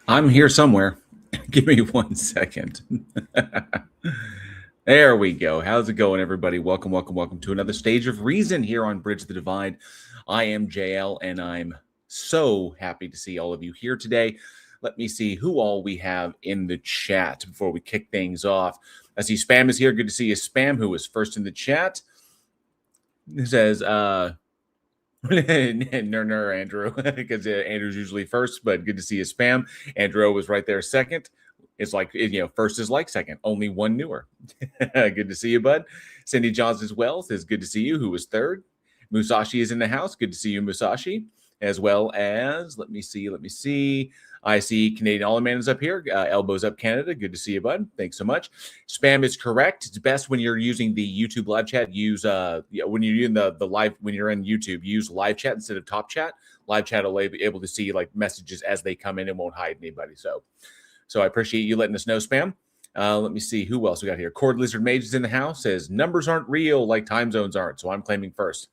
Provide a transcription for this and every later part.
I'm here somewhere. Give me 1 second. There we go. How's it going, everybody? Welcome, welcome, welcome to another stage of reason here on Bridge the Divide. I am JL, and I'm so happy to see all of you here today. Let me see who all we have in the chat before we kick things off. I see Spam is here. Good to see you, Spam, who was first in the chat. It says, Andrew, because Andrew's usually first, but good to see you, Spam. Andrew was right there second. It's like, first is like second, only one newer. Good to see you, bud. Cindy Johnson as well says, good to see you, who was third. Musashi is in the house. Good to see you, Musashi. As well as, let me see. I see Canadian All-Man is up here. Elbows up Canada. Good to see you, bud. Thanks so much. Spam is correct. It's best when you're using the YouTube live chat. Use when you're using the live, when you're in YouTube, use live chat instead of top chat. Live chat will be able to see like messages as they come in and won't hide anybody. So I appreciate you letting us know, Spam. Let me see who else we got here. Cord Lizard Mage is in the house. Says numbers aren't real like time zones aren't. So I'm claiming first.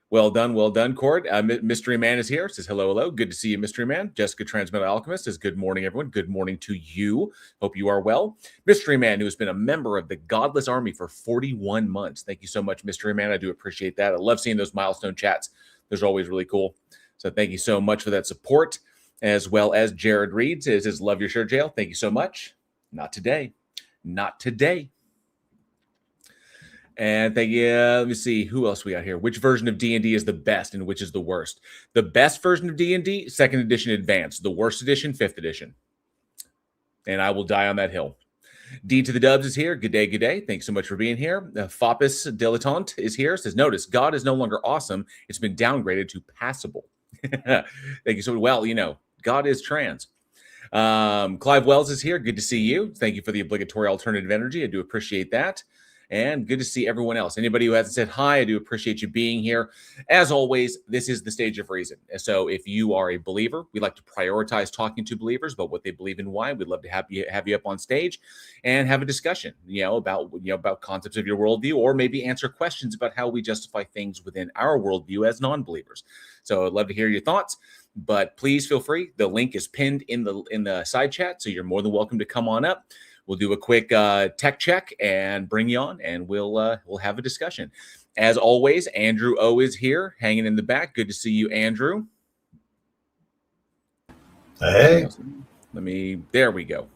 Well done, Cord. Mystery Man is here. Says hello. Good to see you, Mystery Man. Jessica Transmetal Alchemist says good morning, everyone. Good morning to you. Hope you are well. Mystery Man, who has been a member of the Godless Army for 41 months. Thank you so much, Mystery Man. I do appreciate that. I love seeing those milestone chats. Those are always really cool. So thank you so much for that support. As well as Jared Reed says, love your shirt, Jail. Thank you so much. Not today. And thank you. Let me see who else we got here. Which version of D&D is the best and which is the worst? The best version of D&D, 2nd edition advanced. The worst edition, 5th edition. And I will die on that hill. D to the Dubs is here. Good day. Thanks so much for being here. Fopus Dilettante is here. Says, notice, God is no longer awesome. It's been downgraded to passable. Thank you so much. Well, God is trans. Clive Wells is here. Good to see you. Thank you for the obligatory alternative energy. I do appreciate that. And good to see everyone else. Anybody who hasn't said hi, I do appreciate you being here. As always, this is the stage of reason. So if you are a believer, we like to prioritize talking to believers about what they believe and why. We'd love to have you up on stage and have a discussion, about concepts of your worldview, or maybe answer questions about how we justify things within our worldview as non-believers. So I'd love to hear your thoughts. But please feel free. The link is pinned in the side chat, so you're more than welcome to come on up. We'll do a quick tech check and bring you on, and we'll have a discussion. As always, Andrew O is here, hanging in the back. Good to see you, Andrew. Hey. There we go.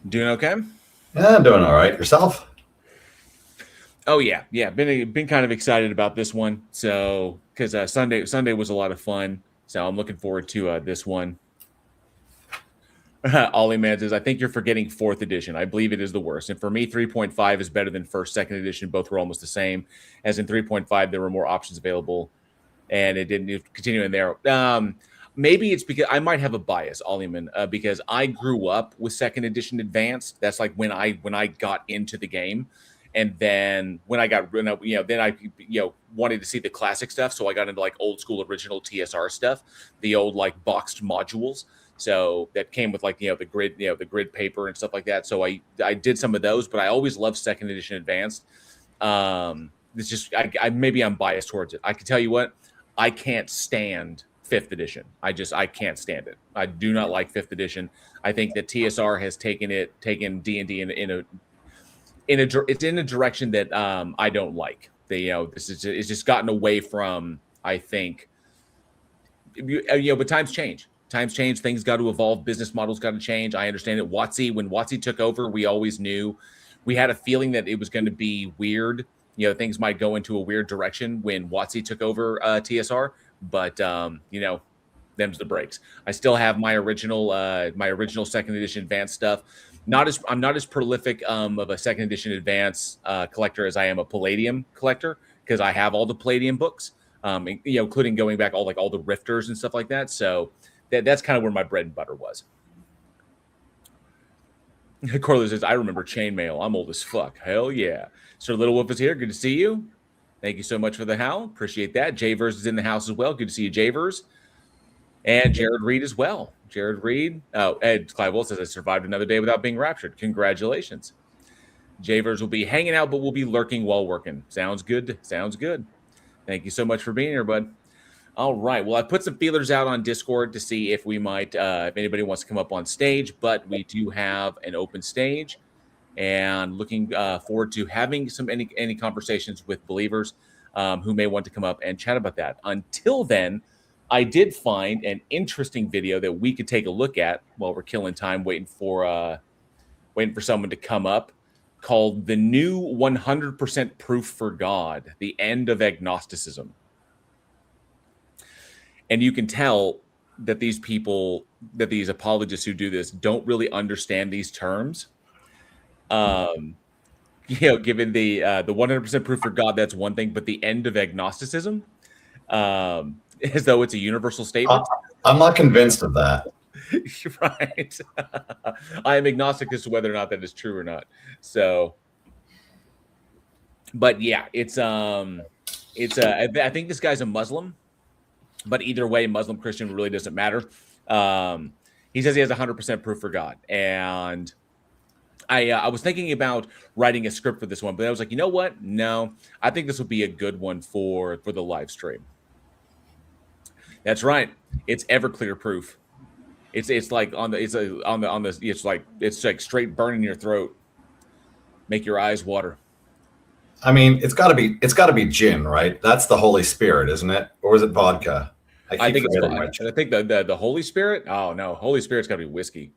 Doing okay? Yeah, I'm doing all right. Yourself? Oh yeah. Been kind of excited about this one. So because Sunday was a lot of fun. So I'm looking forward to this one. Ollie Man says, I think you're forgetting 4th edition. I believe it is the worst. And for me, 3.5 is better than 1st, 2nd edition. Both were almost the same. As in 3.5, there were more options available, and it didn't continue in there. Maybe it's because I might have a bias, Ollieman, because I grew up with 2nd edition advanced. That's like when I got into the game. And then then I wanted to see the classic stuff. So I got into like old school original TSR stuff, the old like boxed modules. So that came with like, the grid paper and stuff like that. So I did some of those, but I always loved 2nd edition advanced. It's just, maybe I'm biased towards it. I can tell you what, I can't stand 5th edition. I can't stand it. I do not like 5th edition. I think that TSR has taken D&D it's in a direction that I don't like. It's just gotten away from, I think, but times change. Things got to evolve. Business models got to change. I understand it. When WotC took over, we always knew, we had a feeling that it was going to be weird. Things might go into a weird direction when WotC took over TSR. But them's the breaks. I still have my original 2nd edition advanced stuff. I'm not as prolific of a 2nd edition advanced collector as I am a Palladium collector, because I have all the Palladium books, including going back all the Rifters and stuff like that. So that's kind of where my bread and butter was. Corley says, I remember chainmail. I'm old as fuck. Hell yeah. Sir Little Wolf is here. Good to see you. Thank you so much for the howl. Appreciate that. Javers is in the house as well. Good to see you, Javers. And Jared Reed as well. Jared Reed. Oh, Ed Clive Will says, I survived another day without being raptured. Congratulations. Javers will be hanging out, but will be lurking while working. Sounds good. Thank you so much for being here, bud. All right. Well, I put some feelers out on Discord to see if we might, if anybody wants to come up on stage, but we do have an open stage, and looking forward to having any conversations with believers who may want to come up and chat about that. Until then, I did find an interesting video that we could take a look at while we're killing time, waiting for someone to come up, called "The New 100% Proof for God: The End of Agnosticism." And you can tell that these people, that these apologists who do this, don't really understand these terms. Given the 100% proof for God, that's one thing, but the end of agnosticism, as though it's a universal statement. I'm not convinced of that. Right. I am agnostic as to whether or not that is true or not. So, but yeah, I think this guy's a Muslim. But either way, Muslim, Christian, really doesn't matter. He says he has 100% proof for God. And I was thinking about writing a script for this one, but I was like, you know what? No, I think this will be a good one for the live stream. That's right. It's Everclear proof. It's like it's like straight burning your throat, make your eyes water. I mean, it's got to be gin, right? That's the Holy Spirit, isn't it? Or is it vodka? I think the Holy Spirit. Oh no, Holy Spirit's got to be whiskey.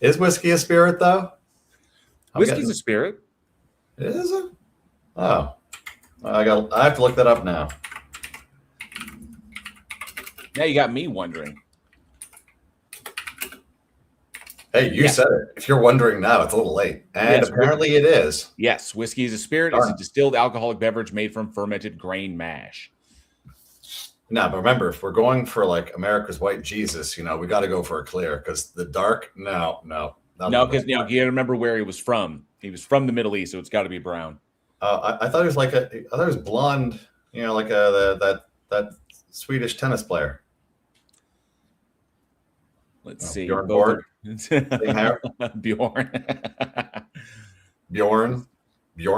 Is whiskey a spirit though? Whiskey's a spirit. Is it? Oh, I have to look that up now. Now you got me wondering. Hey, you said it. If you're wondering now, it's a little late. And yes, apparently it is. Yes, whiskey is a spirit. It's a distilled alcoholic beverage made from fermented grain mash. No, but remember, if we're going for like America's White Jesus, we got to go for a clear, because the dark, no. Because you got to remember where he was from. He was from the Middle East, so it's got to be brown. I thought it was I thought it was blonde, like that Swedish tennis player. Let's see. Bjorn. Bjorn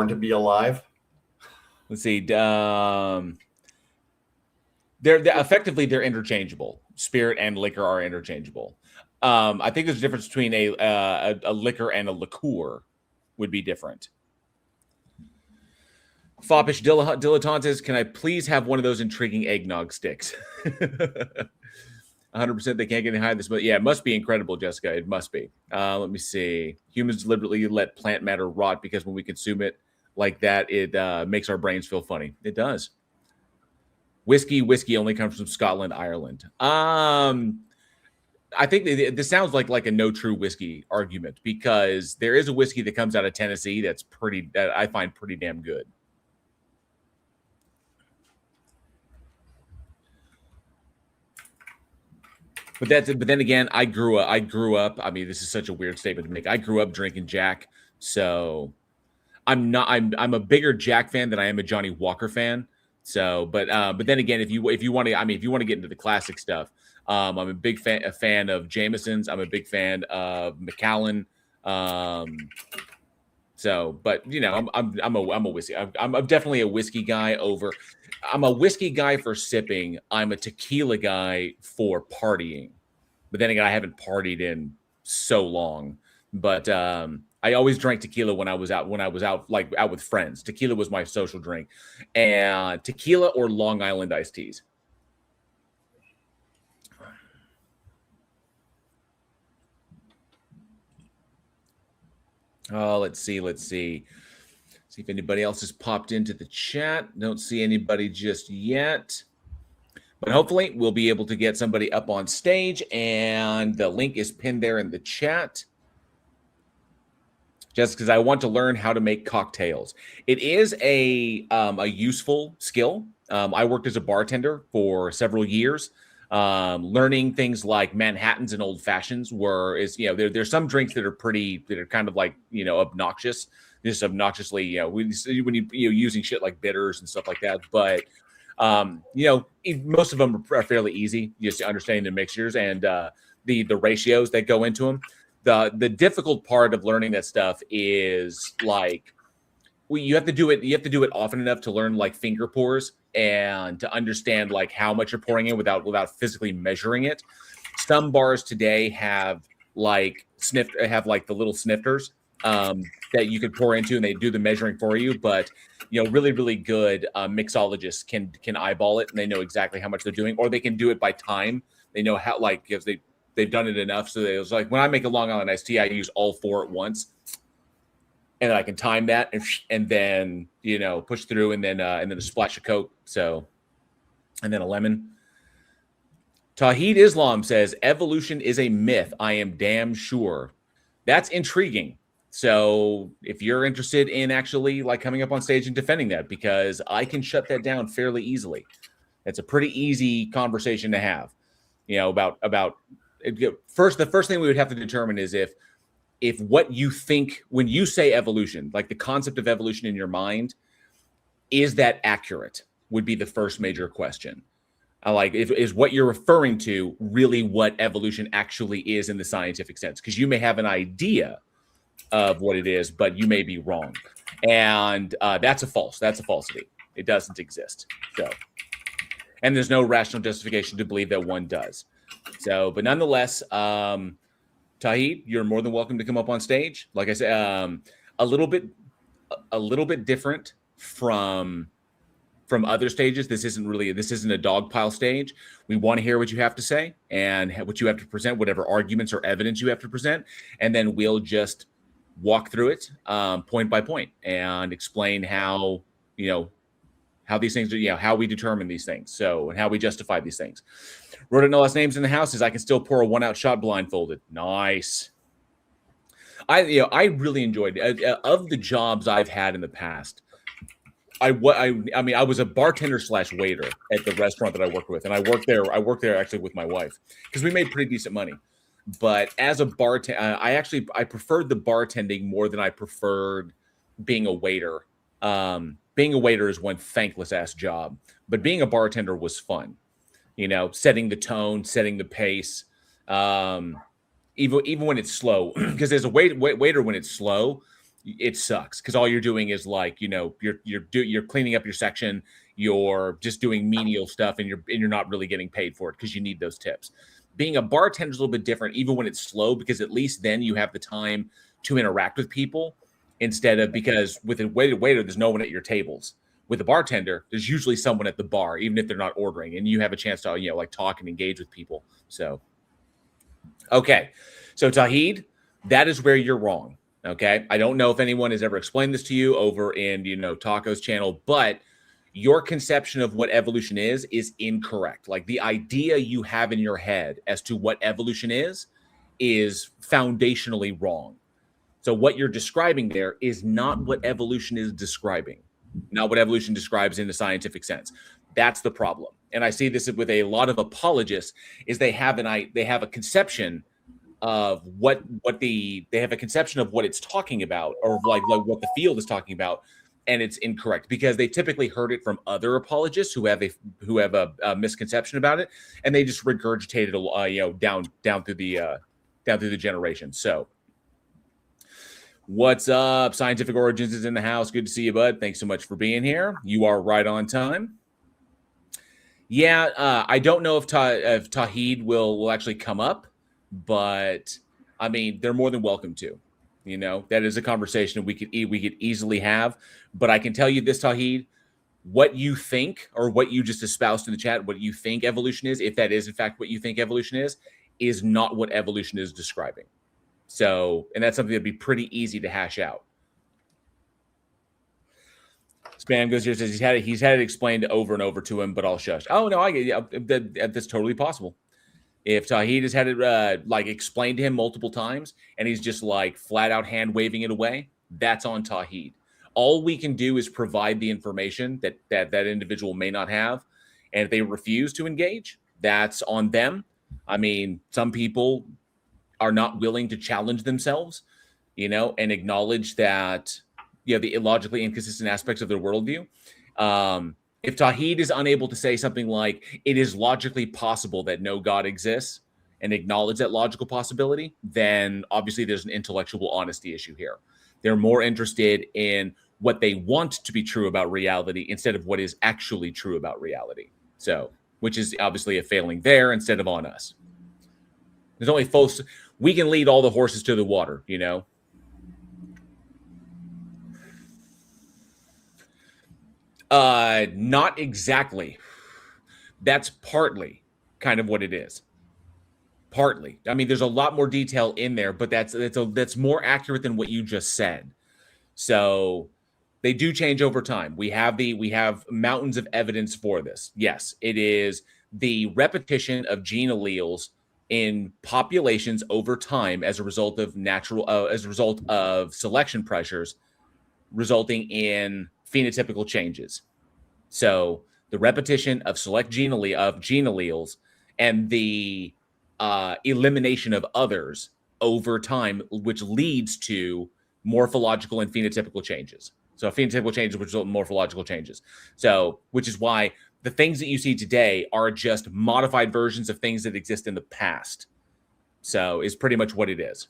to be alive. Let's see. They're effectively interchangeable. Spirit and liquor are interchangeable. I think there's a difference between a liquor and a liqueur would be different. Foppish Dilettantes, can I please have one of those intriguing eggnog sticks? 100% they can't get any higher than this, but yeah, it must be incredible, Jessica. It must be. Let me see. Humans deliberately let plant matter rot because when we consume it like that, it makes our brains feel funny. It does. Whiskey only comes from Scotland, Ireland. I think this sounds like a no true whiskey argument, because there is a whiskey that comes out of Tennessee that I find pretty damn good. But then again, I grew up. I mean, this is such a weird statement to make. I grew up drinking Jack, so I'm a bigger Jack fan than I am a Johnny Walker fan. So, but then again, if you want to get into the classic stuff, I'm a big fan of Jameson's. I'm a big fan of Macallan. So, but I'm a whiskey. I'm definitely a whiskey guy over. I'm a whiskey guy for sipping. I'm a tequila guy for partying. But then again, I haven't partied in so long. But I always drank tequila when I was out with friends. Tequila was my social drink, and tequila or Long Island iced teas. Oh, let's see if anybody else has popped into the chat. Don't see anybody just yet, but hopefully we'll be able to get somebody up on stage, and the link is pinned there in the chat. Just because I want to learn how to make cocktails. It is a useful skill. I worked as a bartender for several years, learning things like Manhattans and old fashions. There's some drinks that are kind of like obnoxious, just obnoxiously when you using shit like bitters and stuff like that. But most of them are fairly easy, just understanding the mixtures and the ratios that go into them. The difficult part of learning that stuff is like well, you have to do it. You have to do it often enough to learn like finger pours and to understand like how much you're pouring in without physically measuring it. Some bars today have like the little snifters that you could pour into, and they do the measuring for you. But really, really good mixologists can eyeball it, and they know exactly how much they're doing, or they can do it by time. They know how, like, because they've done it enough. So it was like when I make a Long Island iced tea, I use all 4 at once, and I can time that and then push through, and then a splash of Coke. So, and then a lemon. Tawhid Islam says evolution is a myth. I am damn sure. That's intriguing. So if you're interested in actually like coming up on stage and defending that, because I can shut that down fairly easily. It's a pretty easy conversation to have, about the first thing we would have to determine is if what you think when you say evolution, like the concept of evolution in your mind, is that accurate would be the first major question. Like, is what you're referring to really what evolution actually is in the scientific sense? Because you may have an idea of what it is, but you may be wrong. And that's a falsity. It doesn't exist. So, and there's no rational justification to believe that one does. So, but nonetheless, Tawhid, you're more than welcome to come up on stage. Like I said, a little bit different from other stages. This isn't a dog pile stage. We want to hear what you have to say and what you have to present, whatever arguments or evidence you have to present, and then we'll just walk through it point by point and explain how these things are, how we determine these things, so, and how we justify these things. Wrote it no less names in the house is I can still pour a 1-out shot blindfolded. Nice. I really enjoyed it. Of the jobs I've had in the past, I was a bartender / waiter at the restaurant that I worked with, and I worked there actually with my wife because we made pretty decent money. But as a bartender, I preferred the bartending more than I preferred being a waiter. Being a waiter is one thankless ass job, but being a bartender was fun. Setting the tone, setting the pace, even when it's slow. Because as a waiter, when it's slow, it sucks because all you're doing is like you're cleaning up your section, you're just doing menial stuff, and you're not really getting paid for it because you need those tips. Being a bartender is a little bit different, even when it's slow, because at least then you have the time to interact with people because with a waiter, there's no one at your tables. With a bartender, there's usually someone at the bar, even if they're not ordering, and you have a chance to like talk and engage with people. So, okay, so Tawhid, that is where you're wrong. Okay, I don't know if anyone has ever explained this to you over in Taco's channel, but your conception of what evolution is incorrect. Like the idea you have in your head as to what evolution is foundationally wrong. So what you're describing there is not what evolution is describing, not what evolution describes in the scientific sense. That's the problem. And I see this with a lot of apologists is they have a conception of what it's talking about, or like what the field is talking about, and it's incorrect because they typically heard it from other apologists who have a misconception about it, and they just regurgitate it down through the generations. So, what's up? Scientific Origins is in the house. Good to see you, bud. Thanks so much for being here. You are right on time. Yeah, I don't know if Tawhid will actually come up, but I mean they're more than welcome to. That is a conversation we could easily have. But I can tell you this, Tawhid, what you think or what you just espoused in the chat, what you think evolution is, if that is in fact what you think evolution is not what evolution is describing. So, and that's something that'd be pretty easy to hash out. Spam goes here, says he's had it explained over and over to him, but I'll shush. Oh no, that's totally possible. If Tawhid has had it like explained to him multiple times and he's just like flat out hand waving it away, that's on Tawhid. All we can do is provide the information that individual may not have, and if they refuse to engage, that's on them. I mean, some people are not willing to challenge themselves, and acknowledge that the illogically inconsistent aspects of their worldview. If Tawhid is unable to say something like, it is logically possible that no God exists, and acknowledge that logical possibility, then obviously there's an intellectual honesty issue here. They're more interested in what they want to be true about reality instead of what is actually true about reality. So, which is obviously a failing there instead of on us. There's only folks, we can lead all the horses to the water, you know? Not exactly. That's partly kind of what it is. Partly. I mean, there's a lot more detail in there, but that's more accurate than what you just said. So they do change over time. We have mountains of evidence for this. Yes, it is the repetition of gene alleles in populations over time as a result of selection pressures, resulting in phenotypical changes. So the repetition of select gene alleles and the elimination of others over time, which leads to morphological and phenotypical changes. So phenotypical changes which result in morphological changes. So, which is why the things that you see today are just modified versions of things that exist in the past. So, is pretty much what it is.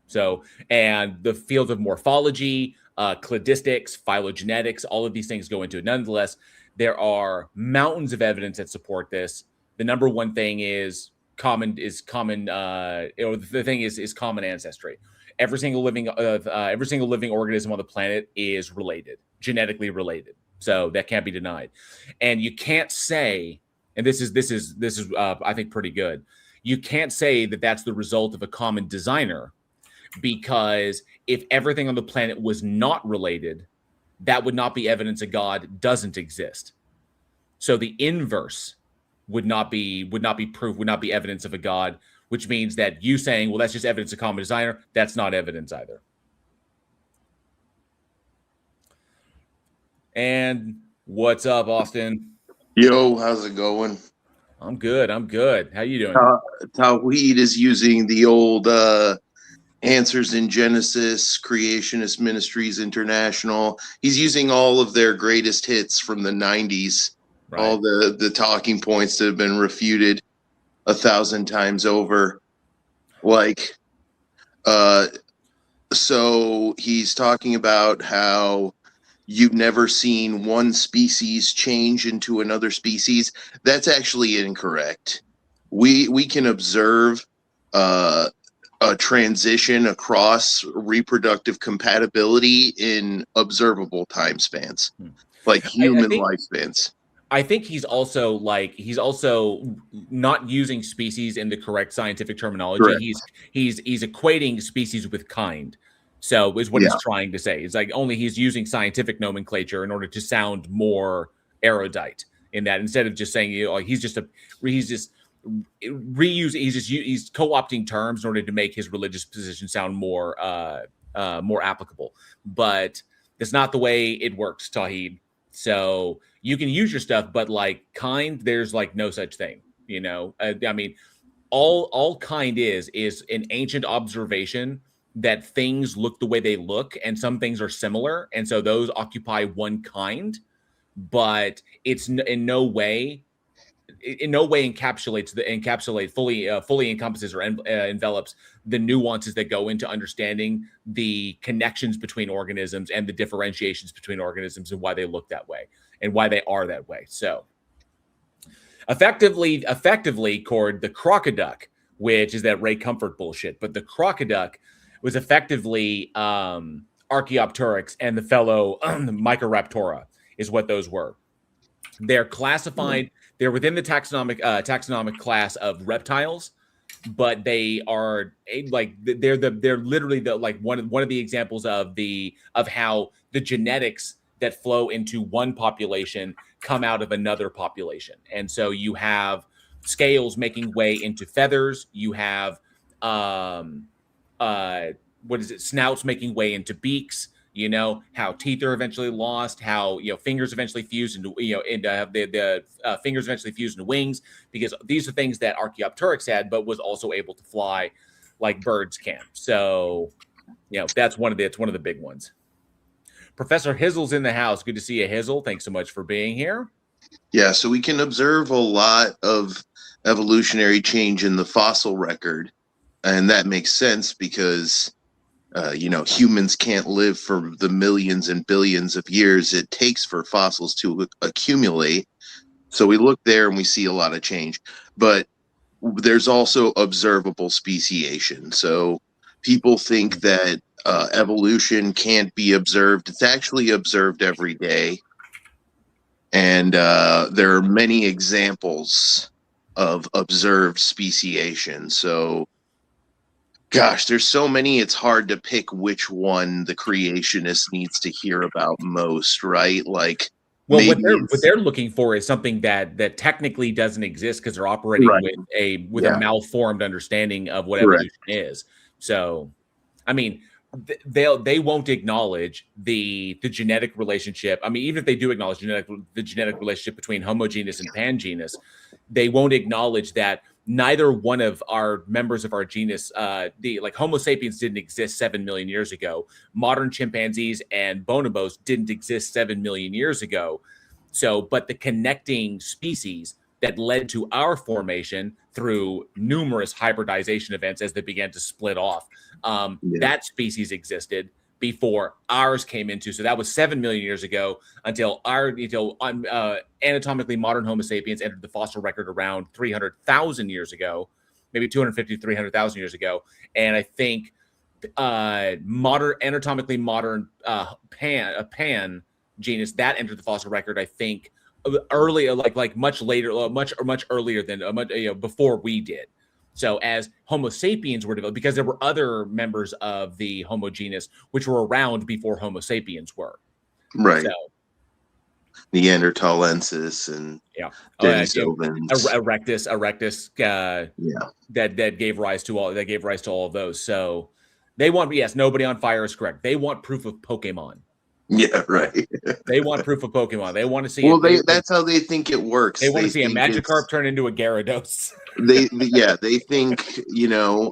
So, and the fields of morphology, cladistics, phylogenetics, all of these things go into it. Nonetheless, there are mountains of evidence that support this. The number one thing is common common ancestry. Every single living organism on the planet is related, genetically related. So that can't be denied. And you can't say, and this is I think pretty good. You can't say that that's the result of a common designer, because if everything on the planet was not related, that would not be evidence a God doesn't exist. So the inverse would not be proof, would not be evidence of a God, which means that you saying, well, that's just evidence of common designer, that's not evidence either. And what's up, Austin? Yo, how's it going? I'm good. How you doing? Tawhid is using the old Answers in Genesis, Creationist Ministries International. He's using all of their greatest hits from the 90s, right. All the talking points that have been refuted 1,000 times over. Like, so he's talking about how you've never seen one species change into another species. That's actually incorrect. We can observe a transition across reproductive compatibility in observable time spans, like human lifespans. I think he's also not using species in the correct scientific terminology. Correct. He's equating species with kind. So is what he's trying to say. It's like only he's using scientific nomenclature in order to sound more erudite in that, instead of just saying, you know, he's co-opting terms in order to make his religious position sound more applicable. But that's not the way it works, Tawhid. So you can use your stuff, but like kind, there's like no such thing, you know. I mean, all kind is an ancient observation that things look the way they look, and some things are similar, and so those occupy one kind, but it's in no way fully encompasses or envelops the nuances that go into understanding the connections between organisms and the differentiations between organisms and why they look that way and why they are that way. So effectively, Cord, the crocoduck, which is that Ray Comfort bullshit, but the crocoduck was effectively Archaeopteryx and the fellow Microraptora is what those were. They're classified. They're within the taxonomic class of reptiles, but they are they're literally the like one of the examples of how the genetics that flow into one population come out of another population. And so you have scales making way into feathers. You have snouts making way into beaks. You know, how teeth are eventually lost, how, you know, fingers eventually fuse into, you know, the fingers eventually fuse into wings, because these are things that Archaeopteryx had, but was also able to fly like birds can. So, you know, that's one of the big ones. Professor Hizzle's in the house. Good to see you, Hizzle. Thanks so much for being here. Yeah, so we can observe a lot of evolutionary change in the fossil record, and that makes sense because humans can't live for the millions and billions of years it takes for fossils to accumulate. So we look there and we see a lot of change. But there's also observable speciation. So people think that evolution can't be observed. It's actually observed every day. And there are many examples of observed speciation. So, gosh, there's so many, it's hard to pick which one the creationist needs to hear about most, right? Like, well, what they're looking for is something that technically doesn't exist because they're operating with a malformed understanding of what evolution is. So, I mean, they won't acknowledge the genetic relationship. I mean, even if they do acknowledge the genetic relationship between homogeneous and pangenus, they won't acknowledge that neither one of our members of our genus, like Homo sapiens didn't exist 7 million years ago. Modern chimpanzees and bonobos didn't exist 7 million years ago. So, but the connecting species that led to our formation through numerous hybridization events as they began to split off, that species existed before ours came into. So that was 7 million years ago until anatomically modern Homo sapiens entered the fossil record around 300,000 years ago, maybe 250 to 300,000 years ago. And I think anatomically modern pan genus that entered the fossil record, I think early, like much later, much earlier than before we did. So as Homo sapiens were developed, because there were other members of the Homo genus which were around before Homo sapiens were. Right. So, Neanderthalensis and Erectus, that gave rise to all of those. So they want, yes, nobody on fire is correct. They want proof of Pokemon. Yeah, right. They want proof of Pokemon. They want to see. Well, that's how they think it works. They want to see a Magikarp turn into a Gyarados. They think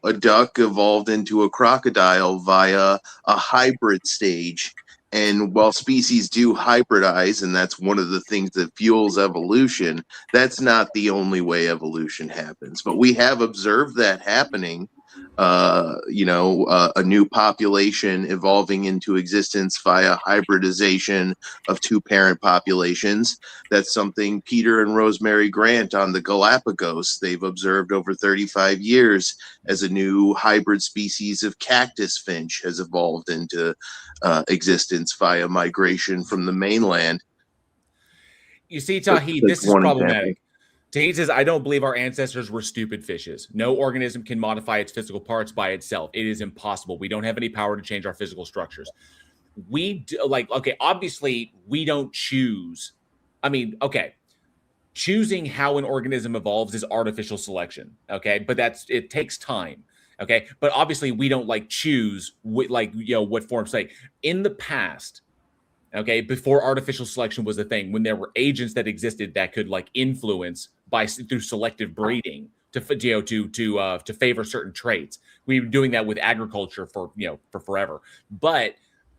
a duck evolved into a crocodile via a hybrid stage. And while species do hybridize, and that's one of the things that fuels evolution, that's not the only way evolution happens. But we have observed that happening. A new population evolving into existence via hybridization of two parent populations. That's something Peter and Rosemary Grant on the Galapagos, they've observed over 35 years as a new hybrid species of cactus finch has evolved into existence via migration from the mainland. You see, Tahi, this is problematic. Tahi says, I don't believe our ancestors were stupid fishes. No organism can modify its physical parts by itself. It is impossible. We don't have any power to change our physical structures. Obviously, we don't choose. I mean, okay, choosing how an organism evolves is artificial selection, okay? But it takes time, okay? But obviously, we don't choose what forms. In the past, okay, before artificial selection was a thing, when there were agents that existed that could influence through selective breeding to favor certain traits. We were doing that with agriculture for forever. But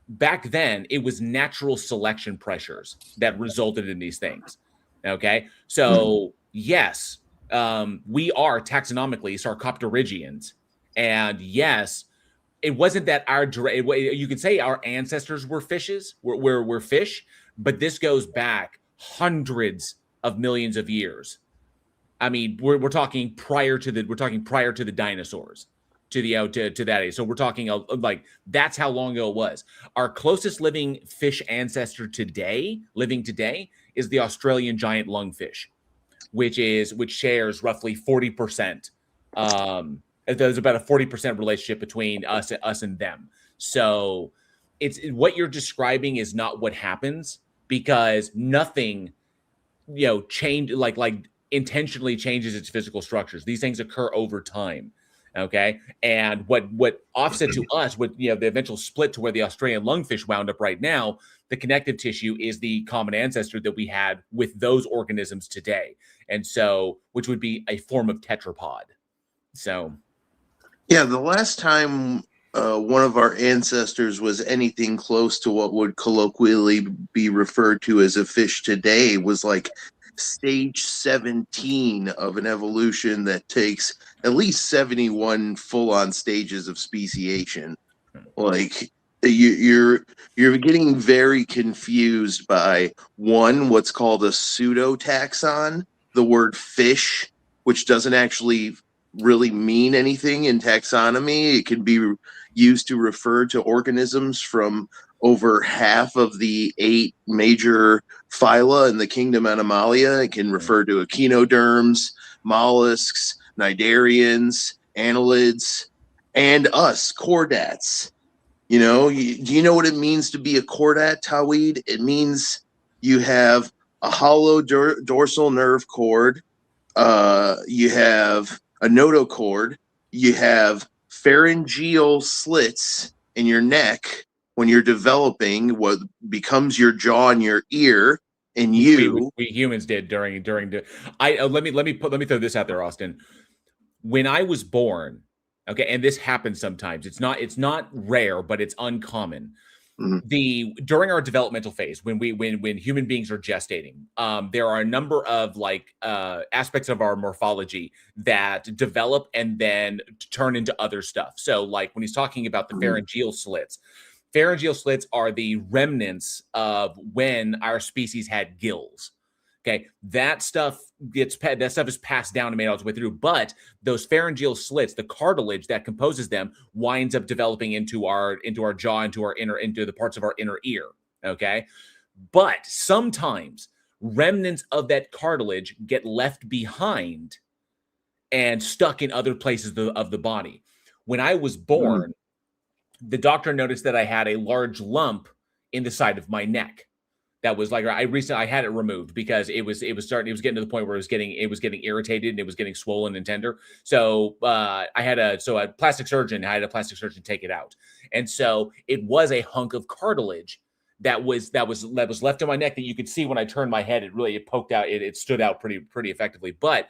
back then, it was natural selection pressures that resulted in these things. Okay, so yes, we are taxonomically Sarcopterygians, and yes. It wasn't that you could say our ancestors were fishes, we're fish, but this goes back hundreds of millions of years. I mean, we're talking prior to the dinosaurs, to that age. So we're talking that's how long ago it was. Our closest living fish ancestor living today, is the Australian giant lungfish, which shares roughly 40%. There's about a 40% relationship between us and them. So it's what you're describing is not what happens, because nothing, intentionally changes its physical structures. These things occur over time. Okay. And what offset to us with, the eventual split to where the Australian lungfish wound up right now, the connective tissue is the common ancestor that we had with those organisms today. And so, which would be a form of tetrapod. So. Yeah, the last time one of our ancestors was anything close to what would colloquially be referred to as a fish today was stage 17 of an evolution that takes at least 71 full-on stages of speciation. Like you're getting very confused by one, what's called a pseudo-taxon, the word fish, which doesn't actually really mean anything in taxonomy. It can be used to refer to organisms from over half of the 8 major phyla in the kingdom Animalia. It can refer to echinoderms, mollusks, cnidarians, annelids, and us, chordats. You know, do you know what it means to be a chordat, Tawid? It means you have a hollow dorsal nerve cord, you have a notochord, you have pharyngeal slits in your neck when you're developing what becomes your jaw and your ear, and we humans did during the. Let me throw this out there, Austin. When I was born, okay, and this happens sometimes. It's not rare, but it's uncommon. During our developmental phase, when human beings are gestating, there are a number of aspects of our morphology that develop and then turn into other stuff. So like when he's talking about the pharyngeal slits are the remnants of when our species had gills. Okay, that stuff is passed down and made all its way through. But those pharyngeal slits, the cartilage that composes them, winds up developing into our jaw, into the parts of our inner ear. Okay, but sometimes remnants of that cartilage get left behind and stuck in other places of the body. When I was born, the doctor noticed that I had a large lump in the side of my neck. That was like I had it removed because it was getting to the point where it was getting irritated and it was getting swollen and tender. So I had a plastic surgeon take it out, and so it was a hunk of cartilage that was left in my neck that you could see when I turned my head. It poked out. It stood out pretty effectively, but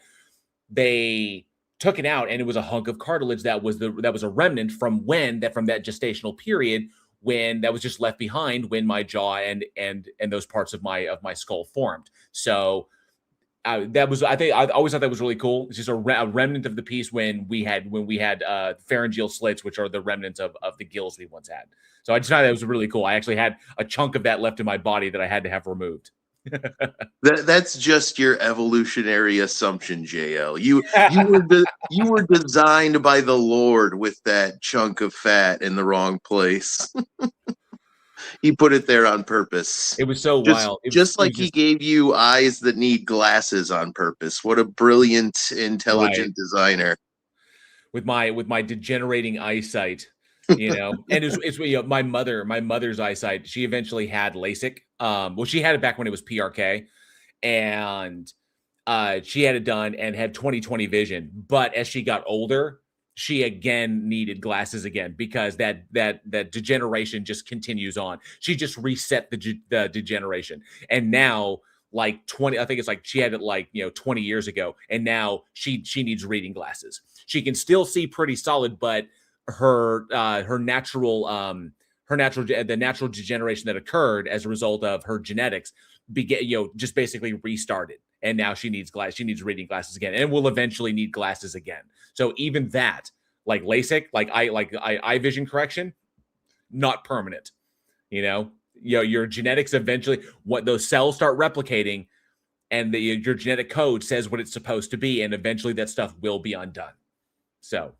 they took it out and it was a hunk of cartilage that was a remnant from that gestational period, when that was just left behind when my jaw and those parts of my skull formed. So I always thought that was really cool. It's just a remnant of the piece when we had pharyngeal slits, which are the remnants of the gills we once had. So I just thought that was really cool. I actually had a chunk of that left in my body that I had to have removed. That's just your evolutionary assumption, JL. You were designed by the Lord with that chunk of fat in the wrong place. He put it there on purpose. It was so wild. He gave you eyes that need glasses on purpose. What a brilliant, intelligent designer. With my degenerating eyesight, you know, and it's my mother's eyesight. She eventually had LASIK. Well, she had it back when it was PRK, and she had it done and had 20/20 vision. But as she got older, she again needed glasses again because that degeneration just continues on. She just reset the degeneration, and now like 20, I think it's like she had it 20 years ago, and now she needs reading glasses. She can still see pretty solid, but her natural degeneration that occurred as a result of her genetics just basically restarted, and now she needs reading glasses again, and will eventually need glasses again. So even that, like LASIK, like eye vision correction, not permanent. Your genetics eventually, what those cells start replicating, and your genetic code says what it's supposed to be, and eventually that stuff will be undone. So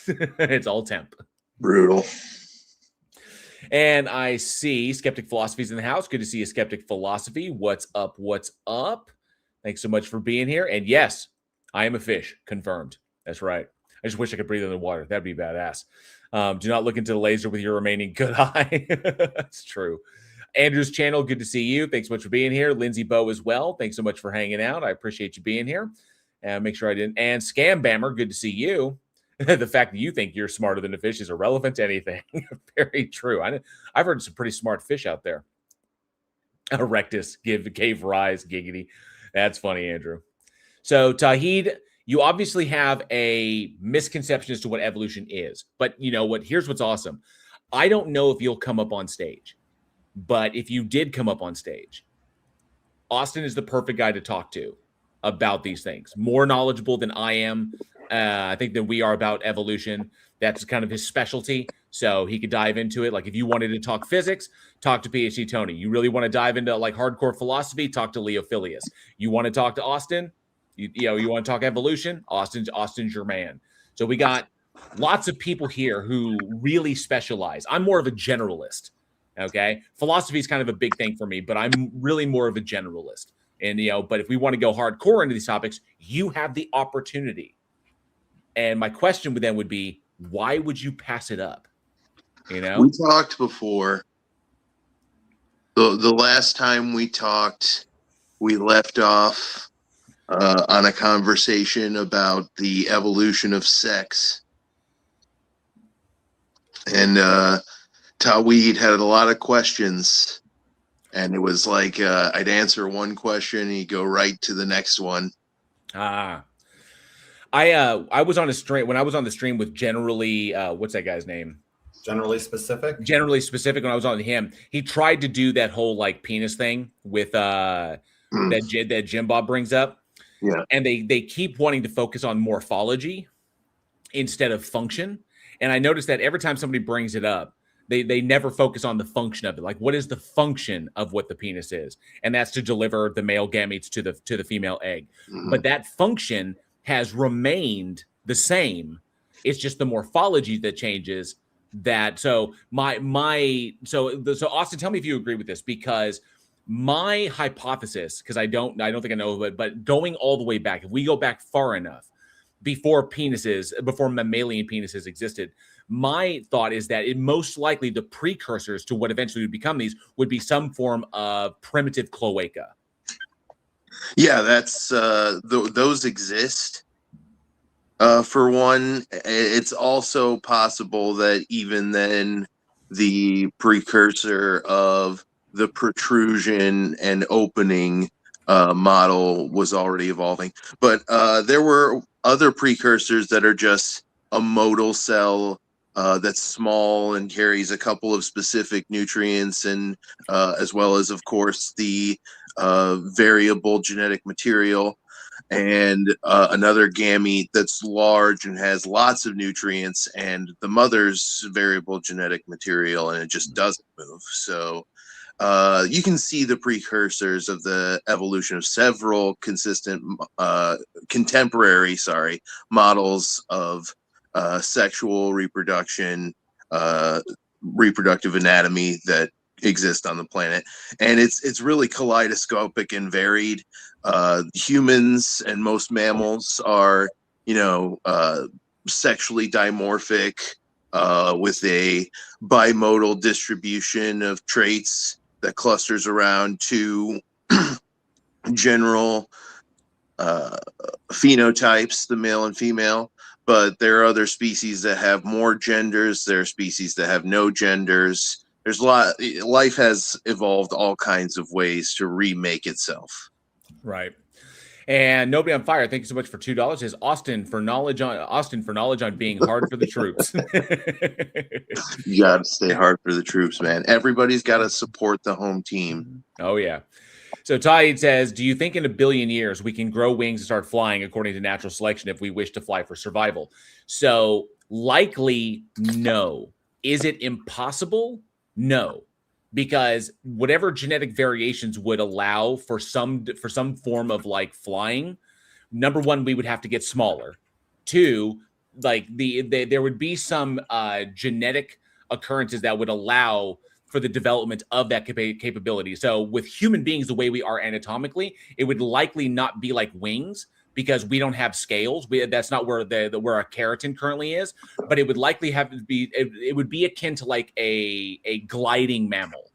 it's all temp. Brutal. And I see Skeptic Philosophy's in the house. Good to see you, Skeptic Philosophy. What's up? What's up? Thanks so much for being here. And yes, I am a fish. Confirmed. That's right. I just wish I could breathe in the water. That'd be badass. Do not look into the laser with your remaining good eye. That's true. Andrew's channel, good to see you. Thanks so much for being here. Lindsay Bowe as well. Thanks so much for hanging out. I appreciate you being here. And make sure I didn't. And Scam Bammer, good to see you. The fact that you think you're smarter than a fish is irrelevant to anything. Very true. I've heard some pretty smart fish out there. Erectus, cave rise, giggity. That's funny, Andrew. So, Tawhid, you obviously have a misconception as to what evolution is. But you know what? Here's what's awesome. I don't know if you'll come up on stage. But if you did come up on stage, Austin is the perfect guy to talk to about these things. More knowledgeable than I am. I think that we are about evolution. That's kind of his specialty. So he could dive into it. Like if you wanted to talk physics, talk to PhD Tony. You really want to dive into like hardcore philosophy, talk to Leo Phileas. You want to talk to Austin, you want to talk evolution, Austin's your man. So we got lots of people here who really specialize. I'm more of a generalist. Okay. Philosophy is kind of a big thing for me, but I'm really more of a generalist. And, but if we want to go hardcore into these topics, you have the opportunity. And my question would be, why would you pass it up? We talked before. The last time we talked, we left off on a conversation about the evolution of sex. And Tawhid had a lot of questions. And it was like I'd answer one question and he'd go right to the next one. I was on a stream when I was on the stream with generally what's that guy's name? Generally specific. Generally specific. When I was on him, he tried to do that whole like penis thing with that Jim Bob brings up. Yeah, and they keep wanting to focus on morphology instead of function. And I noticed that every time somebody brings it up, they never focus on the function of it. Like, what is the function of what the penis is? And that's to deliver the male gametes to the female egg. Mm-hmm. But that function has remained the same. It's just the morphology that changes. So Austin, tell me if you agree with this, because my hypothesis, because I don't think I know it, but going all the way back, if we go back far enough before mammalian penises existed, my thought is that it most likely the precursors to what eventually would become these would be some form of primitive cloaca. Yeah, that's those exist. For one, it's also possible that even then the precursor of the protrusion and opening model was already evolving. But there were other precursors that are just a motile cell that's small and carries a couple of specific nutrients, and as well as, of course, the variable genetic material, and another gamete that's large and has lots of nutrients, and the mother's variable genetic material, and it just doesn't move. So you can see the precursors of the evolution of several contemporary models of sexual reproduction, reproductive anatomy that exist on the planet. And it's really kaleidoscopic and varied. Humans and most mammals are, sexually dimorphic with a bimodal distribution of traits that clusters around two general phenotypes, the male and female. But there are other species that have more genders. There are species that have no genders. There's life has evolved all kinds of ways to remake itself. Right. And Nobody on Fire, thank you so much for $2. Is Austin for knowledge on being hard for the troops. You got to stay hard for the troops, man. Everybody's got to support the home team. Oh yeah. So Taid says, do you think in 1 billion years we can grow wings and start flying according to natural selection if we wish to fly for survival? So likely no. Is it impossible? No. Because whatever genetic variations would allow for some form of like flying, number one, we would have to get smaller. Two, like there would be some genetic occurrences that would allow for the development of that capability. So with human beings, the way we are anatomically, it would likely not be like wings because we don't have scales. That's not where where our keratin currently is. But it would likely have to be. It would be akin to like a gliding mammal.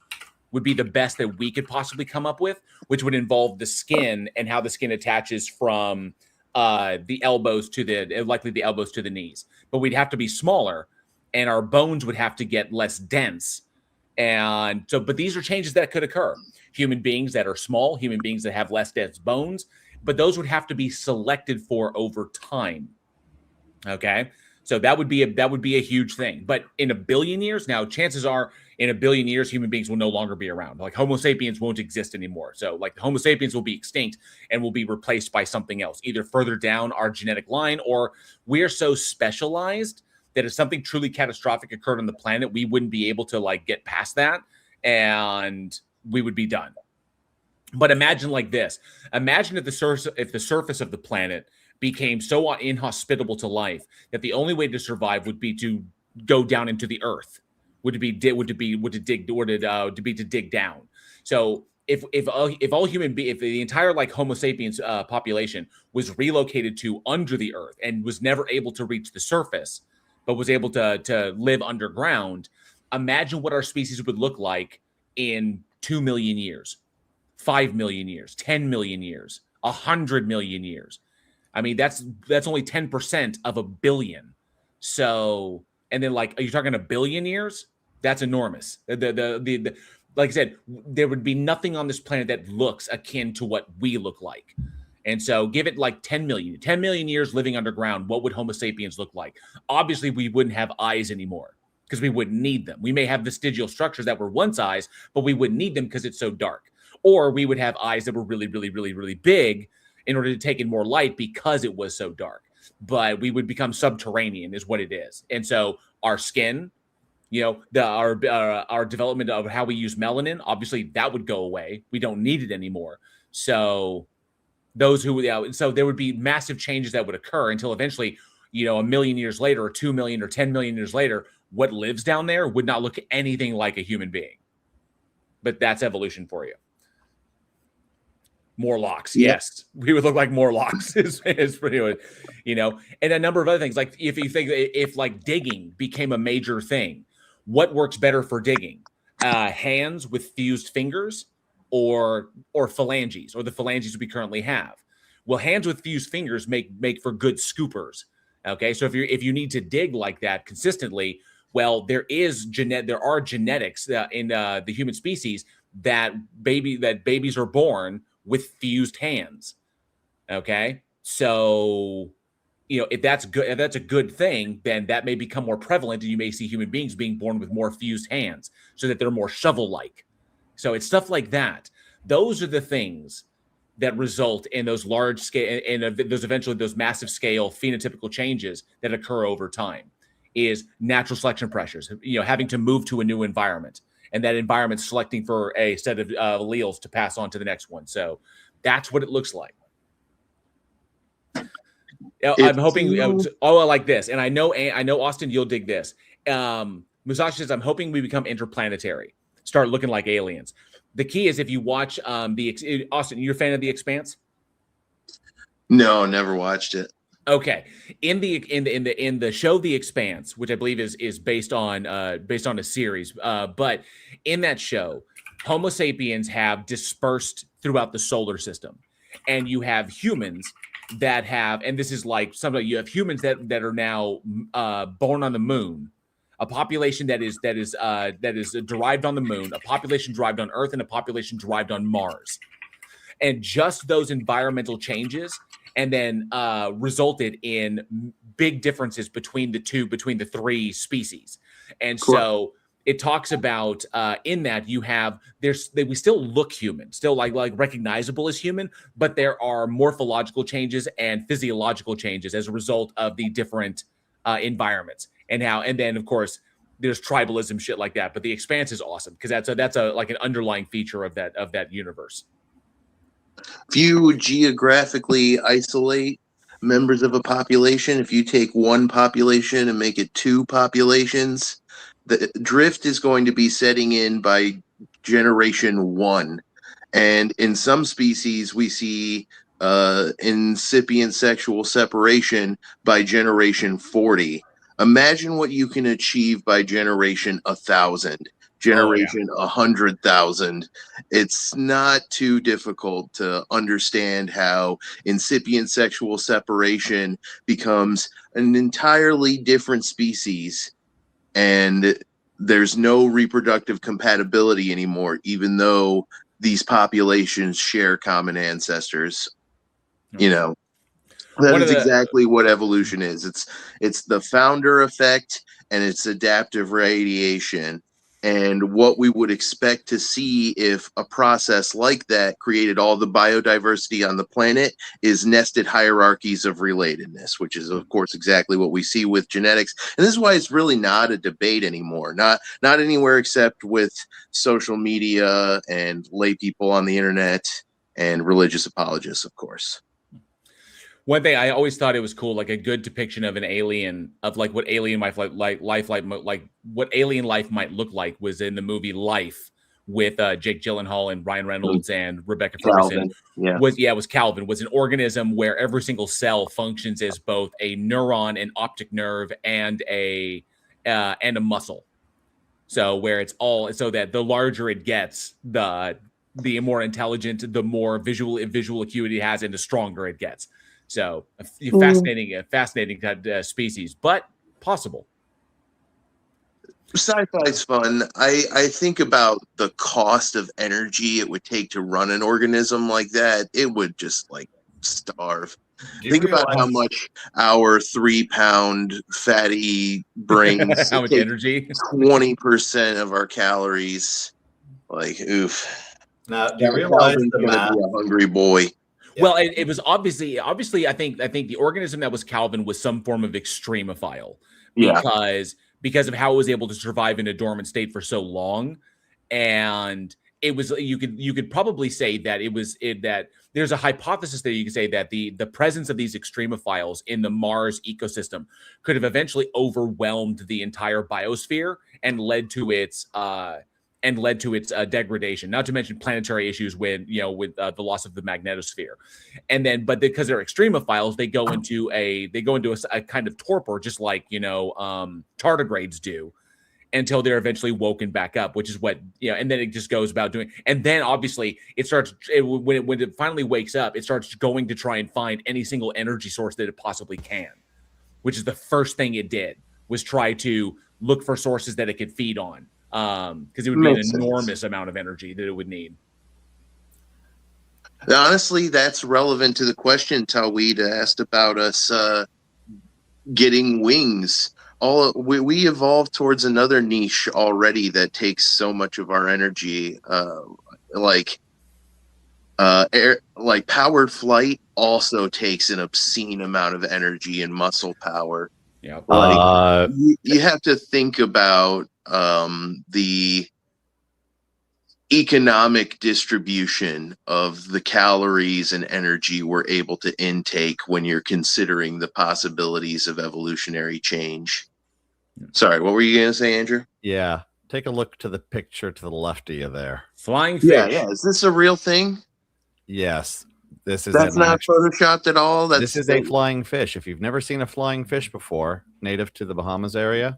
Would be the best that we could possibly come up with, which would involve the skin and how the skin attaches from the elbows to the elbows to the knees. But we'd have to be smaller, and our bones would have to get less dense. And so, but these are changes that could occur. Human beings that are small, human beings that have less dense bones, but those would have to be selected for over time. Okay, so that would be a huge thing. But in 1 billion years, now chances are in 1 billion years, human beings will no longer be around. Like Homo sapiens won't exist anymore. So like Homo sapiens will be extinct and will be replaced by something else, either further down our genetic line, or we're so specialized that if something truly catastrophic occurred on the planet, we wouldn't be able to like get past that, and we would be done. But imagine like this. Imagine if the surface of the planet became so inhospitable to life that the only way to survive would be to go down into the earth. To dig down. So if the entire like Homo sapiens population was relocated to under the earth and was never able to reach the surface, but was able to live underground, imagine what our species would look like in 2 million years. 5 million years, 10 million years, 100 million years. I mean, that's only 10% of a billion. So, and then like, are you talking a billion years? That's enormous. The like I said, there would be nothing on this planet that looks akin to what we look like. And so give it like 10 million years living underground. What would Homo sapiens look like? Obviously, we wouldn't have eyes anymore because we wouldn't need them. We may have vestigial structures that were once eyes, but we wouldn't need them because it's so dark. Or we would have eyes that were really, really, really, really big in order to take in more light because it was so dark. But we would become subterranean is what it is. And so our skin, our development of how we use melanin, obviously that would go away. We don't need it anymore. So there would be massive changes that would occur until eventually, a million years later or 2 million or 10 million years later, what lives down there would not look anything like a human being. But that's evolution for you. Morlocks, yes, we would look like Morlocks. is pretty, and a number of other things. Like if you think if like digging became a major thing, what works better for digging? Hands with fused fingers, or phalanges, or the phalanges we currently have. Well, hands with fused fingers make for good scoopers. Okay, so if you need to dig like that consistently, well, there are genetics in the human species that babies are born with fused hands. Okay, so if that's a good thing, then that may become more prevalent, and you may see human beings being born with more fused hands, so that they're more shovel-like. So it's stuff like that. Those are the things that result in those large scale and those massive scale phenotypical changes that occur over time. Is natural selection pressures, having to move to a new environment, and that environment selecting for a set of alleles to pass on to the next one. So that's what it looks like. I'm hoping. I like this, and I know Austin, you'll dig this. Musashi says, "I'm hoping we become interplanetary, start looking like aliens." The key is if you watch Austin, you're a fan of The Expanse? No, never watched it. Okay, in the show The Expanse, which I believe is based on a series, but in that show, Homo sapiens have dispersed throughout the solar system, and you have humans that have, and this is like something, you have humans that are now born on the moon, a population that is derived on the moon, a population derived on Earth, and a population derived on Mars, and just those environmental changes. And then resulted in big differences between the three species. And so it talks about in that we still look human, still like recognizable as human, but there are morphological changes and physiological changes as a result of the different environments. And then of course there's tribalism, shit like that. But The Expanse is awesome because that's like an underlying feature of that universe. If you geographically isolate members of a population, if you take one population and make it two populations, the drift is going to be setting in by generation 1. And in some species, we see incipient sexual separation by generation 40. Imagine what you can achieve by generation 1,000. Generation 100,000. It's not too difficult to understand how incipient sexual separation becomes an entirely different species, and there's no reproductive compatibility anymore, even though these populations share common ancestors. That is exactly what evolution is. It's the founder effect, and it's adaptive radiation. and what we would expect to see if a process like that created all the biodiversity on the planet is nested hierarchies of relatedness, which is of course exactly what we see with genetics. And this is why it's really not a debate anymore, not anywhere except with social media and lay people on the internet and religious apologists, of course. One thing I always thought it was cool, like a good depiction of an alien, of like what alien life like what alien life might look like, was in the movie Life with Jake Gyllenhaal and Ryan Reynolds and Rebecca Ferguson. Was Calvin, was an organism where every single cell functions as both a neuron, an optic nerve, and a muscle. So where it's all, so that the larger it gets, the more intelligent, the more visual acuity it has, and the stronger it gets. So fascinating species, but possible. Sci-fi is fun. I think about the cost of energy it would take to run an organism like that. It would just like starve. Think about how much our 3-pound fatty brains how much energy? 20% of our calories. Like, oof. Now, do you realize the math? Be a hungry boy. Yeah. Well, it was obviously. I think the organism that was Calvin was some form of extremophile, because of how it was able to survive in a dormant state for so long, and it was, you could probably say that that there's a hypothesis that you could say that the presence of these extremophiles in the Mars ecosystem could have eventually overwhelmed the entire biosphere and led to its degradation, not to mention planetary issues with the loss of the magnetosphere. And then, but because they're extremophiles, they go into a kind of torpor, just like, tardigrades do, until they're eventually woken back up, which is what, and then it just goes about doing. And then obviously when it finally wakes up, it starts going to try and find any single energy source that it possibly can, which is the first thing it did, was try to look for sources that it could feed on. Because it would be an enormous amount of energy that it would need. Honestly, that's relevant to the question Tawhid asked about us getting wings. We evolved towards another niche already that takes so much of our energy, like powered flight also takes an obscene amount of energy and muscle power. Yeah, you have to think about the economic distribution of the calories and energy we're able to intake when you're considering the possibilities of evolutionary change. Sorry, what were you going to say, Andrew? Yeah, take a look to the picture to the left of you there. Flying fish. Yeah. Is this a real thing? Yes. That's not photoshopped at all. This is a flying fish. If you've never seen a flying fish before, native to the Bahamas area.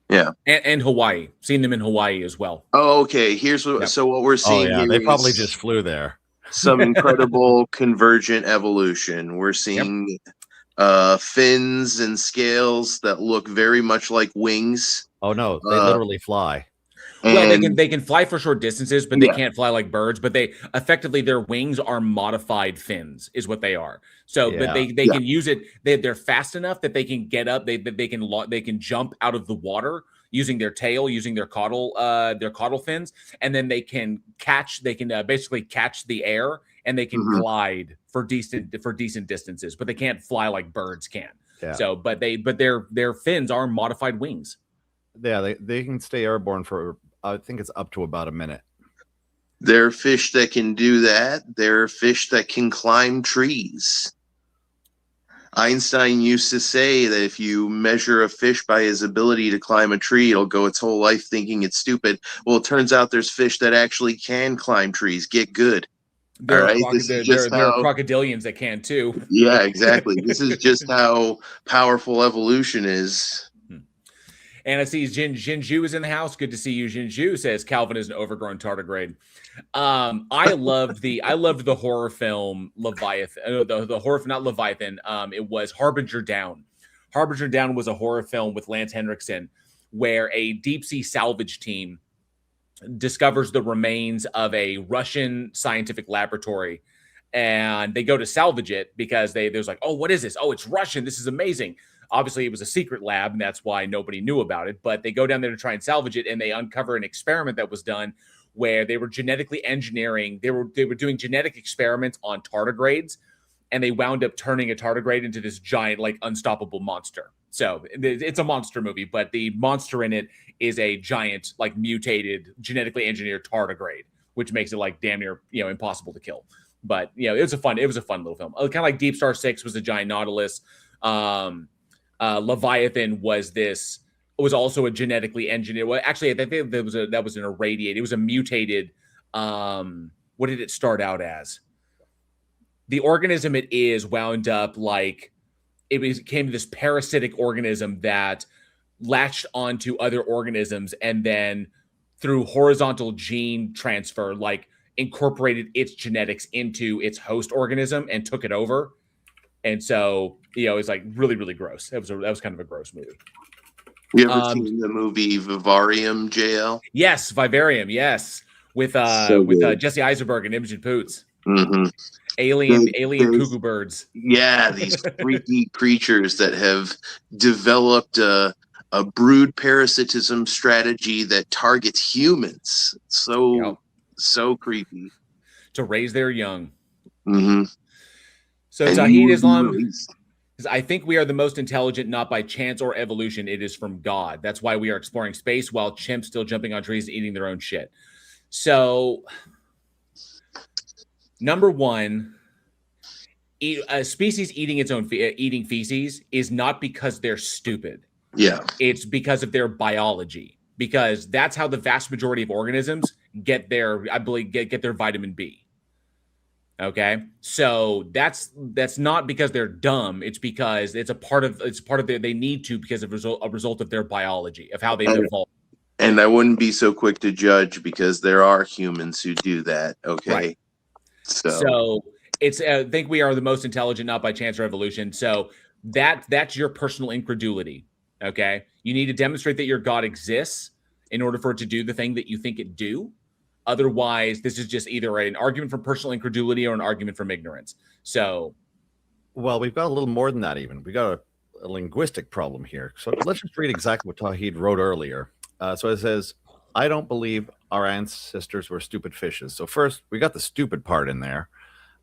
Yeah. And Hawaii. Seen them in Hawaii as well. Oh, okay. Here's what so what we're seeing here. They probably just flew there. Some incredible convergent evolution. We're seeing fins and scales that look very much like wings. Oh no, they literally fly. Well, they can fly for short distances, but they can't fly like birds. But they effectively, their wings are modified fins, is what they are. So, but they can use it. They're fast enough that they can get up. They can jump out of the water using their tail, using their caudal fins, and then they can catch. They can basically catch the air, and they can glide for decent distances. But they can't fly like birds can. Yeah. So, but their fins are modified wings. Yeah, they can stay airborne for, I think it's up to about a minute. There are fish that can do that. There are fish that can climb trees. Einstein used to say that if you measure a fish by his ability to climb a tree, it'll go its whole life thinking it's stupid. Well, it turns out there's fish that actually can climb trees. Get good. There are crocodilians that can too. Yeah, exactly. This is just how powerful evolution is. And I see Jinju is in the house. Good to see you. Jinju says Calvin is an overgrown tardigrade. I loved the horror film Leviathan. The horror, not Leviathan. It was Harbinger Down. Harbinger Down was a horror film with Lance Henriksen, where a deep sea salvage team discovers the remains of a Russian scientific laboratory, and they go to salvage it because there's like, oh, what is this? Oh, it's Russian. This is amazing. Obviously, it was a secret lab, and that's why nobody knew about it. But they go down there to try and salvage it, and they uncover an experiment that was done where they were genetically engineering. They were doing genetic experiments on tardigrades, and they wound up turning a tardigrade into this giant, like, unstoppable monster. So it's a monster movie, but the monster in it is a giant, like, mutated, genetically engineered tardigrade, which makes it like damn near, impossible to kill. But it was a fun little film. Kind of like Deep Star 6 was a giant nautilus. Leviathan was also a genetically engineered. Well, actually, I think that was an irradiated. It was a mutated. What did it start out as? The organism it is wound up like it became this parasitic organism that latched onto other organisms and then through horizontal gene transfer, like incorporated its genetics into its host organism and took it over. And so, it's like really, really gross. That was kind of a gross movie. You ever seen the movie Vivarium, JL? Yes, Vivarium, yes. With Jesse Eisenberg and Imogen Poots. Mm-hmm. Alien cuckoo birds. Yeah, these freaky creatures that have developed a brood parasitism strategy that targets humans. So creepy. To raise their young. Mm-hmm. So Tawhid Islam, I think we are the most intelligent, not by chance or evolution. It is from God. That's why we are exploring space while chimps still jumping on trees and eating their own shit. So, number one, a species eating its own eating feces is not because they're stupid. Yeah, it's because of their biology. Because that's how the vast majority of organisms get their vitamin B. Okay, so that's not because they're dumb. It's because it's a part of their, they need to, because of a result of their biology, of how they've evolved. And I wouldn't be so quick to judge, because there are humans who do that. Okay, right. So it's I think we are the most intelligent, not by chance or evolution. So that's your personal incredulity. Okay, you need to demonstrate that your God exists in order for it to do the thing that you think it do. Otherwise, this is just either an argument from personal incredulity or an argument from ignorance. So, well, we've got a little more than that even. We got a linguistic problem here. So let's just read exactly what Tawhid wrote earlier. So it says, I don't believe our ancestors were stupid fishes. So first, we got the stupid part in there.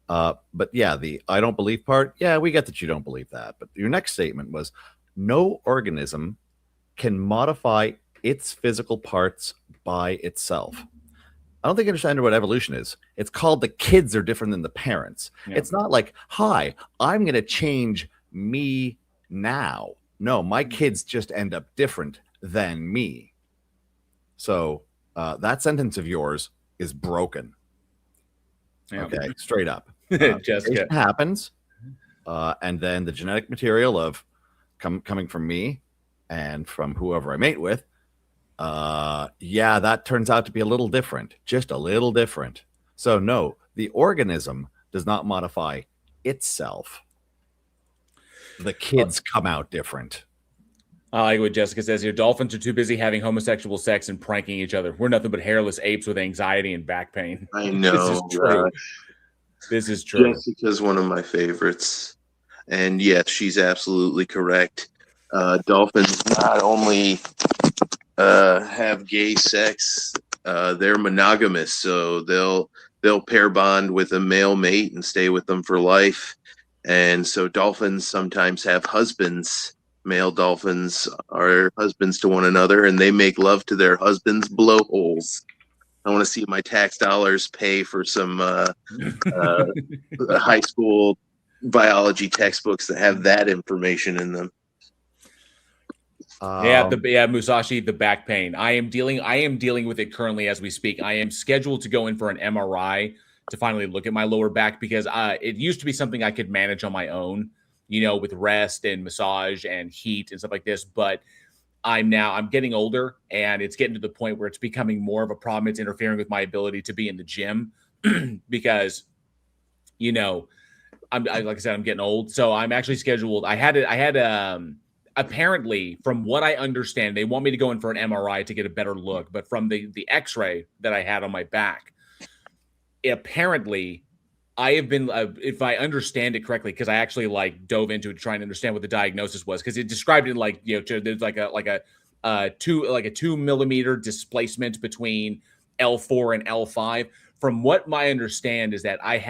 But yeah, the I don't believe part, yeah, we get that you don't believe that. But your next statement was, no organism can modify its physical parts by itself. I don't think you understand what evolution is. It's called the kids are different than the parents. Yeah. It's not like, hi, I'm going to change me now. No, my kids just end up different than me. So that sentence of yours is broken. Yeah. Okay, straight up. It happens. And then the genetic material of coming from me and from whoever I mate with, yeah, that turns out to be a little different, just a little different. So no, the organism does not modify itself. The kids come out different. I like what Jessica says here. Dolphins are too busy having homosexual sex and pranking each other. We're nothing but hairless apes with anxiety and back pain. I know. This is true. This is true. Jessica's one of my favorites. And yes, she's absolutely correct. Dolphins not only have gay sex, they're monogamous, so they'll pair bond with a male mate and stay with them for life. And so dolphins sometimes have husbands. Male dolphins are husbands to one another, and they make love to their husbands' blowholes. I want to see my tax dollars pay for some high school biology textbooks that have that information in them. Musashi, the back pain. I am dealing with it currently as we speak. I am scheduled to go in for an MRI to finally look at my lower back, because it used to be something I could manage on my own, with rest and massage and heat and stuff like this. But I'm getting older, and it's getting to the point where it's becoming more of a problem. It's interfering with my ability to be in the gym because, like I said, I'm getting old. So I'm actually scheduled. Apparently, from what I understand, they want me to go in for an MRI to get a better look. But from the X-ray that I had on my back, apparently I have been, if I understand it correctly, because I actually like dove into it trying to understand what the diagnosis was, because it described it like, there's like a 2 millimeter displacement between L4 and L5. From what I understand is that I've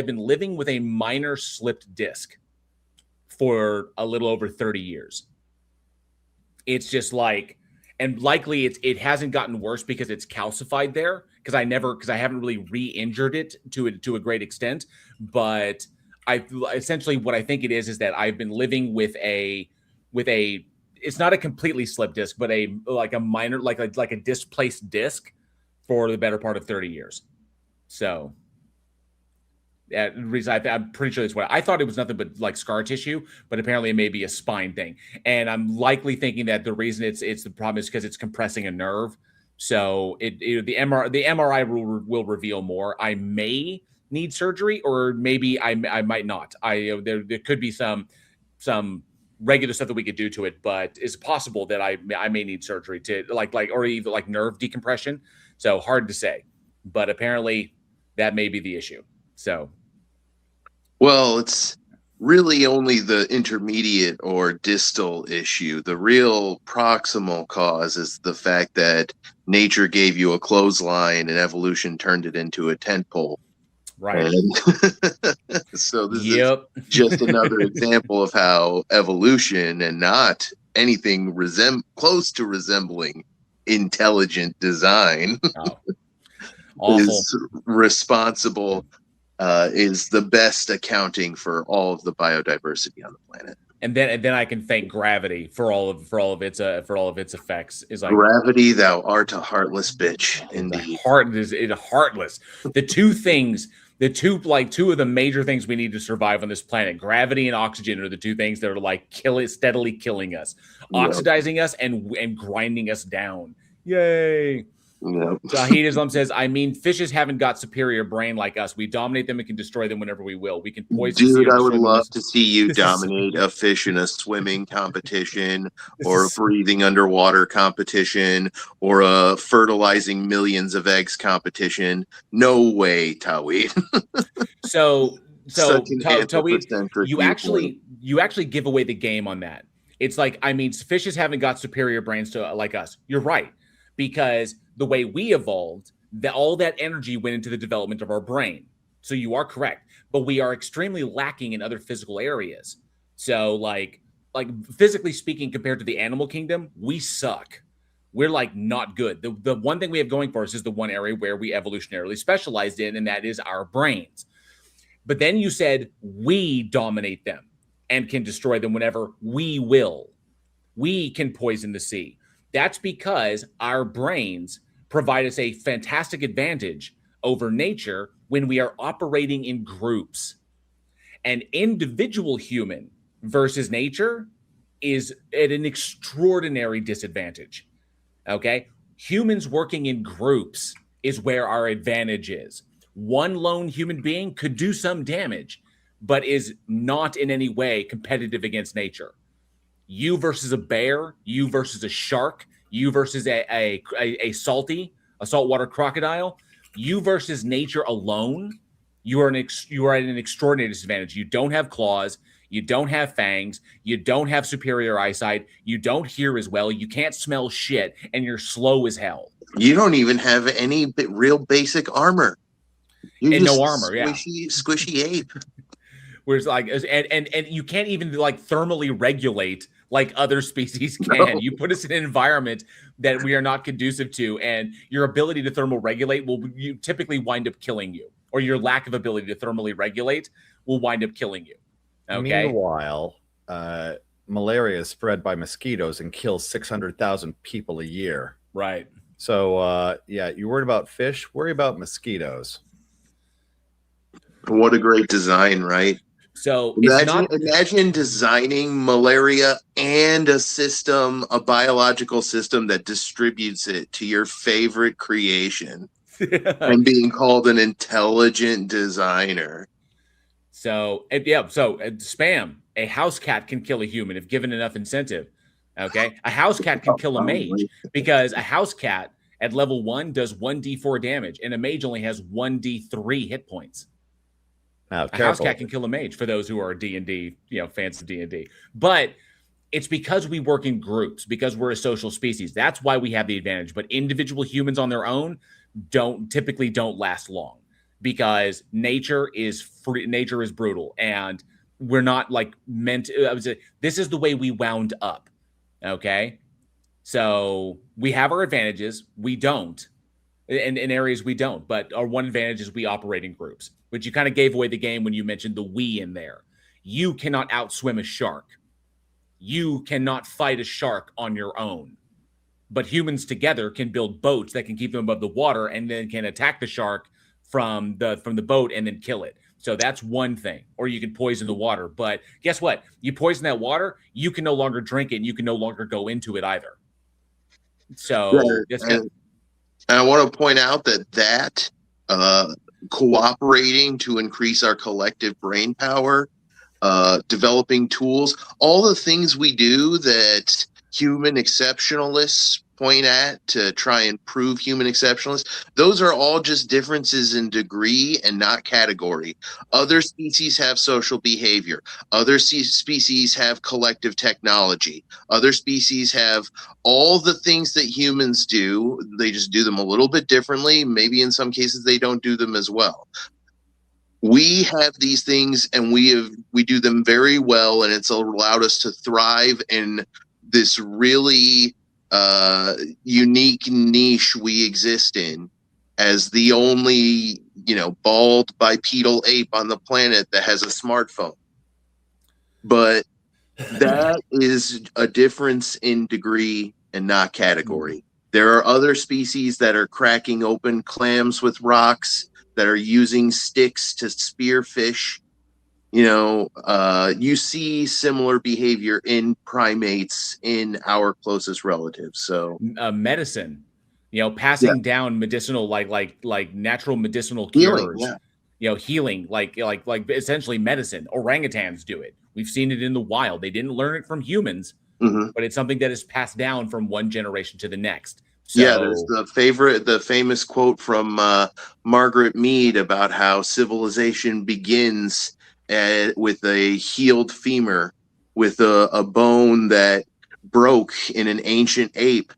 been living with a minor slipped disc for a little over 30 years. It's just like, and likely it hasn't gotten worse because it's calcified there, because I haven't really re-injured it to a great extent. But I essentially what I think it is that I've been living with a it's not a completely slipped disc, but a minor like a displaced disc for the better part of 30 years. So I'm pretty sure that's what I thought. It was nothing but like scar tissue, but apparently it may be a spine thing. And I'm likely thinking that the reason it's the problem is because it's compressing a nerve. So the MRI will reveal more. I may need surgery, or maybe I might not. There could be some regular stuff that we could do to it, but it's possible that I may need surgery to or either like nerve decompression. So hard to say, but apparently that may be the issue. So, well, it's really only the intermediate or distal issue. The real proximal cause is the fact that nature gave you a clothesline and evolution turned it into a tent pole. Right. So this is just another example of how evolution, and not anything close to resembling intelligent design, is responsible, is the best accounting for all of the biodiversity on the planet. And then I can thank gravity for all of its effects. Is like, gravity, thou art a heartless bitch. Indeed, heartless. Two of the major things we need to survive on this planet, gravity and oxygen, are the two things that are like steadily killing us, oxidizing us and grinding us down. Yay. Yep. Zahid Islam says, I mean, fishes haven't got superior brain like us. We dominate them and can destroy them whenever we will. We can poison. Dude, I would love to see you dominate a fish in a swimming competition, or a breathing underwater competition, or a fertilizing millions of eggs competition. No way, Tawhid. So Tawhid, you actually give away the game on that. It's like, I mean, fishes haven't got superior brains to like us. You're right, because the way we evolved, all that energy went into the development of our brain. So you are correct, but we are extremely lacking in other physical areas. So like physically speaking, compared to the animal kingdom, we suck. We're like not good. The one thing we have going for us is the one area where we evolutionarily specialized in, and that is our brains. But then you said we dominate them and can destroy them whenever we will. We can poison the sea. That's because our brains provide us a fantastic advantage over nature when we are operating in groups. An individual human versus nature is at an extraordinary disadvantage. Okay? Humans working in groups is where our advantage is. One lone human being could do some damage, but is not in any way competitive against nature. You versus a bear, you versus a shark, you versus a saltwater crocodile, you versus nature alone, you are at an extraordinary disadvantage. You don't have claws, you don't have fangs, you don't have superior eyesight, you don't hear as well, you can't smell shit, and you're slow as hell. You don't even have any real basic armor. You're and no armor, squishy ape. Whereas and you can't even like thermally regulate like other species can. No. You put us in an environment that we are not conducive to, and your ability to thermal regulate you typically wind up killing you, or your lack of ability to thermally regulate will wind up killing you. Okay. Meanwhile, malaria is spread by mosquitoes and kills 600,000 people a year. Right. So, you worried about fish? Worry about mosquitoes. What a great design, right? So imagine designing malaria and a biological system that distributes it to your favorite creation and being called an intelligent designer. So spam. A house cat can kill a human if given enough incentive. Okay. A house cat can kill a mage because a house cat at level 1 does 1d4 damage, and a mage only has 1d3 hit points. Now, A house cat can kill a mage for those who are D&D, fans of D&D. But it's because we work in groups, because we're a social species. That's why we have the advantage. But individual humans on their own typically don't last long, because nature is free, nature is brutal, and we're not like meant to. I would say this is the way we wound up. Okay, so we have our advantages. We don't. In areas we don't, but our one advantage is we operate in groups, which you kind of gave away the game when you mentioned the we in there. You cannot outswim a shark. You cannot fight a shark on your own. But humans together can build boats that can keep them above the water and then can attack the shark from the boat and then kill it. So that's one thing. Or you can poison the water. But guess what? You poison that water, you can no longer drink it, and you can no longer go into it either. So that's kind of, and I want to point out that cooperating to increase our collective brain power, developing tools, all the things we do that human exceptionalists point at to try and prove human exceptionalists, those are all just differences in degree and not category. Other species have social behavior. Other species have collective technology. Other species have all the things that humans do. They just do them a little bit differently. Maybe in some cases they don't do them as well. We have these things and we do them very well, and it's allowed us to thrive in this really unique niche we exist in as the only, bald bipedal ape on the planet that has a smartphone. But that is a difference in degree and not category. There are other species that are cracking open clams with rocks, that are using sticks to spear fish. You see similar behavior in primates, in our closest relatives. So medicine, passing down medicinal, like natural medicinal cures, healing, like essentially medicine. Orangutans do it. We've seen it in the wild. They didn't learn it from humans, but it's something that is passed down from one generation to the next. So, there's the famous quote from Margaret Mead about how civilization begins with a healed femur, with a bone that broke in an ancient ape.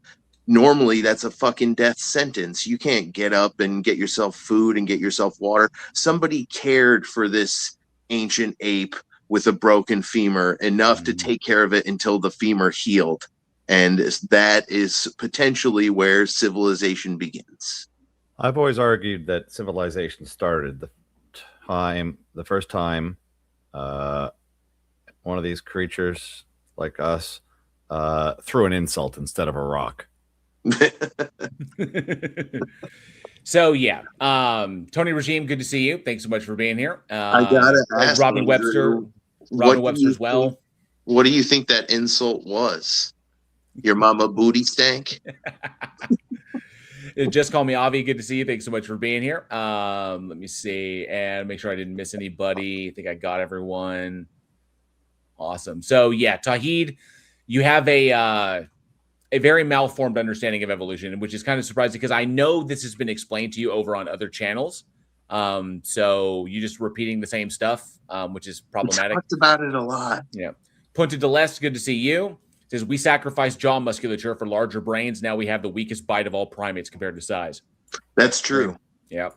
Normally, that's a fucking death sentence. You can't get up and get yourself food and get yourself water. Somebody cared for this ancient ape with a broken femur enough to take care of it until the femur healed. And that is potentially where civilization begins. I've always argued that civilization started the first time one of these creatures like us threw an insult instead of a rock. So Tony Regime, good to see you. Thanks so much for being here. I gotta ask Robin Webster as well. What do you think that insult was? Your mama booty stank? Just call me Avi. Good to see you. Thanks so much for being here. Let me see and make sure I didn't miss anybody. I think I got everyone. Awesome. So Tauhid, you have a very malformed understanding of evolution, which is kind of surprising because I know this has been explained to you over on other channels. So you just repeating the same stuff, which is problematic. We talked about it a lot. Yeah. Punta de Lest, good to see you. Says we sacrifice jaw musculature for larger brains. Now we have the weakest bite of all primates compared to size. That's true. Yeah.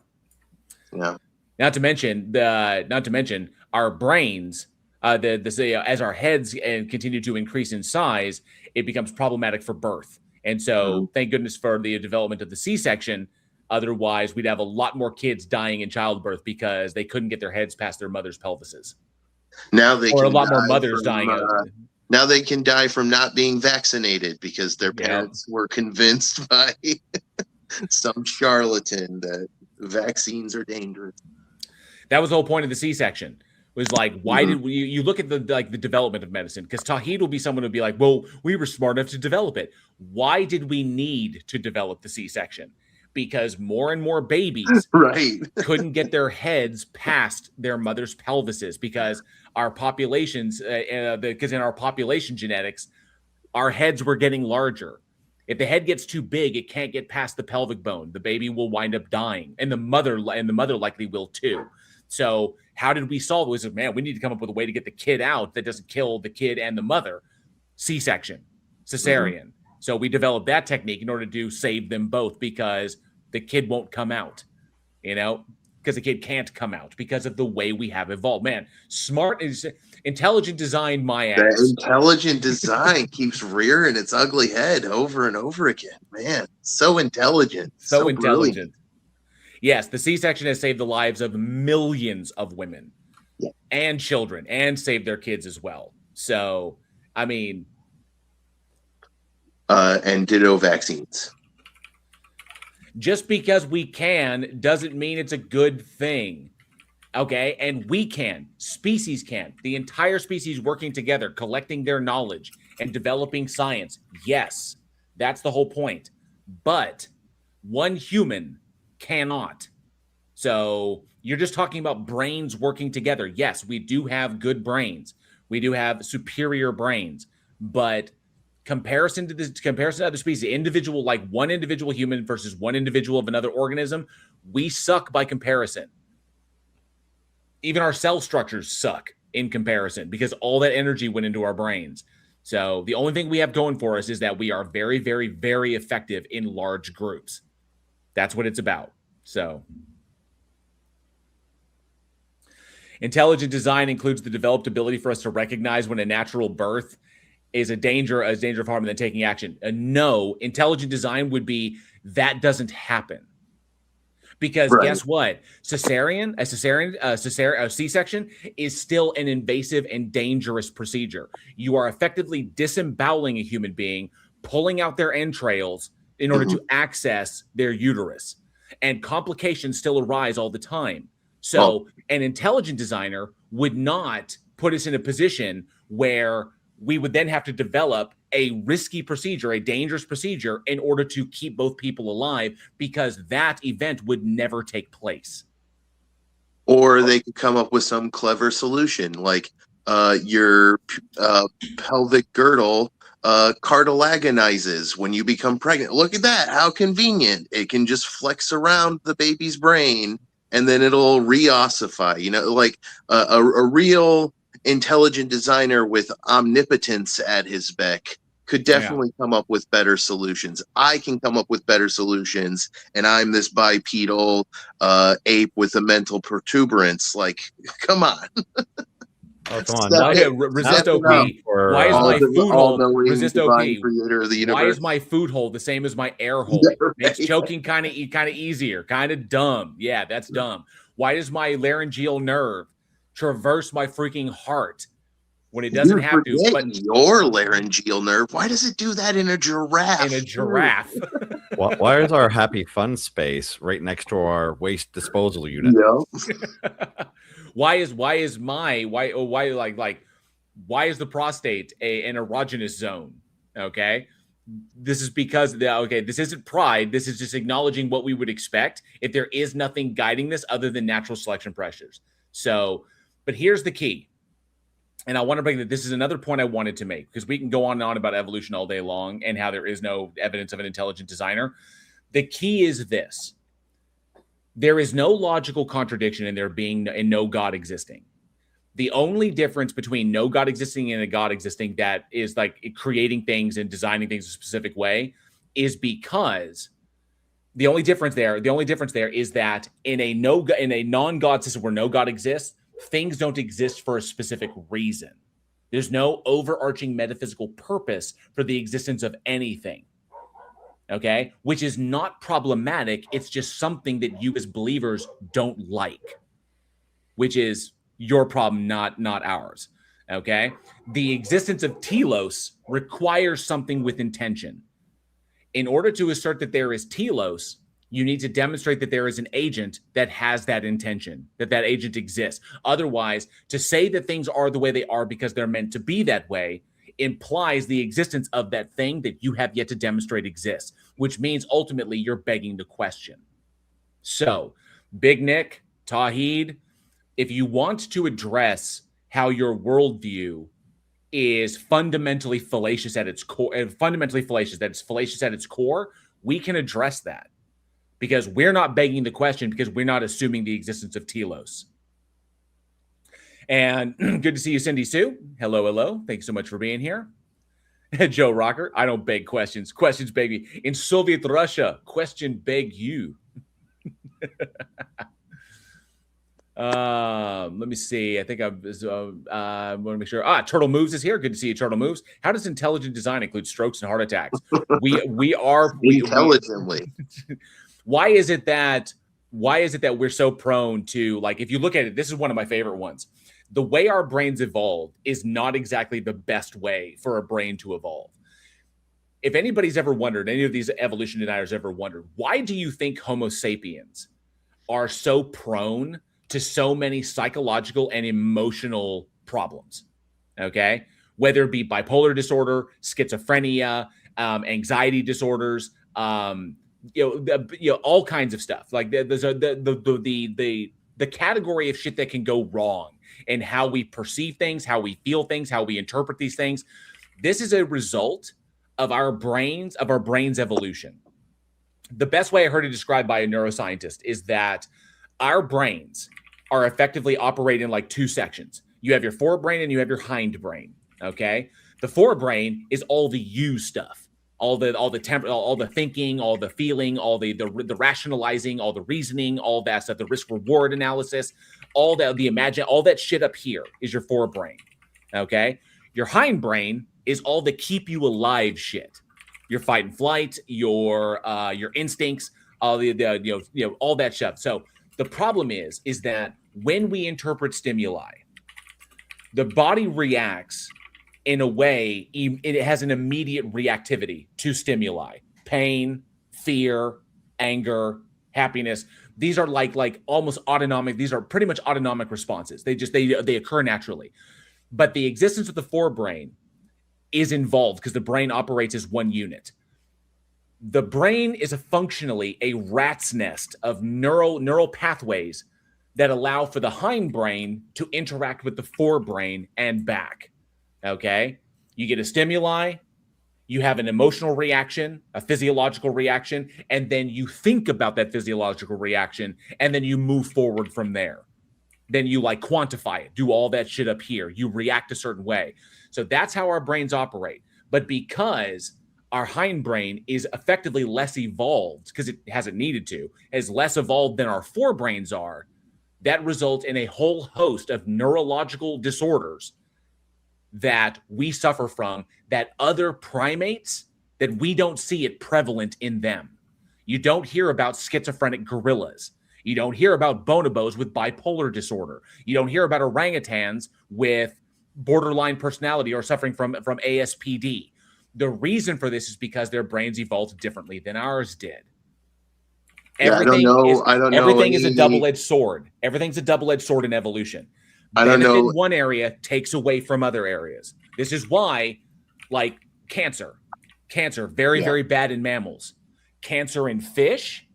Yeah. Not to mention our brains. As our heads continue to increase in size, it becomes problematic for birth. And so, thank goodness for the development of the C-section. Otherwise, we'd have a lot more kids dying in childbirth because they couldn't get their heads past their mother's pelvises. Now they or can a lot more mothers from, dying. Now they can die from not being vaccinated because their parents were convinced by some charlatan that vaccines are dangerous. That was the whole point of the C-section. Was like, why did we? You look at the development of medicine, because Tauhid will be someone who'll be like, well, we were smart enough to develop it. Why did we need to develop the C-section? Because more and more babies couldn't get their heads past their mother's pelvises because our populations, because in our population genetics, our heads were getting larger. If the head gets too big, it can't get past the pelvic bone. The baby will wind up dying, and the mother likely will too. So how did we solve it? We said, man, we need to come up with a way to get the kid out that doesn't kill the kid and the mother. C-section, cesarean. Mm-hmm. So we developed that technique in order to save them both, because the kid won't come out, because the kid can't come out because of the way we have evolved. Man, smart is intelligent design, my ass. That intelligent design keeps rearing its ugly head over and over again. Man, so intelligent. So intelligent. Brilliant. Yes, the C-section has saved the lives of millions of women and children, and saved their kids as well. So, I mean... and ditto vaccines. Just because we can doesn't mean it's a good thing. Okay? And we can. Species can. The entire species working together, collecting their knowledge and developing science. Yes, that's the whole point. But one human cannot. So you're just talking about brains working together. Yes, we do have good brains. We do have superior brains. But comparison to other species, individual, like one individual human versus one individual of another organism, we suck by comparison. Even our cell structures suck in comparison, because all that energy went into our brains. So the only thing we have going for us is that we are very, very, very effective in large groups. That's what it's about. So intelligent design includes the developed ability for us to recognize when a natural birth is a danger of harm and then taking action. No, intelligent design would be that doesn't happen. Because guess what? A C-section is still an invasive and dangerous procedure. You are effectively disemboweling a human being, pulling out their entrails in order to access their uterus. And complications still arise all the time. So an intelligent designer would not put us in a position where we would then have to develop a risky procedure, a dangerous procedure, in order to keep both people alive, because that event would never take place. Or they could come up with some clever solution, like your pelvic girdle cartilaginizes when you become pregnant. Look at that. How convenient. It can just flex around the baby's brain, and then it'll reossify, like a real intelligent designer with omnipotence at his beck could definitely come up with better solutions. I can come up with better solutions, and I'm this bipedal ape with a mental protuberance. Like, come on. Oh, come on. Resist OP. Why is my food hole? Resist OP. Why is my food hole the same as my air hole? Makes choking kind of easier, kind of dumb. Yeah, that's dumb. Why does my laryngeal nerve traverse my freaking heart when it doesn't have to? But your laryngeal nerve, why does it do that in a giraffe? In a giraffe. Why is our happy fun space right next to our waste disposal unit? Why is the prostate an erogenous zone? Okay. This is because this isn't pride. This is just acknowledging what we would expect if there is nothing guiding this other than natural selection pressures. So, but here's the key. And I want to bring that. This is another point I wanted to make, because we can go on and on about evolution all day long and how there is no evidence of an intelligent designer. The key is this. There is no logical contradiction in there being and no God existing. The only difference between no God existing and a God existing that is like creating things and designing things a specific way is because the only difference there is that in a non-God system where no God exists, things don't exist for a specific reason. There's no overarching metaphysical purpose for the existence of anything. Okay, which is not problematic. It's just something that you as believers don't like, which is your problem, not ours. Okay, the existence of telos requires something with intention. In order to assert that there is telos, you need to demonstrate that there is an agent that has that intention, that agent exists. Otherwise, to say that things are the way they are because they're meant to be that way implies the existence of that thing that you have yet to demonstrate exists, which means ultimately you're begging the question. So, Big Nick, Tawhid, if you want to address how your worldview is fundamentally fallacious at its core, that it's fallacious at its core, we can address that because we're not begging the question, because we're not assuming the existence of telos. And good to see you, Cindy Sue. Hello, hello. Thank you so much for being here. Joe Rocker, I don't beg questions. Questions beg me. In Soviet Russia, question beg you. Let me see. I think I want to make sure. Turtle Moves is here. Good to see you, Turtle Moves. How does intelligent design include strokes and heart attacks? We are intelligently. Why is it that we're so prone to, like, if you look at it, this is one of my favorite ones. The way our brains evolved is not exactly the best way for a brain to evolve. If anybody's ever wondered, any of these evolution deniers ever wondered, why do you think Homo sapiens are so prone to so many psychological and emotional problems? Okay, whether it be bipolar disorder, schizophrenia, anxiety disorders, all kinds of stuff. Like there's the category of shit that can go wrong and how we perceive things, how we feel things, how we interpret these things. This is a result of our brains evolution. The best way I heard it described by a neuroscientist is that our brains are effectively operating like two sections. You have your forebrain and you have your hindbrain. Okay, the forebrain is all the you stuff, all the thinking, all the feeling, all the rationalizing, all the reasoning, all that stuff, the risk reward analysis, all that shit up here is your forebrain. Okay, your hindbrain is all the keep you alive shit, your fight and flight, your instincts, all all that stuff. So the problem is that when we interpret stimuli, the body reacts in a way, it has an immediate reactivity to stimuli: pain, fear, anger, happiness. These are like almost autonomic. These are pretty much autonomic responses. They occur naturally. But the existence of the forebrain is involved because the brain operates as one unit. The brain is functionally a rat's nest of neural pathways that allow for the hindbrain to interact with the forebrain and back. Okay, you get a stimuli, you have an emotional reaction, a physiological reaction, and then you think about that physiological reaction, and then you move forward from there. Then you quantify it, do all that shit up here. You react a certain way. So that's how our brains operate. But because our hindbrain is effectively less evolved, because it hasn't needed to, is less evolved than our forebrains are, that results in a whole host of neurological disorders that we suffer from, that other primates, that we don't see it prevalent in them. You don't hear about schizophrenic gorillas. You don't hear about bonobos with bipolar disorder. You don't hear about orangutans with borderline personality or suffering from ASPD. The reason for this is because their brains evolved differently than ours did. Everything is a double-edged sword. Everything's a double-edged sword in evolution. Benefit in one area takes away from other areas. This is why, cancer, very bad in mammals. Cancer in fish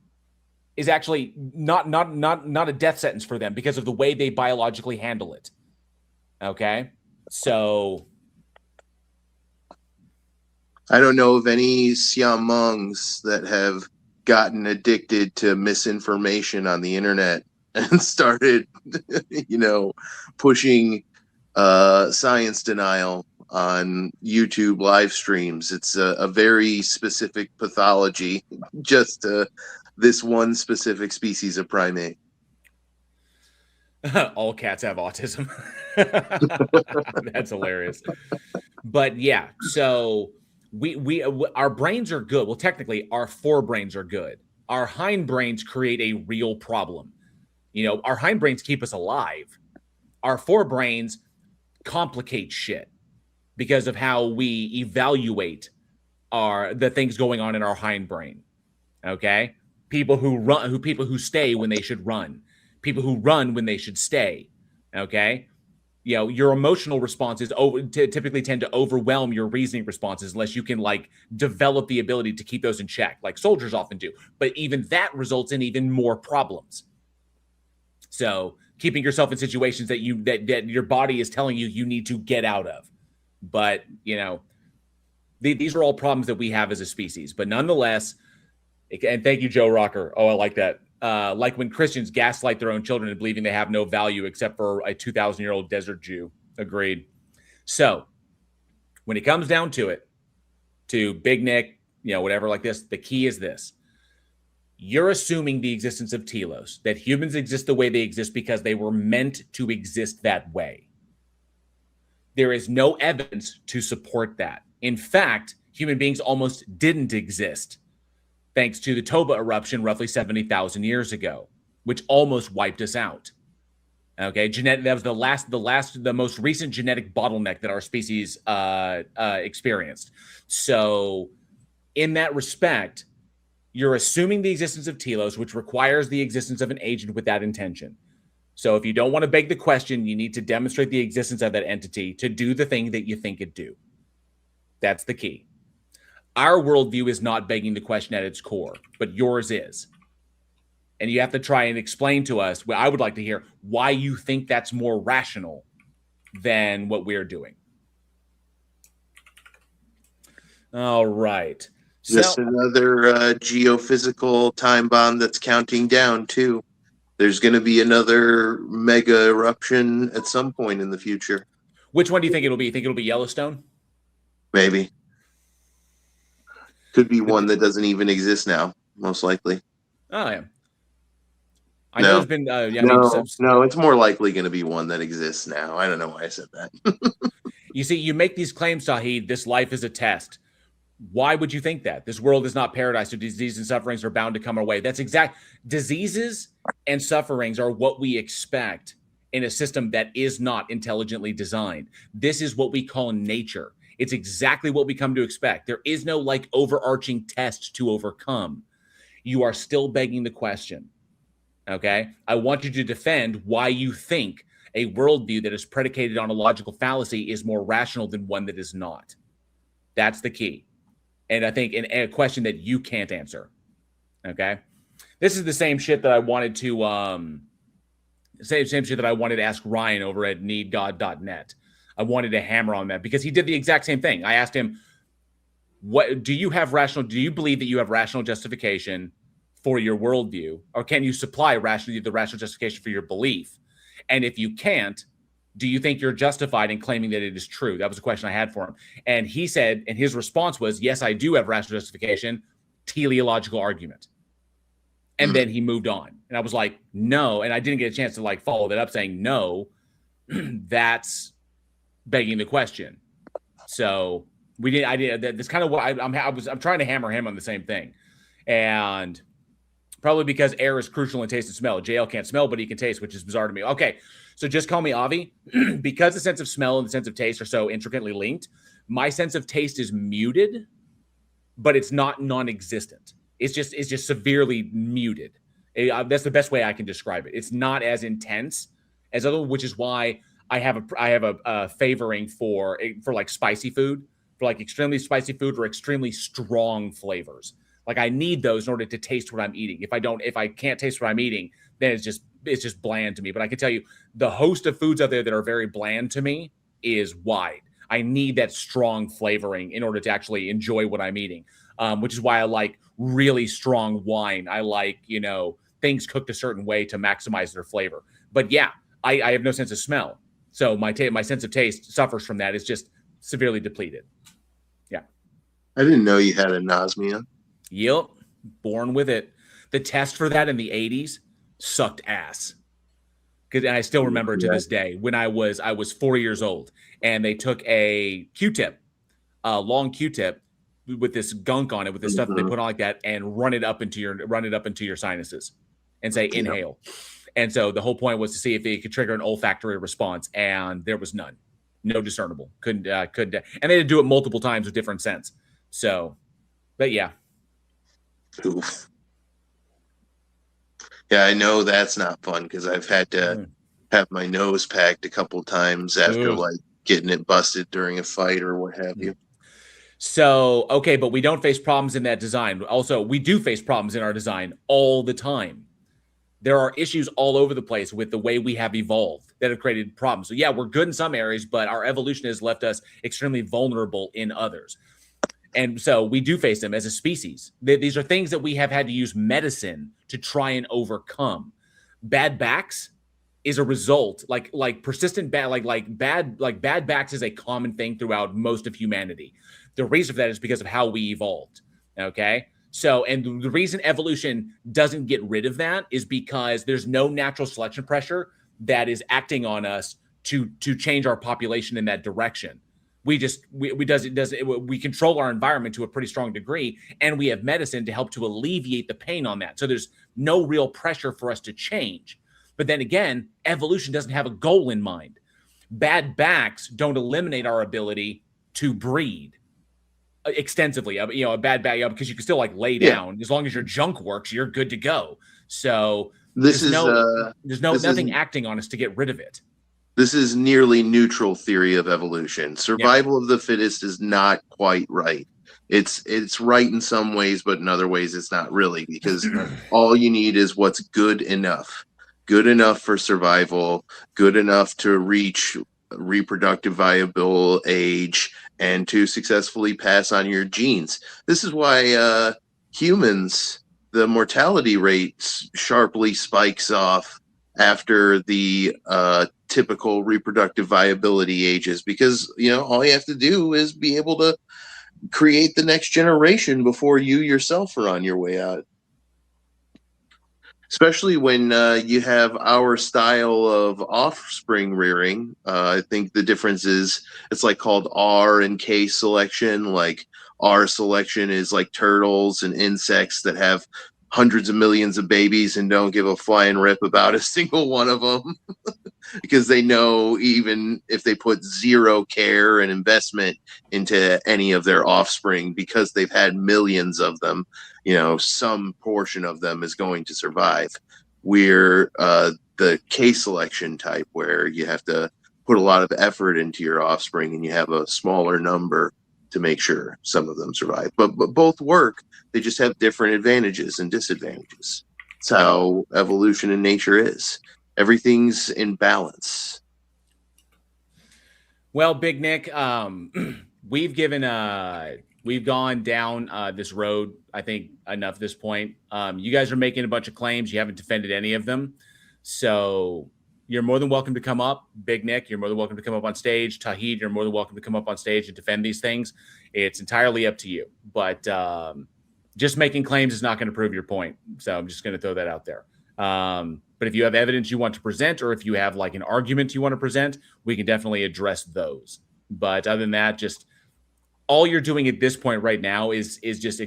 is actually not a death sentence for them because of the way they biologically handle it. Okay, so I don't know of any Siam monks that have gotten addicted to misinformation on the internet and started, pushing science denial on YouTube live streams. It's a very specific pathology, just this one specific species of primate. All cats have autism. That's hilarious. But yeah, so our brains are good. Well, technically, our forebrains are good. Our hindbrains create a real problem. Our hindbrains keep us alive. Our forebrains complicate shit because of how we evaluate the things going on in our hindbrain. Okay, people who stay when they should run, people who run when they should stay. Okay, your emotional responses typically tend to overwhelm your reasoning responses unless you can develop the ability to keep those in check, like soldiers often do. But even that results in even more problems. So keeping yourself in situations that your body is telling you need to get out of, But, these are all problems that we have as a species. But nonetheless, and thank you, Joe Rocker. Oh, I like that. Like when Christians gaslight their own children into believing they have no value except for a 2,000-year-old desert Jew. Agreed. So when it comes down to it, to Big Nick, whatever like this, the key is this. You're assuming the existence of telos, that humans exist the way they exist because they were meant to exist that way. There is no evidence to support that. In fact, human beings almost didn't exist thanks to the Toba eruption roughly 70,000 years ago, which almost wiped us out. Okay, that was the most recent genetic bottleneck that our species experienced. So, in that respect, you're assuming the existence of telos, which requires the existence of an agent with that intention. So, if you don't want to beg the question, you need to demonstrate the existence of that entity to do the thing that you think it do. That's the key. Our worldview is not begging the question at its core, but yours is. And you have to try and explain to us, I would like to hear why you think that's more rational than what we're doing. All right. Just another geophysical time bomb that's counting down, too. There's going to be another mega eruption at some point in the future. Which one do you think it'll be? You think it'll be Yellowstone? Maybe. Could be one that doesn't even exist now, most likely. Oh, yeah. I know there's been... No, it's more likely going to be one that exists now. I don't know why I said that. You see, you make these claims, Sahid, this life is a test. Why would you think that? This world is not paradise, so disease and sufferings are bound to come our way. That's exact. Diseases and sufferings are what we expect in a system that is not intelligently designed. This is what we call nature. It's exactly what we come to expect. There is no overarching test to overcome. You are still begging the question. Okay? I want you to defend why you think a worldview that is predicated on a logical fallacy is more rational than one that is not. That's the key. And I think in a question that you can't answer. Okay? This is the same shit that I wanted to same shit that I wanted to ask Ryan over at needgod.net. I wanted to hammer on that because he did the exact same thing. I asked him, do you believe that you have rational justification for your worldview, or can you supply the rational justification for your belief? And if you can't, do you think you're justified in claiming that it is true? That was a question I had for him. And he said, and his response was, yes, I do have rational justification, teleological argument. And then he moved on. And I was like, no. And I didn't get a chance to follow that up saying, no, that's begging the question. So that's kind of what I'm trying to hammer him on the same thing. And probably because air is crucial in taste and smell. JL can't smell, but he can taste, which is bizarre to me. Okay. So just call me Avi. Because the sense of smell and the sense of taste are so intricately linked, my sense of taste is muted, but it's not non-existent. It's just severely muted. That's the best way I can describe it. It's not as intense as other, which is why I have a favoring for spicy food, for extremely spicy food or extremely strong flavors. I need those in order to taste what I'm eating. If I can't taste what I'm eating, then it's just bland to me. But I can tell you, the host of foods out there that are very bland to me is wide. I need that strong flavoring in order to actually enjoy what I'm eating, which is why I like really strong wine. I like, things cooked a certain way to maximize their flavor. But yeah, I have no sense of smell. So my sense of taste suffers from that. It's just severely depleted. Yeah. I didn't know you had anosmia. Yep. Born with it. The test for that in the 80s sucked ass. And I still remember to this day when I was 4 years old and they took a Q-tip, a long Q-tip with this gunk on it, with this stuff that they put on like that, and run it up into your sinuses and say inhale. And so the whole point was to see if it could trigger an olfactory response, and there was none, no discernible. Couldn't, and they had to do it multiple times with different scents. So, but yeah. Oof. Yeah, I know that's not fun because I've had to have my nose packed a couple times after getting it busted during a fight or what have you. So, okay, but we don't face problems in that design. Also, we do face problems in our design all the time. there are issues all over the place with the way we have evolved that have created problems. So yeah, we're good in some areas, but our evolution has left us extremely vulnerable in others. And so we do face them as a species. These are things that we have had to use medicine to try and overcome. Bad backs is a result, like persistent bad, bad backs is a common thing throughout most of humanity. The reason for that is because of how we evolved. Okay. So, and the reason evolution doesn't get rid of that is because there's no natural selection pressure that is acting on us to change our population in that direction. We control our environment to a pretty strong degree, and we have medicine to help to alleviate the pain on that. So there's no real pressure for us to change. But then again, evolution doesn't have a goal in mind. Bad backs don't eliminate our ability to breed extensively. A bad back, because you can still like lay down. As long as your junk works, you're good to go. So there's nothing acting on us to get rid of it. This is nearly neutral theory of evolution. Survival of the fittest is not quite right. It's right in some ways, but in other ways it's not really, because all you need is what's good enough. Good enough for survival, good enough to reach reproductive viable age and to successfully pass on your genes. This is why humans, the mortality rate sharply spikes off after the typical reproductive viability ages, because all you have to do is be able to create the next generation before you yourself are on your way out. Especially when you have our style of offspring rearing. I think the difference is it's like called R and K selection. Like R selection is like turtles and insects that have hundreds of millions of babies and don't give a flying rip about a single one of them because they know even if they put zero care and investment into any of their offspring, because they've had millions of them, some portion of them is going to survive. We're the K selection type, where you have to put a lot of effort into your offspring and you have a smaller number to make sure some of them survive. But both work. They just have different advantages and disadvantages. That's how evolution in nature is. Everything's in balance. Well, Big Nick, we've gone down this road, I think, enough at this point. You guys are making a bunch of claims. You haven't defended any of them. So you're more than welcome to come up. Big Nick, you're more than welcome to come up on stage. Tauhid, you're more than welcome to come up on stage and defend these things. It's entirely up to you. But just making claims is not going to prove your point. So I'm just going to throw that out there. But if you have evidence you want to present, or if you have like an argument you want to present, we can definitely address those. But other than that, just all you're doing at this point right now is just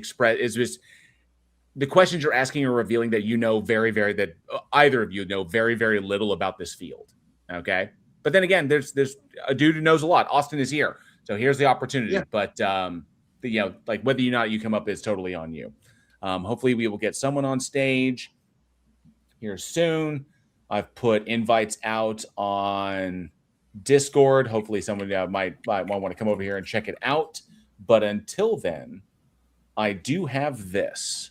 the questions you're asking are revealing that that either of you know very, very little about this field. Okay. But then again, there's a dude who knows a lot. Austin is here. So here's the opportunity. Yeah. But like whether or not you come up is totally on you. Hopefully we will get someone on stage here soon. I've put invites out on Discord. Hopefully someone might want to come over here and check it out. But until then, I do have this.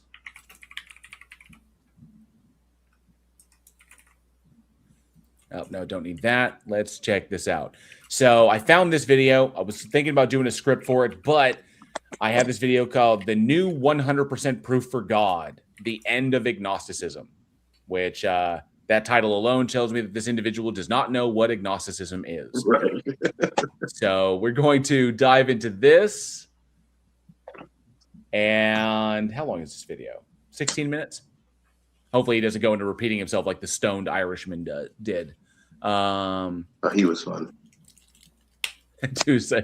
Oh, no, don't need that. Let's check this out. So I found this video. I was thinking about doing a script for it, but I have this video called The New 100% Proof for God, The End of Agnosticism, which that title alone tells me that this individual does not know what agnosticism is. Right. So we're going to dive into this. And how long is this video? 16 minutes? Hopefully he doesn't go into repeating himself like the stoned Irishman did. He was fun. Dude, so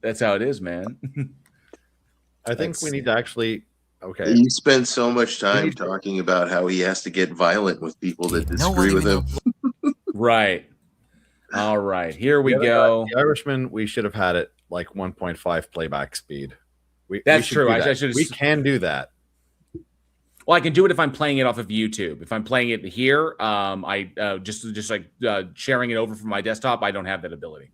that's how it is, man. I think we need to actually. Okay. He spends so much time talking about how he has to get violent with people that disagree with him. Right. All right. Here we go. The Irishman, we should have had it like 1.5 playback speed. That's true. We can do that. Well, I can do it if I'm playing it off of YouTube. If I'm playing it here, just sharing it over from my desktop, I don't have that ability.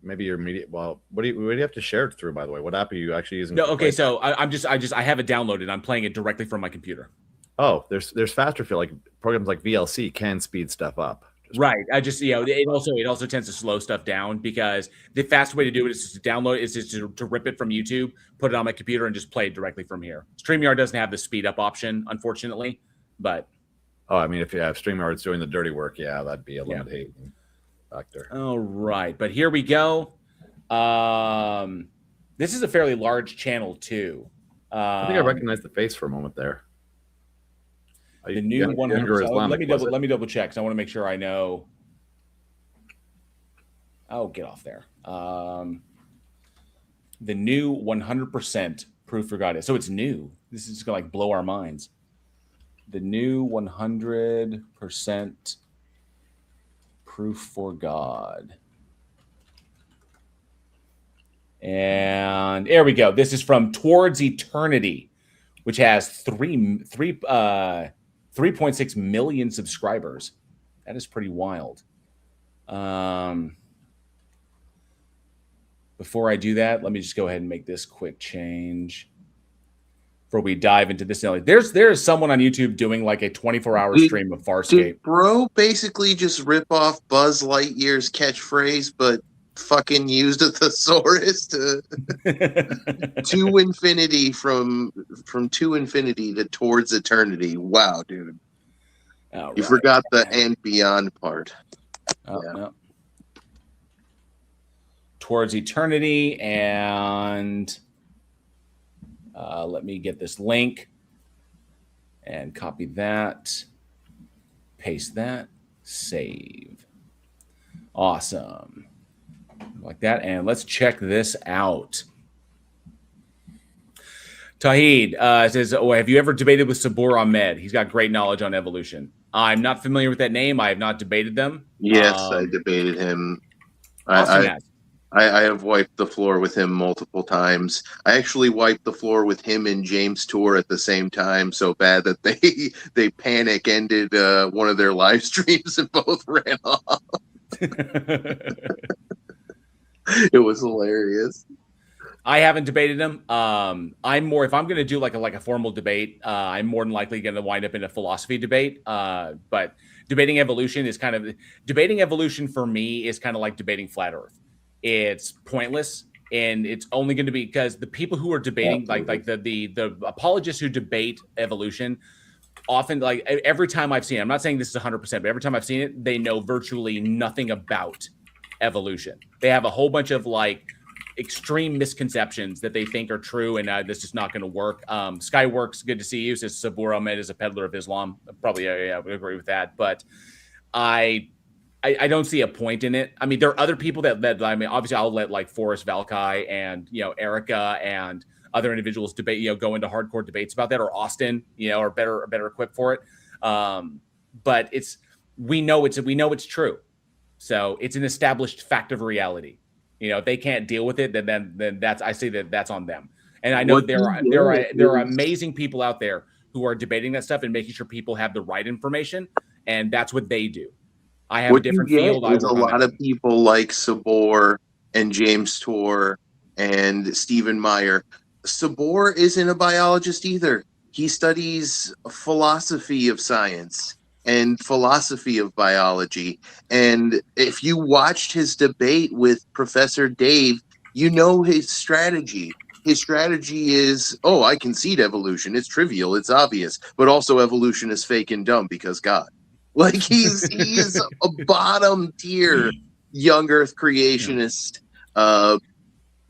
maybe your media. Well, what do you have to share it through? By the way, what app are you actually using? No, okay. So I have it downloaded. I'm playing it directly from my computer. Oh, there's faster feel, like programs like VLC can speed stuff up. Right. It also tends to slow stuff down, because the fast way to do it is just to download, is just to rip it from YouTube, put it on my computer, and just play it directly from here. StreamYard doesn't have the speed up option, unfortunately, but. Oh, I mean, if StreamYard's doing the dirty work, yeah, that'd be a limiting factor. All right, but here we go. This is a fairly large channel too. I think I recognized the face for a moment there. The new 100. Let me double check, because I want to make sure I know. Oh, get off there. The new 100% proof for God. So it's new. This is gonna like blow our minds. The new 100% proof for God. And there we go. This is from Towards Eternity, which has 3.6 million subscribers. That is pretty wild. Before I do that, let me just go ahead and make this quick change before we dive into this. There's someone on YouTube doing like a 24-hour stream of Farscape. Did bro basically just rip off Buzz Lightyear's catchphrase, but fucking used a thesaurus to infinity from to infinity to towards eternity? Wow, dude. You forgot the and beyond part. No. Towards eternity, and let me get this link and copy that, paste that, save. Awesome. Like that. And let's check this out. Tahid says, have you ever debated with Sabur Ahmed? He's got great knowledge on evolution. I'm not familiar with that name. I have not debated them. Yes, I debated him. I have wiped the floor with him multiple times. I actually wiped the floor with him and James Tour at the same time, so bad that they panic ended one of their live streams and both ran off. It was hilarious. I haven't debated him. I'm more, if I'm going to do like a formal debate, I'm more than likely going to wind up in a philosophy debate. But debating evolution for me is kind of like debating flat Earth. It's pointless, and it's only going to be because the people who are debating, like the apologists who debate evolution, often, like every time I've seen it, I'm not saying this is 100%, but every time I've seen it, they know virtually nothing about evolution. They have a whole bunch of like extreme misconceptions that they think are true, and this is not going to work. Skyworks, good to see you. Says Sabur Ahmed is a peddler of Islam. Probably, I would agree with that. But I don't see a point in it. I mean, there are other people that I mean, obviously, I'll let like Forrest Valkai and Erica and other individuals debate. Go into hardcore debates about that, or Austin, are better equipped for it. But we know it's true. So it's an established fact of reality. If they can't deal with it, then that's on them. And I know there are amazing people out there who are debating that stuff and making sure people have the right information, and that's what they do. I have a different field. There's a lot of people like Sabor and James Tour and Stephen Meyer. Sabor isn't a biologist either. He studies philosophy of science and philosophy of biology. And if you watched his debate with Professor Dave, you know his strategy. His strategy is, I concede evolution. It's trivial. It's obvious. But also evolution is fake and dumb because God. Like he's a bottom tier young earth creationist,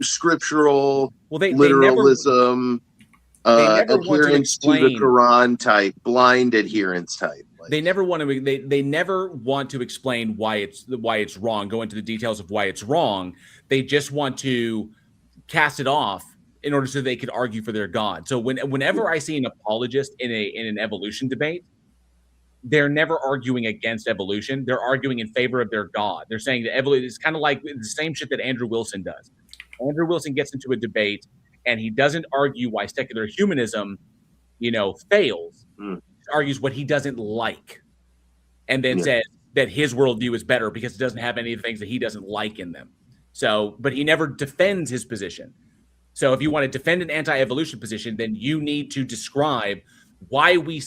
scriptural literalism, adherence to the Quran type, blind adherence type. They never want to explain why it's wrong, go into the details of why it's wrong. They just want to cast it off in order so they could argue for their God. So whenever I see an apologist in an evolution debate, they're never arguing against evolution. They're arguing in favor of their God. They're saying that evolution is kind of like the same shit that Andrew Wilson does. Andrew Wilson gets into a debate and he doesn't argue why secular humanism, fails. He argues what he doesn't like, and then says that his worldview is better because it doesn't have any of the things that he doesn't like in them. So, but he never defends his position. So if you want to defend an anti-evolution position, then you need to describe why we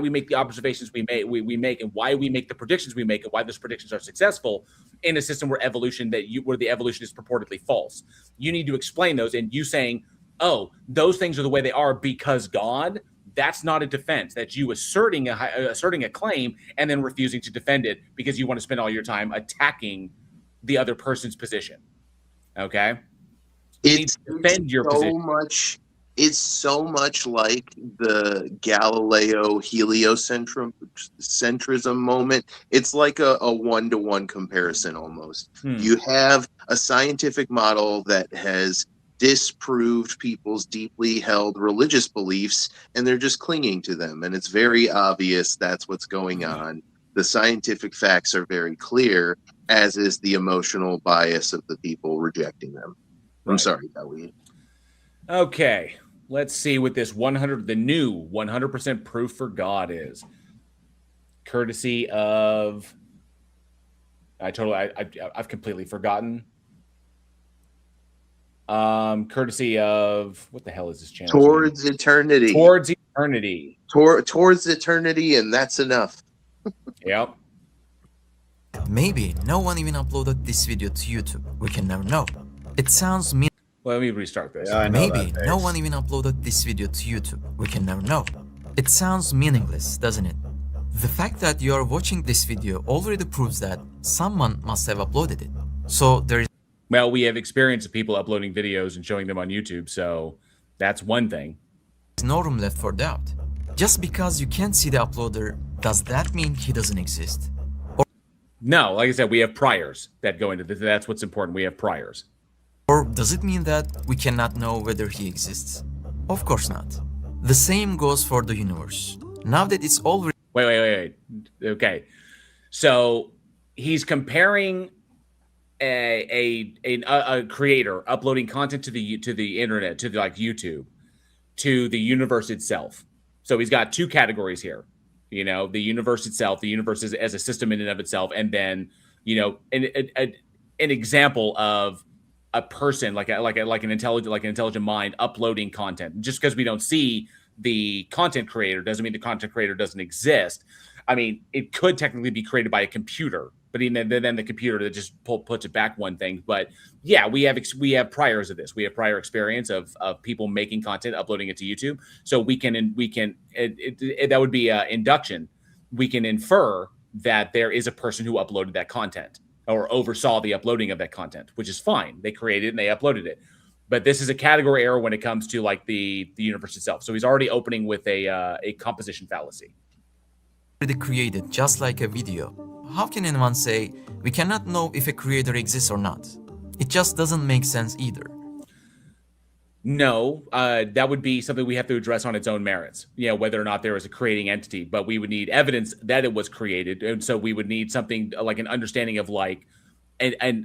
make the observations we make, and why we make the predictions we make, and why those predictions are successful in a system where the evolution is purportedly false. You need to explain those, and you saying, "Oh, those things are the way they are because God." That's not a defense. That's you asserting a claim and then refusing to defend it because you want to spend all your time attacking the other person's position. Okay. It's defend your position. It's so much like the Galileo heliocentrism moment. It's like a one-to-one comparison almost. You have a scientific model that has disproved people's deeply held religious beliefs, and they're just clinging to them. And it's very obvious that's what's going on. The scientific facts are very clear, as is the emotional bias of the people rejecting them. I'm sorry, Elliot. Okay, let's see what this the new 100% proof for God is. Courtesy of, I've completely forgotten. Courtesy of, what the hell is this channel? Towards Eternity. Towards Eternity. Towards Eternity, and that's enough. Yep. Maybe no one even uploaded this video to YouTube. We can never know. It sounds mean. Well, let me restart this. Yeah, Maybe no one even uploaded this video to YouTube. We can never know. It sounds meaningless, doesn't it? The fact that you are watching this video already proves that someone must have uploaded it. So there is. Well, we have experience of people uploading videos and showing them on YouTube, so that's one thing. No room left for doubt. Just because you can't see the uploader, does that mean he doesn't exist? No, like I said, we have priors that go into this. That's what's important. We have priors. Or does it mean that we cannot know whether he exists? Of course not. The same goes for the universe. Now that it's already... Wait. Okay. So he's comparing a creator uploading content to the internet, to like YouTube, to the universe itself. So he's got two categories here. You know, the universe itself, the universe as a system in and of itself, and then, you know, an example of a person like an intelligent mind uploading content. Just because we don't see the content creator doesn't mean the content creator doesn't exist. I mean, it could technically be created by a computer, but then the computer that just puts it back one thing. But yeah, we have priors of this. We have prior experience of people making content, uploading it to YouTube. So we can that would be induction. We can infer that there is a person who uploaded that content or oversaw the uploading of that content, which is fine. They created it and they uploaded it. But this is a category error when it comes to like the universe itself. So he's already opening with a composition fallacy. Created just like a video. How can anyone say we cannot know if a creator exists or not? It just doesn't make sense either. No, that would be something we have to address on its own merits. You know, whether or not there is a creating entity, but we would need evidence that it was created, and so we would need something like an understanding of like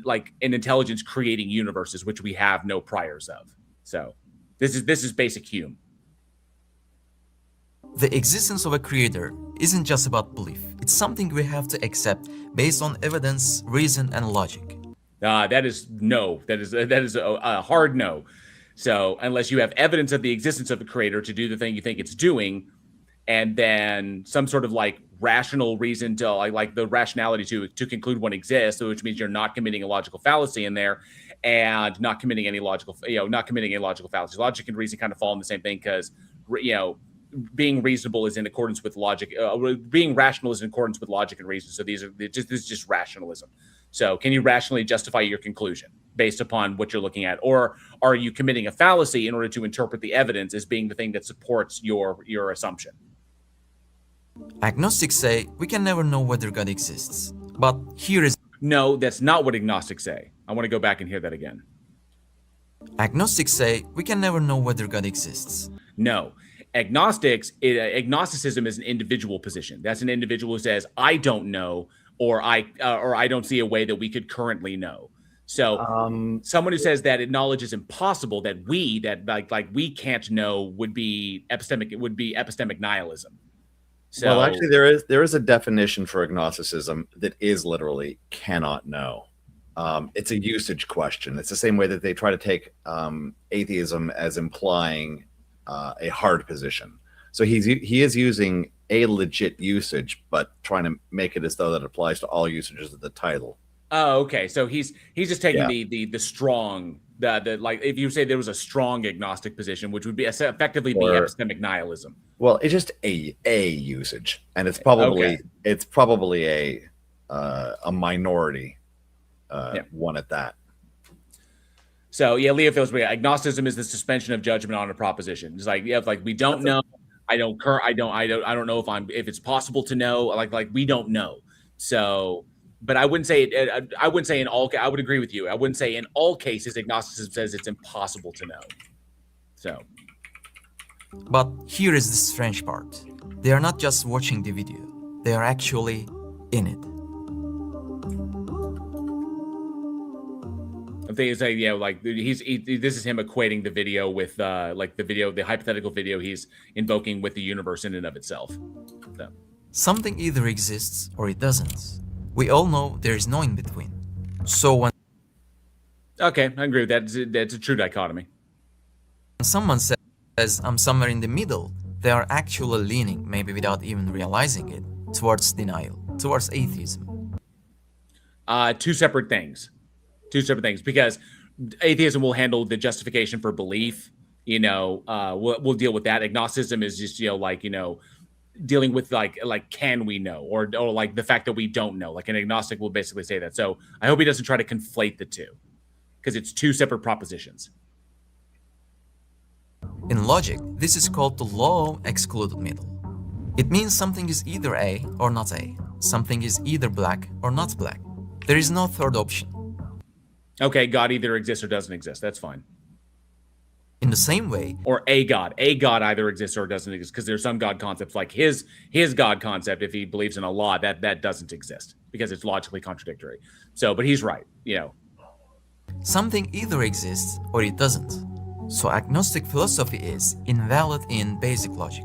like an intelligence creating universes, which we have no priors of. So this is basic Hume. The existence of a creator isn't just about belief. It's something we have to accept based on evidence, reason, and logic. That is a hard no. So unless you have evidence of the existence of a creator to do the thing you think it's doing, and then some sort of like rational reason to like the rationality to conclude one exists, which means you're not committing a logical fallacy in there, and not committing any logical fallacy. Logic and reason kind of fall in the same thing because being reasonable is in accordance with logic. Being rational is in accordance with logic and reason. So this is just rationalism. So can you rationally justify your conclusion based upon what you're looking at? Or are you committing a fallacy in order to interpret the evidence as being the thing that supports your assumption? Agnostics say we can never know whether God exists. But here is... No, that's not what agnostics say. I want to go back and hear that again. Agnostics say we can never know whether God exists. No. Agnosticism is an individual position. That's an individual who says, I don't know, or I don't see a way that we could currently know. So someone who says that knowledge is impossible, that we can't know would be epistemic nihilism. So, well, actually, there is a definition for agnosticism that is literally cannot know. It's a usage question. It's the same way that they try to take atheism as implying a hard position. So he is using a legit usage, but trying to make it as though that applies to all usages of the title. Oh, okay. So he's just taking the strong, the like, if you say there was a strong agnostic position, which would be effectively be epistemic nihilism. Well, it's just a usage, and it's probably a minority one at that. So yeah, Leo feels weird. Agnosticism is the suspension of judgment on a proposition. It's like, yeah, like we don't know. I don't know if it's possible to know. Like we don't know. So, but I wouldn't say in all. I would agree with you. I wouldn't say in all cases agnosticism says it's impossible to know. So, but here is the strange part. They are not just watching the video. They are actually in it. I think it's like, like this is him equating the video with like the hypothetical video he's invoking with the universe in and of itself. So. Something either exists or it doesn't. We all know there is no in between. So when I agree with that. That's a true dichotomy. When someone says I'm somewhere in the middle, they are actually leaning, maybe without even realizing it, towards denial, towards atheism. Two separate things, because atheism will handle the justification for belief. We'll deal with that. Agnosticism is just dealing with like can we know, or like the fact that we don't know. Like an agnostic will basically say that. So I hope he doesn't try to conflate the two, because it's two separate propositions. In logic, this is called the law of excluded middle. It means something is either A or not A. Something is either black or not black. There is no third option. Okay, God either exists or doesn't exist. That's fine. In the same way, or a God either exists or doesn't exist, because there's some God concepts like his God concept, if he believes in a law, that doesn't exist because it's logically contradictory. So, but he's right, Something either exists or it doesn't. So agnostic philosophy is invalid in basic logic.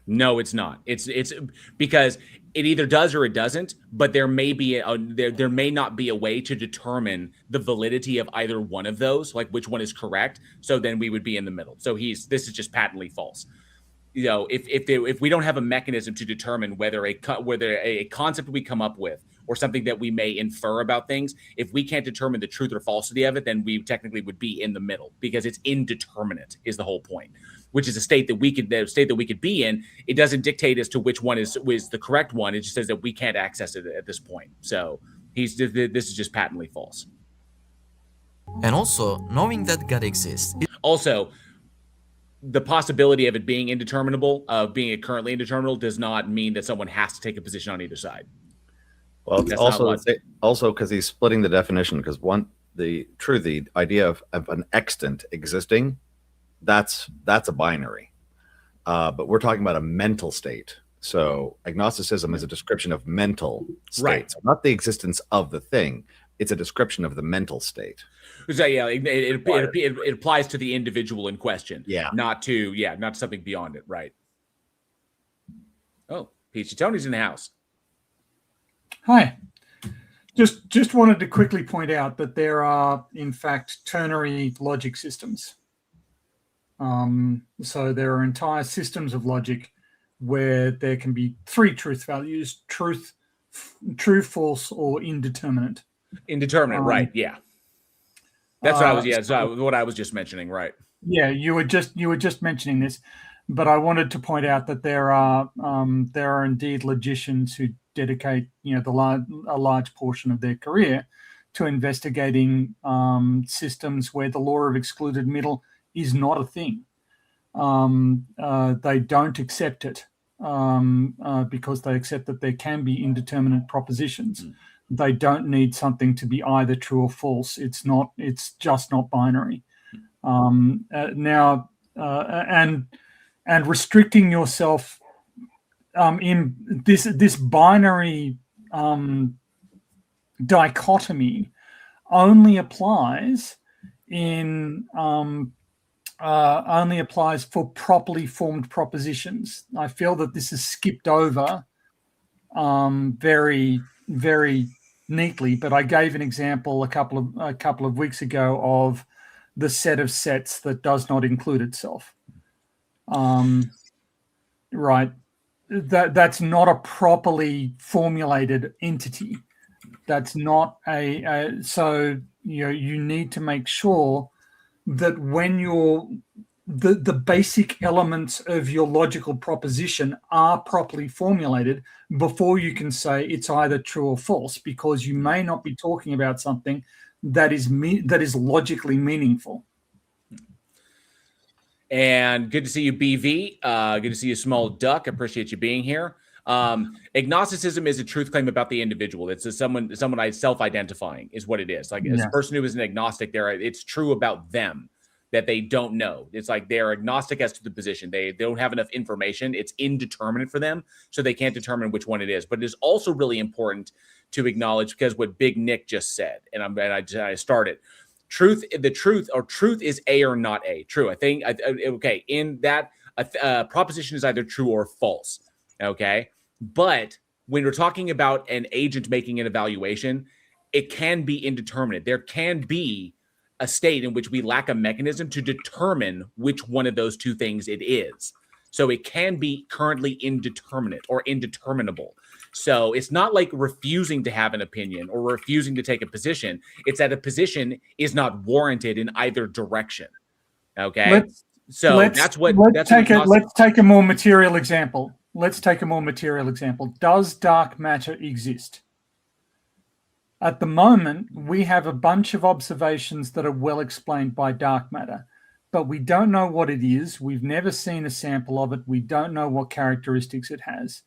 No, it's not. It's because it either does or it doesn't, but there may be there may not be a way to determine the validity of either one of those, like which one is correct. So then we would be in the middle. So this is just patently false. If we don't have a mechanism to determine whether a concept we come up with or something that we may infer about things, if we can't determine the truth or falsity of it, then we technically would be in the middle, because it's indeterminate is the whole point, which is a state that we could be in. It doesn't dictate as to which one is the correct one. It just says that we can't access it at this point. So this is just patently false. And also, knowing that God exists. Also, the possibility of it being indeterminable, of being currently indeterminable, does not mean that someone has to take a position on either side. Well, it's also because he's splitting the definition, because the idea of an extant existing, that's a binary. But we're talking about a mental state. So agnosticism is a description of mental states, right? Not the existence of the thing. It's a description of the mental state. So yeah, it applies to the individual in question. Yeah. Not something beyond it. Right. Oh, Peachy Tony's in the house. Hi. Just wanted to quickly point out that there are, in fact, ternary logic systems. So there are entire systems of logic where there can be three truth values: truth, true, false, or indeterminate. Indeterminate, right? Yeah. That's what I was. Yeah, so what I was just mentioning, right? Yeah, you were just mentioning this, but I wanted to point out that there are indeed logicians who dedicate a large portion of their career to investigating systems where the law of excluded middle is not a thing. They don't accept it because they accept that there can be indeterminate propositions. They don't need something to be either true or false. It's just not binary. And restricting yourself in this binary dichotomy only applies for properly formed propositions. I feel that this is skipped over very, very neatly, but I gave an example a couple of weeks ago of the set of sets that does not include itself. Right. That's not a properly formulated entity. That's not so you need to make sure that when the basic elements of your logical proposition are properly formulated before you can say it's either true or false, because you may not be talking about something that is logically meaningful. And good to see you, BV. Good to see you, Small Duck. Appreciate you being here. Agnosticism is a truth claim about the individual. It's someone self-identifying is what it is. Like as a person who is an agnostic, it's true about them that they don't know. It's like they're agnostic as to the position. They don't have enough information. It's indeterminate for them, so they can't determine which one it is. But it is also really important to acknowledge, because what Big Nick just said, and I started. Truth is A or not A. True. I think, okay, in that proposition is either true or false. Okay. But when we're talking about an agent making an evaluation, it can be indeterminate. There can be a state in which we lack a mechanism to determine which one of those two things it is. So it can be currently indeterminate or indeterminable. So it's not like refusing to have an opinion or refusing to take a position. It's that a position is not warranted in either direction. Okay. Let's take a more material example. Does dark matter exist? At the moment, we have a bunch of observations that are well explained by dark matter, but we don't know what it is. We've never seen a sample of it. We don't know what characteristics it has.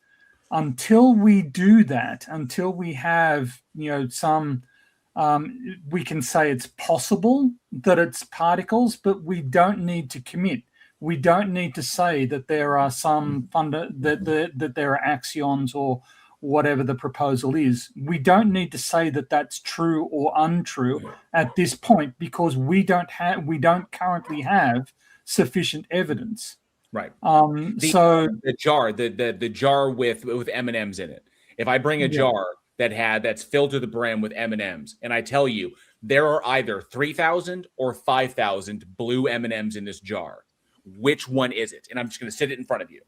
Until we do that, until we have, some, we can say it's possible that it's particles, but we don't need to commit. We don't need to say that there are some that there are axions or whatever the proposal is. We don't need to say that that's true or untrue at this point, because we don't currently have sufficient evidence. Right. The jar with M&Ms in it. If I bring a jar that's filled to the brim with M&Ms, and I tell you there are either 3,000 or 5,000 blue M&Ms in this jar, which one is it? And I'm just going to sit it in front of you.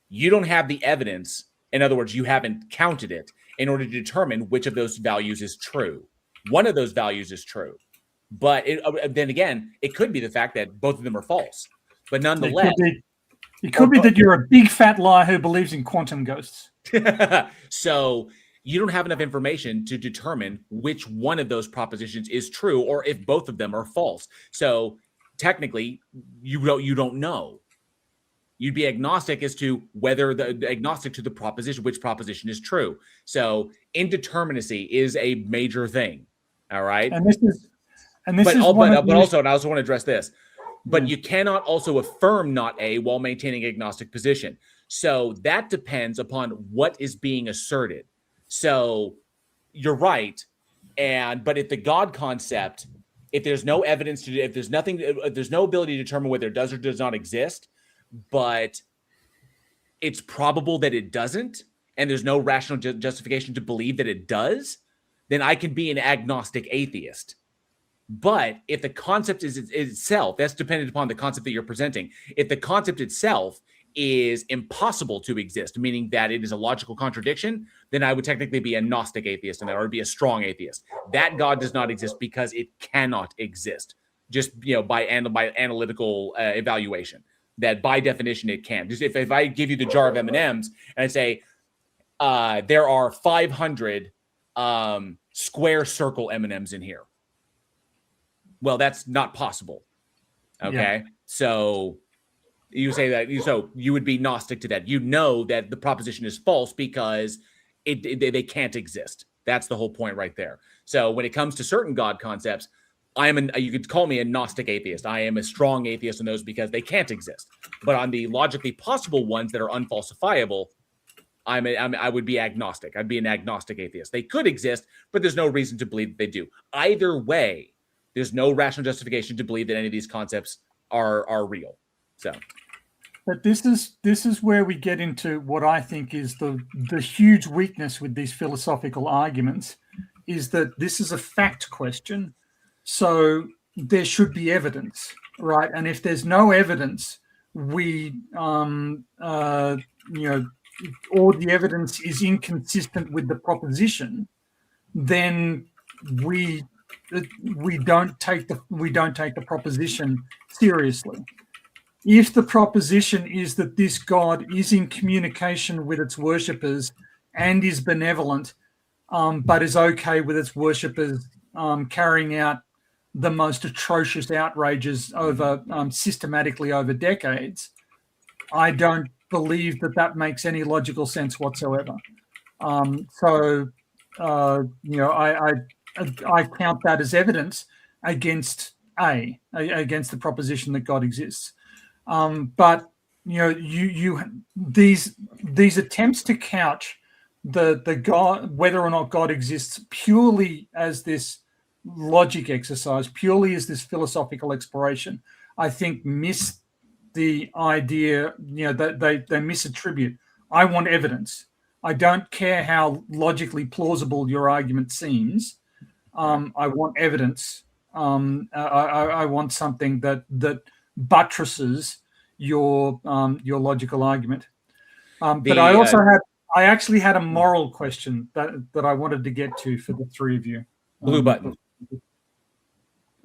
You don't have the evidence. In other words, you haven't counted it in order to determine which of those values is true. One of those values is true. But then again, it could be the fact that both of them are false. But nonetheless, it could be that you're a big fat liar who believes in quantum ghosts. So you don't have enough information to determine which one of those propositions is true, or if both of them are false. So technically, you don't know. You'd be agnostic as to agnostic to the proposition, which proposition is true. So indeterminacy is a major thing. All right. I also want to address this. But you cannot also affirm not A while maintaining agnostic position. So that depends upon what is being asserted. So you're right. But if the God concept, if there's no evidence if there's no ability to determine whether it does or does not exist, but it's probable that it doesn't, and there's no rational justification to believe that it does, then I can be an agnostic atheist. But if the concept is itself, that's dependent upon the concept that you're presenting. If the concept itself is impossible to exist, meaning that it is a logical contradiction, then I would technically be a Gnostic atheist, and I would be a strong atheist. That God does not exist because it cannot exist, just by analytical evaluation. That by definition it can. Just if I give you the jar of M&Ms and I say there are 500 square circle M&Ms in here. Well, that's not possible. Okay. Yeah. So you say that, so you would be Gnostic to that. You know that the proposition is false because they can't exist. That's the whole point right there. So when it comes to certain God concepts, you could call me a Gnostic atheist. I am a strong atheist in those because they can't exist. But on the logically possible ones that are unfalsifiable, I would be agnostic. I'd be an agnostic atheist. They could exist, but there's no reason to believe that they do. Either way, there's no rational justification to believe that any of these concepts are real. So, but this is where we get into what I think is the huge weakness with these philosophical arguments, is that this is a fact question, so there should be evidence, right? And if there's no evidence, we, or the evidence is inconsistent with the proposition, then we don't take the proposition seriously. If the proposition is that this God is in communication with its worshippers and is benevolent, but is okay with its worshippers carrying out the most atrocious outrages over systematically over decades, I don't believe that makes any logical sense whatsoever. I count that as evidence against the proposition that God exists. But these attempts to couch the God, whether or not God exists, purely as this logic exercise, purely as this philosophical exploration, I think miss the idea. That they misattribute. I want evidence. I don't care how logically plausible your argument seems. I want evidence. I want something that buttresses your logical argument. But I actually had a moral question that I wanted to get to for the three of you. Blue button.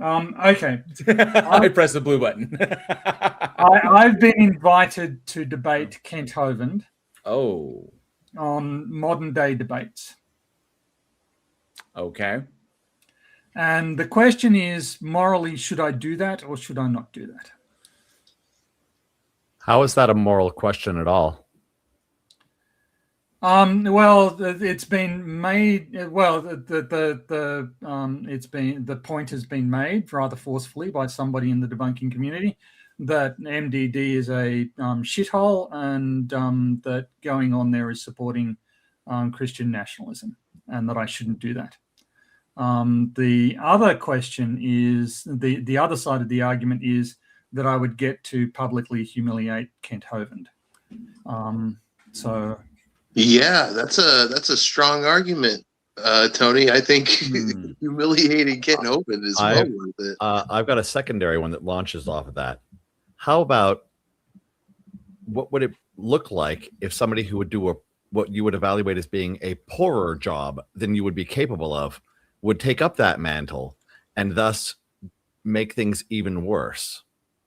Okay. I press the blue button. I've been invited to debate Kent Hovind. Oh. On modern day debates. Okay. And the question is, morally, should I do that or should I not do that? How is that a moral question at all? Well, it's been made. Well, the point has been made rather forcefully by somebody in the debunking community that MDD is a shithole, and that going on there is supporting Christian nationalism, and that I shouldn't do that. The other question is, the other side of the argument is that I would get to publicly humiliate Kent Hovind. Yeah, that's a strong argument, Tony. I think humiliating Kent Hovind is well worth it. I've got a secondary one that launches off of that. How about, what would it look like if somebody who would do what you would evaluate as being a poorer job than you would be capable of would take up that mantle and thus make things even worse?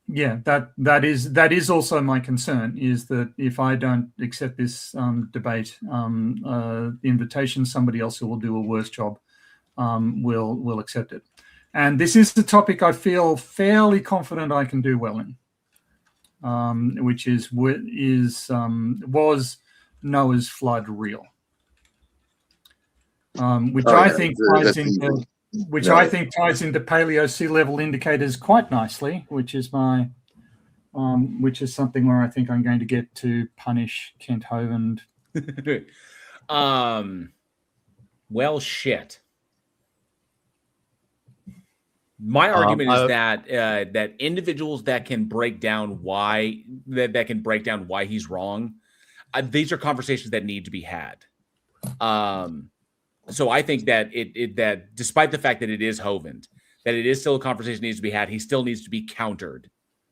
Yeah, that is also my concern, is that if I don't accept this debate invitation, somebody else who will do a worse job will accept it. And this is the topic I feel fairly confident I can do well in, which is was Noah's flood real? Which I think ties into paleo sea level indicators quite nicely, which is something where I think I'm going to get to punish Kent Hovind. Well, shit. My argument is that individuals that can break down why he's wrong, these are conversations that need to be had. So I think that that despite the fact that it is Hovind, that it is still a conversation that needs to be had. He still needs to be countered.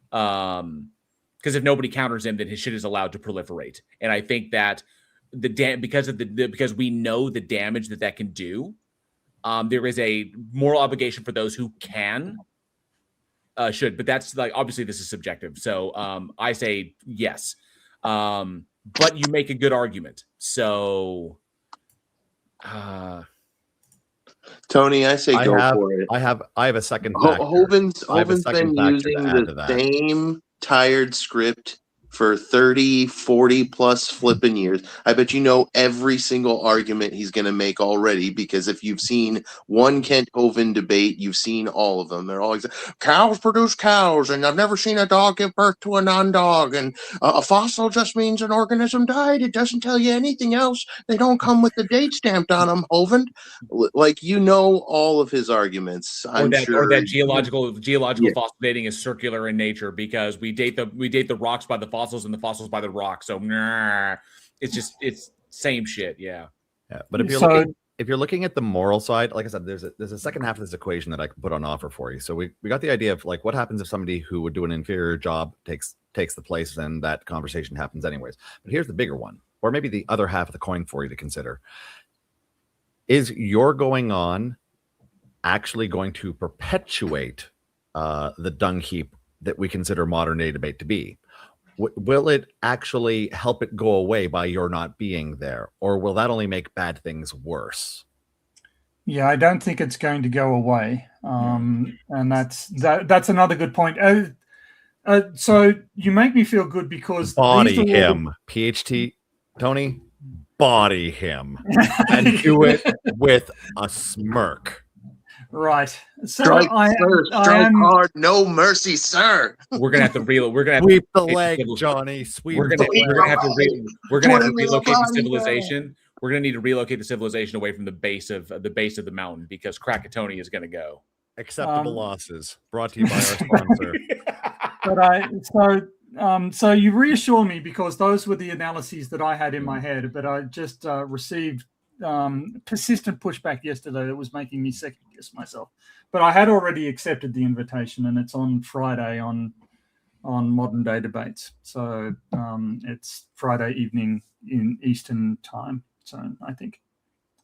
Because if nobody counters him, then his shit is allowed to proliferate. And I think that because we know the damage that can do, there is a moral obligation for those who should. But that's like, obviously this is subjective. So I say yes. But you make a good argument. So Tony, I say go for it. I have a second factor. Hovind's been using the same tired script for 30, 40 plus flipping years. I bet you know every single argument he's going to make already, because if you've seen one Kent Hovind debate, you've seen all of them. They're always, cows produce cows, and I've never seen a dog give birth to a non-dog, and a fossil just means an organism died. It doesn't tell you anything else. They don't come with the date stamped on them, Hovind. Like, you know all of his arguments. Or that geological fossil dating is circular in nature, because we date the rocks by the fossils and the fossils by the rock. So it's same shit. Yeah. But if you're if you're looking at the moral side, like I said, there's a second half of this equation that I can put on offer for you. So we got the idea of like what happens if somebody who would do an inferior job takes the place, and that conversation happens anyways. But here's the bigger one, or maybe the other half of the coin for you to consider. Is your going on actually going to perpetuate the dung heap that we consider modern day debate to be? Will it actually help it go away by your not being there, or will that only make bad things worse? Yeah, I don't think it's going to go away, and that's another good point. So you make me feel good because body him, PhD Tony, body him, and do it with a smirk. Right. So strike hard, no mercy, sir. We're gonna have to reload. We're gonna have sweep to the leg, Johnny. Sweep. We're gonna have to relocate the civilization. We're gonna need to relocate the civilization away from the base of the mountain because Krakatoni is gonna go. Acceptable losses. Brought to you by our sponsor. So you reassure me because those were the analyses that I had in my head, but I just received persistent pushback yesterday that was making me second guess myself. But I had already accepted the invitation, and it's on Friday on Modern Day Debates. So it's Friday evening in Eastern time. So I think,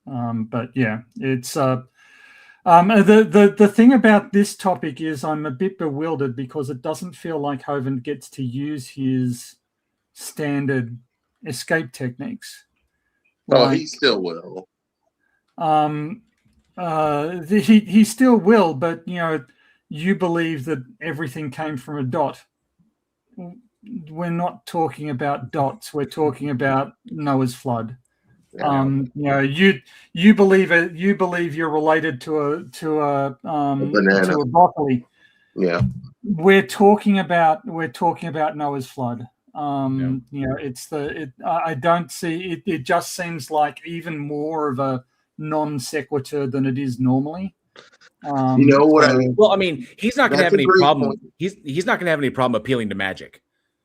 but yeah, it's the thing about this topic is I'm a bit bewildered because it doesn't feel like Hovind gets to use his standard escape techniques. Oh, he still will. He still will, but you believe that everything came from a dot. We're not talking about dots. We're talking about Noah's flood. You believe it. You believe you're related to a banana. To a broccoli. Yeah. We're talking about Noah's flood. I don't see it just seems like even more of a non sequitur than it is normally. You know what I mean? Well, I mean, he's not going to have any problem. He's not going to have any problem appealing to magic.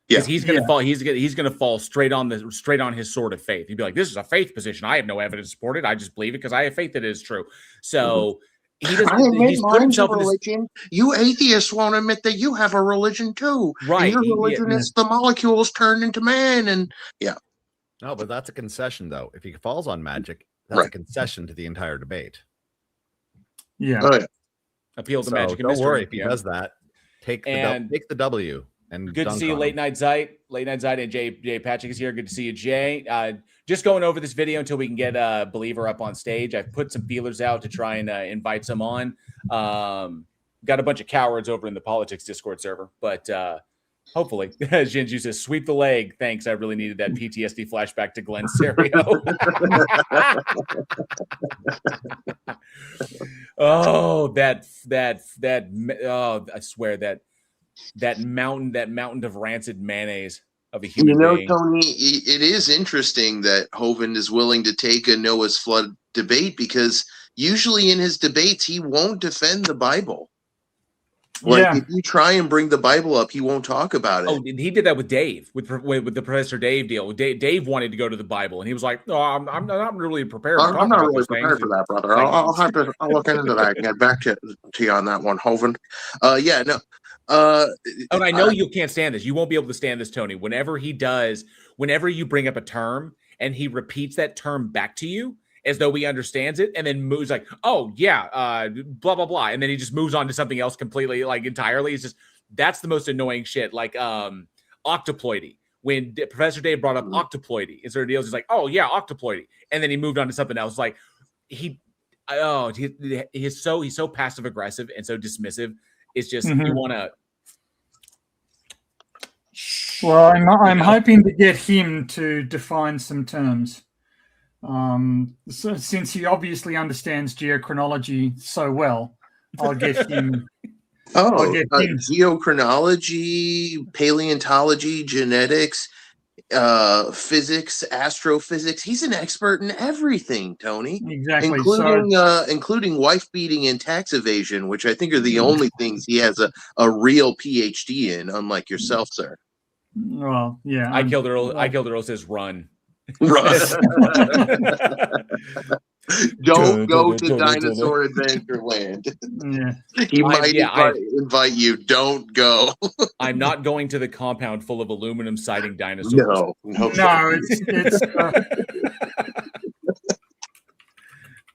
Because he's going to fall. He's going to fall straight on his sword of faith. He'd be like, "This is a faith position. I have no evidence to support it. I just believe it because I have faith that it is true." So he doesn't. He's put himself in religion. You atheists won't admit that you have a religion too. Right. And your religion is the molecules turned into man, and No, but that's a concession, though. If he falls on magic, that's a concession to the entire debate. Yeah. Oh, yeah. Appeal to So magic. And don't mystery. worry if he does that. Take the W. And good to see you, Late Night Zeit, and Jay Patrick is here. Good to see you, Jay. Just going over this video until we can get Believer up on stage. I've put some feelers out to try and invite some on. Got a bunch of cowards over in the politics Discord server, but hopefully, as Jinju says, sweep the leg. Thanks. I really needed that PTSD flashback to Glenn Serio. I swear that mountain of rancid mayonnaise of a human being. Tony, it is interesting that Hovind is willing to take a Noah's flood debate because usually in his debates he won't defend the Bible. If you try and bring the Bible up, he won't talk about it. Oh, he did that with Dave, with the Professor Dave deal. Dave wanted to go to the Bible, and he was like, "No, I'm not really prepared. I'm not really prepared for that, brother. I'll have to look into that and get back to you on that one, Hovind." And I know you can't stand this. You won't be able to stand this, Tony. Whenever you bring up a term and he repeats that term back to you as though he understands it, and then moves like, "Oh yeah, blah blah blah," and then he just moves on to something else completely, like entirely. It's just that's the most annoying shit. Like octoploidy. When Professor Dave brought up octoploidy, is there deals? He's like, "Oh yeah, octoploidy," and then he moved on to something else. Like he's so passive aggressive and so dismissive. It's just you want to. Well, I'm hoping to get him to define some terms. So since he obviously understands geochronology so well, I'll get him. Geochronology, paleontology, genetics, physics, astrophysics. He's an expert in everything, Tony. Exactly, including wife beating and tax evasion, which I think are the only things he has a real PhD in, unlike yourself, sir. Well, yeah. I killed Earl says run. Don't go to Dinosaur Adventureland. Yeah. He might invite you. Don't go. I'm not going to the compound full of aluminum siding dinosaurs. No.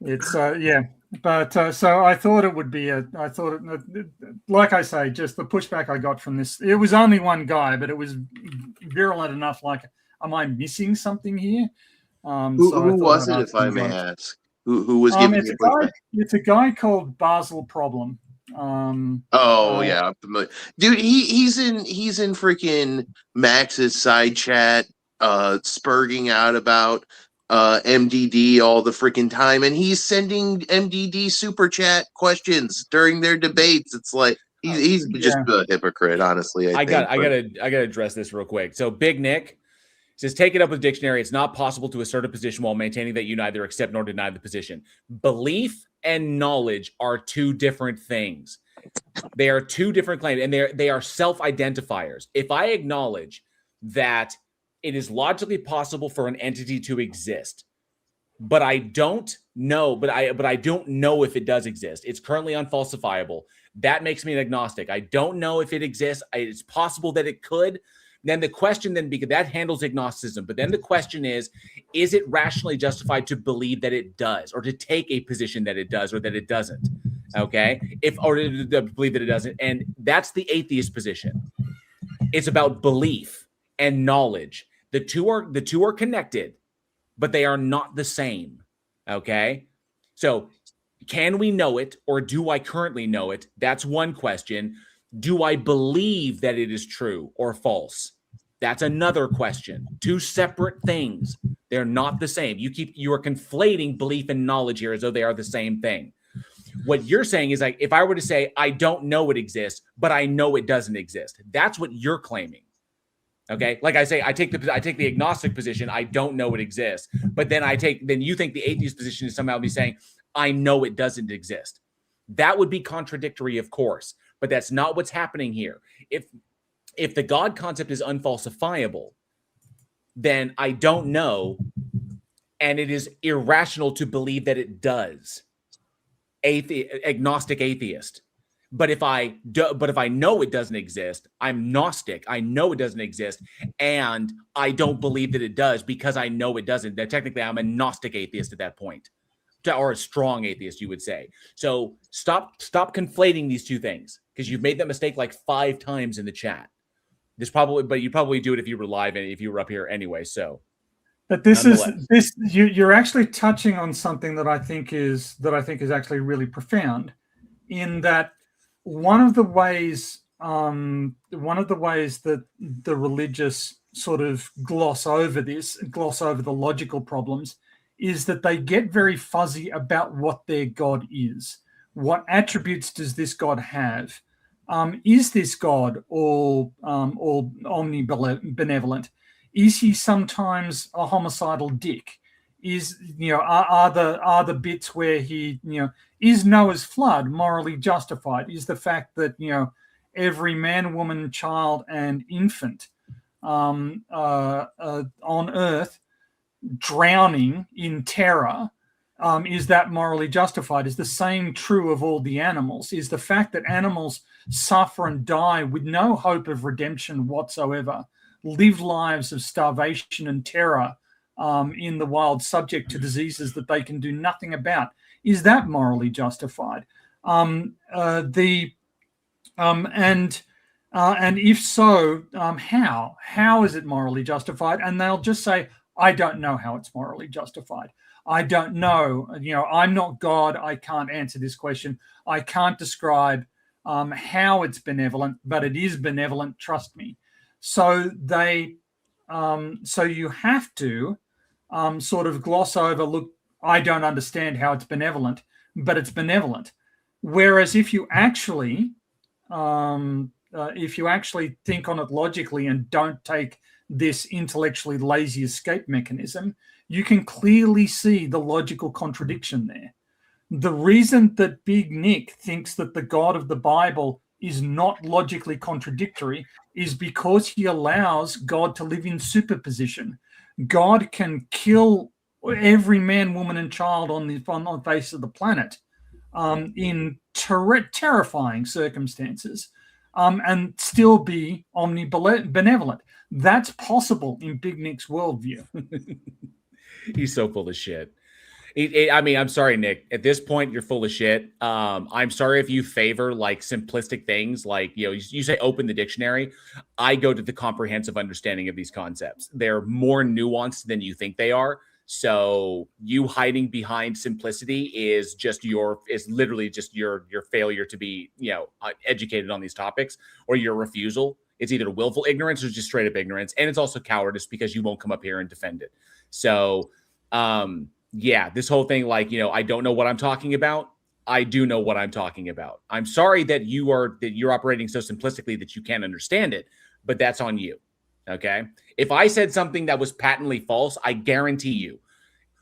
It's yeah. But so I thought it would be like I say, just the pushback I got from this. It was only one guy, but it was virulent enough. Like, am I missing something here? Who was it, if I may ask? Who was giving you pushback? It's a guy called Basil Problem. Yeah, I'm familiar. Dude, he's in freaking Max's side chat, spurging out about MDD all the freaking time, and he's sending MDD super chat questions during their debates. It's like he's just a hypocrite, honestly. I gotta address this real quick. So Big Nick says, take it up with dictionary. It's not possible to assert a position while maintaining that you neither accept nor deny the position. Belief and knowledge are two different things. They are two different claims, and they are self-identifiers. If I acknowledge that it is logically possible for an entity to exist, but I don't know, but I don't know if it does exist. It's currently unfalsifiable. That makes me an agnostic. I don't know if it exists. It's possible that it could. Then the question because that handles agnosticism. But then the question is it rationally justified to believe that it does, or to take a position that it does or that it doesn't? Okay. Or to believe that it doesn't. And that's the atheist position. It's about belief and knowledge. The two are connected, but they are not the same. Okay. So can we know it, or do I currently know it? That's one question. Do I believe that it is true or false? That's another question. Two separate things. They're not the same. You are conflating belief and knowledge here as though they are the same thing. What you're saying is, like, if I were to say, I don't know it exists, but I know it doesn't exist. That's what you're claiming. Okay. Like I say, I take the agnostic position. I don't know it exists, but then you think the atheist position is somehow me saying, I know it doesn't exist. That would be contradictory, of course, but that's not what's happening here. If the God concept is unfalsifiable, then I don't know, and it is irrational to believe that it does. Agnostic atheist. But if I know it doesn't exist, I'm Gnostic. I know it doesn't exist, and I don't believe that it does because I know it doesn't. That technically, I'm a Gnostic atheist at that point, or a strong atheist, you would say. So stop conflating these two things, because you've made that mistake like 5 times in the chat. But you probably do it if you were live and if you were up here anyway. So, but you're actually touching on something that I think is actually really profound, in that one of the ways that the religious sort of gloss over the logical problems, is that they get very fuzzy about what their God is. What attributes does this God have? Is this God all omnibenevolent? Is he sometimes a homicidal dick? Are the bits where he, is Noah's flood morally justified? Is the fact that, every man, woman, child, and infant on earth drowning in terror, is that morally justified? Is the same true of all the animals? Is the fact that animals suffer and die with no hope of redemption whatsoever, live lives of starvation and terror in the wild, subject to diseases that they can do nothing about, is that morally justified? And if so, how is it morally justified? And they'll just say, I don't know how it's morally justified. I don't know. I'm not God. I can't answer this question. I can't describe how it's benevolent, but it is benevolent. Trust me. So so you have to sort of gloss over. Look, I don't understand how it's benevolent, but it's benevolent. Whereas if you actually think on it logically and don't take this intellectually lazy escape mechanism, you can clearly see the logical contradiction there. The reason that Big Nick thinks that the God of the Bible is not logically contradictory is because he allows God to live in superposition. God can kill every man, woman, and child on the face of the planet in terrifying circumstances, and still be omnibenevolent. That's possible in Big Nick's worldview. He's so full of shit. I mean, I'm sorry, Nick. At this point, you're full of shit. I'm sorry if you favor like simplistic things, like you say open the dictionary. I go to the comprehensive understanding of these concepts. They're more nuanced than you think they are. So you hiding behind simplicity is literally just your failure to be educated on these topics, or your refusal. It's either willful ignorance or just straight up ignorance, and it's also cowardice because you won't come up here and defend it. So yeah, this whole thing, like, I don't know what I'm talking about. I do know what I'm talking about. I'm sorry that you're operating so simplistically that you can't understand it, but that's on you. Okay. If I said something that was patently false, I guarantee you,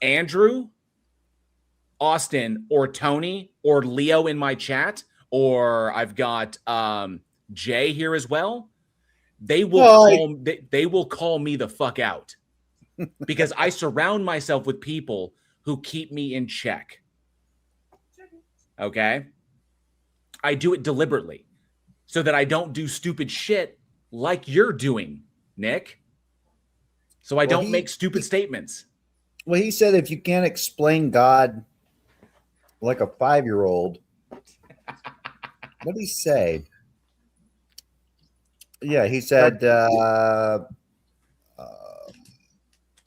Andrew, Austin, or Tony, or Leo in my chat, or I've got Jay here as well. They will call me the fuck out because I surround myself with people who keep me in check. Okay? I do it deliberately so that I don't do stupid shit like you're doing, Nick. So I don't make stupid statements. Well, he said if you can't explain God like a 5-year-old, what did he say? Yeah, he said,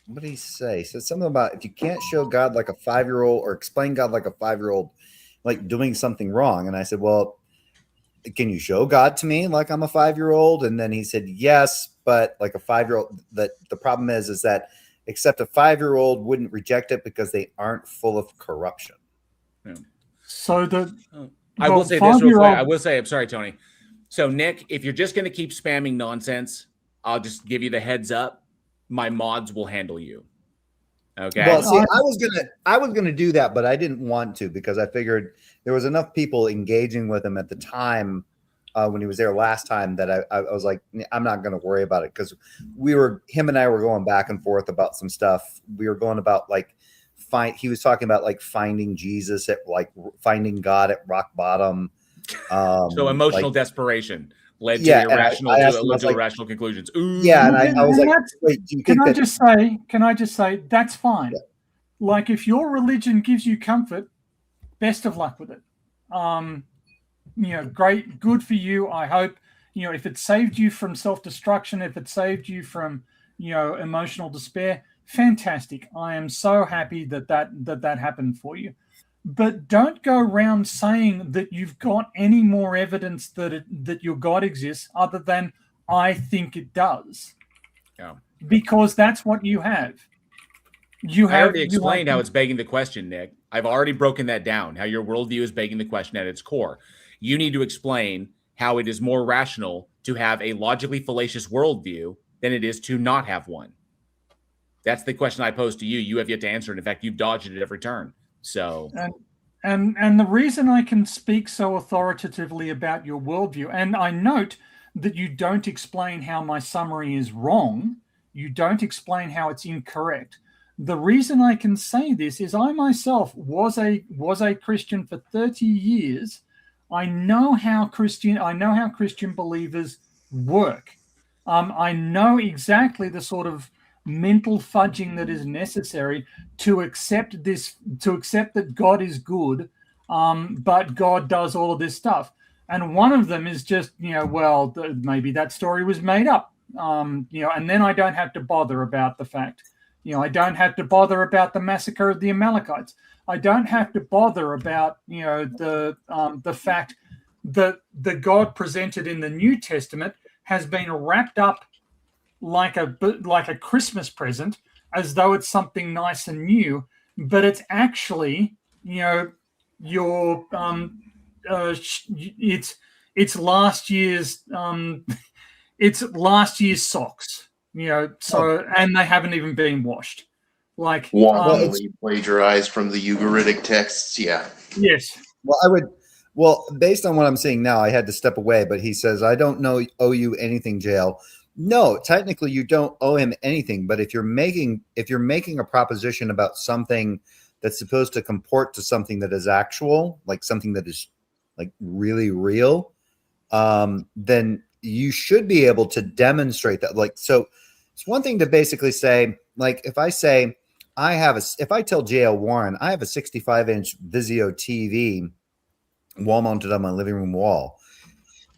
what did he say? He said something about if you can't show God like a 5-year-old or explain God like a 5-year-old, like doing something wrong. And I said, well, can you show God to me like I'm a 5-year-old? And then he said, yes, but like a 5-year-old, that the problem is that except a 5-year-old wouldn't reject it because they aren't full of corruption. Yeah. So I will say this real quick. I will say, I'm sorry, Tony. So Nick, if you're just going to keep spamming nonsense, I'll just give you the heads up. My mods will handle you. Okay. Well, see, I was gonna do that, but I didn't want to because I figured there was enough people engaging with him at the time when he was there last time that I was like, I'm not going to worry about it because him and I were going back and forth about some stuff. We were going about like he was talking about like finding Jesus at like finding God at rock bottom. So emotional desperation led to irrational conclusions. Ooh. Yeah, and I was like, wait, do you think can I just say that's fine. Yeah. Like if your religion gives you comfort, best of luck with it. Great, good for you. I hope, if it saved you from self-destruction, if it saved you from, emotional despair, fantastic. I am so happy that happened for you. But don't go around saying that you've got any more evidence that your God exists other than I think it does. Yeah. Because that's what you have. I already explained how it's begging the question, Nick. I've already broken that down, how your worldview is begging the question at its core. You need to explain how it is more rational to have a logically fallacious worldview than it is to not have one. That's the question I posed to you. You have yet to answer it. In fact, you've dodged it at every turn. So, and the reason I can speak so authoritatively about your worldview, and I note that you don't explain how my summary is wrong, you don't explain how it's incorrect. The reason I can say this is I myself was a Christian for 30 years. I know how Christian believers work. I know exactly the sort of mental fudging that is necessary to accept that God is good, but God does all of this stuff. And one of them is just, maybe that story was made up, and then I don't have to bother about the fact. I don't have to bother about the massacre of the Amalekites. I don't have to bother about, the fact that the God presented in the New Testament has been wrapped up like a Christmas present, as though it's something nice and new, but it's actually, it's last year's socks, and they haven't even been washed. Like plagiarized from the Ugaritic texts. Yeah. Yes. Well, based on what I'm seeing now, I had to step away, but he says, I don't owe you anything, Jail, No, technically you don't owe him anything, but if you're making a proposition about something that's supposed to comport to something that is actual, like something that is like really real, then you should be able to demonstrate that. Like, so it's one thing to basically say, like, if I say if I tell JL Warren I have a 65-inch Vizio TV wall mounted on my living room wall,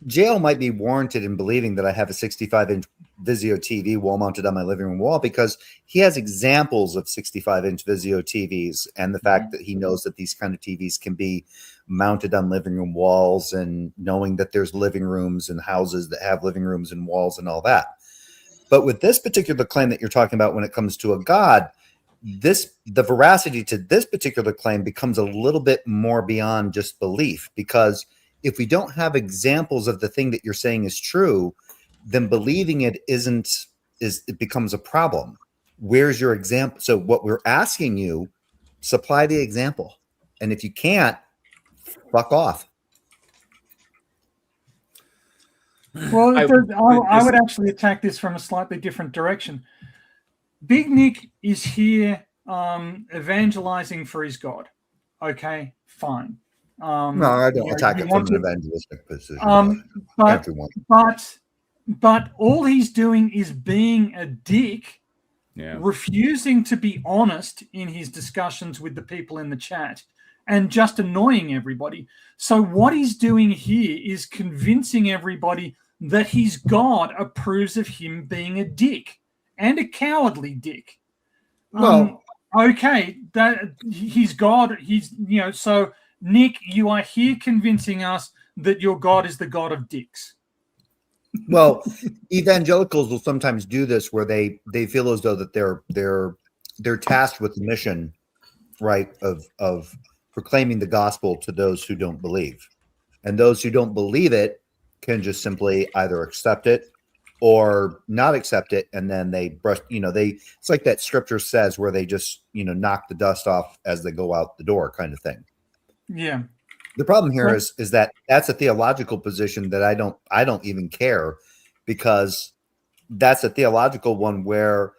JL might be warranted in believing that I have a 65-inch Vizio TV wall mounted on my living room wall because he has examples of 65-inch Vizio TVs and the fact that he knows that these kind of TVs can be mounted on living room walls, and knowing that there's living rooms and houses that have living rooms and walls and all that. But with this particular claim that you're talking about, when it comes to a God, the veracity to this particular claim becomes a little bit more beyond just belief, because if we don't have examples of the thing that you're saying is true, then believing it it becomes a problem. Where's your example? So what we're asking you, supply the example. And if you can't, fuck off. Well, I would actually attack this from a slightly different direction. Big Nick is here evangelizing for his God. Okay, fine. No, I don't attack it from an evangelistic position. But all he's doing is being a dick, refusing to be honest in his discussions with the people in the chat, and just annoying everybody. So what he's doing here is convincing everybody that his God approves of him being a dick, and a cowardly dick. Well, okay, that his God, so Nick, you are here convincing us that your God is the God of dicks. Well, evangelicals will sometimes do this where they feel as though that they're tasked with the mission, right, of proclaiming the gospel to those who don't believe. And those who don't believe it can just simply either accept it or not accept it, and then they brush, it's like that scripture says where they just, knock the dust off as they go out the door kind of thing. Yeah. The problem here is that that's a theological position that I don't even care, because that's a theological one where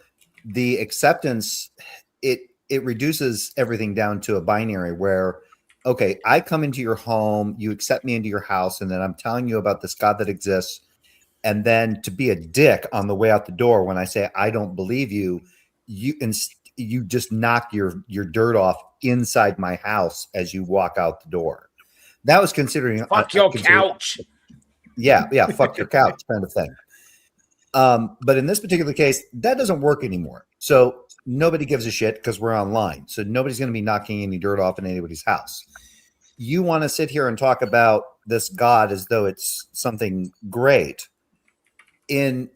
the acceptance, it reduces everything down to a binary where, okay, I come into your home, you accept me into your house, and then I'm telling you about this God that exists. And then to be a dick on the way out the door when I say I don't believe you, you just knock your dirt off inside my house as you walk out the door. That was considering fuck your couch. Yeah, fuck your couch kind of thing. But in this particular case, that doesn't work anymore. So nobody gives a shit because we're online. So nobody's going to be knocking any dirt off in anybody's house. You want to sit here and talk about this God as though it's something great. In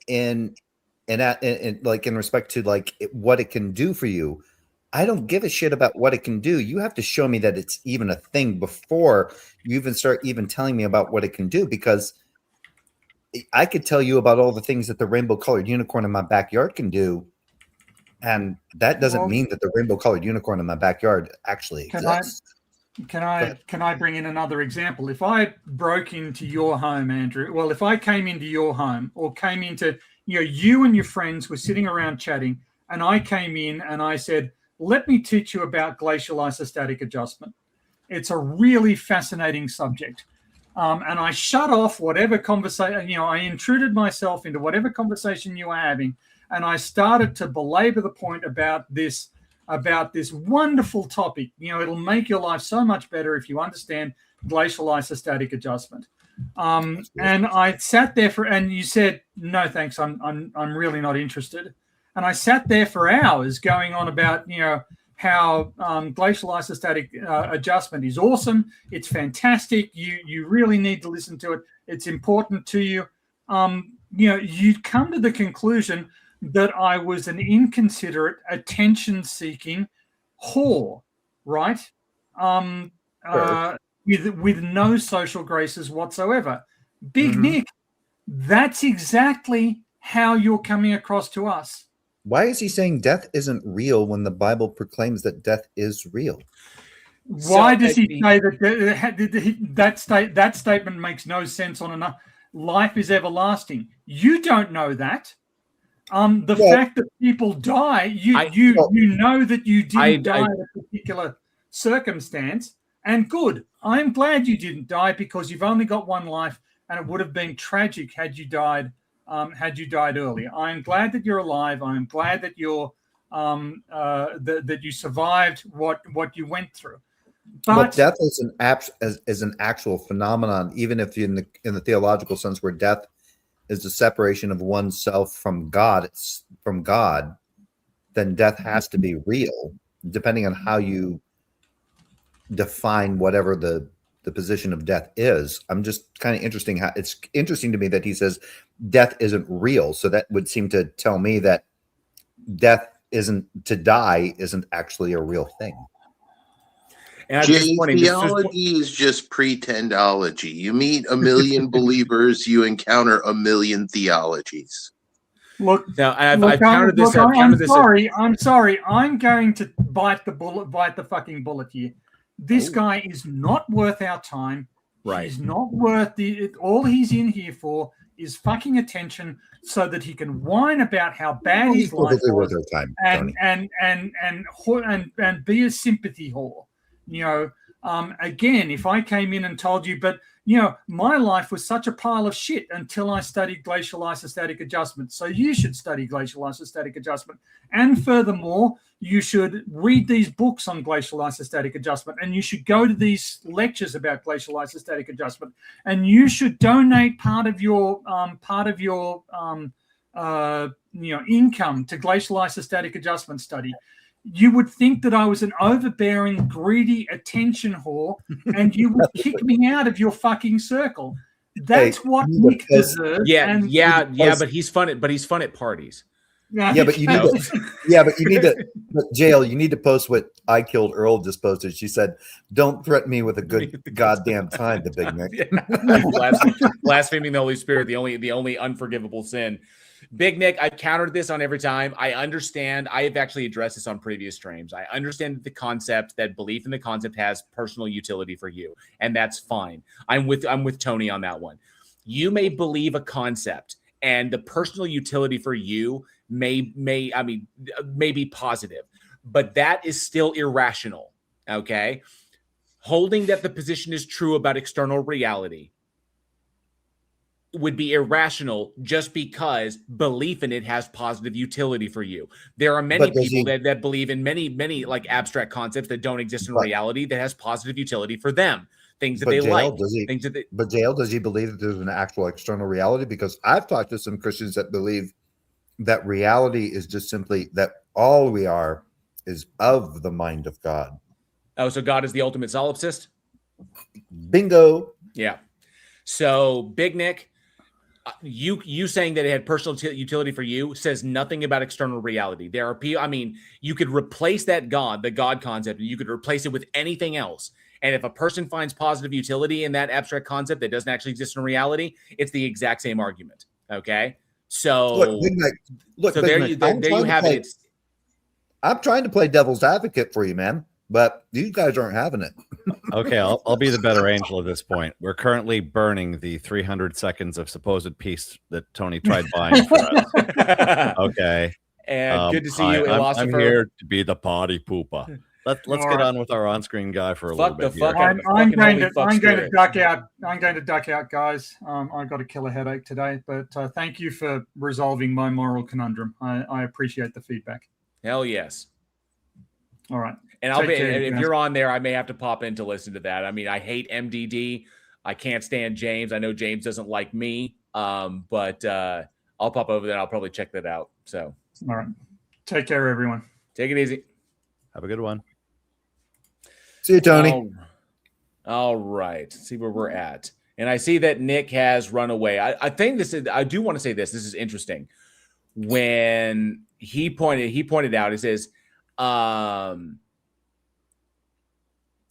respect to what it can do for you, I don't give a shit about what it can do. You have to show me that it's even a thing before you even start even telling me about what it can do, because I could tell you about all the things that the rainbow colored unicorn in my backyard can do, and that doesn't mean that the rainbow colored unicorn in my backyard actually exists. Can I bring in another example? If I broke into your home, Andrew, well, if I came into your home, or came into, you and your friends were sitting around chatting, and I came in and I said, let me teach you about glacial isostatic adjustment. It's a really fascinating subject. And I shut off whatever conversation, I intruded myself into whatever conversation you were having, and I started to belabor the point about this wonderful topic. It'll make your life so much better if you understand glacial isostatic adjustment. And I sat there and you said, no, thanks. I'm really not interested. And I sat there for hours going on about, how glacial isostatic adjustment is awesome. It's fantastic. You really need to listen to it. It's important to you. You'd come to the conclusion that I was an inconsiderate, attention-seeking whore, right? With no social graces whatsoever. Big Nick, that's exactly how you're coming across to us. Why is he saying death isn't real when the Bible proclaims that death is real? Why does he say that that statement makes no sense on enough? life is everlasting. You don't know that. The Well- fact that people die, you know that you didn't die in a particular circumstance, and good. I'm glad you didn't die, because you've only got one life, and it would have been tragic had you died earlier. I'm glad that you're alive. I'm glad that you're that you survived what you went through. But death is an actual phenomenon, even if in the theological sense, where death is the separation of oneself from God, then death has to be real, depending on how you define whatever the position of death is. I'm just kind of it's interesting to me that he says death isn't real. So that would seem to tell me that to die isn't actually a real thing. And theology is just pretendology. You meet a million believers, you encounter a million theologies. Look, now I've counted this. I'm sorry. I'm going to bite the fucking bullet here. This guy is not worth our time. Right. He's not worth all he's in here for is fucking attention, so that he can whine about how bad his life was, and be a sympathy whore. Again, if I came in and told you, but my life was such a pile of shit until I studied glacial isostatic adjustment. So you should study glacial isostatic adjustment. And furthermore, you should read these books on glacial isostatic adjustment, and you should go to these lectures about glacial isostatic adjustment, and you should donate part of your income to glacial isostatic adjustment study. You would think that I was an overbearing, greedy attention whore, and you would kick me out of your fucking circle. That's what Nick deserves. But he's fun at parties. But you need to Jail. You need to post what I Killed Earl just posted. She said, "Don't threaten me with a good goddamn time." The Big Nick, blaspheming the Holy Spirit, the only unforgivable sin. Big Nick, I've countered this on every time. I understand. I have actually addressed this on previous streams. I understand that belief in the concept has personal utility for you, and that's fine. I'm with Tony on that one. You may believe a concept, and the personal utility for you may be positive, but that is still irrational. Okay, holding that the position is true about external reality would be irrational just because belief in it has positive utility for you. There are many people that believe in many like abstract concepts that don't exist in reality that has positive utility for them. Things that they like. But Dale, does he believe that there's an actual external reality? Because I've talked to some Christians that believe that reality is just simply that all we are is of the mind of God. Oh, so God is the ultimate solipsist? Bingo. Yeah. So Big Nick, you saying that it had personal utility for you says nothing about external reality. There are people, you could replace the God concept, and you could replace it with anything else. And if a person finds positive utility in that abstract concept that doesn't actually exist in reality, it's the exact same argument. Okay. So there you have it. I'm trying to play devil's advocate for you, man, but these guys aren't having it. Okay, I'll be the better angel at this point. We're currently burning the 300 seconds of supposed peace that Tony tried buying for us. Okay. And good to see you, I'm here to be the party pooper. Let's get on with our on-screen guy for a little bit. I'm going to duck out. I'm going to duck out, guys. I've got a killer headache today, but thank you for resolving my moral conundrum. I appreciate the feedback. Hell yes. All right. And if you're on there, I may have to pop in to listen to that. I hate MDD. I can't stand James. I know James doesn't like me, but I'll pop over there. I'll probably check that out. So, all right. Take care, everyone. Take it easy. Have a good one. See you, Tony. All right. Let's see where we're at. And I see that Nick has run away. I do want to say this. This is interesting. When he pointed out, it says, the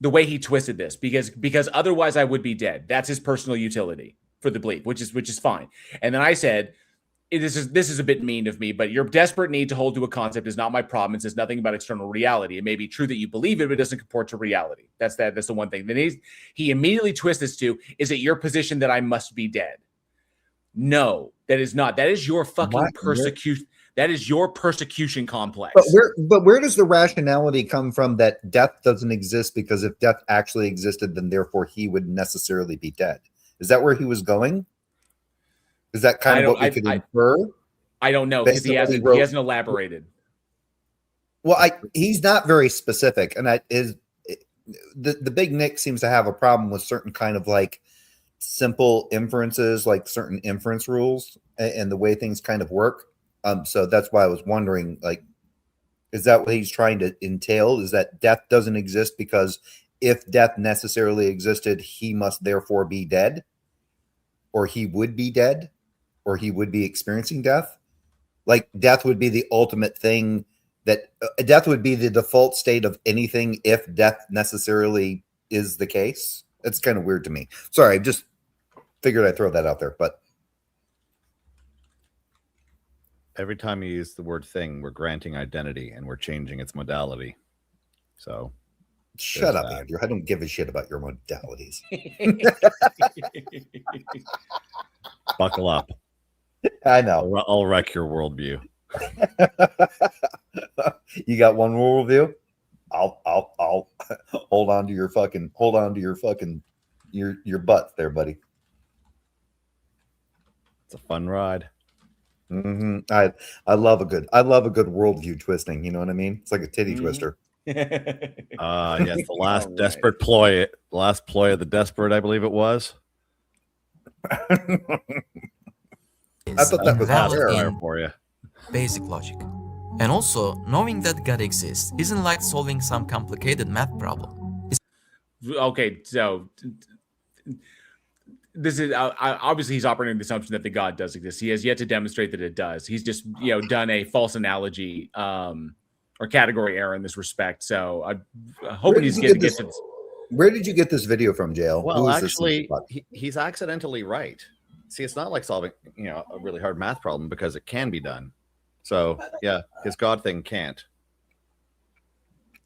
way he twisted this, because otherwise I would be dead. That's his personal utility for the belief, which is fine. And then I said, this is a bit mean of me, but your desperate need to hold to a concept is not my problem. It says nothing about external reality. It may be true that you believe it, but it doesn't comport to reality. That's the one thing. Then he immediately twists this to, is it your position that I must be dead? No, that is not. That is your fucking What? persecution. That is your persecution complex. But where does the rationality come from that death doesn't exist, because if death actually existed, then therefore he would necessarily be dead? Is that where he was going? Is that kind of what we could infer? I don't know, because he hasn't elaborated. Well, he's not very specific, and the Big Nick seems to have a problem with certain kind of like simple inferences, like certain inference rules and the way things kind of work. So that's why I was wondering, like, is that what he's trying to entail? Is that death doesn't exist because if death necessarily existed, he must therefore be dead, or he would be dead, or he would be experiencing death? Like, death would be the ultimate thing, that death would be the default state of anything if death necessarily is the case. It's kind of weird to me. Sorry, I just figured I'd throw that out there, but every time you use the word thing, we're granting identity and we're changing its modality. So shut up, Andrew. I don't give a shit about your modalities. Buckle up. I know. I'll wreck your worldview. You got one worldview? I'll hold on to your butt there, buddy. It's a fun ride. Mm-hmm. I love a good worldview twisting. You know what I mean? It's like a titty twister. Yes, the last desperate ploy, the last ploy of the desperate, I believe it was. I thought that was invalid for you. Basic logic. And also, knowing that God exists isn't like solving some complicated math problem. Okay, so this is obviously he's operating on the assumption that the God does exist. He has yet to demonstrate that it does. He's just done a false analogy or category error in this respect. So I'm hoping he's getting this. Where did you get this video from, Jail? Well, actually, he's accidentally right. See, it's not like solving a really hard math problem, because it can be done. So yeah, his God thing can't.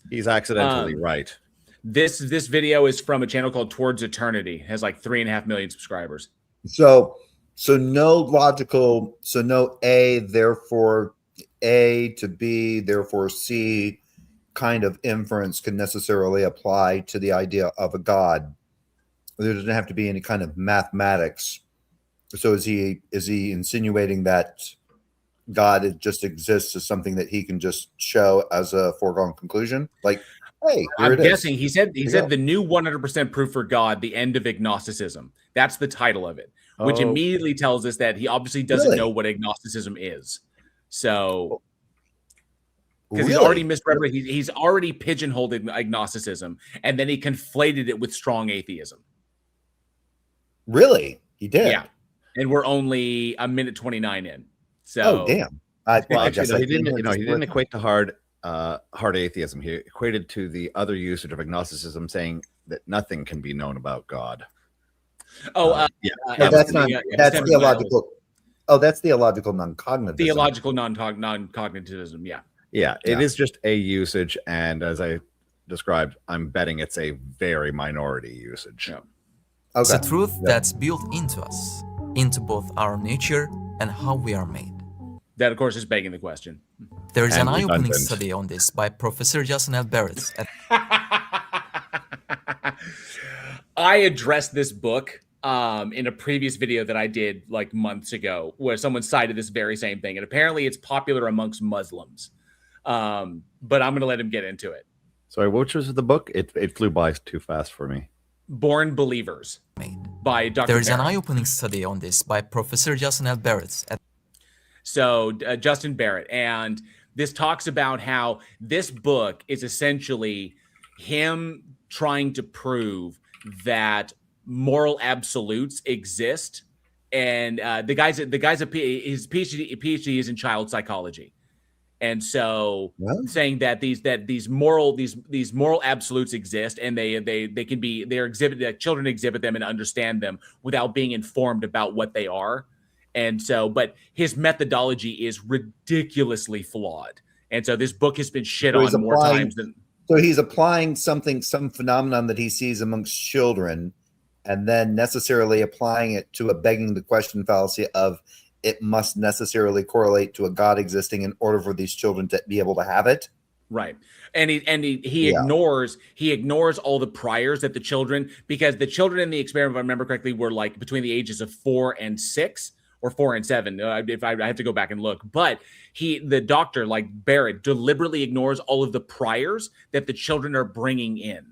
He's accidentally right. This video is from a channel called Towards Eternity. It has like 3.5 million subscribers. So no logical. So no A, therefore A to B, therefore C kind of inference can necessarily apply to the idea of a God. There doesn't have to be any kind of mathematics. So is he insinuating that God just exists as something that he can just show as a foregone conclusion? Like, hey, I'm guessing he said the new 100% proof for God, the end of agnosticism. That's the title of it, which immediately tells us that he obviously doesn't know what agnosticism is. So, because he's already misrepresented, he's already pigeonholed agnosticism, and then he conflated it with strong atheism. Really, he did. Yeah, and we're only a minute 29 in. So, oh damn! He didn't equate to hard atheism. He equated to the other usage of agnosticism, saying that nothing can be known about God. That's theological. Oh, that's theological non-cognitivism. Theological non-cognitivism. Yeah. It is just a usage, and as I described, I'm betting it's a very minority usage. Yeah. Okay. It's a truth that's built into us, into both our nature and how we are made. That, of course, is begging the question. There is an eye-opening study on this by Professor Justin L. Barrett. I addressed this book in a previous video that I did like months ago, where someone cited this very same thing. And apparently it's popular amongst Muslims. But I'm going to let him get into it. Sorry, which was the book? It flew by too fast for me. Born Believers by Dr. There is an eye-opening study on this by Professor Justin L. Barrett. So Justin Barrett, and this talks about how this book is essentially him trying to prove that moral absolutes exist, and his PhD is in child psychology, and so saying that these moral absolutes exist, and they're exhibited, that children exhibit them and understand them without being informed about what they are. And so, but his methodology is ridiculously flawed. And so this book has been shit on more times than. So he's applying some phenomenon that he sees amongst children and then necessarily applying it to a begging the question fallacy of it must necessarily correlate to a God existing in order for these children to be able to have it. Right. And he Yeah. ignores all the priors that the children, because the children in the experiment, if I remember correctly, were like between the ages of 4 and 6 or 4 and 7. If I have to go back and look, but the doctor, like Barrett, deliberately ignores all of the priors that the children are bringing in.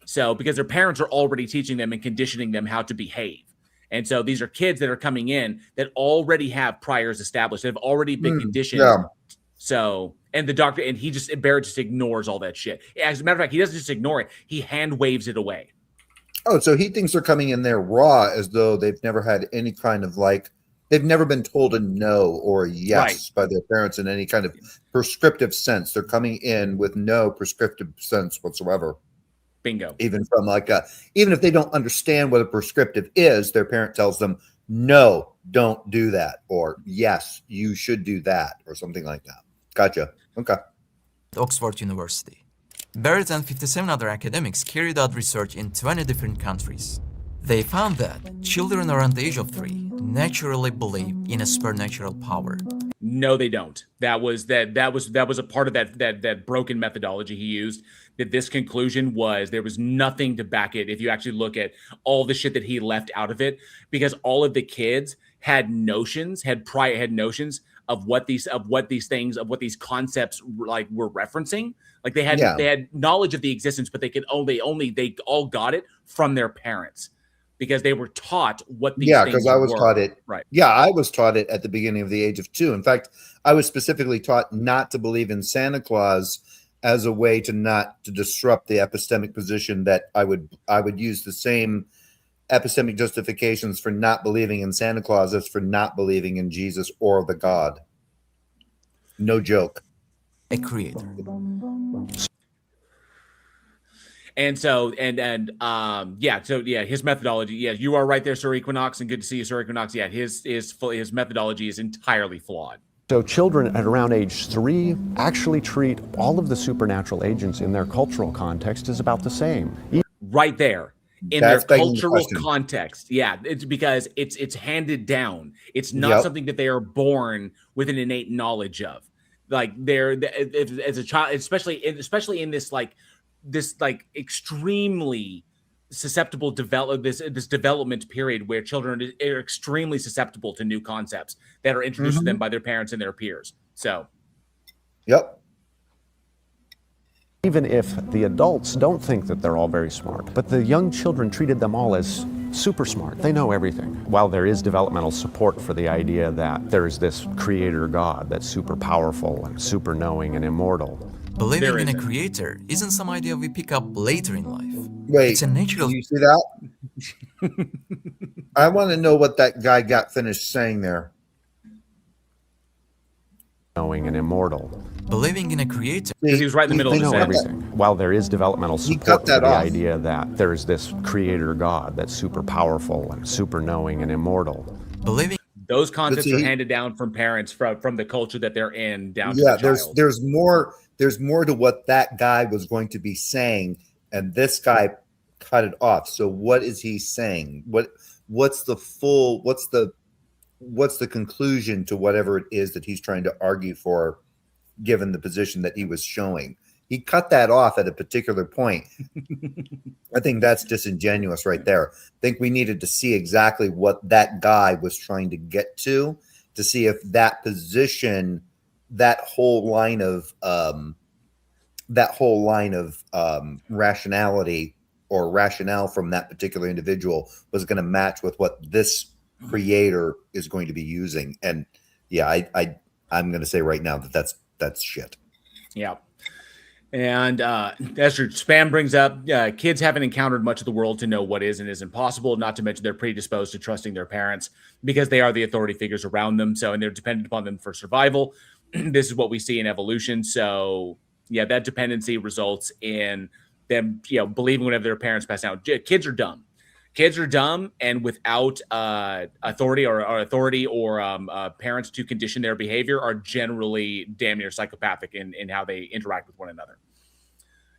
So because their parents are already teaching them and conditioning them how to behave. And so these are kids that are coming in that already have priors established. They've already been conditioned. Yeah. So, and the doctor, and Barrett just ignores all that shit. As a matter of fact, he doesn't just ignore it. He hand waves it away. Oh, so he thinks they're coming in there raw as though they've never had any kind of they've never been told a no or a yes by their parents in any kind of prescriptive sense. They're coming in with no prescriptive sense whatsoever. Bingo. Even from even if they don't understand what a prescriptive is, their parent tells them, no, don't do that. Or yes, you should do that, or something like that. Gotcha. Okay. Oxford University. Barrett and 57 other academics carried out research in 20 different countries. They found that children around the age of 3 naturally believe in a supernatural power. No, they don't. That was a part of that broken methodology he used. That this conclusion was there was nothing to back it. If you actually look at all the shit that he left out of it, because all of the kids had notions of what these concepts were referencing. Like they had knowledge of the existence, but they all got it from their parents. Because they were taught what these things were. Yeah, because I was taught it. Right. Yeah, I was taught it at the beginning of the age of 2. In fact, I was specifically taught not to believe in Santa Claus as a way to disrupt the epistemic position that I would use the same epistemic justifications for not believing in Santa Claus as for not believing in Jesus or the God. No joke. A creator. And so, his methodology. Yeah, you are right there, Sir Equinox, and good to see you, Sir Equinox. Yeah, his methodology is entirely flawed. So children at around age 3 actually treat all of the supernatural agents in their cultural context as about the same. Right there. In That's their cultural context. Yeah, it's because it's handed down. It's not something that they are born with an innate knowledge of. Like as a child, especially in this extremely susceptible this development period where children are extremely susceptible to new concepts that are introduced to them by their parents and their peers. So, yep. Even if the adults don't think that they're all very smart, but the young children treated them all as super smart. They know everything. While there is developmental support for the idea that there is this creator God that's super powerful and super knowing and immortal, believing in a creator isn't some idea we pick up later in life. Wait, it's a natural. You see that? I want to know what that guy got finished saying there. Knowing and immortal. Believing in a creator. Because he was right in the middle of the sentence. Everything. While there is developmental support for the idea that there is this creator God that's super powerful and super knowing and immortal. Believing. Those concepts are handed down from parents from the culture that they're in down to the child. There's more to what that guy was going to be saying, and this guy cut it off. So what is he saying? What's the conclusion to whatever it is that he's trying to argue for, given the position that he was showing? He cut that off at a particular point. I think that's disingenuous right there. I think we needed to see exactly what that guy was trying to get to see if that position, that whole line of rationality or rationale from that particular individual was going to match with what this creator is going to be using. And yeah, I'm going to say right now that that's shit. Yeah. And as your spam brings up, kids haven't encountered much of the world to know what is and isn't possible, not to mention they're predisposed to trusting their parents because they are the authority figures around them. So, and they're dependent upon them for survival. This is what we see in evolution. So yeah, that dependency results in them, believing whatever their parents pass out. Kids are dumb. Kids are dumb, and without authority or parents to condition their behavior, are generally damn near psychopathic in how they interact with one another.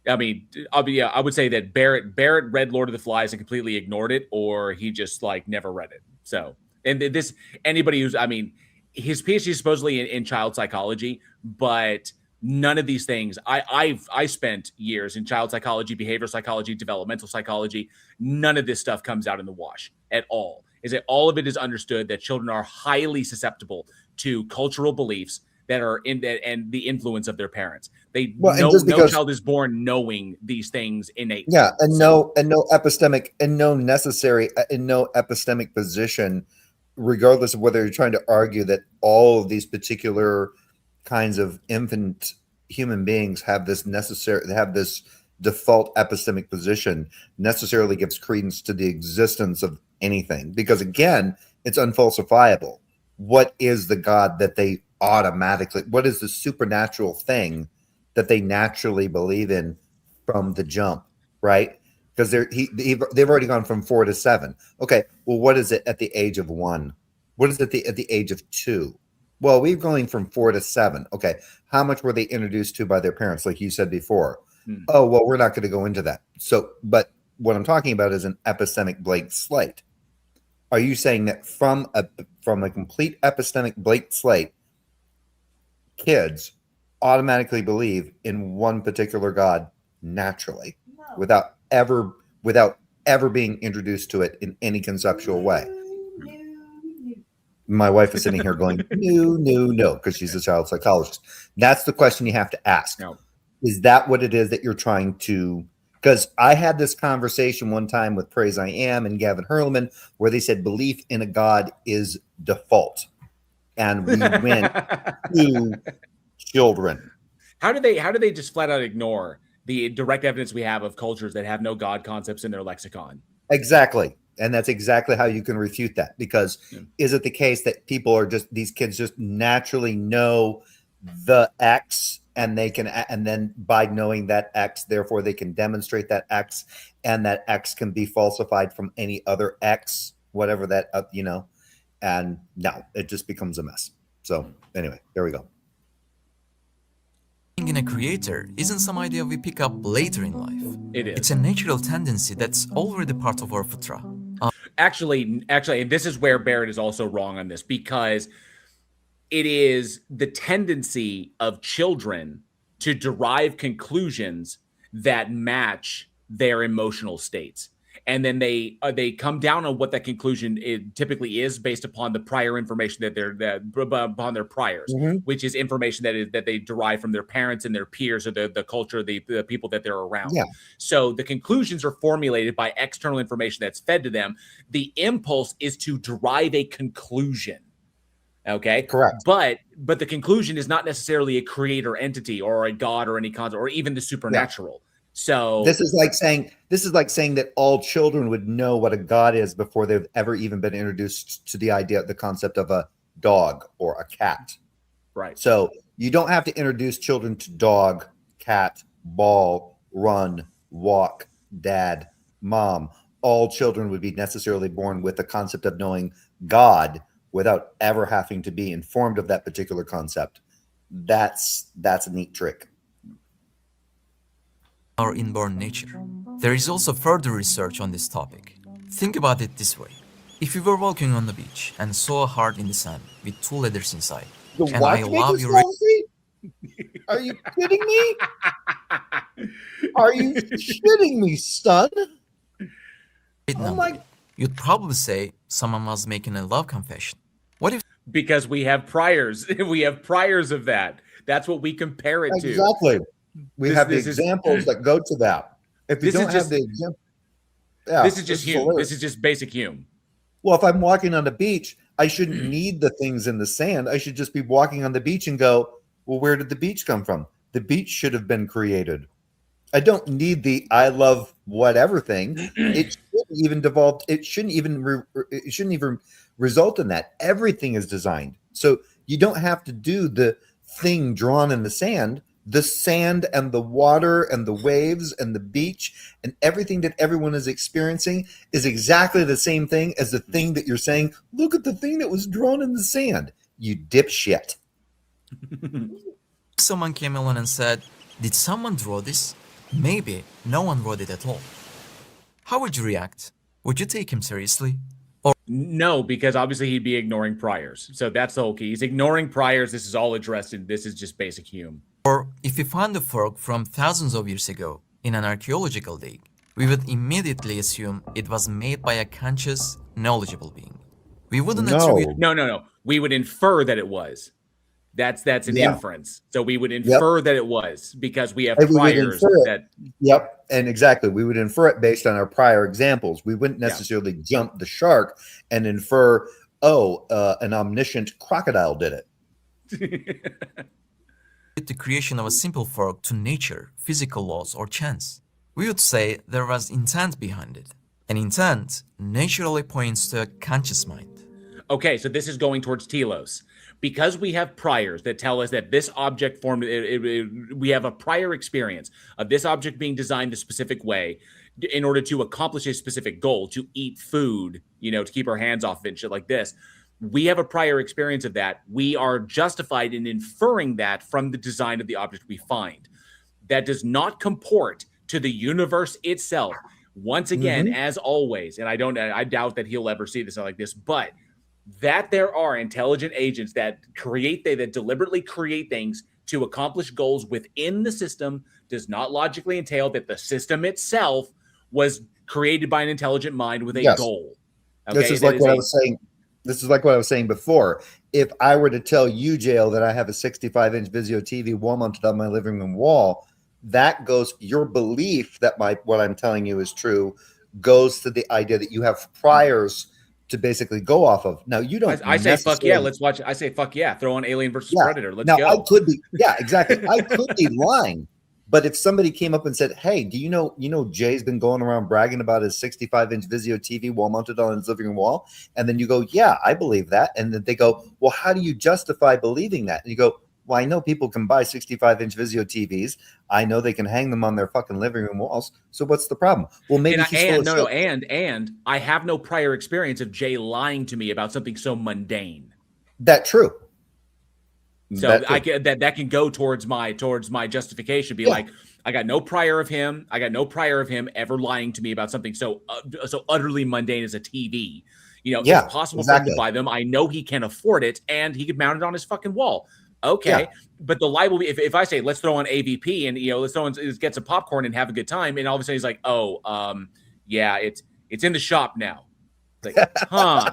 I mean, I would say that Barrett read Lord of the Flies and completely ignored it, or he just like never read it. So, and this anybody who's, I mean, his PhD is supposedly in child psychology, but none of these things. I spent years in child psychology, behavioral psychology, developmental psychology. None of this stuff comes out in the wash at all. Is that all of it is understood that children are highly susceptible to cultural beliefs that are in that and the influence of their parents. They no child is born knowing these things innately. Yeah, and no epistemic and no epistemic position, regardless of whether you're trying to argue that all of these particular kinds of infant human beings have this default epistemic position, necessarily gives credence to the existence of anything, because again, it's unfalsifiable. What is the God that they automatically, what is the supernatural thing that they naturally believe in from the jump, right? Because they've already gone from 4 to 7. Okay, well, what is it at the age of 1? What is it at the age of 2? Well, we're going from 4 to 7. Okay, how much were they introduced to by their parents, like you said before? Oh, well, we're not going to go into that. So, but what I'm talking about is an epistemic blank slate. Are you saying that from a complete epistemic blank slate, kids automatically believe in one particular God naturally, without ever being introduced to it in any conceptual way? My wife is sitting here going, no, because she's a child psychologist. That's the question you have to ask. No. Is that what it is that you're trying to? Because I had this conversation one time with Praise I Am and Gavin Hurlman, where they said belief in a God is default, and we went to children. How do they just flat out ignore the direct evidence we have of cultures that have no God concepts in their lexicon? Exactly. And that's exactly how you can refute that, because is it the case that these kids just naturally know the X, and they can, and then by knowing that X, therefore they can demonstrate that X, and that X can be falsified from any other X, whatever that, and no, it just becomes a mess. So anyway, there we go. In a creator isn't some idea we pick up later in life. It is. It's a natural tendency that's already part of our fitrah. Actually, and this is where Barrett is also wrong on this, because it is the tendency of children to derive conclusions that match their emotional states. And then they come down on what that conclusion typically is based upon the prior information upon their priors, which is information that they derive from their parents and their peers, or the culture, the people that they're around. Yeah. So the conclusions are formulated by external information that's fed to them. The impulse is to derive a conclusion. Okay, correct. But the conclusion is not necessarily a creator entity or a God or any concept or even the supernatural. Yeah. So this is like saying that all children would know what a God is before they've ever even been introduced to the concept of a dog or a cat. Right. So you don't have to introduce children to dog, cat, ball, run, walk, dad, mom. All children would be necessarily born with the concept of knowing God without ever having to be informed of that particular concept. That's a neat trick. Our inborn nature. There is also further research on this topic. Think about it this way. If you were walking on the beach and saw a heart in the sand with 2 letters inside, and I love you. Are you kidding me? Are you shitting me, son? Oh my! You'd probably say someone was making a love confession. What if? Because we have priors. We have priors of that. That's what we compare it to. Exactly. We have the examples that go to that. If you don't have the example, this is just Hume. This is just basic Hume. Well, if I'm walking on the beach, I shouldn't need the things in the sand. I should just be walking on the beach and go, well, where did the beach come from? The beach should have been created. I don't need the I love whatever thing. It shouldn't even devolve. It shouldn't even result in that. Everything is designed. So you don't have to do the thing drawn in the sand. The sand and the water and the waves and the beach and everything that everyone is experiencing is exactly the same thing as the thing that you're saying, look at the thing that was drawn in the sand, you dipshit. Someone came along and said, did someone draw this? Maybe no one wrote it at all. How would you react? Would you take him seriously? No, because obviously he'd be ignoring priors. So that's the whole key. He's ignoring priors. This is all addressed in this is just basic Hume. Or if we found a fork from thousands of years ago in an archaeological dig, we would immediately assume it was made by a conscious, knowledgeable being. We wouldn't attribute... No. We would infer that it was. That's an inference. So we would infer that it was because we have priors that. Yep, and exactly. We would infer it based on our prior examples. We wouldn't necessarily jump the shark and infer, an omniscient crocodile did it. The creation of a simple fork to nature, physical laws, or chance. We would say there was intent behind it. And intent naturally points to a conscious mind. Okay, so this is going towards telos. Because we have priors that tell us that this object formed, we have a prior experience of this object being designed a specific way in order to accomplish a specific goal, to eat food, to keep our hands off of it and shit like this. We have a prior experience of that. We are justified in inferring that from the design of the object we find. That does not comport to the universe itself. Once again, as always, and I doubt that he'll ever see this like this, but that there are intelligent agents that deliberately create things to accomplish goals within the system does not logically entail that the system itself was created by an intelligent mind with a goal. Okay? This is like what I was saying. This is like what I was saying before. If I were to tell you, Jail, that I have a 65-inch Vizio TV wall mounted on my living room wall, that goes, your belief that what I'm telling you is true goes to the idea that you have priors to basically go off of. Now you don't. I say fuck yeah. Let's watch. I say fuck yeah. Throw on Alien versus Predator. Let's go. I could be. Yeah, exactly. I could be lying, but if somebody came up and said, "Hey, do you know Jay's been going around bragging about his 65-inch Vizio TV wall mounted on his living room wall," and then you go, "Yeah, I believe that," and then they go, "Well, how do you justify believing that?" And you go, "Well, I know people can buy 65-inch Vizio TVs. I know they can hang them on their fucking living room walls. So what's the problem?" Well, maybe and I have no prior experience of Jay lying to me about something so mundane. That's true. So that can go towards my justification. Be like, I got no prior of him. I got no prior of him ever lying to me about something so utterly mundane as a TV. It's possible for him to buy them. I know he can afford it, and he could mount it on his fucking wall. Okay, but the lie will be if I say let's throw on AVP and let's throw on get some popcorn and have a good time, and all of a sudden he's like, it's in the shop now. It's like, huh?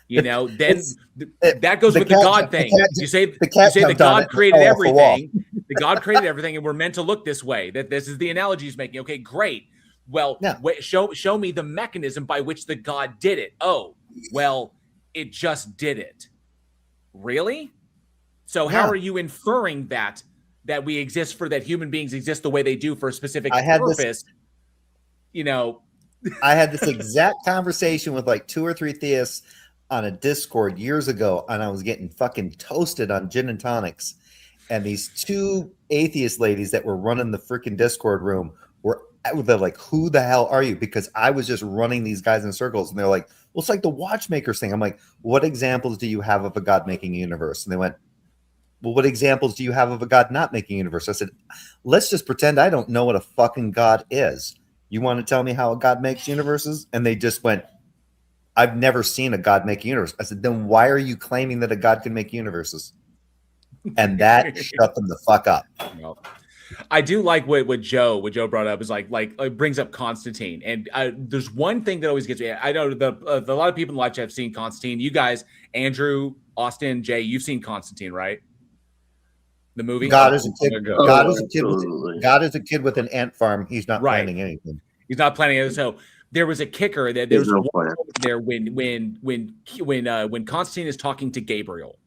Then that goes with the God thing. You say the God created everything. The God created everything, and we're meant to look this way. That this is the analogy he's making. Okay, great. Well, show me the mechanism by which the God did it. Oh, well, it just did it. Really? So how are you inferring that we exist that human beings exist the way they do for a specific purpose? I had this exact conversation with like 2 or 3 theists on a Discord years ago, and I was getting fucking toasted on gin and tonics. And these 2 atheist ladies that were running the freaking Discord room they're like, "Who the hell are you?" Because I was just running these guys in circles, and they're like, "Well, it's like the watchmakers thing." I'm like, "What examples do you have of a God making a universe?" And they went, "Well, what examples do you have of a God not making a universe?" I said, "Let's just pretend I don't know what a fucking God is. You want to tell me how a God makes universes?" And they just went, "I've never seen a God make a universe." I said, "Then why are you claiming that a God can make universes?" And that shut them the fuck up. Well, I do like what Joe brought up is like brings up Constantine. And there's one thing that always gets me. I know a lot of people in the live chat have seen Constantine. You guys, Andrew, Austin, Jay, you've seen Constantine, right? The movie. God is a kid. God is a kid with an ant farm. He's not planning anything. He's not planning anything. So there was a kicker that there's one moment there when Constantine is talking to Gabriel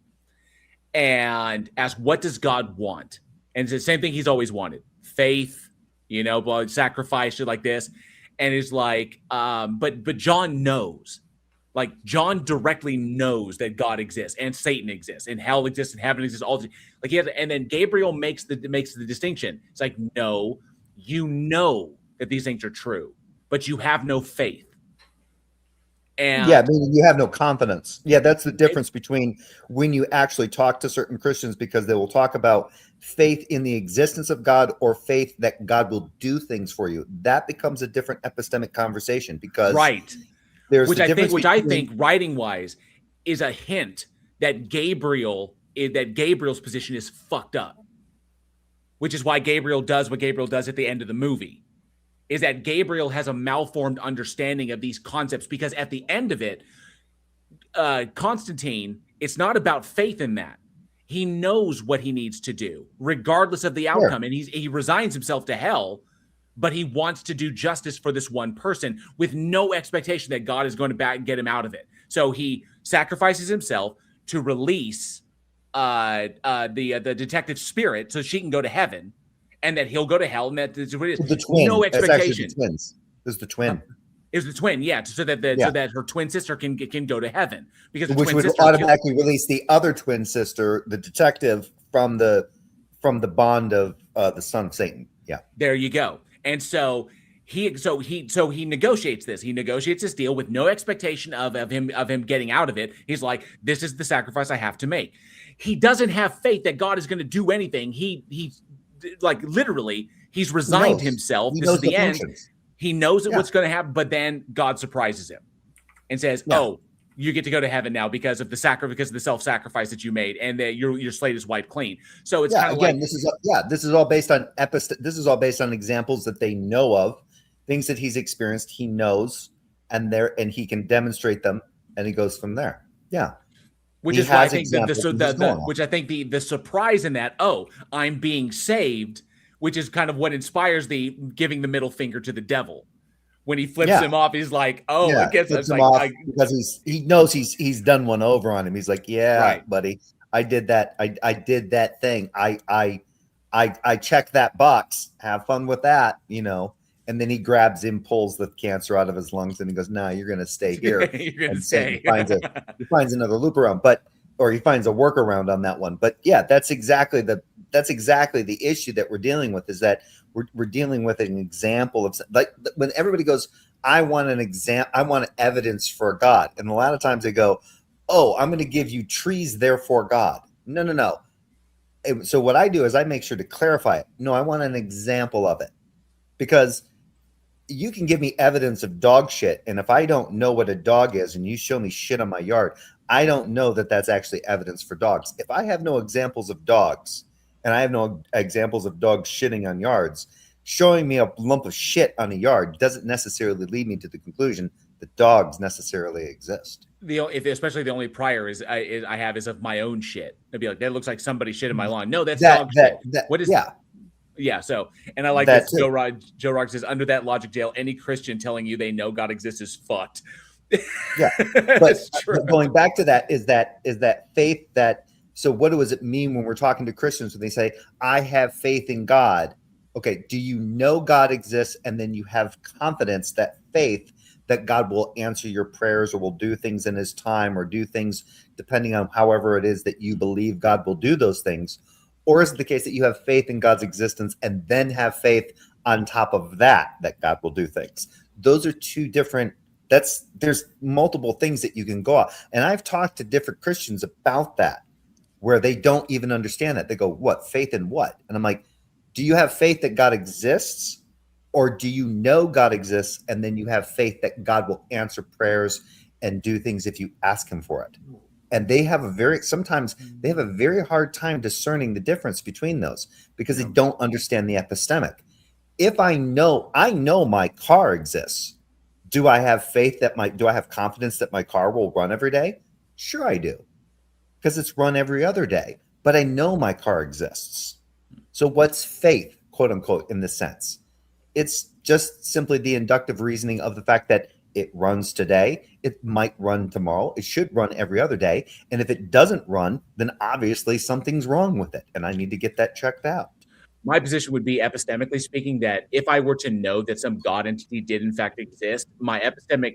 and asks, "What does God want?" And it's the same thing he's always wanted: faith, sacrifice, shit like this. And it's like, but John knows. Like John directly knows that God exists and Satan exists and hell exists and heaven exists. All like he has, and then Gabriel makes the distinction. It's like, no, you know that these things are true, but you have no faith. And yeah, meaning you have no confidence. Yeah, that's the difference between when you actually talk to certain Christians, because they will talk about faith in the existence of God or faith that God will do things for you. That becomes a different epistemic conversation, because right, there's which the I think, difference between, writing wise is a hint that Gabriel's position is fucked up, which is why Gabriel does what Gabriel does at the end of the movie. Is that Gabriel has a malformed understanding of these concepts, because at the end of it, Constantine, it's not about faith in that. He knows what he needs to do, regardless of the outcome, and he resigns himself to hell, but he wants to do justice for this one person with no expectation that God is going to get him out of it. So he sacrifices himself to release the detective spirit so she can go to heaven, and that he'll go to hell, and that is what it is. the twin. No That's actually expectation. the twins. This is the twin. It was the twin, yeah, so that so that her twin sister can go to heaven, because the Which twin would sister automatically release the other twin sister, the detective, from the bond of the son of Satan. Yeah. There you go. And so he negotiates this. He negotiates this deal with no expectation of him getting out of it. He's like, this is the sacrifice I have to make. He doesn't have faith that God is going to do anything. He like literally, he's resigned himself. This is the end. He knows what's going to happen, but then God surprises him and says, "Oh, you get to go to heaven now because of the self-sacrifice that you made, and that your slate is wiped clean." So it's kind of like this is all based on this is all based on examples that they know of, things that he's experienced, he knows, and he can demonstrate them, and he goes from there. Yeah. Which is why I think the surprise in that, I'm being saved, which is kind of what inspires the giving the middle finger to the devil. When he flips him off, he's like, I guess that's like, because he knows he's done one over on him. He's like, buddy, I did that. I did that thing. I checked that box. Have fun with that, And then he grabs him, pulls the cancer out of his lungs, and he goes, "No, you're going to stay here." You're going to stay. He finds another loop around, or he finds a workaround on that one. But yeah, that's exactly the issue that we're dealing with. Is that we're dealing with an example of, like, when everybody goes, "I want I want evidence for God," and a lot of times they go, "Oh, I'm going to give you trees, therefore God." No. So what I do is I make sure to clarify it. No, I want an example of it, because you can give me evidence of dog shit, and if I don't know what a dog is and you show me shit on my yard, I don't know that that's actually evidence for dogs. If I have no examples of dogs, and I have no examples of dogs shitting on yards, showing me a lump of shit on a yard doesn't necessarily lead me to the conclusion that dogs necessarily exist. Especially the only prior I have is of my own shit. I'd be like, that looks like somebody shit in my lawn. No, that's dog shit. What is Yeah, so, and I like this. Joe Rock says, under that logic, jail, any Christian telling you they know God exists is fucked. Yeah, but going back to that is that faith that. So what does it mean when we're talking to Christians when they say, "I have faith in God"? Okay, do you know God exists, and then you have confidence, that faith that God will answer your prayers, or will do things in His time, or do things depending on however it is that you believe God will do those things? Or is it the case that you have faith in God's existence and then have faith on top of that God will do things? Those are two different, there's multiple things that you can go off. And I've talked to different Christians about that, where they don't even understand that. They go, "What? Faith in what?" And I'm like, do you have faith that God exists? Or do you know God exists and then you have faith that God will answer prayers and do things if you ask Him for it? And sometimes they have a very hard time discerning the difference between those, because they don't understand the epistemic. If I know my car exists, do I have faith do I have confidence that my car will run every day? Sure I do, because it's run every other day, but I know my car exists. So what's faith, quote unquote, in this sense? It's just simply the inductive reasoning of the fact that it runs today. It might run tomorrow. It should run every other day. And if it doesn't run, then obviously something's wrong with it, and I need to get that checked out. My position would be, epistemically speaking, that if I were to know that some God entity did in fact exist, my epistemic,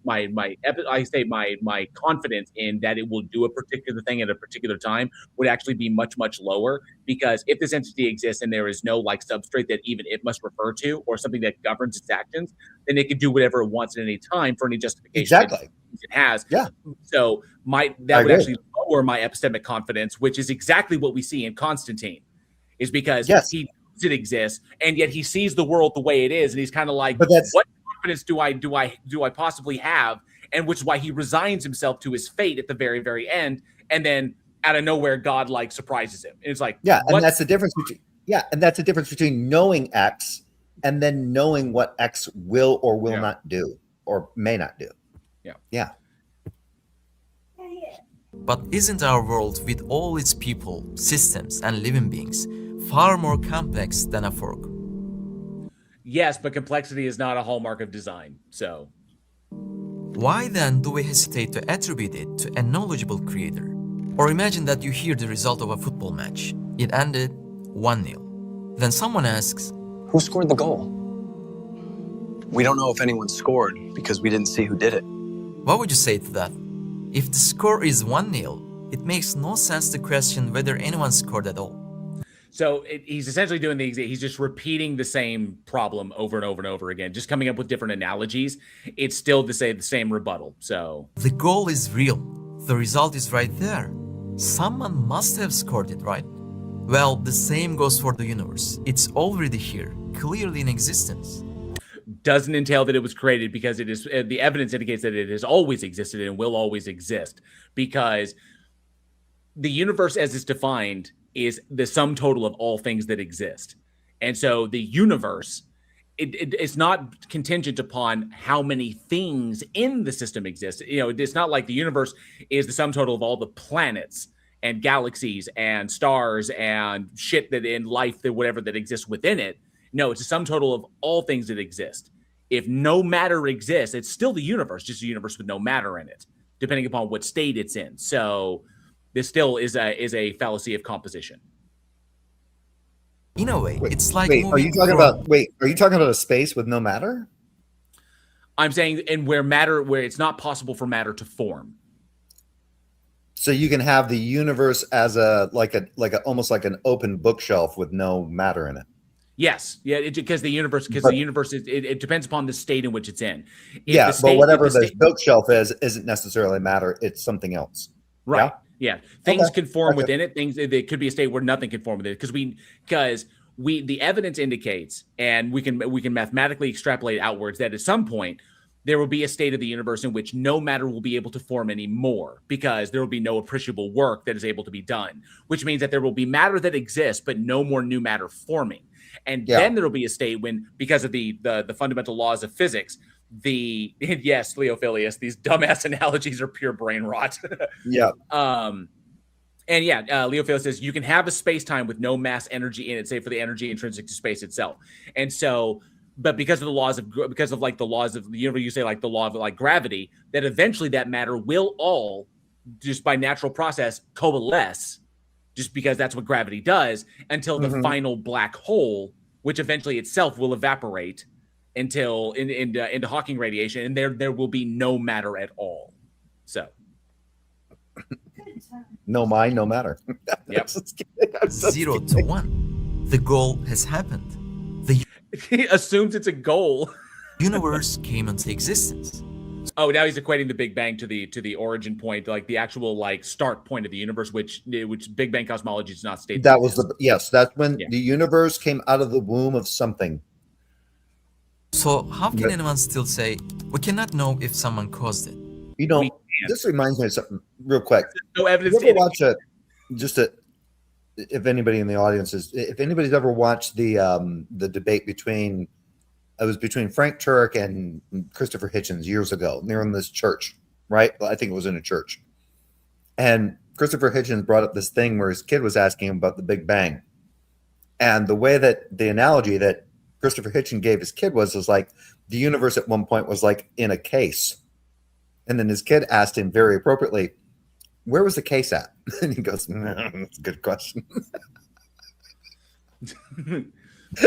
my confidence in that it will do a particular thing at a particular time would actually be much, much lower. Because if this entity exists and there is no like substrate that even it must refer to, or something that governs its actions, then it can do whatever it wants at any time for any justification Exactly. it has. Yeah. So that would actually lower my epistemic confidence, which is exactly what we see in Constantine. Is because he knows it exists, and yet he sees the world the way it is, and he's kind of like, what confidence do I possibly have? And which is why he resigns himself to his fate at the very, very end, and then out of nowhere, God like surprises him. And it's like, and that's the difference between knowing X and then knowing what X will or will not do or may not do. Yeah. But isn't our world, with all its people, systems, and living beings, far more complex than a fork? Yes, but complexity is not a hallmark of design. So why then do we hesitate to attribute it to a knowledgeable creator? Or imagine that you hear the result of a football match. It ended 1-0. Then someone asks, who scored the goal? We don't know if anyone scored because we didn't see who did it. What would you say to that? If the score is 1-0, it makes no sense to question whether anyone scored at all. So he's essentially doing he's just repeating the same problem over and over and over again, just coming up with different analogies. It's still to say the same rebuttal. So the goal is real. The result is right there. Someone must have scored it, right? Well, the same goes for the universe. It's already here, clearly in existence. Doesn't entail that it was created, because it is the evidence indicates that it has always existed and will always exist, because the universe as it's defined is the sum total of all things that exist. And so the universe, it's not contingent upon how many things in the system exist. It's not like the universe is the sum total of all the planets and galaxies and stars and shit that in life, that whatever that exists within it. No, it's a sum total of all things that exist. If no matter exists, it's still the universe, just a universe with no matter in it, depending upon what state it's in. So this still is a fallacy of composition. In a way, it's like are you talking about a space with no matter? I'm saying, and where it's not possible for matter to form. So you can have the universe as almost like an open bookshelf with no matter in it. Yes, because the universe it depends upon the state in which it's in. But whatever the bookshelf isn't necessarily matter; it's something else. Right? Yeah. Things can form within it. It could be a state where nothing can form with it, because the evidence indicates, and we can mathematically extrapolate outwards, that at some point there will be a state of the universe in which no matter will be able to form anymore, because there will be no appreciable work that is able to be done, which means that there will be matter that exists, but no more new matter forming. And then there will be a state when, because of the fundamental laws of physics, yes, Leophilius, these dumbass analogies are pure brain rot. Leophilius says you can have a space-time with no mass energy in it, say for the energy intrinsic to space itself. And so, but because of the laws of the universe, you say like the law of like gravity, that eventually that matter will all, just by natural process, coalesce, just because that's what gravity does, until the final black hole, which eventually itself will evaporate until into Hawking radiation, and there will be no matter at all. So no mind, no matter. Yep. 0 to 1. The goal has happened. He assumes it's a goal. Universe came into existence. Oh, now he's equating the Big Bang to the origin point, like the actual like start point of the universe, which Big Bang cosmology does not state. That was that's when the universe came out of the womb of something. So how can anyone still say we cannot know if someone caused it? This reminds me of something real quick. No evidence. You ever watch if anybody in the audience if anybody's ever watched the debate between Frank Turek and Christopher Hitchens years ago. They were in this church, right? I think it was in a church. And Christopher Hitchens brought up this thing where his kid was asking him about the Big Bang. And the analogy that Christopher Hitchens gave his kid was like the universe at one point was like in a case. And then his kid asked him very appropriately, where was the case at? And he goes, that's a good question.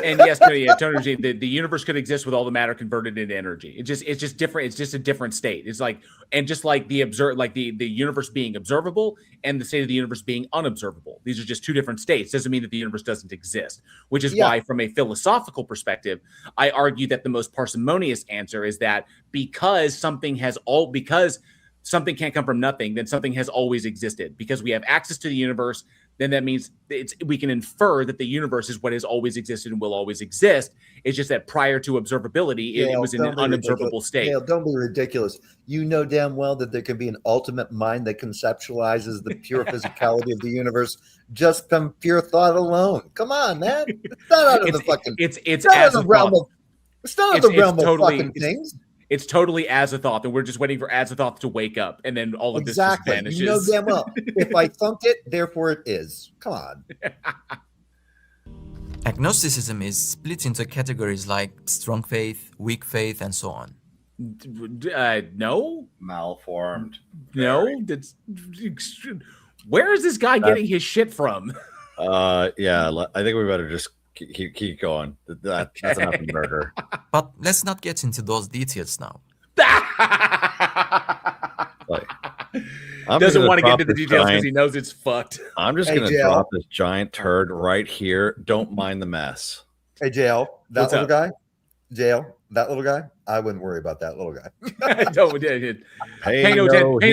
And yes, Tony, the universe could exist with all the matter converted into energy. It's just different. It's just a different state. It's like, and just like the universe being observable and the state of the universe being unobservable. These are just two different states. Doesn't mean that the universe doesn't exist, which is why, from a philosophical perspective, I argue that the most parsimonious answer is that because something can't come from nothing, then something has always existed. Because we have access to the universe, then that means we can infer that the universe is what has always existed and will always exist. It's just that prior to observability, it was in an unobservable state. Dale, don't be ridiculous. You know damn well that there can be an ultimate mind that conceptualizes the pure physicality of the universe just from pure thought alone. Come on, man. It's not out of the fucking. It's not out of the realm of. It's not out of the realm of fucking things. It's totally as a thought, and we're just waiting for as a thought to wake up, and then all of this just vanishes. You know damn well. If I thunked it, therefore it is. Come on. Agnosticism is split into categories like strong faith, weak faith, and so on. No. Malformed. No. That's. Where is this guy getting his shit from? Yeah, I think we better just keep going. That's enough of murder. But let's not get into those details now. Doesn't want to get into the details because he knows it's fucked. I'm just going to drop this giant turd right here. Don't mind the mess. Hey, JL, that little guy? JL, that little guy? I wouldn't worry about that little guy. Pay no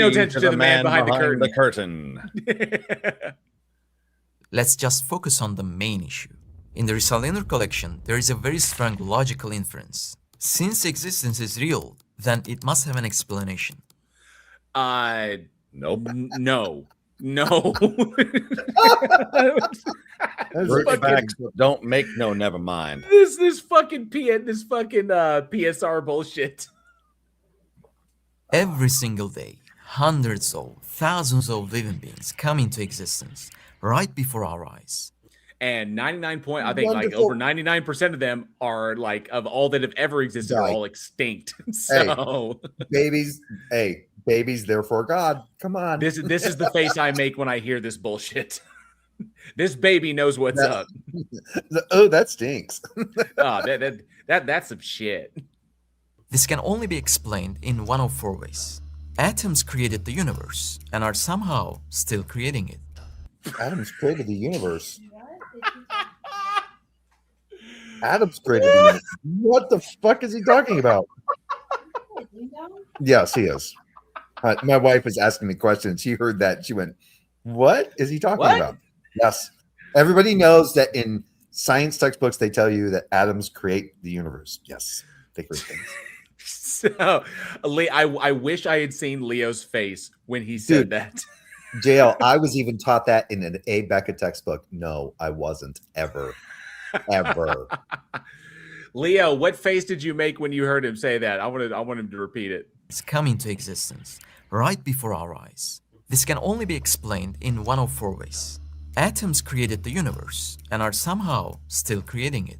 attention to the man behind the curtain. Let's just focus on the main issue. In the Risalener collection, there is a very strong logical inference. Since existence is real, then it must have an explanation. Nope. No. Don't make no. Never mind. This fucking PSR bullshit. Every single day, hundreds of thousands of living beings come into existence right before our eyes. And over 99% of them are like, of all that have ever existed, are all extinct. So babies, therefore God. Come on. This is the face I make when I hear this bullshit. This baby knows what's up. Oh, that stinks. That's some shit. This can only be explained in one of four ways. Atoms created the universe and are somehow still creating it. Atoms created the universe. Atoms created the universe. What the fuck is he talking about? Yes, he is. My wife was asking me questions. She heard that. She went, "What is he talking about?" Yes. Everybody knows that in science textbooks, they tell you that atoms create the universe. Yes. They create things. So, I wish I had seen Leo's face when he said that. JL, I was even taught that in an A. Beckett textbook. No, I wasn't. Ever. Leo, what face did you make when you heard him say that? I want him to repeat it. It's come into existence right before our eyes. This can only be explained in one of four ways. Atoms created the universe and are somehow still creating it.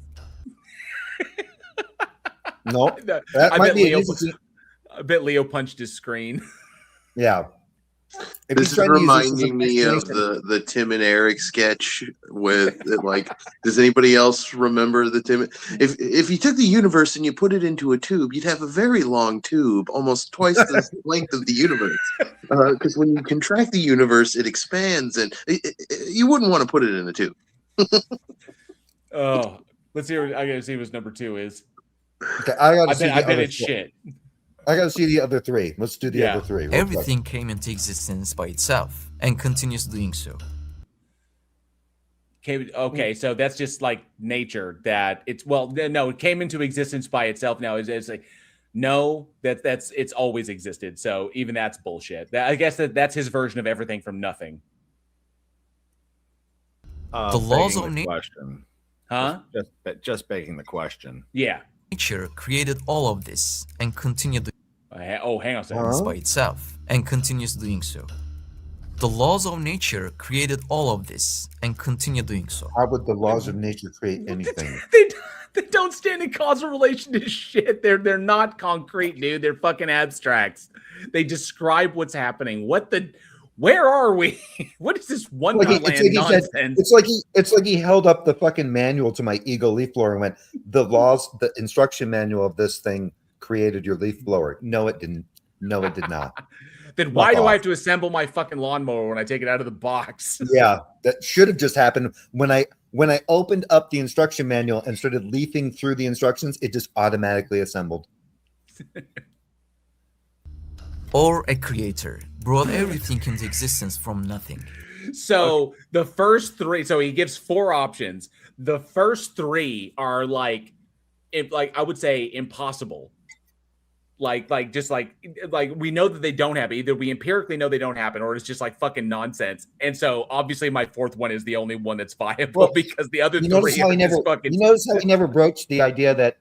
No, I bet Leo punched his screen. Yeah. This is reminding me of the Tim and Eric sketch with like, does anybody else remember the Tim? If you took the universe and you put it into a tube, you'd have a very long tube, almost twice the length of the universe. Because when you contract the universe, it expands, and you wouldn't want to put it in a tube. Oh, let's see. I gotta see what number 2 is. Okay, I bet it's shit. I gotta see the other 3. Let's do the other 3. Everything came into existence by itself and continues doing so. Okay, so that's just like nature. That it's it came into existence by itself. Now it's like it's always existed. So even that's bullshit. I guess that's his version of everything from nothing. The laws of nature, huh? Just begging the question. Yeah. Nature created all of this and continued hang on a second. By itself and continues doing so. The laws of nature created all of this and continue doing so. How would the laws of nature create anything? They don't stand in causal relation to shit. They're not concrete, dude. They're fucking abstracts. They describe what's happening. What Where are we? What is this Wonderland nonsense? It's like he held up the fucking manual to my Ego leaf blower and went, the instruction manual of this thing created your leaf blower. No, it didn't. No, it did not. Then why do I have to assemble my fucking lawnmower when I take it out of the box? Yeah, that should have just happened when I opened up the instruction manual and started leafing through the instructions. It just automatically assembled. Or a creator brought everything into existence from nothing. So the first three, so he gives 4 options. The first 3 are like I would say impossible. Like we know that they don't happen. Either we empirically know they don't happen, or it's just like fucking nonsense. And so obviously my 4th one is the only one that's viable because the other 3 You notice how he never broached the idea that,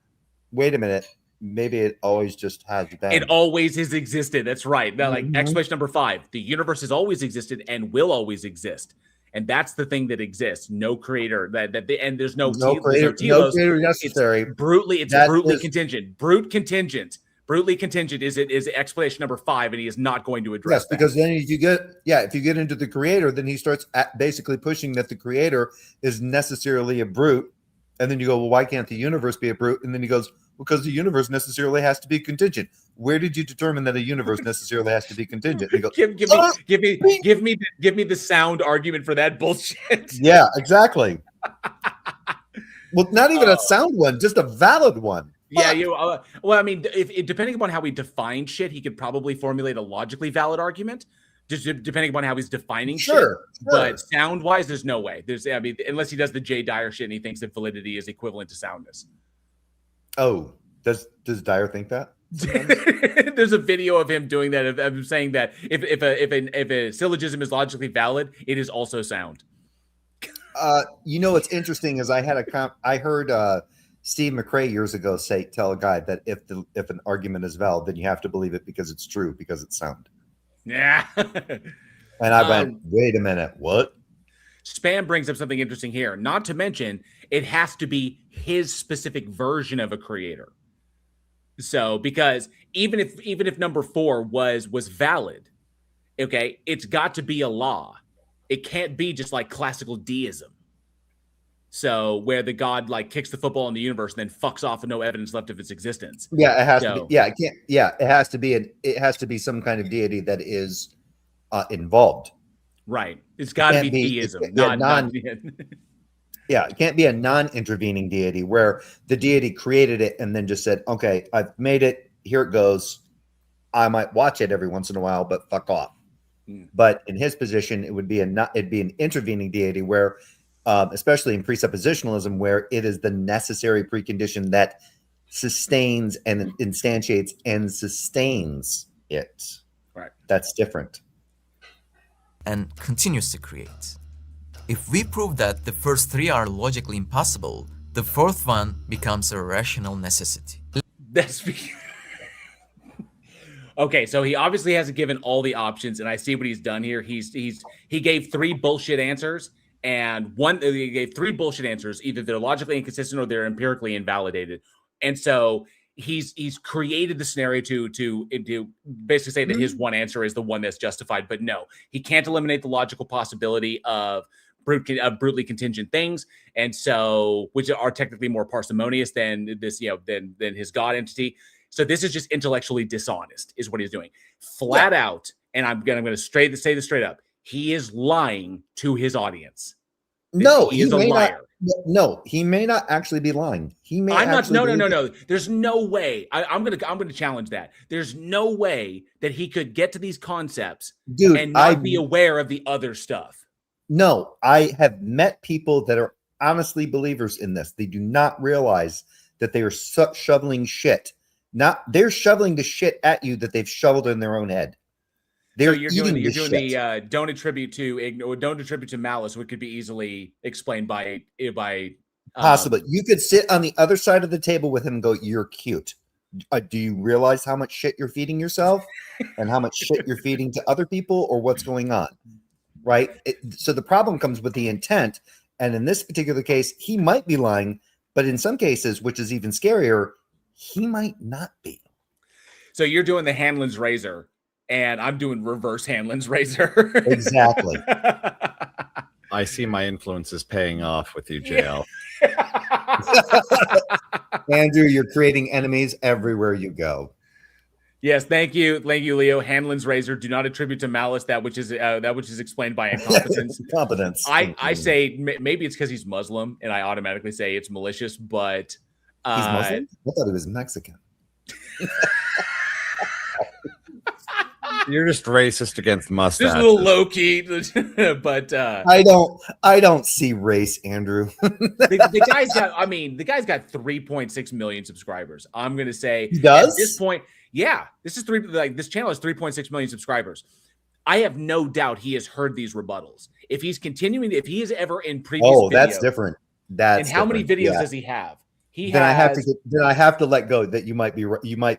wait a minute, maybe it always just has been. It always has existed. That's right. Now, like explanation number 5, the universe has always existed and will always exist. And that's the thing that exists. No creator. And there's no creator necessary. It's brutally contingent. Brutally contingent is explanation number 5, and he is not going to address that. Because then if you get into the creator, then he starts basically pushing that the creator is necessarily a brute. And then you go, well, why can't the universe be a brute? And then he goes, because the universe necessarily has to be contingent. Where did you determine that a universe necessarily has to be contingent? And he goes, give me the sound argument for that bullshit. Yeah, exactly. Well, not even a sound one, just a valid one. Yeah, well, I mean, if depending upon how we define shit, he could probably formulate a logically valid argument, just depending upon how he's defining shit. But sound-wise, there's no way. Unless he does the Jay Dyer shit and he thinks that validity is equivalent to soundness. Oh, does Dyer think that? There's a video of him doing that, of him saying that if a syllogism is logically valid, it is also sound. What's interesting is I heard Steve McRae years ago tell a guy that if an argument is valid, then you have to believe it because it's true, because it's sound. Yeah. And I went, wait a minute, what? Spam brings up something interesting here. Not to mention, it has to be his specific version of a creator. So, because even if number 4 was valid, okay, it's got to be a law. It can't be just like classical deism. So where the god like kicks the football in the universe and then fucks off with no evidence left of its existence. Yeah, it has to be. Yeah, it can't. Yeah, it has to be some kind of deity that is involved. Right. It's got to be deism, Yeah, it can't be a non-intervening deity where the deity created it and then just said, "Okay, I've made it. Here it goes. I might watch it every once in a while, but fuck off." But in his position, it'd be an intervening deity where, especially in presuppositionalism, where it is the necessary precondition that sustains and instantiates and sustains it. Right. That's different. And continues to create. If we prove that the first 3 are logically impossible, the 4th one becomes a rational necessity. Okay, so he obviously hasn't given all the options, and I see what he's done here. He gave 3 bullshit answers, and he gave 3 bullshit answers. Either they're logically inconsistent or they're empirically invalidated. And so he's created the scenario to basically say that his one answer is the one that's justified. But no, he can't eliminate the logical possibility of brutally contingent things, and so which are technically more parsimonious than this, than his God entity. So this is just intellectually dishonest, is what he's doing, flat out. And I'm gonna say this straight up. He is lying to his audience. No, he is a liar. No, he may not actually be lying. He may. No. There's no way. I'm gonna challenge that. There's no way that he could get to these concepts, dude, and not be aware of the other stuff. No, I have met people that are honestly believers in this. They do not realize that they are shoveling shit. They're shoveling the shit at you that they've shoveled in their own head. You're doing the don't attribute to malice, which could be easily explained by possibly. You could sit on the other side of the table with him and go, "You're cute." Do you realize how much shit you're feeding yourself and how much shit you're feeding to other people, or what's going on? Right. So the problem comes with the intent. And in this particular case, he might be lying, but in some cases, which is even scarier, he might not be. So you're doing the Hanlon's razor and I'm doing reverse Hanlon's razor. Exactly. I see my influence is paying off with you, JL. Andrew, you're creating enemies everywhere you go. Yes, thank you, Leo. Hanlon's razor. Do not attribute to malice that which is explained by incompetence. Competence. I say maybe it's because he's Muslim, and I automatically say it's malicious. But he's Muslim. I thought he was Mexican. You're just racist against mustaches. Just a little low key, but I don't see race, Andrew. the guy's got. I mean, the guy's got 3.6 million subscribers. I'm gonna say he does at this point. Yeah, this channel has 3.6 million subscribers. I have no doubt he has heard these rebuttals. If he's continuing, if he is ever in previous, that's different. And how many videos does he have? Then I have to let go that you might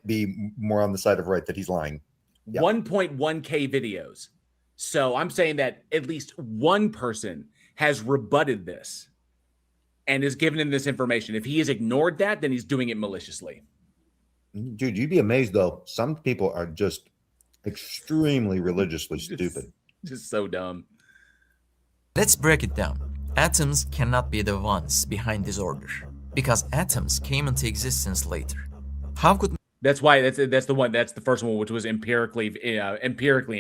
be more on the side of right that he's lying. Yeah. 1.1K videos. So I'm saying that at least one person has rebutted this and has given him this information. If he has ignored that, then he's doing it maliciously. Dude, you'd be amazed though. Some people are just extremely religiously stupid. Just so dumb. Let's break it down. Atoms cannot be the ones behind disorder because atoms came into existence later. How could that's the first one, which was empirically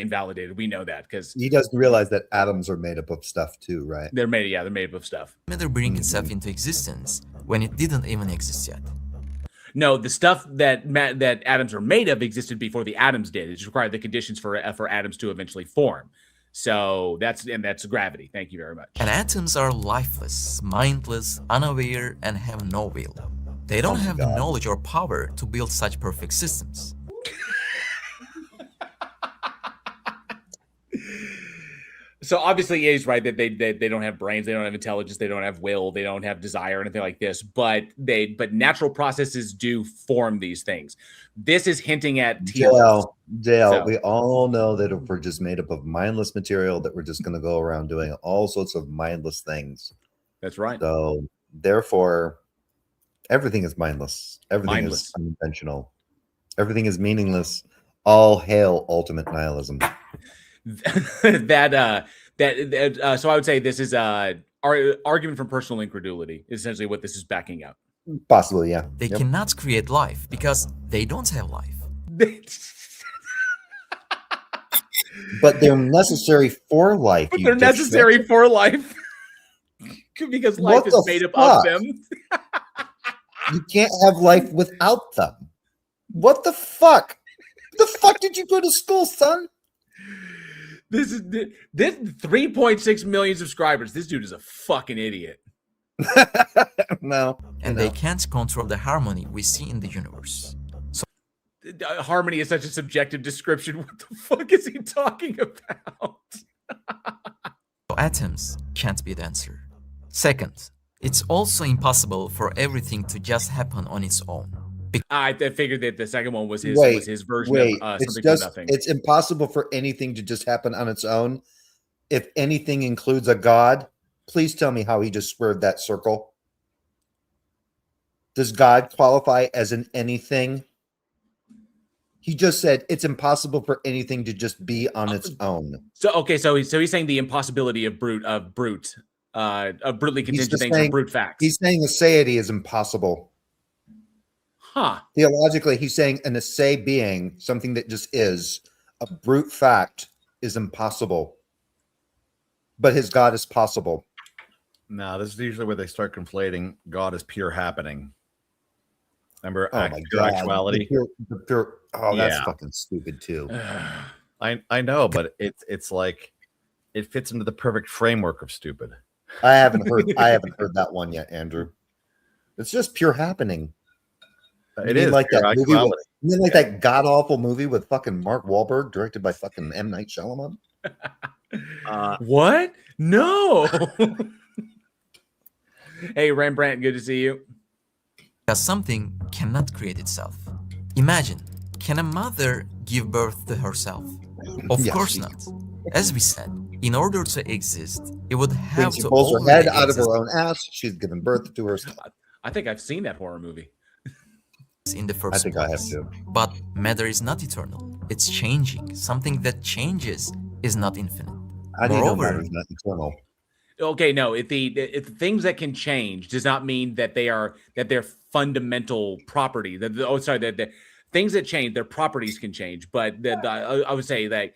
invalidated. We know that because he doesn't realize that atoms are made up of stuff too, right? They're made up of stuff. Matter bring itself into existence when it didn't even exist yet. No, the stuff that atoms are made of existed before the atoms did. It just required the conditions for atoms to eventually form. So that's gravity. Thank you very much. And atoms are lifeless, mindless, unaware, and have no will. They don't have the knowledge or power to build such perfect systems. So obviously he's right that they don't have brains, they don't have intelligence, they don't have will, they don't have desire, anything like this. But natural processes do form these things. This is hinting at Dale. So, we all know that if we're just made up of mindless material, that we're just going to go around doing all sorts of mindless things. That's right. So therefore, everything is mindless. Everything is unconventional. Everything is meaningless. All hail ultimate nihilism. So I would say this is argument from personal incredulity is essentially what this is backing up. Possibly, yeah. They cannot create life because they don't have life. But they're necessary for life. But they're necessary for life because life is made up of them. You can't have life without them. What the fuck? The fuck did you go to school, son? This 3.6 million subscribers. This dude is a fucking idiot. No. And they can't control the harmony we see in the universe. So harmony is such a subjective description. What the fuck is he talking about? Atoms can't be the answer. Second, it's also impossible for everything to just happen on its own. I figured that the second one was his version of something for nothing. It's impossible for anything to just happen on its own. If anything includes a god, please tell me how he just squared that circle. Does God qualify as an anything? He just said it's impossible for anything to just be on its own. So he's saying the impossibility of brutally contingent things or brute facts. He's saying aseity is impossible. Huh. Theologically, he's saying an aseity being, something that just is, a brute fact, is impossible. But his God is possible. No, this is usually where they start conflating God as pure happening. Remember, actuality. That's fucking stupid too. I know, but it's like it fits into the perfect framework of stupid. I haven't heard that one yet, Andrew. It's just pure happening. It is like that movie. That god awful movie with fucking Mark Wahlberg, directed by fucking M. Night Shyamalan. What? No. Hey, Rembrandt, good to see you. Because something cannot create itself. Imagine, can a mother give birth to herself? Of course not. As we said, in order to exist, it would have to pulls her head out of her own ass. She's given birth to herself. I think I've seen that horror movie. in the first think place. I have to. But matter is not eternal. It's changing. Something that changes is not infinite. How do you know Moreover, matter is not eternal? Okay, no, if the things that can change does not mean that they're fundamental property. The things that change, their properties can change, but I would say that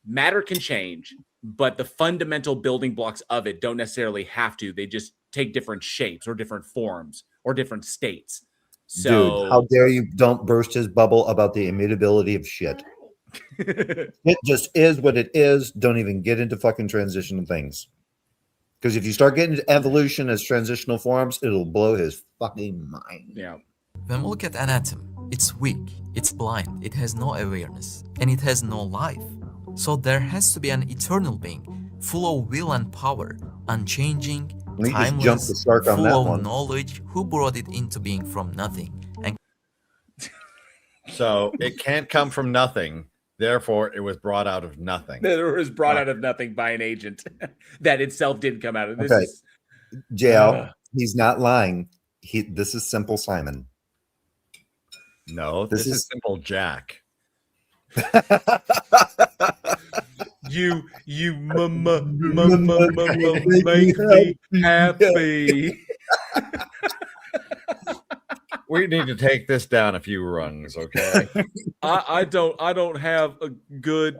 matter can change, but the fundamental building blocks of it don't necessarily have to. They just take different shapes or different forms or different states. So, Dude, how dare you don't burst his bubble about the immutability of shit. It just is what it is. Don't even get into fucking transitional things. Because if you start getting into evolution as transitional forms, it'll blow his fucking mind. yeah. when we look at an atom, it's weak, it's blind, it has no awareness, and it has no life. So there has to be an eternal being, full of will and power, unchanging, We just jumped the timeless, shark on that full of one. knowledge, who brought it into being from nothing. And So it can't come from nothing. Therefore, it was brought out of nothing. It was brought out of nothing by an agent that itself did come out of this. Okay. Is, JL, he's not lying. This is simple Simon. No, this is simple Jack. you make me happy. We need to take this down a few rungs, okay? I don't have a good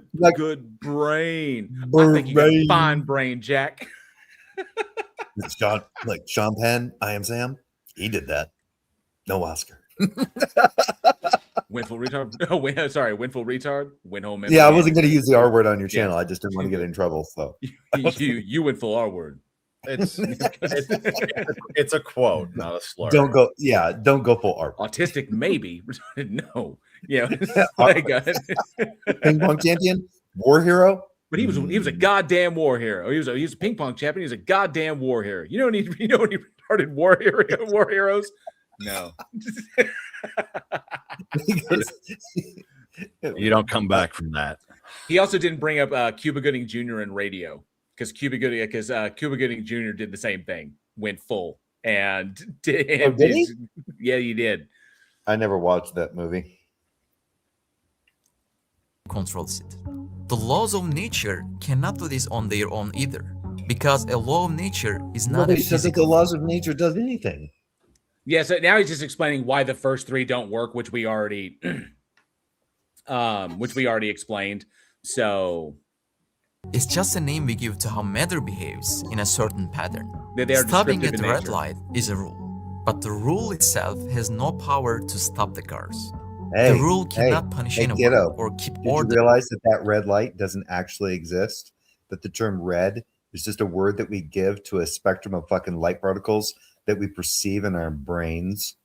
brain. I Brain. think you got a fine brain, Jack. It's Sean Penn, I Am Sam. He did that. No Oscar. Winful retard. Oh, Winful retard. Win home. Yeah, I wasn't going to use the R word on your channel. I just didn't want to get in trouble. So you went full R word. It's a quote, not a slur. don't go full R. Autistic, maybe. No. Yeah. Like, Ping pong champion, war hero. but he was a goddamn war hero. He was a ping pong champion. He was a goddamn war hero. You know any retarded war heroes? No. You don't come back from that. He also didn't bring up Cuba Gooding Jr. in radio because Cuba Gooding Jr. did the same thing, went full and did he? Yeah, he did. I never watched that movie. controls it. The laws of nature cannot do this on their own either, because a law of nature is not Nobody a says that the physical. laws of nature does anything. Yeah, so now he's just explaining why the first three don't work, which we already explained. So It's just a name we give to how matter behaves in a certain pattern. they are Stopping descriptive at in the red nature. light is a rule, but the rule itself has no power to stop the cars. Hey, The rule cannot punish anyone kiddo, or keep did you order. realize that red light doesn't actually exist? That the term red is just a word that we give to a spectrum of fucking light particles that we perceive in our brains.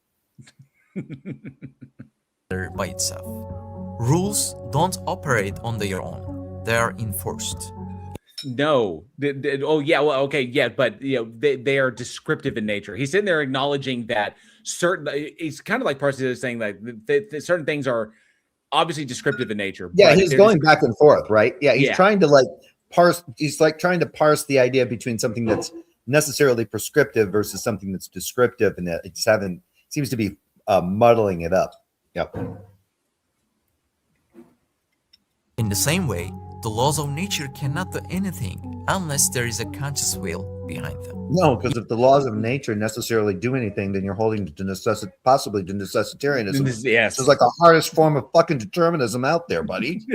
By itself. Rules don't operate on their own. They are enforced. No. Oh, yeah. Well, okay. Yeah. But, they are descriptive in nature. He's sitting there acknowledging that it's kind of like Parsi is saying that certain things are obviously descriptive in nature. Yeah, but he's they're going back and forth, right? Yeah, he's Yeah. trying to parse. He's trying to parse the idea between something that's necessarily prescriptive versus something that's descriptive, and that it's seems to be muddling it up. Yep. In the same way, the laws of nature cannot do anything unless there is a conscious will behind them. No, because if the laws of nature necessarily do anything, then you're holding to possibly to necessitarianism. Yes. This is like the hardest form of fucking determinism out there, buddy.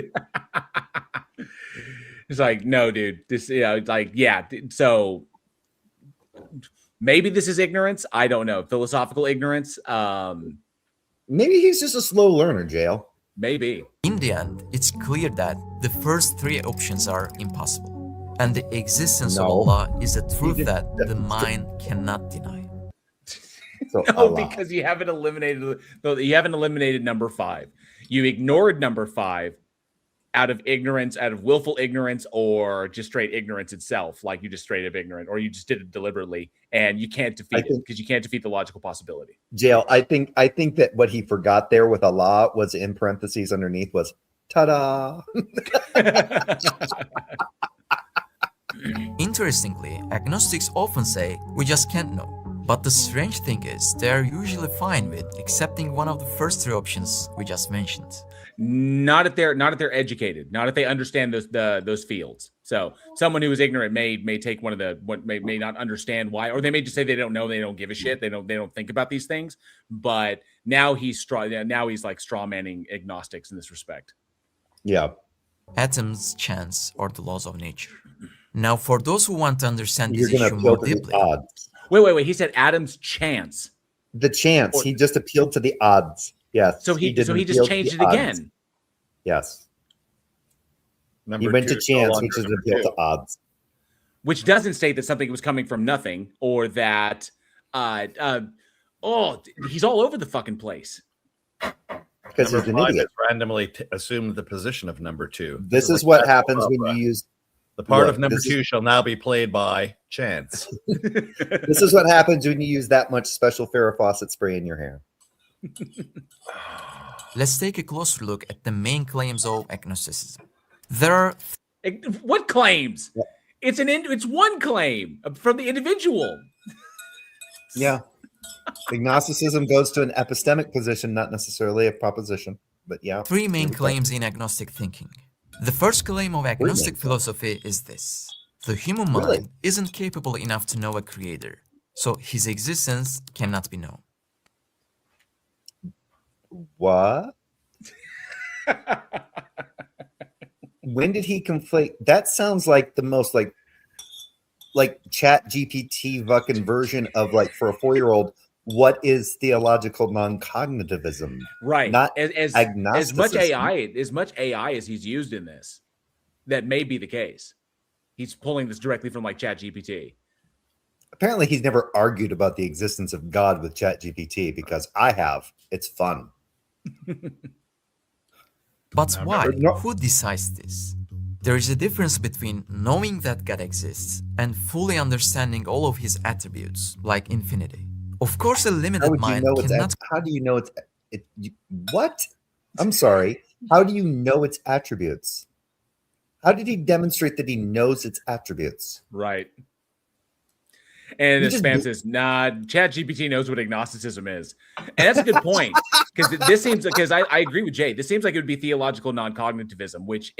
It's like, no, dude. This, So maybe this is ignorance. I don't know. Philosophical ignorance. Maybe he's just a slow learner, Jail. Maybe. In the end, it's clear that the first three options are impossible, and the existence of No. Allah is a truth did- that the mind cannot deny. So No, Allah. because you haven't eliminated number 5. You ignored number 5 out of ignorance, out of willful ignorance, or just straight ignorance itself, like you just straight up ignorant, or you just did it deliberately, and you can't defeat it because you can't defeat the logical possibility. Jail. I think that what he forgot there with Allah was in parentheses underneath was ta-da. Interestingly, agnostics often say we just can't know. But the strange thing is, they are usually fine with accepting one of the first three options we just mentioned. Not if they're educated, not if they understand those fields. So someone who is ignorant may take one of the may not understand why, or they may just say they don't know, they don't give a shit, they don't think about these things. But now he's like straw manning agnostics in this respect. Yeah. Atoms, chance, or the laws of nature. Now, for those who want to understand You're this going to issue appeal more to the deeply, odds. Wait. He said Adam's chance. The chance. He just appealed to the odds. Yes. So he just appeal to changed it the odds. again. Yes. Number He went two to is no chance, longer which is an number appeal two. to odds. Which doesn't state that something was coming from nothing, or that he's all over the fucking place. Because Number he's an 5 idiot. has randomly assumed the position of number 2. This is like what that happens when opera. you use. The part Look, of number this 2 shall now be played by chance. This is what happens when you use that much special Farrah Fawcett spray in your hair. let's take a closer look at the main claims of agnosticism. There are What claims? It's one claim from the individual. Yeah. Agnosticism goes to an epistemic position, not necessarily a proposition. But yeah. three main claims in agnostic thinking. The first claim of agnostic philosophy is this: the human mind Really? isn't capable enough to know a creator, so his existence cannot be known. What? When did he conflate? That sounds like the most like Chat GPT fucking version of like for a 4-year-old. What is theological non-cognitivism? Right. Not as much AI as he's used in this, that may be the case. He's pulling this directly from like Chat GPT. Apparently, he's never argued about the existence of God with Chat GPT because I have. It's fun. But why? No. Who decides this? There is a difference between knowing that God exists and fully understanding all of his attributes, like infinity. Of course, a How limited would you mind know cannot. how do you know what? I'm sorry. How do you know its attributes? How did he demonstrate that he knows its attributes? Right. And You the just spam do- says, nah, Chat GPT knows what agnosticism is. And that's a good point. Because this seems because I agree with Jay. This seems like it would be theological non-cognitivism, which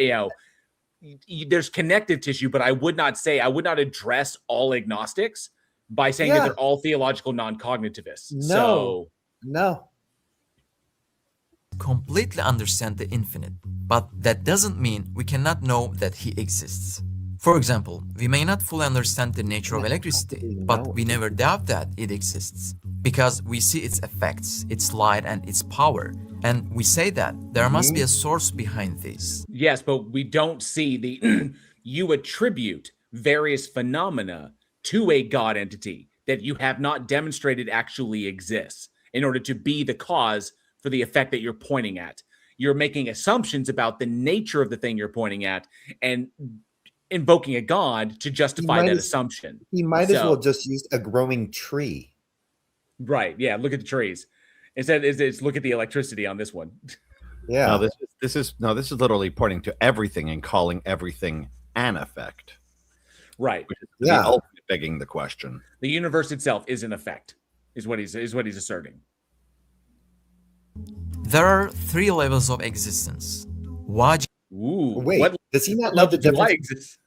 there's connective tissue, but I would not address all agnostics by saying that Yeah. they're all theological non-cognitivists. No. No. completely understand the infinite, but that doesn't mean we cannot know that he exists. For example, we may not fully understand the nature of electricity, but we never doubt that it exists, because we see its effects, its light, and its power, and we say that there must be a source behind these. Yes, but we don't see the you attribute various phenomena to a God entity that you have not demonstrated actually exists in order to be the cause for the effect that you're pointing at. You're making assumptions about the nature of the thing you're pointing at and invoking a God to justify that assumption. He might as well just use a growing tree. Right. Yeah. Look at the trees. Instead, it's look at the electricity on this one. Yeah. No, this is literally pointing to everything and calling everything an effect. Right. Which is Yeah. the ultimate begging the question. The universe itself is an effect, is what he's asserting. There are three levels of existence. Wajib, Ooh. Wait, does he not know the do I difference? exist?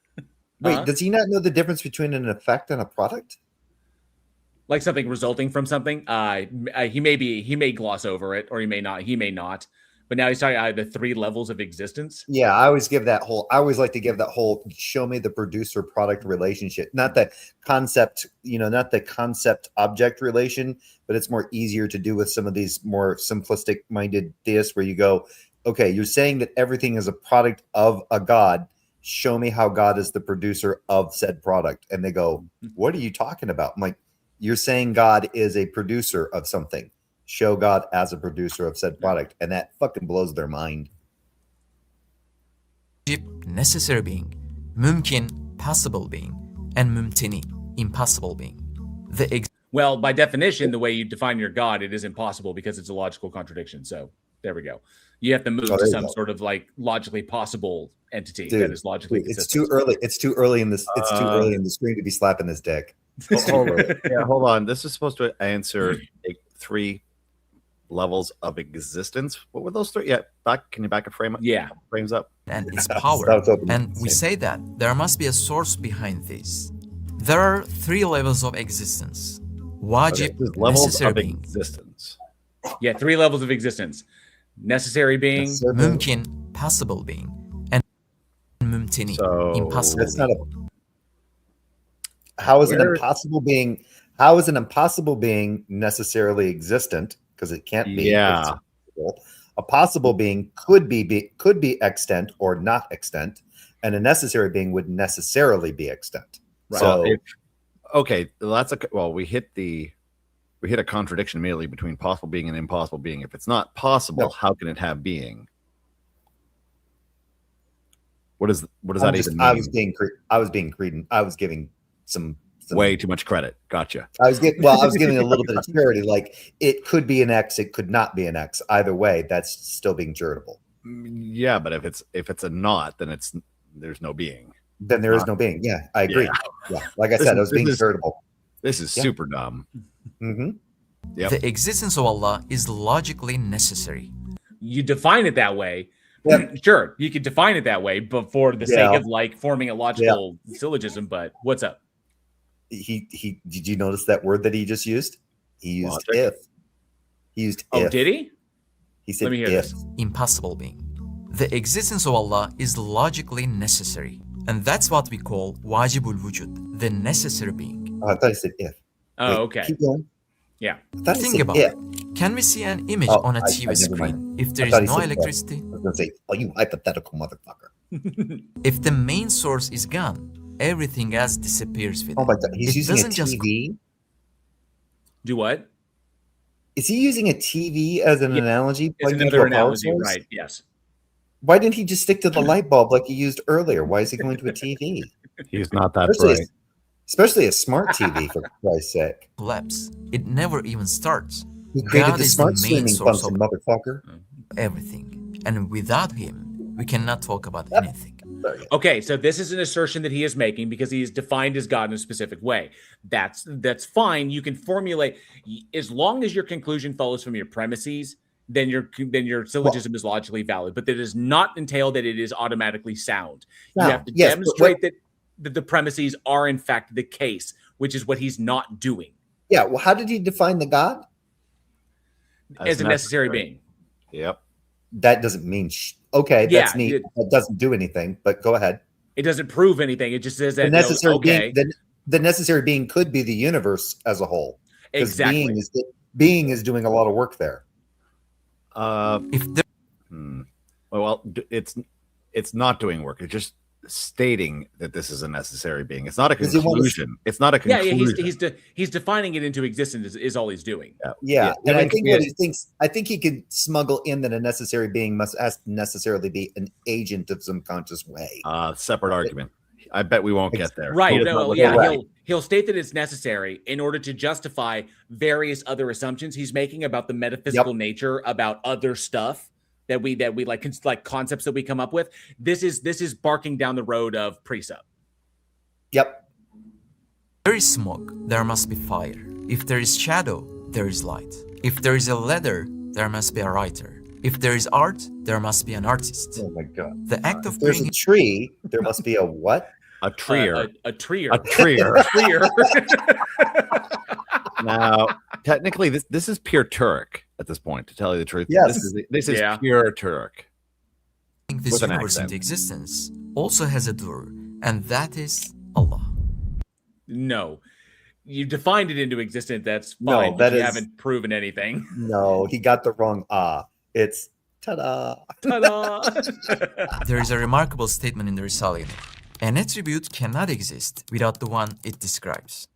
Wait, does he not know the difference between an effect and a product? Like something resulting from something. He may gloss over it, or he may not. But now he's talking about the three levels of existence. Yeah, I always like to give that whole show me the producer product relationship, not the concept, not the concept object relation, but it's more easier to do with some of these more simplistic minded theists where you go, okay, you're saying that everything is a product of a God. Show me how God is the producer of said product. And they go, what are you talking about? I'm like, you're saying God is a producer of something. Show God as a producer of said product. And that fucking blows their mind. necessary being, mümkün, possible being, and mümteni, impossible being. Well, by definition, the way you define your God, it is impossible because it's a logical contradiction. So there we go. You have to move to some sort of like logically possible entity that is logically consistent. It's too early. It's too early in this. It's too early in the stream to be slapping this dick. Hold on. This is supposed to answer 3 levels of existence. What were those 3? Yeah, can you back a frame? Yeah. Frames up. And its I power. was hoping And you'd we say say that there must be a source behind this. There are 3 levels of existence. Wajib, There's levels necessary of being. existence. Yeah, 3 levels of existence. Necessary being. Mümkün, possible being. And mümteni, So impossible That's not being. how is an Where- impossible being? How is an impossible being necessarily existent? Because it can't be. Yeah. It's impossible. A possible being could be extant or not extant, and a necessary being would necessarily be extant. Right. So we hit a contradiction immediately between possible being and impossible being. If it's not possible, No. how can it have being? What does that even mean? I was being credent. I was giving some Way too much credit. Gotcha. I was giving a little bit of charity. Like it could be an X, it could not be an X. Either way, that's still being charitable. Yeah, but if it's a not, then there's no being. Then there is no being. Yeah, I agree. Yeah, like I said, I was being charitable. This is super dumb. Mm-hmm. Yep. The existence of Allah is logically necessary. You define it that way. Yep. Sure, you could define it that way, but for the Yeah. sake of like forming a logical syllogism. But what's up? He did you notice that word that he just used? He used Logic. if. He used Oh, if. did he? He said Let me hear if. this. Impossible being. The existence of Allah is logically necessary. And that's what we call wajibul wujud, the necessary being. Oh, I thought he said if. Oh, Wait, okay. Keep going. Yeah. I thought he Think said about if. it. Can we see an image Oh, on a I TV never screen if there I is thought he no said if. electricity? I was gonna say, oh, you hypothetical motherfucker. If the main source is gone, everything else disappears with Oh it. my god, he's It using a doesn't just- TV. Do what? Is he using a TV as an Yeah, analogy? It's Plugged into another a power analogy, source? right? Yes. Why didn't he just stick to the light bulb like he used earlier? Why is he going to a TV? He's not that Especially, bright. especially a smart TV, for Christ's sake. collapse. It never even starts. He created God the is the smart main streaming source function, of motherfucker. everything. And without him, we cannot talk about anything. Okay, so this is an assertion that he is making because he is defined as God in a specific way. That's fine. You can formulate as long as your conclusion follows from your premises, then your syllogism is logically valid. But that does not entail that it is automatically sound. You No, have to yes, but demonstrate that the premises are in fact the case, which is what he's not doing Yeah, well, how did he define the God? as a necessary being. Yep. That doesn't mean okay. Yeah, That's neat. it- That doesn't do anything. But go ahead. It doesn't prove anything. It just says that The necessary okay, being, the necessary being could be the universe as a whole. 'Cause exactly. being is doing a lot of work there. If there Well, it's not doing work. It's just stating that this is a necessary being. It's not a Does he want to- conclusion. It's not a Yeah, conclusion. he's defining it into existence is all he's doing. Yeah, Yeah, and I it think makes what me- he thinks, I think he could smuggle in that a necessary being has to necessarily be an agent of some conscious way. Separate argument. I bet we won't get there. Right. He does No, not look yeah, like- Right. he'll state that it's necessary in order to justify various other assumptions he's making about the metaphysical nature about other stuff that we like concepts that we come up with. This is barking down the road of precept. Yep. there is smoke, there must be fire. If there is shadow, there is light. If there is a letter, there must be a writer. If there is art, there must be an artist. Oh my god. The act of If there's putting a tree, there must be a what? A treer. A treer. A treer. treer. Now, technically, this is pure Turk at this point. To tell you the truth, Yes. this is Yeah. pure Turk. this With an universe accent. into existence also has a door, and that is Allah. No. You defined it into existence. That's No, fine. that but you is- haven't proven anything. No, he got the wrong It's ta-da. Ta-da! There is a remarkable statement in the Risale. An attribute cannot exist without the one it describes.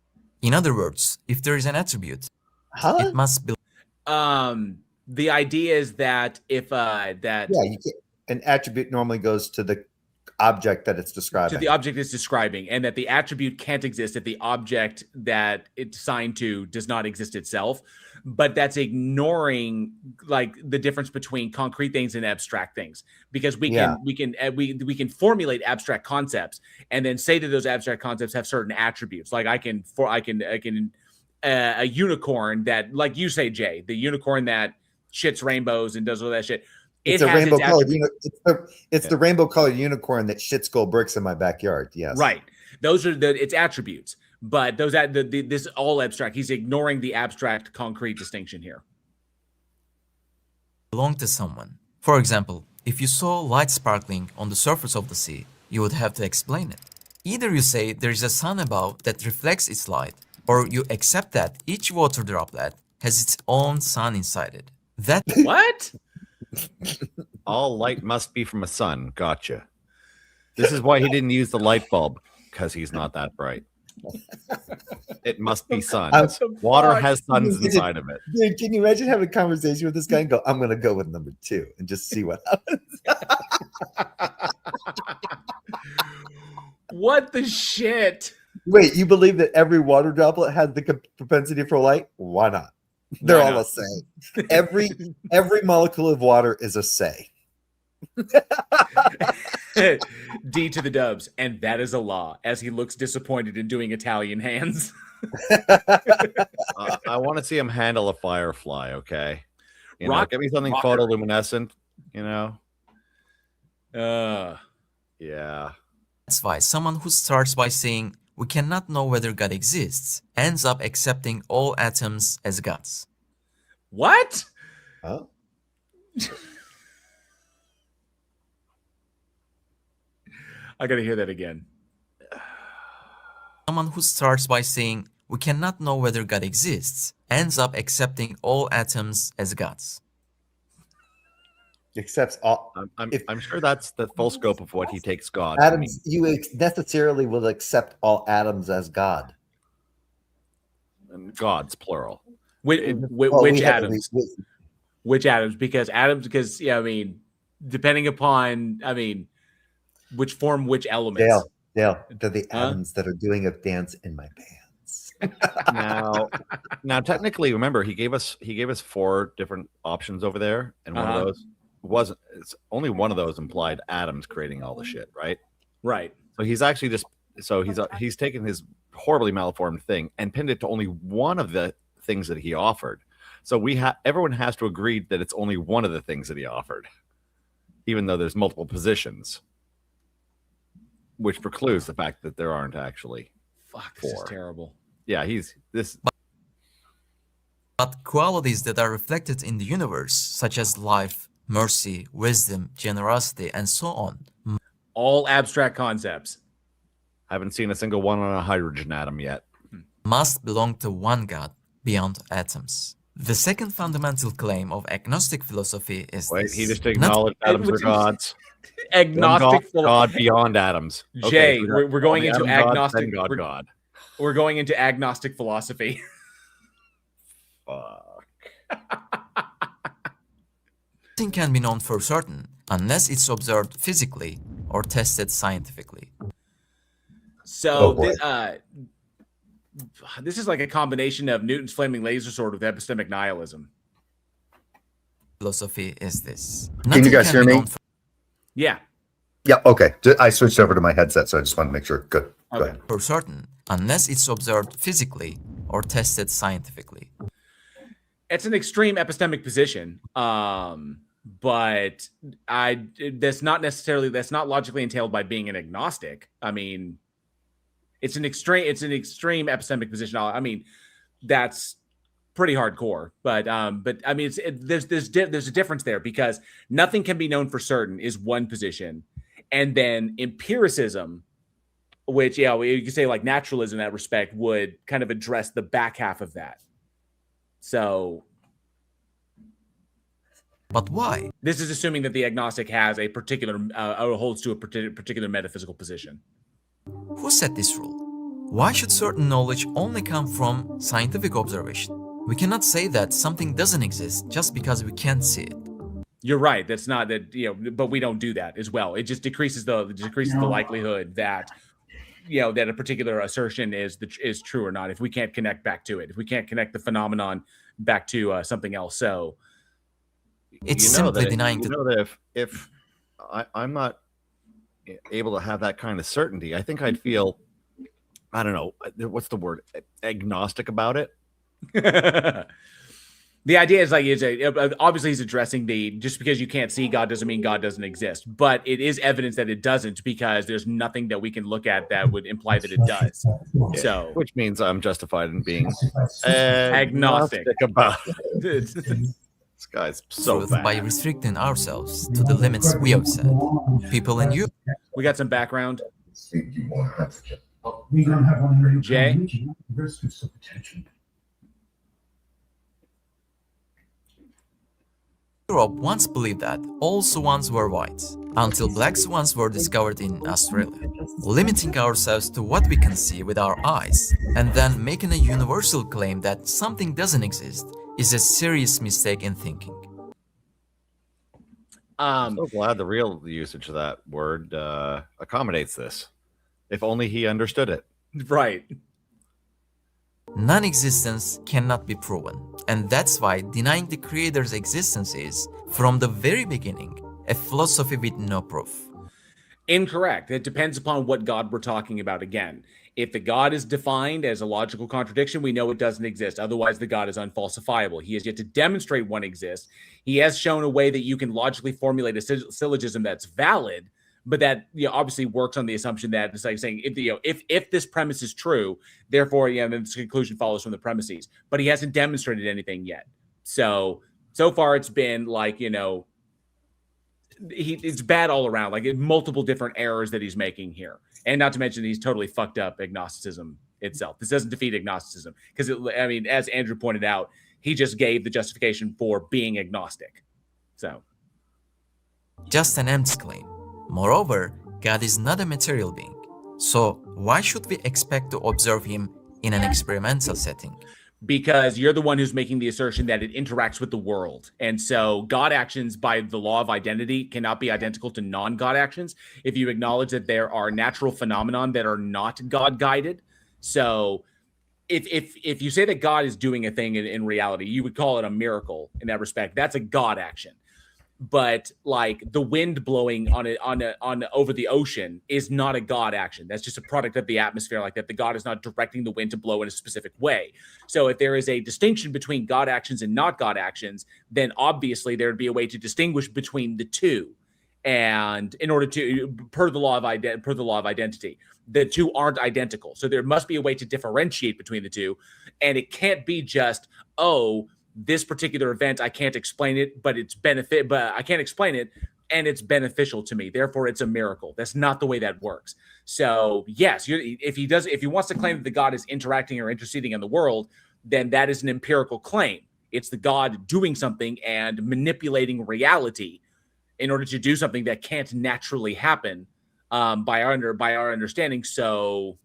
In other words, if there is an attribute, Huh? it must be The idea is that if Yeah, you can't, an attribute normally goes to the object that it's to describing. the object it's describing, and that the attribute can't exist if the object that it's assigned to does not exist itself. But that's ignoring like the difference between concrete things and abstract things, because we can formulate abstract concepts and then say that those abstract concepts have certain attributes. Like I can a unicorn that, like you say, Jay, the unicorn that shits rainbows and does all that shit. It's a rainbow colored. It's the rainbow colored unicorn that shits gold bricks in my backyard. Yes, right. Those are its attributes. But those this is all abstract. He's ignoring the abstract concrete distinction here. Belong to someone. For example, if you saw light sparkling on the surface of the sea, you would have to explain it. Either you say there is a sun above that reflects its light, or you accept that each water droplet has its own sun inside it. That what? All light must be from a sun. Gotcha. This is why he didn't use the light bulb, because he's not that bright. It must be sun. Water has suns inside of it. Dude, can you imagine having a conversation with this guy and go, I'm going to go with number 2 and just see what happens? What the shit? Wait, you believe that every water droplet has the propensity for light? Why not? They're all a say. Every molecule of water is a say. D to the dubs, and that is a law, as he looks disappointed in doing Italian hands. I want to see him handle a firefly, okay? Get me something rocker. photoluminescent, Yeah. That's why someone who starts by saying, we cannot know whether God exists, ends up accepting all atoms as gods. What? Oh. I gotta hear that again. Someone who starts by saying, we cannot know whether God exists, ends up accepting all atoms as gods. Accepts all. I'm sure that's the full scope of what he takes God. Atoms, you necessarily will accept all atoms as God. And gods, plural. Which atoms? Which atoms? Because depending upon, which form, which elements. Dale, they're the atoms that are doing a dance in my pants. Now, technically, remember he gave us 4 different options over there, and one of those wasn't. It's only one of those implied atoms creating all the shit, right? Right. So he's actually he's taken his horribly malformed thing and pinned it to only one of the things that he offered. So everyone has to agree that it's only one of the things that he offered, even though there's multiple positions, which precludes the fact that there aren't actually 4. This is terrible. Yeah, But qualities that are reflected in the universe, such as life, mercy, wisdom, generosity, and so on. All abstract concepts. Haven't seen a single one on a hydrogen atom yet. Must belong to one God beyond atoms. The second fundamental claim of agnostic philosophy is this. He just acknowledged atoms are gods. Agnostic God beyond atoms. Jay, we're going into agnostic. God. We're going into agnostic philosophy. Fuck. Nothing can be known for certain unless it's observed physically or tested scientifically. So this is like a combination of Newton's flaming laser sword with epistemic nihilism. Philosophy is this. Can you guys hear me? Yeah. Yeah, okay. I switched over to my headset, so I just want to make sure. Good. Go ahead. For certain, unless it's observed physically or tested scientifically. It's an extreme epistemic position, but that's not logically entailed by being an agnostic. I mean, it's an extreme epistemic position. I mean, that's pretty hardcore, but I mean, there's a difference there, because nothing can be known for certain is one position, and then empiricism, which you could say like naturalism in that respect, would kind of address the back half of that. So, but why? This is assuming that the agnostic has a particular or holds to a particular metaphysical position. Who set this rule? Why should certain knowledge only come from scientific observation? We cannot say that something doesn't exist just because we can't see it. You're right. That's not that, but we don't do that as well. It just decreases the likelihood that, that a particular assertion is true or not. If we can't connect back to it, if we can't connect the phenomenon back to something else. So It's simply denying that if I'm not able to have that kind of certainty, I think I'd feel, I don't know, what's the word, agnostic about it. The idea is obviously he's addressing just because you can't see God doesn't mean God doesn't exist, but it is evidence that it doesn't, because there's nothing that we can look at that would imply that it does. Yeah. So, which means I'm justified in being agnostic about it. This guy's so bad. By restricting ourselves to the limits we have set. People in you. We got some background. Jay? Europe once believed that all swans were white, until black swans were discovered in Australia. Limiting ourselves to what we can see with our eyes, and then making a universal claim that something doesn't exist, is a serious mistake in thinking. I'm so glad the real usage of that word accommodates this. If only he understood it. Right. Non-existence cannot be proven, and that's why denying the Creator's existence is, from the very beginning, a philosophy with no proof. Incorrect. It depends upon what God we're talking about again. If the God is defined as a logical contradiction, we know it doesn't exist. Otherwise, the God is unfalsifiable. He has yet to demonstrate one exists. He has shown a way that you can logically formulate a syllogism that's valid, but that obviously works on the assumption that it's like saying if this premise is true, therefore then this conclusion follows from the premises. But he hasn't demonstrated anything yet. So far it's been like it's bad all around, like multiple different errors that he's making here, and not to mention he's totally fucked up agnosticism itself. This doesn't defeat agnosticism because as Andrew pointed out, he just gave the justification for being agnostic. So just an empty claim. Moreover, God is not a material being, so why should we expect to observe him in an experimental setting? Because you're the one who's making the assertion that it interacts with the world. And so God actions by the law of identity cannot be identical to non-God actions if you acknowledge that there are natural phenomenon that are not God-guided. So if you say that God is doing a thing in reality, you would call it a miracle in that respect. That's a God action. But like the wind blowing on over the ocean is not a God action. That's just a product of the atmosphere, like that. The God is not directing the wind to blow in a specific way. So if there is a distinction between God actions and not God actions, then obviously there would be a way to distinguish between the two. And in order to, per the law of identity, the two aren't identical. So there must be a way to differentiate between the two. And it can't be just, this particular event, I can't explain it, but I can't explain it, and it's beneficial to me. Therefore, it's a miracle. That's not the way that works. So, yes, if he wants to claim that the God is interacting or interceding in the world, then that is an empirical claim. It's the God doing something and manipulating reality in order to do something that can't naturally happen by our understanding. So,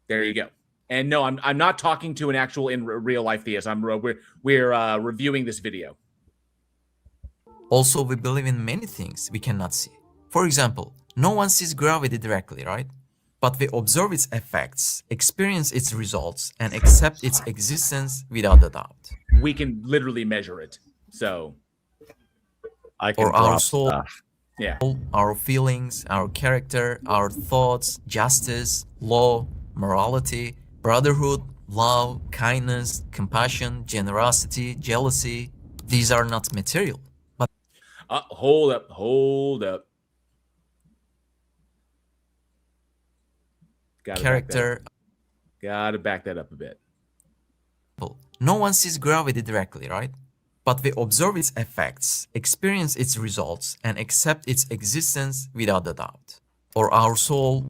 there you go. And no, I'm not talking to an actual in real life theist. We're reviewing this video. Also, we believe in many things we cannot see. For example, no one sees gravity directly, right? But we observe its effects, experience its results, and accept its existence without a doubt. We can literally measure it. So, or our soul, yeah, our feelings, our character, our thoughts, justice, law, morality, brotherhood, love, kindness, compassion, generosity, jealousy. These are not material. But hold up. Gotta back that up a bit. No one sees gravity directly, right? But we observe its effects, experience its results, and accept its existence without a doubt. Or our soul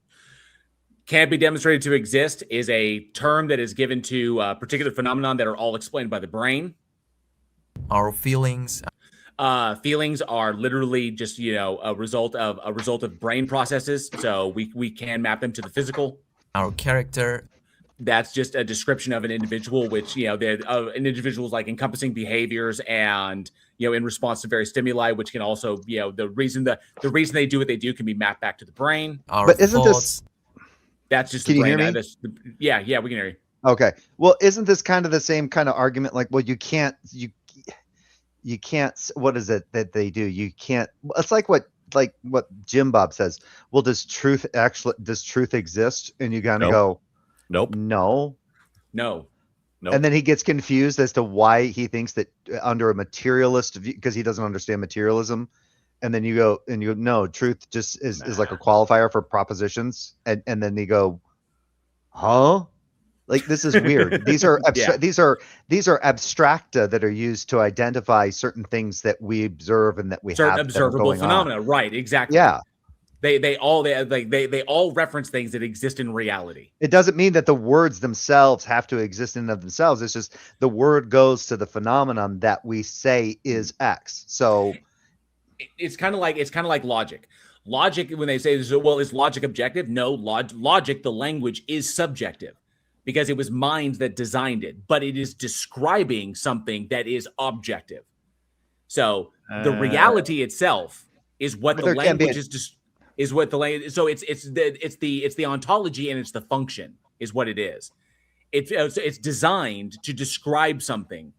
can't be demonstrated to exist is a term that is given to particular phenomenon that are all explained by the brain. Our feelings. Feelings are literally just a result of brain processes. So we can map them to the physical. Our character. that's just a description of an individual, which, an individual is like encompassing behaviors and, in response to various stimuli, which can also, the reason they do what they do can be mapped back to the brain. But isn't this? That's just Can the you brain. hear me? Yeah, we can hear you. Okay. Well, isn't this kind of the same kind of argument? Like, well, you can't. What is it that they do? You can't. It's like what Jim Bob says. Well, does truth exist? And you gotta go. Nope. No. Nope. And then he gets confused as to why he thinks that under a materialist view, because he doesn't understand materialism. And then you go, no, truth just is like a qualifier for propositions. And then you go, huh? Like, this is weird. These are these are abstracta that are used to identify certain things that we observe and that we certain have observable phenomena. Right. Exactly. Yeah. They all reference things that exist in reality. It doesn't mean that the words themselves have to exist in and of themselves. It's just the word goes to the phenomenon that we say is X. So it's kind of like logic. Logic, when they say, well, is logic objective? No, logic, the language, is subjective because it was minds that designed it, but it is describing something that is objective. So the reality itself is what the language is what the language. So it's the ontology and it's the function is what it is. It's designed to describe something,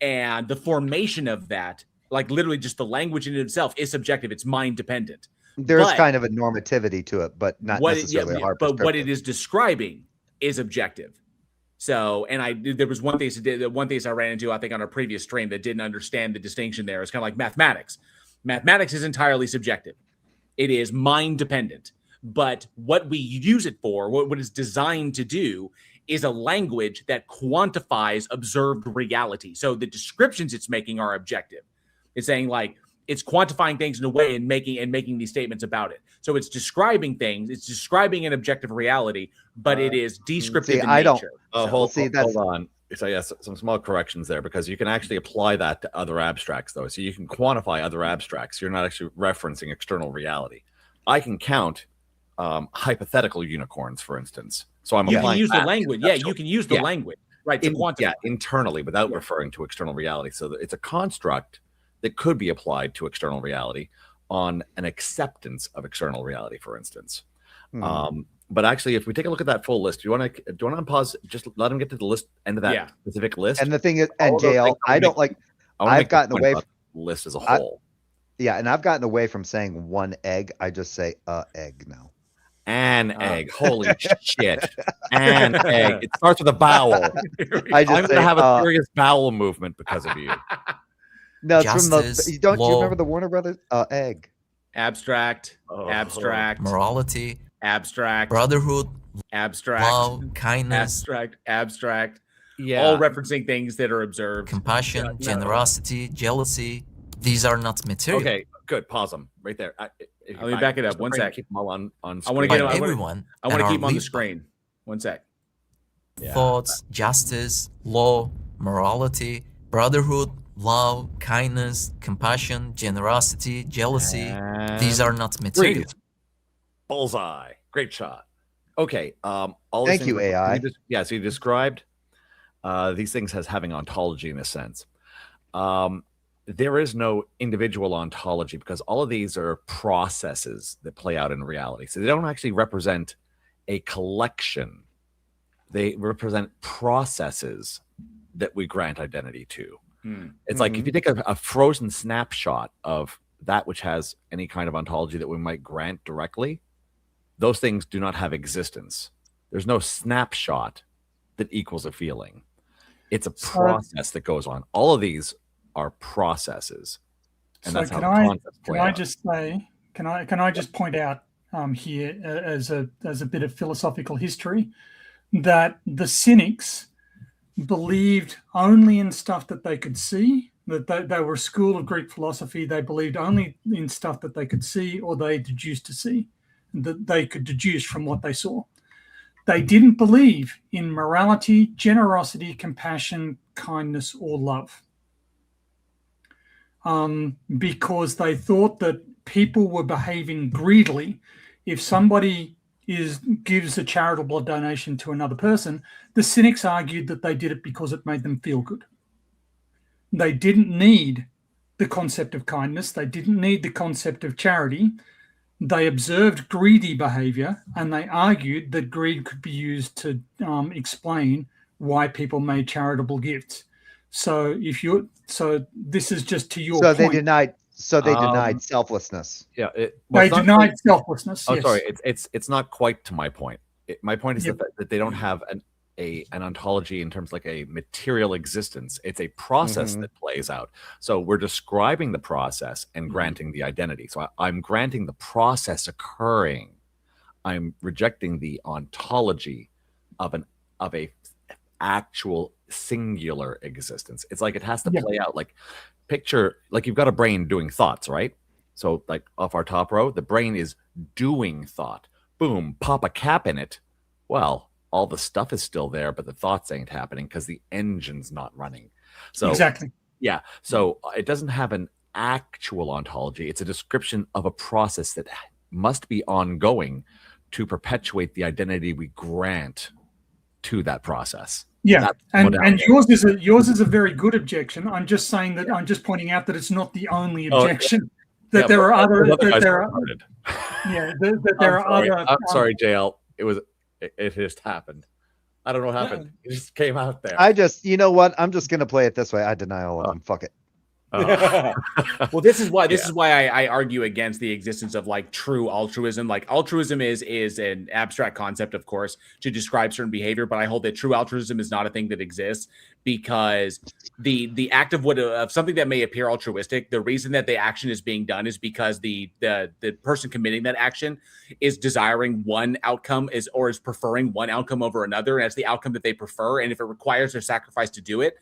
and the formation of that, like literally just the language in itself, is subjective. It's mind dependent. There's kind of a normativity to it, but not necessarily a hard prescriptive. But what it is describing is objective. So, and there was one theist I ran into, I think, on our previous stream that didn't understand the distinction there. It's kind of like mathematics. Mathematics is entirely subjective. It is mind dependent. But what we use it for, what it's designed to do, is a language that quantifies observed reality. So the descriptions it's making are objective. It's saying, like, it's quantifying things in a way and making these statements about it. So it's describing things. It's describing an objective reality, but it is descriptive in nature. Hold on. So yes, some small corrections there, because you can actually apply that to other abstracts, though. So you can quantify other abstracts. You're not actually referencing external reality. I can count hypothetical unicorns, for instance. So I'm applying. You can use the language. Yeah, you can use the language, right, to quantify. Yeah, internally, without referring to external reality. So it's a construct that could be applied to external reality on an acceptance of external reality, for instance. But actually, if we take a look at that full list, do you want to unpause? Just let him get to the list, end of that specific list. And the thing is, and JL, I've gotten away from list as a whole. And I've gotten away from saying one egg. I just say egg now. An egg. Holy shit. An egg. It starts with a vowel. I'm going to have a serious vowel movement because of you. No, it's from you remember the Warner Brothers? Egg. Abstract. Morality. Abstract. Brotherhood. Abstract. Love. Kindness. Abstract. Yeah. All referencing things that are observed. Compassion. Generosity. Jealousy. These are not material. Okay, good. Pause them right there. Let me back it up. 1 sec. Keep them all on screen. I want to get everyone. I want to keep them on the screen. 1 sec. Thoughts, justice, law, morality, brotherhood, love, kindness, compassion, generosity, jealousy. These are not material. Bullseye. Great shot. Okay. Thank you, AI. So you described these things as having ontology in a sense. There is no individual ontology because all of these are processes that play out in reality. So they don't actually represent a collection. They represent processes that we grant identity to. It's like if you take a frozen snapshot of that which has any kind of ontology that we might grant directly, those things do not have existence. There's no snapshot that equals a feeling. It's a process that goes on. All of these are processes, and that's how the concepts play out. Can I just point out here as a bit of philosophical history that the cynics believed only in stuff that they could see, that they were a school of Greek philosophy. They believed only in stuff that they could see or they deduced to see, that they could deduce from what they saw. They didn't believe in morality, generosity, compassion, kindness, or love, because they thought that people were behaving greedily if somebody gives a charitable donation to another person, the cynics argued that they did it because it made them feel good. They didn't need the concept of kindness. They didn't need the concept of charity. They observed greedy behavior, and they argued that greed could be used to explain why people made charitable gifts. So this is just to your point. They denied selflessness. Yeah, they denied selflessness. Oh, yes. sorry, it's not quite to my point. My point is that they don't have an ontology in terms like a material existence. It's a process that plays out. So we're describing the process and granting the identity. So I'm granting the process occurring. I'm rejecting the ontology of a actual singular existence. It's like it has to play out. Like picture, like you've got a brain doing thoughts, right? So like off our top row, the brain is doing thought. Boom, pop a cap in it. Well, all the stuff is still there, but the thoughts ain't happening because the engine's not running. So exactly. Yeah. So it doesn't have an actual ontology. It's a description of a process that must be ongoing to perpetuate the identity we grant to that process. Yeah, and yours is a very good objection. I'm just saying that I'm just pointing out that it's not the only objection. That there are other. There are other. I'm sorry, JL. It just happened. I don't know what happened. It just came out there. You know what? I'm just gonna play it this way. I deny all of them. Fuck it. Well, this is why I argue against the existence of like true altruism. Like altruism is an abstract concept, of course, to describe certain behavior, but I hold that true altruism is not a thing that exists because the act of something that may appear altruistic, the reason that the action is being done is because the person committing that action is desiring one outcome is preferring one outcome over another, and it's the outcome that they prefer, and if it requires their sacrifice to do it,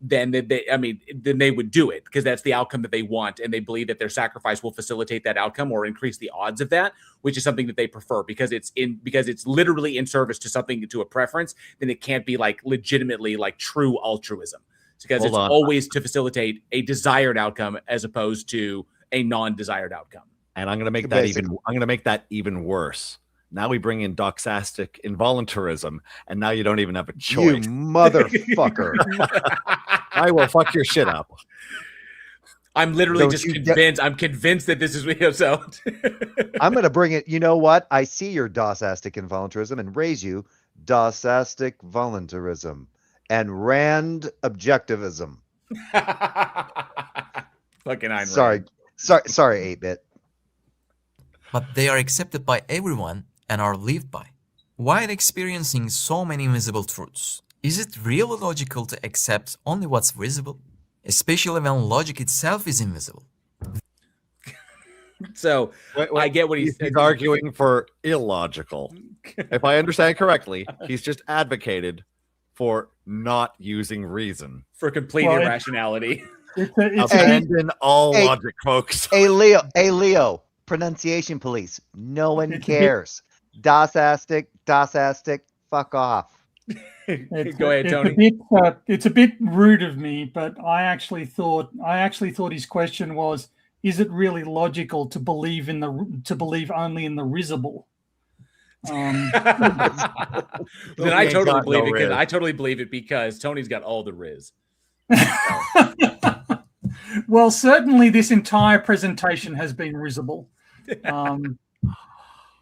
then they would do it because that's the outcome that they want, and they believe that their sacrifice will facilitate that outcome or increase the odds of that, which is something that they prefer because it's literally in service to something, to a preference. Then it can't be like legitimately like true altruism because it's always to facilitate a desired outcome as opposed to a non-desired outcome. And I'm going to make that even worse. Now we bring in doxastic involuntarism, and now you don't even have a choice. You motherfucker. I will fuck your shit up. I'm literally convinced. I'm convinced that this is so. I'm going to bring it. You know what? I see your doxastic involuntarism and raise you doxastic voluntarism and Rand objectivism. Fucking Ayn Rand. Sorry, 8-bit. But they are accepted by everyone and are lived by. While experiencing so many invisible truths, is it really logical to accept only what's visible? Especially when logic itself is invisible. So I get what he's arguing for illogical. If I understand correctly, he's just advocated for not using reason. For complete irrationality. Abandon all logic, folks. Hey, Leo. Pronunciation police. No one cares. Doxastic, fuck off. Go ahead, Tony. It's a bit rude of me, but I actually thought his question was: is it really logical to believe only in the risible? Then I totally believe it because I totally believe it because Tony's got all the riz. Well, certainly this entire presentation has been risible.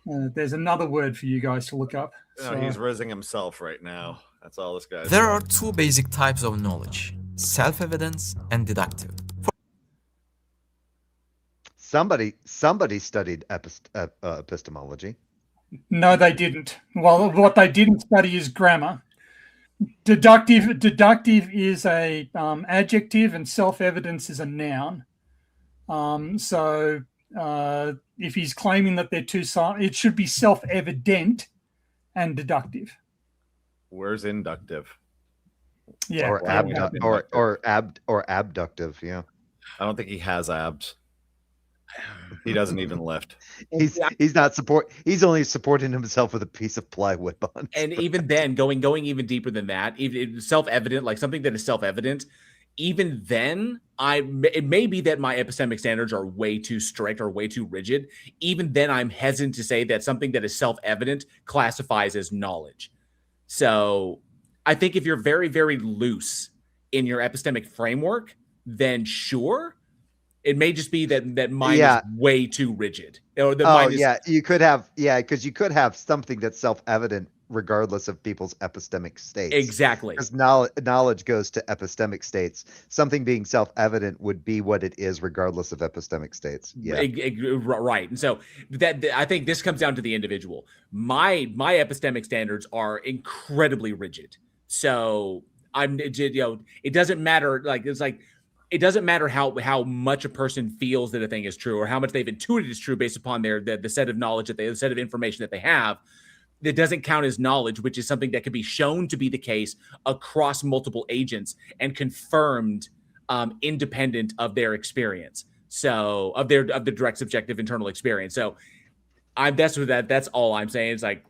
There's another word for you guys to look up. So. He's rizzing himself right now. That's all this guy's There are two basic types of knowledge: self-evidence and deductive. Somebody studied epistemology. No, they didn't. Well, what they didn't study is grammar. Deductive is a adjective, and self-evidence is a noun. If he's claiming that they're two sides, it should be self-evident and deductive. Where's inductive? Yeah, or abductive. Yeah, I don't think he has abs. He doesn't even lift. He's not support. He's only supporting himself with a piece of plywood bond. And even then, going even deeper than that, even self-evident, like something that is self-evident, even then, it may be that my epistemic standards are way too strict or way too rigid. Even then, I'm hesitant to say that something that is self-evident classifies as knowledge. So I think if you're very, very loose in your epistemic framework, then sure. It may just be that mine is way too rigid. Or that mine is, you could have, because you could have something that's self-evident regardless of people's epistemic states. Exactly. Because knowledge goes to epistemic states. Something being self-evident would be what it is regardless of epistemic states. Yeah. Right. And so that I think this comes down to the individual. My epistemic standards are incredibly rigid. So it doesn't matter. It doesn't matter how much a person feels that a thing is true or how much they've intuited is true based upon the set of knowledge the set of information that they have. That doesn't count as knowledge, which is something that can be shown to be the case across multiple agents and confirmed independent of their experience. So of the direct subjective internal experience. So that's all I'm saying. It's like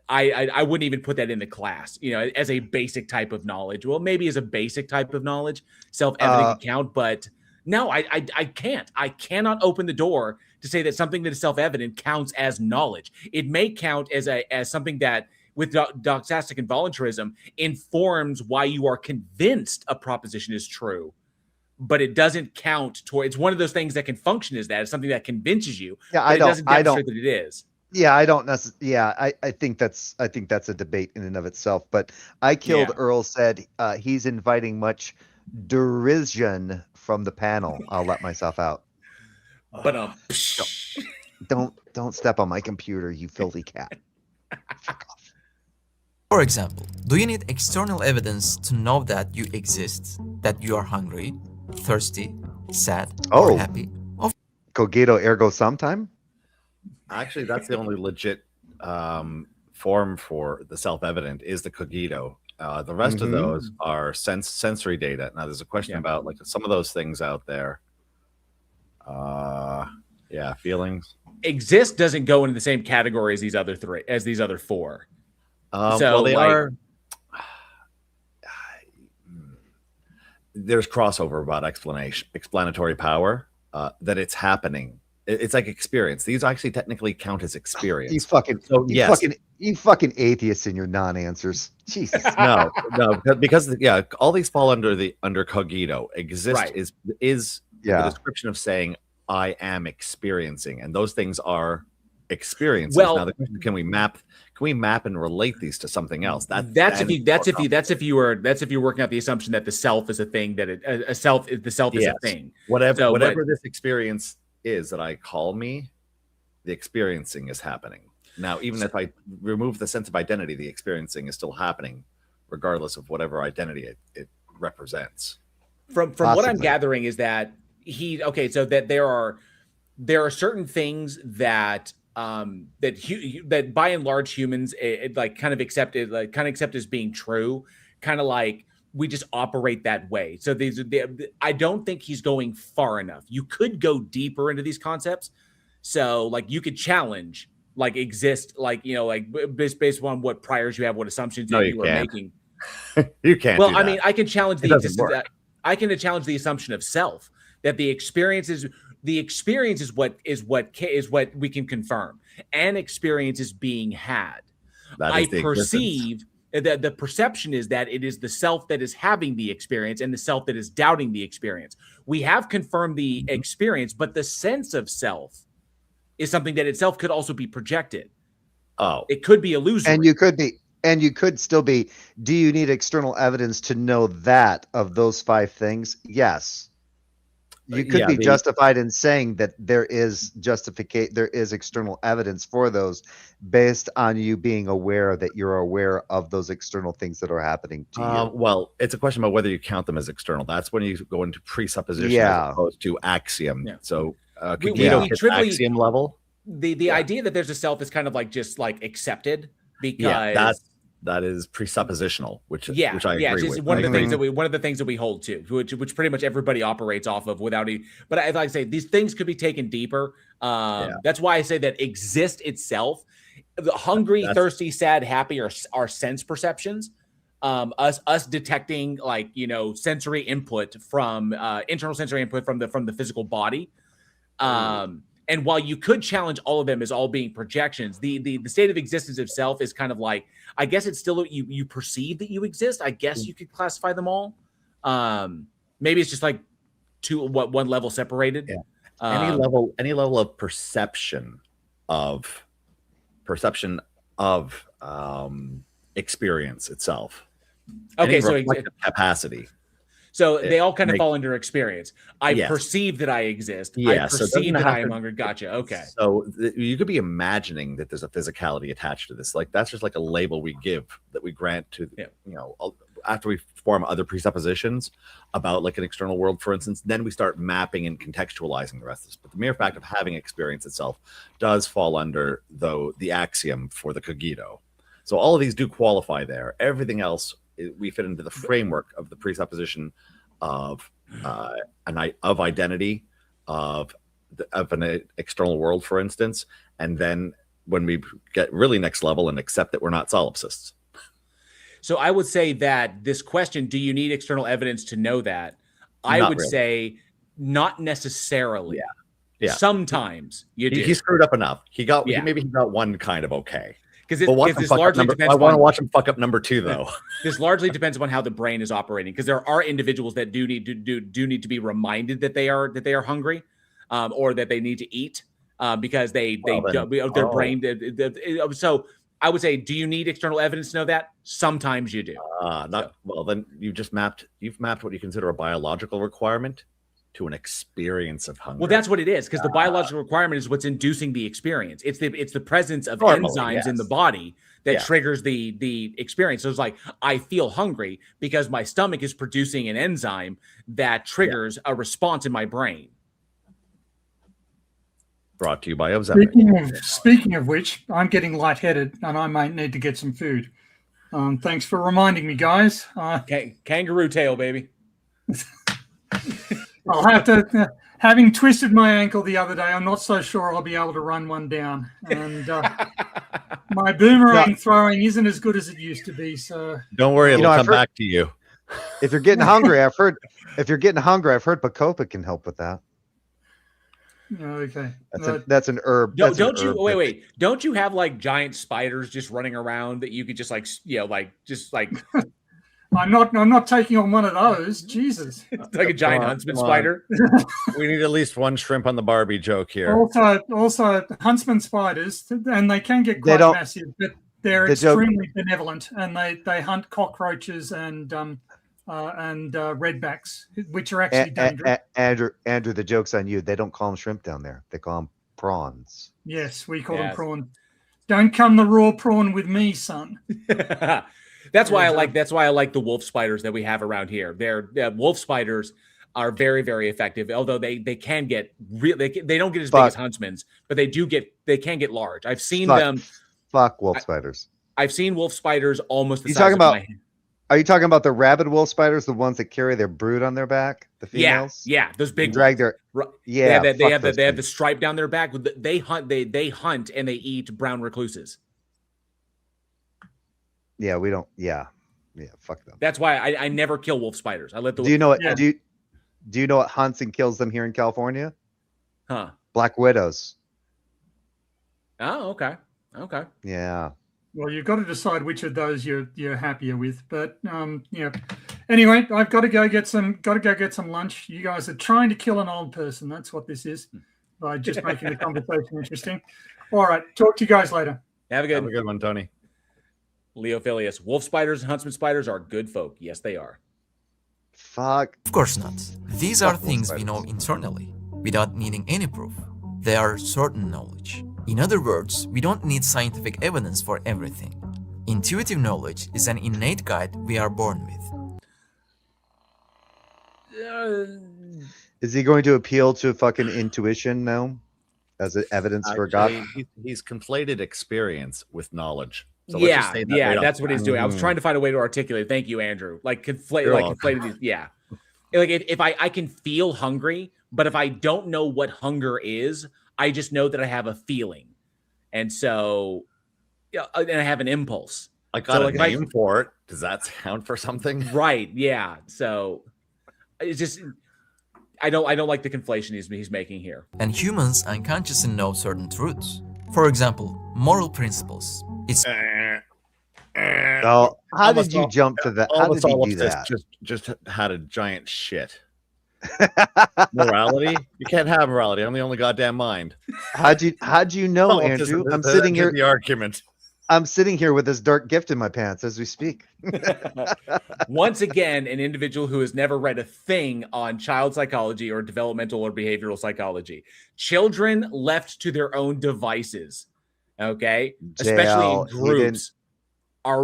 I wouldn't even put that in the class, as a basic type of knowledge. Well, maybe as a basic type of knowledge, self-evident account, but no, I can't. I cannot open the door to say that something that is self-evident counts as knowledge. It may count as something that, with doxastic and voluntarism, informs why you are convinced a proposition is true, but it doesn't count toward. It's one of those things that can function as that. It's something that convinces you. Yeah, it doesn't demonstrate that it is. Yeah, I don't necessarily. Yeah, I think that's a debate in and of itself. But I Killed Earl said he's inviting much derision from the panel. I'll let myself out. But don't step on my computer, you filthy cat. Fuck off. For example, do you need external evidence to know that you exist, that you are hungry, thirsty, sad, or happy? Cogito ergo sometime? Actually, that's the only legit form for the self-evident is the cogito. The rest of those are sensory data. Now, there's a question about some of those things out there. Feelings. Exist doesn't go into the same category as these other four. So they are. There's crossover about explanatory power. That it's happening. It's like experience. These actually technically count as experience. You fucking atheists in your non-answers. Jesus. No, because all these fall under cogito. Exist is the description of saying I am experiencing, and those things are experiences. Well, now the question, can we map and relate these to something else? That's if you were working out the assumption that the self is a thing, that the self is a thing. Whatever this experience is that I call me, the experiencing is happening. Now, even if I remove the sense of identity, the experiencing is still happening, regardless of whatever identity it represents. From what I'm gathering is that so that there are certain things that that by and large humans kind of accept as being true, kind of like we just operate that way. So I don't think he's going far enough. You could go deeper into these concepts. So you could challenge exist, based on what priors you have, what assumptions you are making. You can't. Well, I mean, I can challenge I can challenge the assumption of self, that the experience is what we can confirm. An experience is being had. I perceive that the perception is that it is the self that is having the experience and the self that is doubting the experience. We have confirmed the experience, but the sense of self is something that itself could also be projected. Oh, it could be illusory. And you could still be, do you need external evidence to know that of those 5 things? Yes. You could be justified in saying that there is external evidence for those based on you being aware that you're aware of those external things that are happening to you. Well, it's a question about whether you count them as external. That's when you go into presupposition as opposed to axiom. Yeah. So axiom level. The idea that there's a self is kind of accepted, because that is presuppositional, which I agree with. One of the things that we hold to, which pretty much everybody operates off of without any. But I'd like to say these things could be taken deeper. That's why I say that exist itself, the hungry, thirsty, sad, happy are sense perceptions. us detecting like, you know, sensory input from internal sensory input from the physical body. And while you could challenge all of them as all being projections, the state of existence itself is kind of like, I guess it's still you perceive that you exist. I guess you could classify them all. Maybe it's just like one level separated. Yeah. Any level of perception of experience itself. Okay, Any so reflective capacity. So they all kind of fall under experience. I perceive that I exist. Yeah, I perceive that I am hungry. Gotcha. Okay. So you could be imagining that there's a physicality attached to this. Like that's just like a label we give that we grant to, you know, after we form other presuppositions about like an external world, for instance, then we start mapping and contextualizing the rest of this. But the mere fact of having experience itself does fall under, though, the axiom for the cogito. So all of these do qualify there. Everything else, we fit into the framework of the presupposition of identity, of an external world, for instance. And then when we get really next level and accept that we're not solipsists. So I would say that this question, do you need external evidence to know that? I would say not necessarily. Yeah. Sometimes you do. He screwed up enough. Maybe he got one kind of okay. Because this largely depends. I want to watch him fuck up number 2, though. This largely depends upon how the brain is operating. Because there are individuals that do need to be reminded that they are hungry, or that they need to eat, because their brain. So I would say, do you need external evidence to know that? Sometimes you do. Well, then you've mapped what you consider a biological requirement to an experience of hunger. Well, that's what it is, because the biological requirement is what's inducing the experience. It's the presence of enzymes in the body that triggers the experience. So it's like, I feel hungry because my stomach is producing an enzyme that triggers a response in my brain. Brought to you by Ozempic. Speaking of which, I'm getting lightheaded and I might need to get some food. Thanks for reminding me, guys. Kangaroo tail, baby. I'll have to, having twisted my ankle the other day, I'm not so sure I'll be able to run one down. And my boomerang throwing isn't as good as it used to be. So don't worry, it'll come back to you. If you're getting hungry, I've heard Bacopa can help with that. Okay. That's an herb. Don't you have like giant spiders just running around that you could just like, I'm not taking on one of those. Jesus. It's like a giant huntsman spider. We need at least one shrimp on the Barbie joke here. Also huntsman spiders, and they can get quite massive, but they're extremely benevolent, and they hunt cockroaches and redbacks, which are actually dangerous. Andrew, the joke's on you. They don't call them shrimp down there. They call them prawns. Yes, we call them prawn. Don't come the raw prawn with me, son. That's why I like the wolf spiders that we have around here. Wolf spiders are very, very effective. Although they can get they don't get as big as huntsmen's, but they can get large. I've seen them. Fuck wolf spiders. I've seen wolf spiders almost the size of my hand. Are you talking about the rabid wolf spiders, the ones that carry their brood on their back? The females? Yeah, those big drag their they have the stripe down their back. They hunt and they eat brown recluses. Yeah, we don't. Yeah, fuck them. That's why I never kill wolf spiders. I let the. Do you know what? Do you know what hunts and kills them here in California? Huh? Black widows. Oh, okay. Yeah. Well, you've got to decide which of those you're happier with. But Anyway, I've got to go get some lunch. You guys are trying to kill an old person. That's what this is, by just making the conversation interesting. All right. Talk to you guys later. Have a good one, Tony. Leophilius. Wolf spiders and huntsman spiders are good folk. Yes, they are. Fuck. Of course not. These are things we know internally, without needing any proof. They are certain knowledge. In other words, we don't need scientific evidence for everything. Intuitive knowledge is an innate guide we are born with. Is he going to appeal to fucking intuition now as evidence for God? He's conflated experience with knowledge. So that's what he's doing. I was trying to find a way to articulate. Thank you, Andrew. Conflated these. Yeah, like if I can feel hungry, but if I don't know what hunger is, I just know that I have a feeling, and so and I have an impulse. I got So, a like, if I- name for it. Does that count for something? Right. Yeah. So it's just I don't like the conflation he's making here. And humans unconsciously know certain truths. For example, moral principles. It's Oh, how did you jump to that? How did he do that? Just had a giant shit. Morality? You can't have morality. I'm the only goddamn mind. How'd you know, Andrew? I'm sitting here. The argument. I'm sitting here with this dark gift in my pants as we speak. Once again, an individual who has never read a thing on child psychology or developmental or behavioral psychology. Children left to their own devices, okay, especially in groups,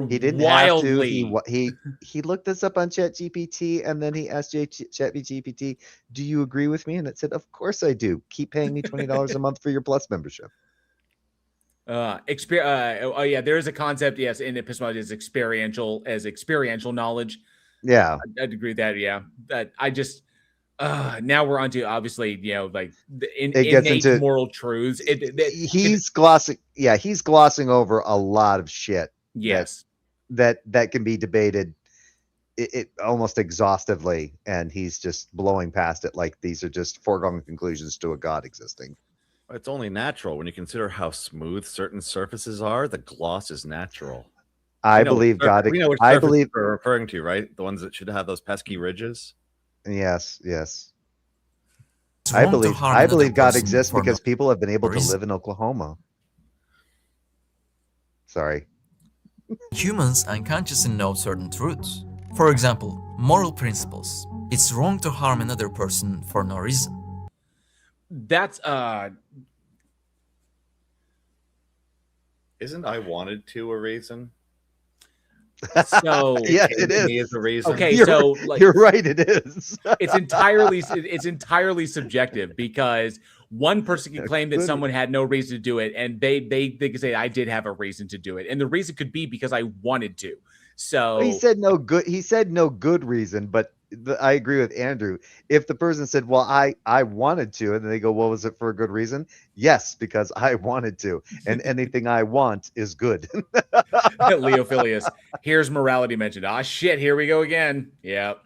he didn't wildly. Have to. He looked this up on ChatGPT, and then he asked ChatGPT, "Do you agree with me?" And it said, "Of course I do. Keep paying me $20 a month for your Plus membership." Oh yeah, there is a concept, yes, in epistemology as experiential knowledge. Yeah, I'd agree with that. Yeah, that I just now we're onto obviously like the innate moral truths. He's glossing. Yeah, he's glossing over a lot of shit. Yes, that can be debated it almost exhaustively, and he's just blowing past it like these are just foregone conclusions to a god existing. It's only natural when you consider how smooth certain surfaces are. The gloss is natural. I believe God. We know which I believe we're referring to, right? The ones that should have those pesky ridges. Yes. I believe God exists because people have been able to live in Oklahoma. Sorry. Humans unconsciously know certain truths. For example, moral principles. It's wrong to harm another person for no reason. That's Isn't I wanted to a reason? So yeah, it is a reason. Okay, you're right. It is. it's entirely subjective because one person can claim that someone had no reason to do it, and they can say I did have a reason to do it, and the reason could be because I wanted to. So he said no good. He said no good reason, but I agree with Andrew. If the person said, "Well, I wanted to," and then they go, "Well, was it for a good reason?" Yes, because I wanted to, and anything I want is good. Leophilius, here's morality mentioned. Ah, shit, here we go again. Yep.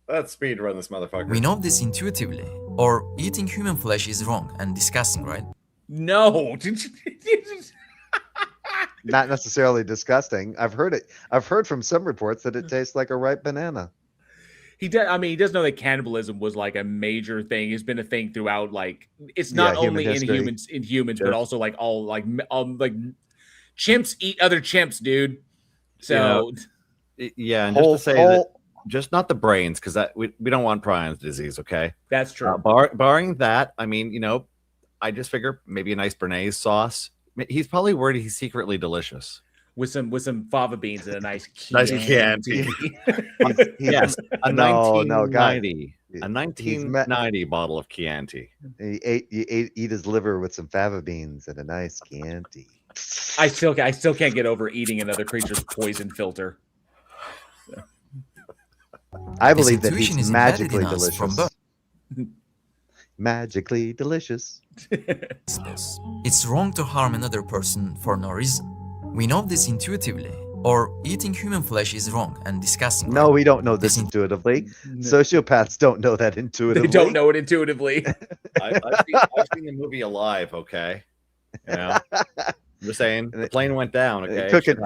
Let's speed run this motherfucker. We know this intuitively. Or eating human flesh is wrong and disgusting, right? No. Not necessarily disgusting. I've heard from some reports that it tastes like a ripe banana. He does know that cannibalism was like a major thing. It's been a thing throughout. Like it's not only in humans, but also like all like chimps eat other chimps, dude. So yeah, and just to say that, just not the brains, because that we don't want prion disease. Okay, that's true. Barring that, I mean, I just figure maybe a nice béarnaise sauce. He's probably worried he's secretly delicious with some fava beans and a nice Chianti. Yes, a 1990 bottle of Chianti. He eat his liver with some fava beans and a nice Chianti. I still can't get over eating another creature's poison filter. I believe that he's magically delicious. Magically delicious. It's wrong to harm another person for no reason. We know this intuitively. Or eating human flesh is wrong and disgusting. No, we don't know this intuitively. Sociopaths don't know that intuitively. They don't know it intuitively. I've seen the movie Alive, okay? I'm just saying, the plane went down, okay? Cooking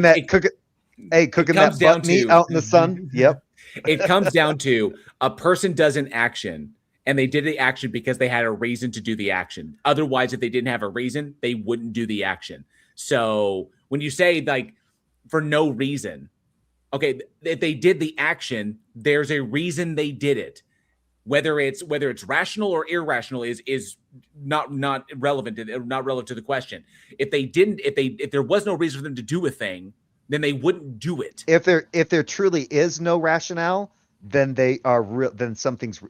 that butt meat out in the sun. Yep. It comes down to a person does an action, and they did the action because they had a reason to do the action. Otherwise, if they didn't have a reason, they wouldn't do the action. So when you say like for no reason, okay, if they did the action, there's a reason they did it. Whether it's rational or irrational is not relevant to the question. If there was no reason for them to do a thing, then they wouldn't do it. If there truly is no rationale, then they are real. Then something's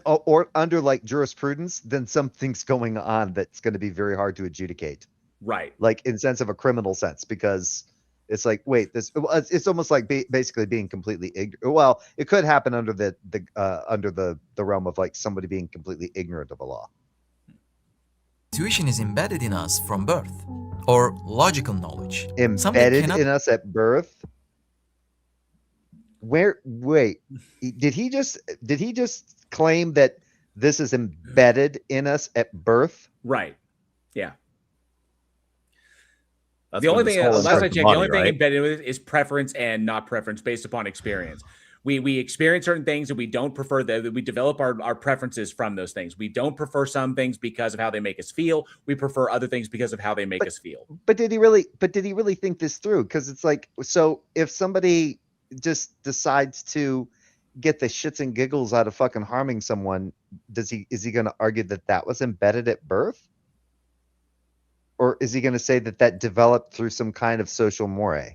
or under like jurisprudence, then something's going on that's going to be very hard to adjudicate. Right. Like in sense of a criminal sense, because it's like, wait, it's almost like basically being completely ignorant. Well, it could happen under the realm of like somebody being completely ignorant of a law. Intuition is embedded in us from birth, or logical knowledge. Embedded in us at birth. Wait, did he just claim that this is embedded in us at birth? Right. Yeah. That's The only when thing, soul last I enters checked, the the body, only thing right? embedded with it is preference and not preference based upon experience. We experience certain things and we don't prefer that. We develop our preferences from those things. We don't prefer some things because of how they make us feel. We prefer other things because of how they make us feel. But did he really think this through? Because it's like, so if somebody just decides to get the shits and giggles out of fucking harming someone, is he going to argue that that was embedded at birth? Or is he going to say that that developed through some kind of social mores?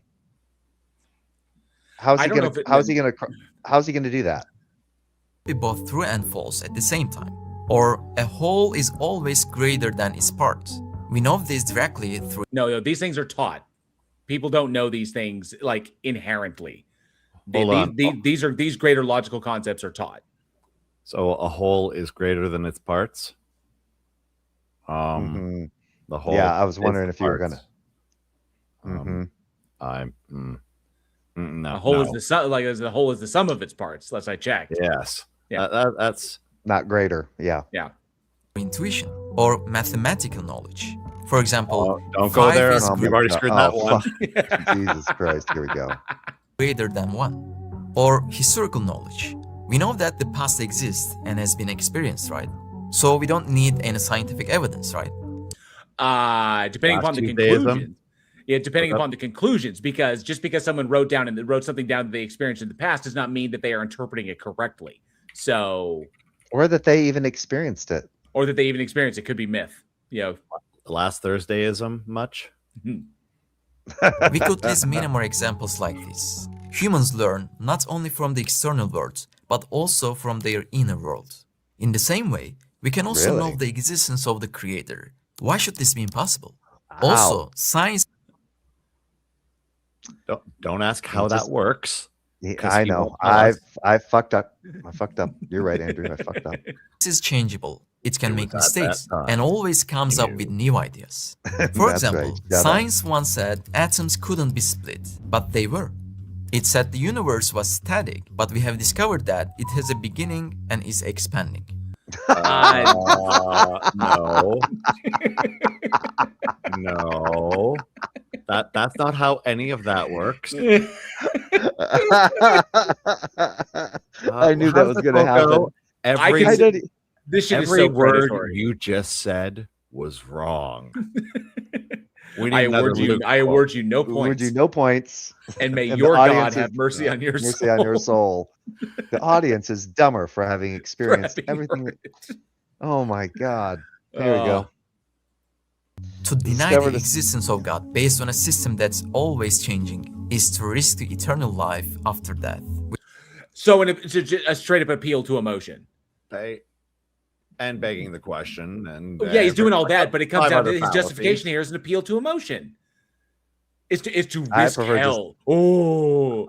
How's he going to do that? Be both true and false at the same time. Or a whole is always greater than its parts. We know this directly through. No, these things are taught. People don't know these things like inherently. These greater logical concepts are taught. So a whole is greater than its parts. The whole. Yeah, I was wondering if you were parts. gonna. No. A whole is the sum, like as the whole is the sum of its parts. Last I checked. Yes. Yeah. That's Not greater. Yeah. Yeah. intuition or mathematical knowledge. For example, don't go 5 there. is We've already screwed that one. Jesus Christ. Here we go. greater than 1. Or historical knowledge. We know that the past exists and has been experienced, right? So we don't need any scientific evidence, right? Depending upon the Theism. conclusion. Yeah, depending upon the conclusions, because just because someone wrote something down that they experienced in the past does not mean that they are interpreting it correctly. So, Or that they even experienced it. or that they even experienced it could be myth. Last Thursdayism much? We could list many more examples like this. Humans learn not only from the external world, but also from their inner world. In the same way, we can also know Really? the existence of the Creator. Why should this be impossible? Also, science. Don't ask how Just- that works. Yeah, 'Cause I he know. won't tell us. I fucked up. I fucked up. You're right, Andrew. I fucked up. is changeable. It can It make was at that mistakes time. and always comes up with new ideas. For example, right. Shut up. science once said atoms couldn't be split, but they were. It said the universe was static, but we have discovered that it has a beginning and is expanding. No. No. That's not how any of that works. I knew that was going to happen. Every, I did. This shit is every so word predatory. you just said was wrong. We I need another award you no Would points. you no points? And may And your the God audience have is- mercy on your Mercy soul. on your soul. The audience is dumber for having experienced having everything. heard Oh my God. Here we go. To deny Discover the the- existence of God based on a system that's always changing is to risk the eternal life after death. So it's a straight up appeal to emotion. And begging the question. And Yeah, he's doing all that, but it comes five down to other his justification here is an appeal to emotion. It's to I risk prefer hell. Oh,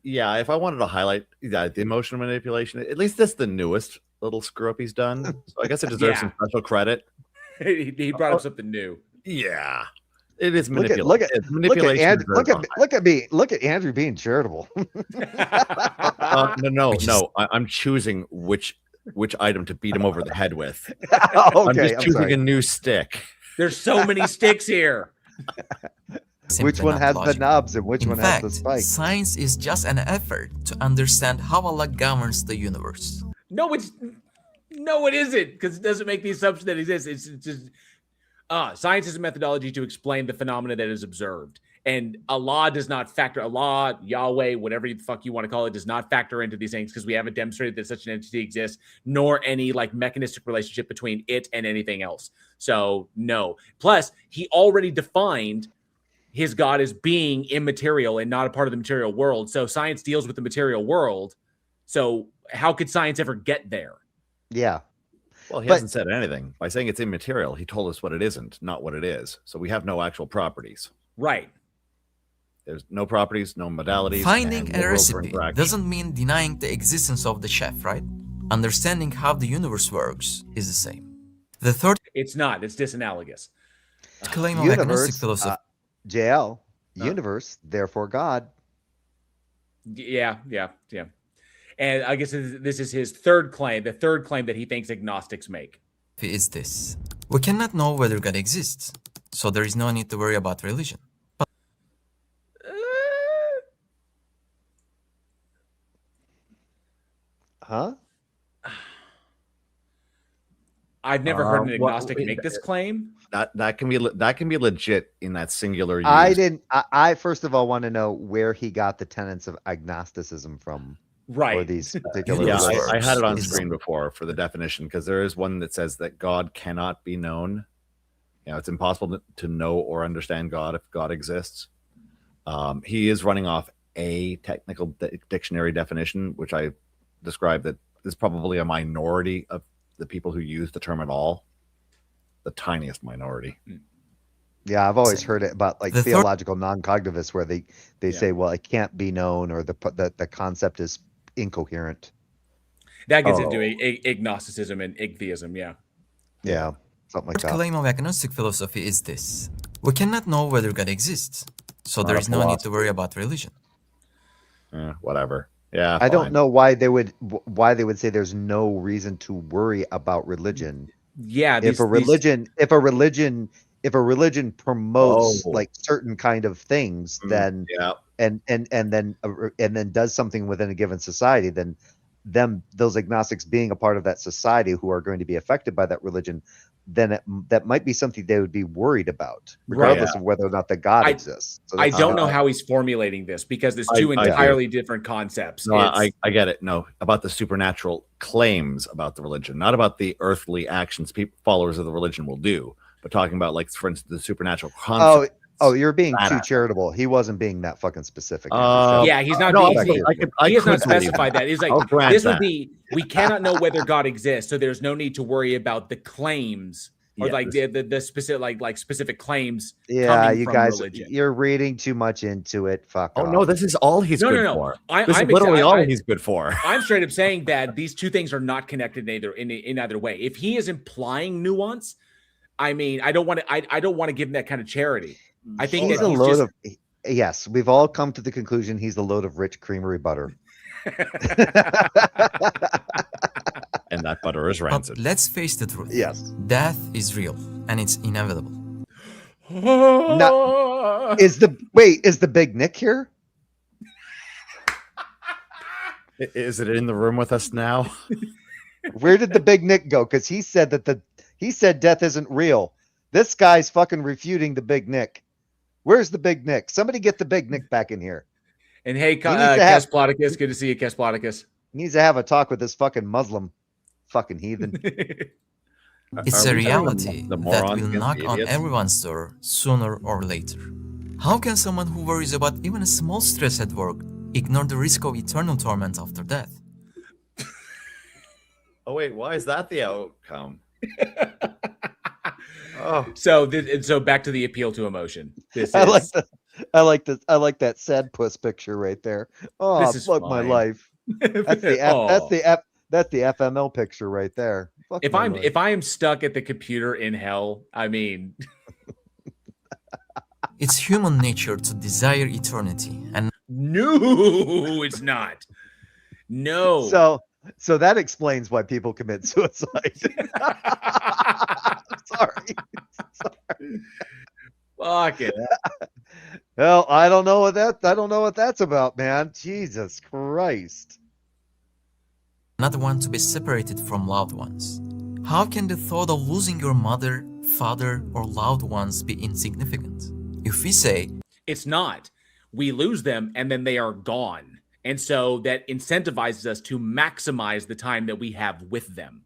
Yeah, if I wanted to highlight the emotional manipulation, at least that's the newest little screw up he's done. So I guess it deserves some special credit. he brought up something new. Yeah, it is Look at manipulation. Andrew. Look at Andrew being charitable. No. I'm choosing which item to beat him over the head with. Okay, I'm just choosing sorry. a new stick. There's so many sticks here. Which Simply one not has the logical. knobs and which In one fact, has the spikes? science is just an effort to understand how Allah governs the universe. No, it isn't, because it doesn't make the assumption that it exists. It's just science is a methodology to explain the phenomena that is observed. And Allah does not factor, Allah, Yahweh, whatever the fuck you want to call it, does not factor into these things because we haven't demonstrated that such an entity exists, nor any like mechanistic relationship between it and anything else. So no. Plus, he already defined his God as being immaterial and not a part of the material world. So science deals with the material world. So how could science ever get there? Yeah. Well, he But- hasn't said anything. By saying it's immaterial, he told us what it isn't, not what it is. So we have no actual properties. Right. There's no properties, no modalities. Finding and a no room for recipe interaction. doesn't mean denying the existence of the chef, right? Understanding how the universe works is the same. The third It's not. It's disanalogous. Claim of agnostic philosophy. JL, universe, therefore God. Yeah. And I guess this is his third claim, the third claim that he thinks agnostics make. Is this: we cannot know whether God exists, so there is no need to worry about religion. Huh? I've never heard an agnostic make this claim. That can be legit in that singular use. I first of all want to know where he got the tenets of agnosticism from. Right. Or these particular. Yeah, I had it on screen before for the definition, because there is one that says that God cannot be known. You know, it's impossible to know or understand God if God exists. He is running off a technical dictionary definition, which I described that is probably a minority of the people who use the term at all. The tiniest minority. Yeah, I've always heard it about like theological non-cognitivists, where they say, well, it can't be known, or the concept is incoherent. That gets into agnosticism and atheism. Yeah, something like that. The claim of agnostic philosophy is this: we cannot know whether God exists, so there is no need to worry about religion. Whatever. Yeah, I don't know why they would say there's no reason to worry about religion. Yeah, if a religion promotes like certain kind of things, then and then does something within a given society, then those agnostics being a part of that society who are going to be affected by that religion, then that might be something they would be worried about, regardless of whether or not the God exists. So I don't know how he's formulating this, because there's two entirely different concepts. No, I get it. No, about the supernatural claims about the religion, not about the earthly actions followers of the religion will do, but talking about, like, for instance, the supernatural concept. Oh, you're being too charitable. He wasn't being that fucking specific. Yeah, he's not. He has not specified that. He's like, this would be: we cannot know whether God exists, so there's no need to worry about the claims, or like the specific like specific claims. Yeah, you guys, religion. You're reading too much into it. Fuck. Oh no, this is all he's good for. This is literally all he's good for. I'm straight up saying that these two things are not connected in either way. If he is implying nuance, I mean, I don't want to give him that kind of charity. I think he's that a load of. Yes, we've all come to the conclusion he's a load of rich creamery butter. And that butter is rancid. But let's face the truth. Yes. Death is real and it's inevitable. Is the Big Nick here? Is it in the room with us now? Where did the Big Nick go? Because he said death isn't real. This guy's fucking refuting the Big Nick. Where's the Big Nick? Somebody get the Big Nick back in here. And hey, Kesplodicus, good to see you, Kesplodicus. Needs to have a talk with this fucking Muslim fucking heathen. It's a reality that will knock on everyone's door sooner or later. How can someone who worries about even a small stress at work ignore the risk of eternal torment after death? Oh wait, why is that the outcome? So back to the appeal to emotion. I like that sad puss picture right there. Oh, fuck my life. That's the FML picture right there. If I am stuck at the computer in hell, I mean, it's human nature to desire eternity, and no, it's not. No. So that explains why people commit suicide. Sorry. Fuck it. Well, I don't know what that's about, man. Jesus Christ. Not want to be separated from loved ones. How can the thought of losing your mother, father, or loved ones be insignificant? If we say it's not, we lose them and then they are gone. And so that incentivizes us to maximize the time that we have with them.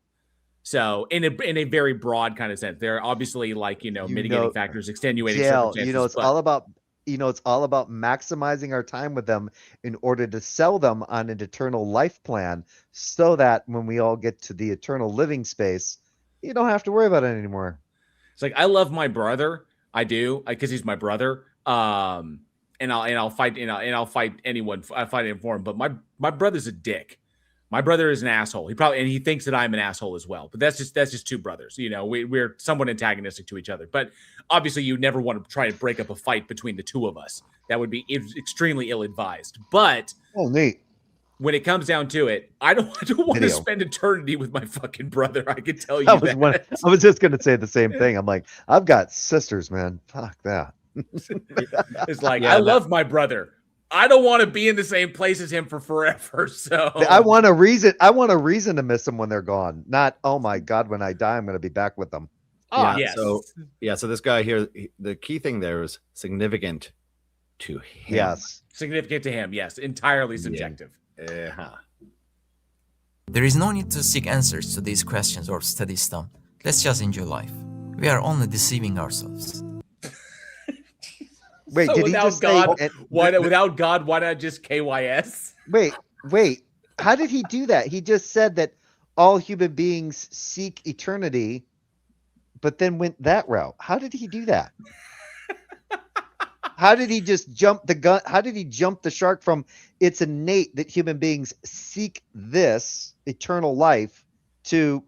So in a very broad kind of sense, there are obviously mitigating factors, extenuating circumstances. It's all about maximizing our time with them in order to sell them on an eternal life plan, so that when we all get to the eternal living space, you don't have to worry about it anymore. It's like, I love my brother. I do, because he's my brother. And I'll fight anyone. I fight him for him. But my brother's a dick. My brother is an asshole. He thinks that I'm an asshole as well. But that's just two brothers. You know, we're somewhat antagonistic to each other. But obviously, you never want to try to break up a fight between the two of us. That would be extremely ill-advised. But neat. When it comes down to it, I don't want to spend eternity with my fucking brother. I can tell you that. I was just gonna say the same thing. I'm like, I've got sisters, man. Fuck that. It's like, I love my brother. I don't want to be in the same place as him for forever. So I want a reason. I want a reason to miss them when they're gone. Not, oh my God, when I die, I'm going to be back with them. Oh, yes. So this guy here, the key thing there is significant to him. Yes. Significant to him. Yes. Entirely subjective. There is no need to seek answers to these questions or study them. Let's just enjoy life. We are only deceiving ourselves. Wait, so did without he just God, say, without God, why not just KYS? Wait. How did he do that? He just said that all human beings seek eternity, but then went that route. How did he do that? How did he just jump the gun? How did he jump the shark from it's innate that human beings seek this eternal life to,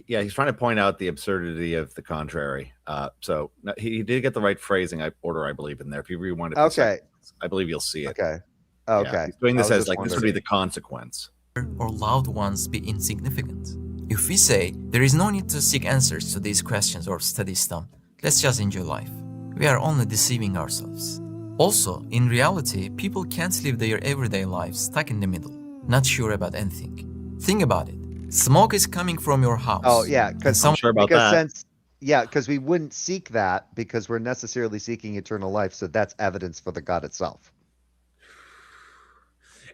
he's trying to point out the absurdity of the contrary. So he did get the right phrasing order, I believe, in there. If you rewind it, okay, I believe you'll see it. Okay. Yeah, he's doing this as like this would be the consequence. Or loved ones be insignificant. If we say there is no need to seek answers to these questions or study them, let's just enjoy life. We are only deceiving ourselves. Also, in reality, people can't live their everyday lives stuck in the middle, not sure about anything. Think about it. Smoke is coming from your house. Oh yeah, because I'm sure about that. Because we wouldn't seek that because we're necessarily seeking eternal life. So that's evidence for the God itself.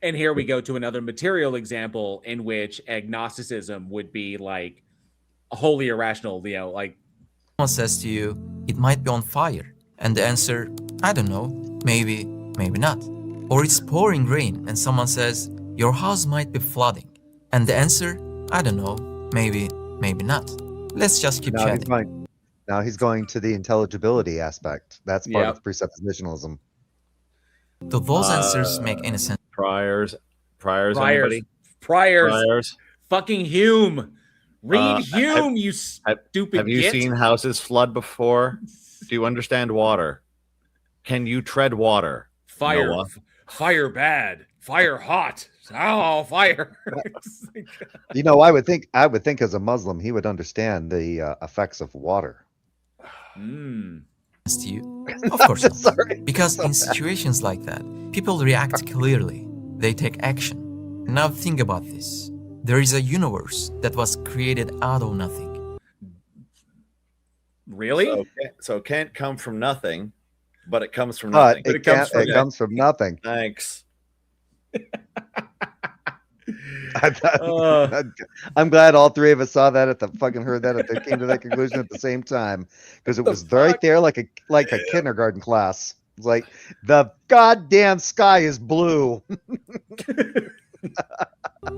And here we go to another material example in which agnosticism would be like wholly irrational. You know, like someone says to you, "It might be on fire," and the answer, "I don't know, maybe, maybe not." Or it's pouring rain, and someone says, "Your house might be flooding," and the answer, "I don't know, maybe, maybe not." Let's just keep chatting. Now he's going to the intelligibility aspect. That's part of presuppositionalism. Do those answers make any sense? Priors. Fucking Hume. Read Hume, you stupid Have you seen houses flood before? Do you understand water? Can you tread water? Fire. Noah? Fire bad. Fire hot. Oh, fire. You know, I would think as a Muslim, he would understand the effects of water. To you? Of course not. Sorry. Because in situations like that, people react clearly. They take action. Now think about this. There is a universe that was created out of nothing. Really? So it can't come from nothing, but it comes from nothing. It comes from nothing. Thanks. I'm glad all three of us saw that heard that they came to that conclusion at the same time, because it was right there like a kindergarten class. It's like the goddamn sky is blue.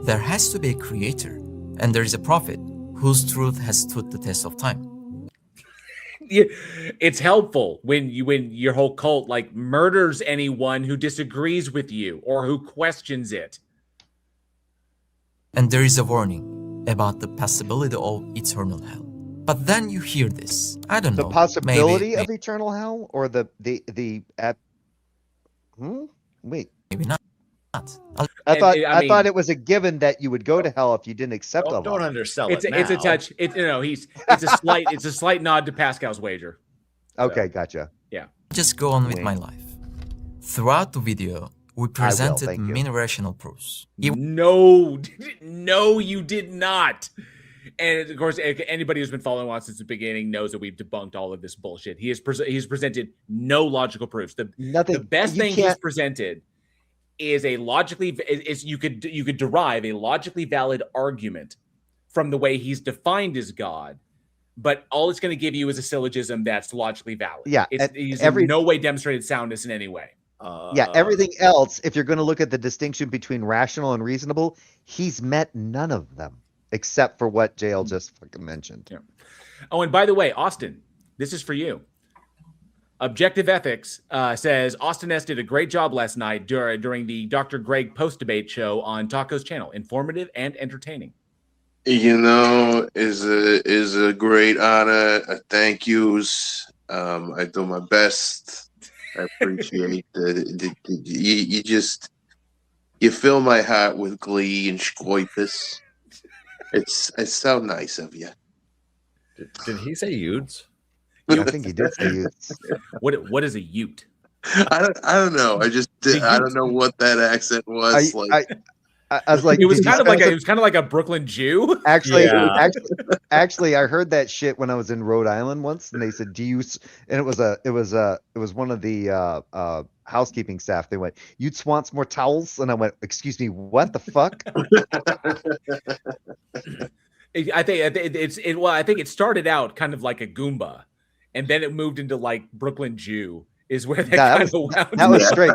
There has to be a creator, and there is a prophet whose truth has stood the test of time. It's helpful when your whole cult like murders anyone who disagrees with you or who questions it. And there is a warning about the possibility of eternal hell. But then you hear this. I don't know. The possibility of eternal hell, or wait. Maybe not. I thought it was a given that you would go to hell if you didn't accept Allah. Don't undersell it. It's a touch. It's a slight nod to Pascal's wager. Okay, gotcha. Yeah. Just go on with my life. Throughout the video, we presented many rational proofs. No, you did not. And of course, anybody who's been following on since the beginning knows that we've debunked all of this bullshit. He's presented no logical proofs. The best thing he's presented is you could derive a logically valid argument from the way he's defined as God, but all it's going to give you is a syllogism that's logically valid. Yeah, he's in no way demonstrated soundness in any way. Everything else, if you're going to look at the distinction between rational and reasonable, he's met none of them except for what JL just fucking mentioned. Yeah. Oh, and by the way, Austin, this is for you. Objective Ethics says Austin S. did a great job last night during the Dr. Greg post-debate show on Taco's channel. Informative and entertaining. You know, is a great honor. Thank yous. I do my best. I appreciate you fill my heart with glee and scoipus. It's so nice of you. Did he say Yudes? I think he did say Utes. What is a Ute? I don't know. I don't know what that accent was. I was like, it was kind of like a Brooklyn Jew. Actually, Yeah. actually, I heard that shit when I was in Rhode Island once, and they said, "Do you?" And it was one of the housekeeping staff. They went, "You want more towels?" And I went, "Excuse me, what the fuck?" I think it started out kind of like a Goomba, and then it moved into like Brooklyn Jew. Is where that was straight.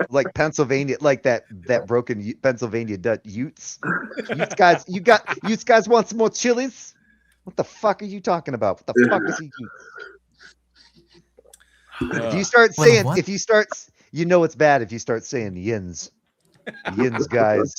Like Pennsylvania, like that broken Pennsylvania Dutch Utes. You guys want some more chilies? What the fuck are you talking about? What the fuck is he? If you start saying, you know it's bad if you start saying yins, guys.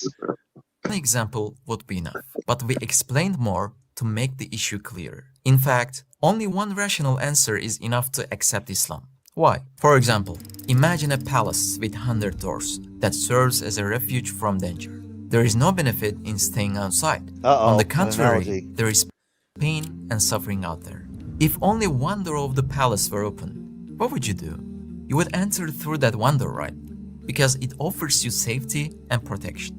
One example would be enough, but we explained more to make the issue clearer. In fact, only one rational answer is enough to accept Islam. Why? For example, imagine a palace with 100 doors that serves as a refuge from danger. There is no benefit in staying outside. On the contrary, there is pain and suffering out there. If only one door of the palace were open, what would you do? You would enter through that one door, right? Because it offers you safety and protection.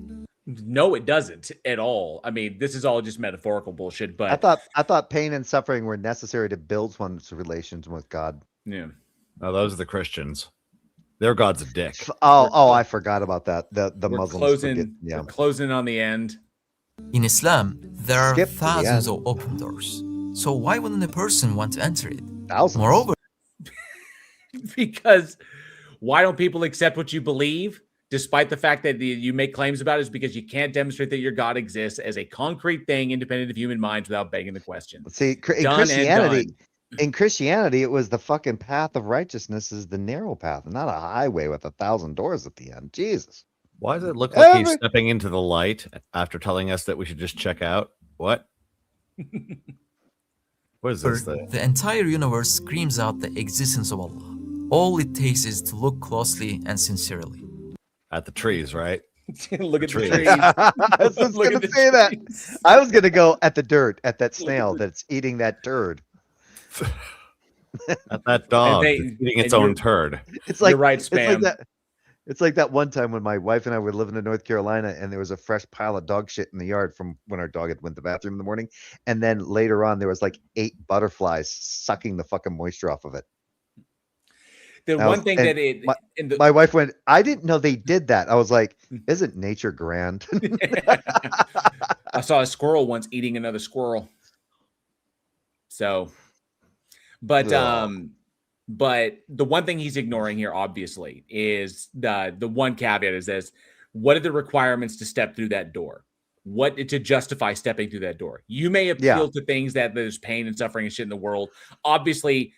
No, it doesn't at all. I mean, this is all just metaphorical bullshit. But I thought pain and suffering were necessary to build one's relations with God. Yeah. Oh, those are the Christians. Their God's a dick. Oh, I forgot about that. The Muslims. We're closing on the end. In Islam, there are thousands of open doors. So why wouldn't a person want to enter it? Thousands. Moreover, because why don't people accept what you believe? Despite the fact that you make claims about it, is because you can't demonstrate that your God exists as a concrete thing independent of human minds without begging the question. See, in Christianity, it was the fucking path of righteousness is the narrow path, not a highway with 1,000 doors at the end. Jesus. Why does it look like he's stepping into the light after telling us that we should just check out? What? What is this thing? The entire universe screams out the existence of Allah. All it takes is to look closely and sincerely. At the trees, right? Look at the trees. I was just going to say that. I was going to go at the dirt, at that snail that's eating that turd. At that dog eating its own turd. It's like, you're right, Spam. It's like that one time when my wife and I were living in North Carolina and there was a fresh pile of dog shit in the yard from when our dog had went to the bathroom in the morning. And then later on, there was like 8 butterflies sucking the fucking moisture off of it. My wife went, I didn't know they did that. I was like, isn't nature grand? I saw a squirrel once eating another squirrel. So, but the one thing he's ignoring here, obviously, is the one caveat is this: what are the requirements to step through that door? What to justify stepping through that door? You may appeal to things that there's pain and suffering and shit in the world. Obviously,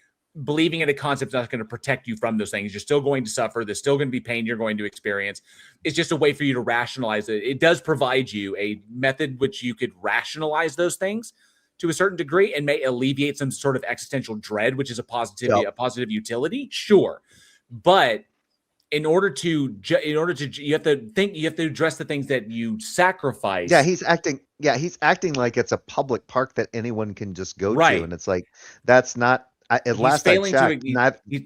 believing in a concept is not going to protect you from those things. You're still going to suffer. There's still going to be pain you're going to experience. It's just a way for you to rationalize it. It does provide you a method which you could rationalize those things to a certain degree and may alleviate some sort of existential dread, which is a positive utility. Sure. But in order to you have to address the things that you sacrifice. Yeah, he's acting like it's a public park that anyone can just go to. And it's like, that's not. At last I checked,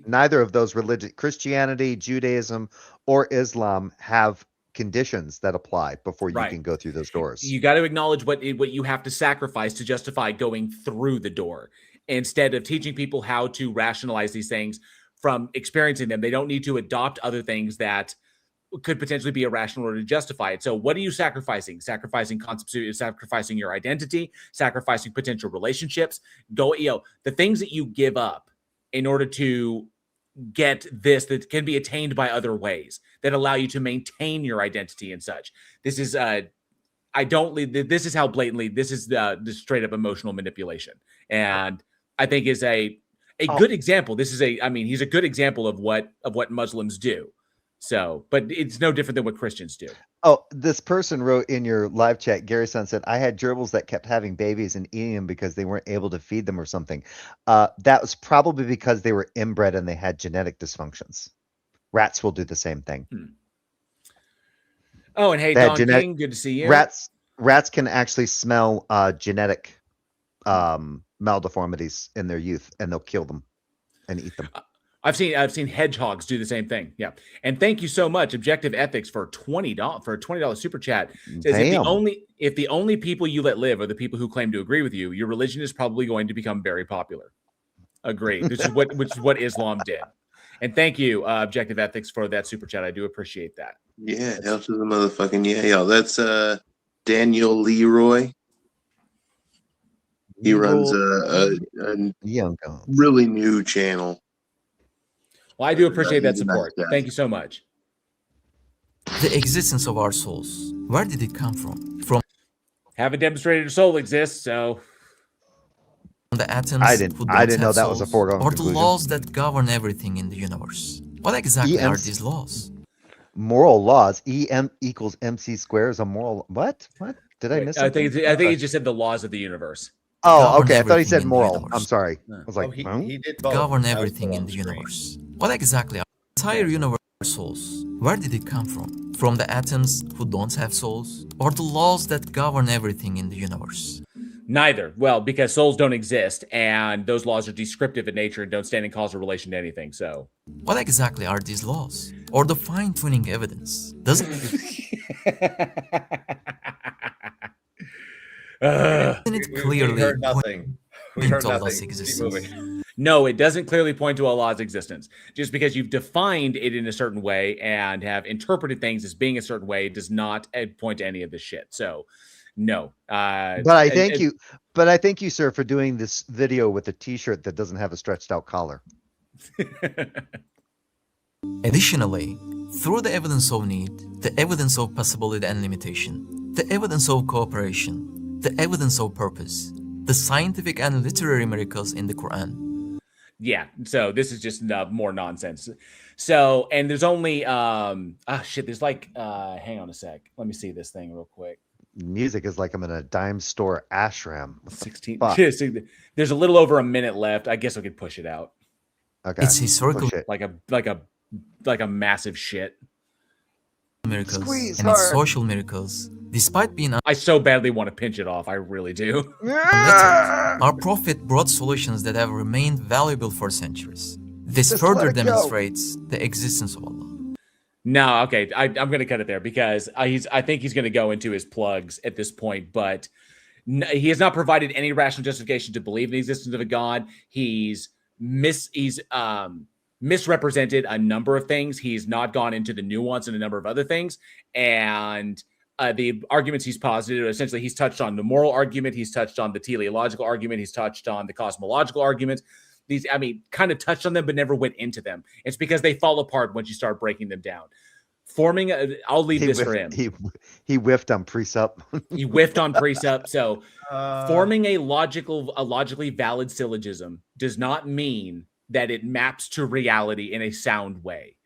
neither of those religions, Christianity, Judaism, or Islam, have conditions that apply before you can go through those doors. You got to acknowledge what you have to sacrifice to justify going through the door. Instead of teaching people how to rationalize these things from experiencing them, they don't need to adopt other things that could potentially be irrational in order to justify it. So what are you sacrificing? Sacrificing concepts, sacrificing your identity, sacrificing potential relationships, the things that you give up in order to get this that can be attained by other ways that allow you to maintain your identity and such. This is this is how blatantly this is the straight up emotional manipulation. And I think is a good example. This is I mean, he's a good example of what Muslims do. So, but it's no different than what Christians do. Oh, this person wrote in your live chat, Gary Son said, I had gerbils that kept having babies and eating them because they weren't able to feed them or something. That was probably because they were inbred and they had genetic dysfunctions. Rats will do the same thing. Oh, and hey, Don King, good to see you. Rats can actually smell genetic maldeformities in their youth, and they'll kill them and eat them. I've seen hedgehogs do the same thing. Yeah. And thank you so much, Objective Ethics, for $20 super chat. Says if the only people you let live are the people who claim to agree with you, your religion is probably going to become very popular. Agree. Which is what Islam did. And thank you, Objective Ethics, for that super chat. I do appreciate that. Yeah, hell to the motherfucking yeah. That's Daniel Leroy. He runs a really new channel. Well, I do appreciate that support. Thank you so much. The existence of our souls. Where did it come from? From haven't demonstrated a soul exists, so the atoms. I didn't know that was a foregone conclusion. Or the laws that govern everything in the universe. What exactly are these laws? Moral laws. EM equals MC squared is a moral. What? Did I miss something? I think he just said the laws of the universe. Oh, okay. I thought he said moral. I'm sorry. I was like, he did both. Govern everything in the universe. What exactly are the entire universe souls? Where did it come from? From the atoms who don't have souls? Or the laws that govern everything in the universe? Neither. Well, because souls don't exist, and those laws are descriptive in nature and don't stand in causal relation to anything. So, what exactly are these laws? Or the fine-tuning evidence? Doesn't it clearly we heard nothing. We heard nothing. Existence? No, it doesn't clearly point to Allah's existence. Just because you've defined it in a certain way and have interpreted things as being a certain way does not point to any of this shit. So, no. But I thank you. But I thank you, sir, for doing this video with a T-shirt that doesn't have a stretched out collar. Additionally, through the evidence of need, the evidence of possibility and limitation, the evidence of cooperation, the evidence of purpose, the scientific and literary miracles in the Quran. Yeah, so this is just more nonsense. So, and there's only there's like hang on a sec. Let me see this thing real quick. Music is like I'm in a dime store ashram. 16. There's a little over a minute left. I guess I could push it out. Okay. It's historical like a massive shit. Miracles and its social miracles, despite being I so badly want to pinch it off. I really do. Our prophet brought solutions that have remained valuable for centuries. This further demonstrates the existence of Allah. No, okay, I'm going to cut it there because I think he's going to go into his plugs at this point, but he has not provided any rational justification to believe in the existence of a God. He's misrepresented a number of things. He's not gone into the nuance and a number of other things. And the arguments he's posited, essentially, he's touched on the moral argument. He's touched on the teleological argument. He's touched on the cosmological argument. Kind of touched on them, but never went into them. It's because they fall apart once you start breaking them down. I'll leave this for him. He whiffed on precept. He whiffed on precept. So forming a logically valid syllogism does not mean that it maps to reality in a sound way.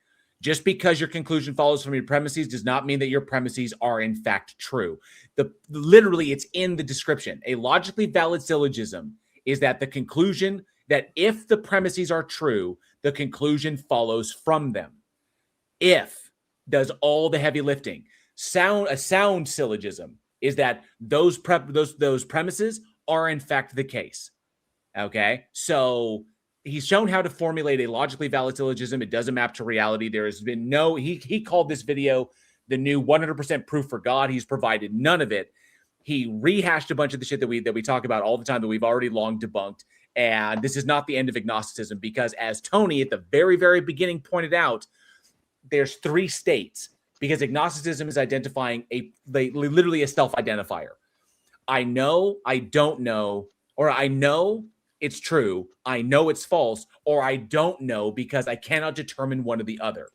Just because your conclusion follows from your premises does not mean that your premises are in fact true. Literally, it's in the description. A logically valid syllogism is that the conclusion that if the premises are true, the conclusion follows from them. If does all the heavy lifting. A sound syllogism is that those premises are in fact the case. Okay, so he's shown how to formulate a logically valid syllogism. It doesn't map to reality. There has been no. He called this video the new 100% proof for God. He's provided none of it. He rehashed a bunch of the shit that we talk about all the time that we've already long debunked. And this is not the end of agnosticism because, as Tony at the very, very beginning pointed out, there's 3 states because agnosticism is identifying literally a self-identifier. I know, I don't know, or I know it's true, I know it's false, or I don't know because I cannot determine one or the other.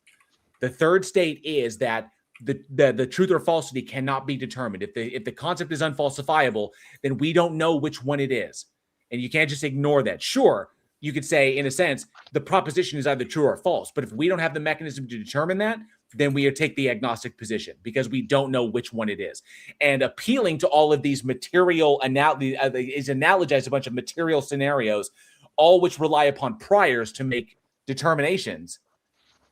The third state is that the truth or falsity cannot be determined. If the concept is unfalsifiable, then we don't know which one it is. And you can't just ignore that. Sure, you could say, in a sense, the proposition is either true or false. But if we don't have the mechanism to determine that, then we take the agnostic position because we don't know which one it is. And appealing to all of these material is analogized a bunch of material scenarios, all which rely upon priors to make determinations,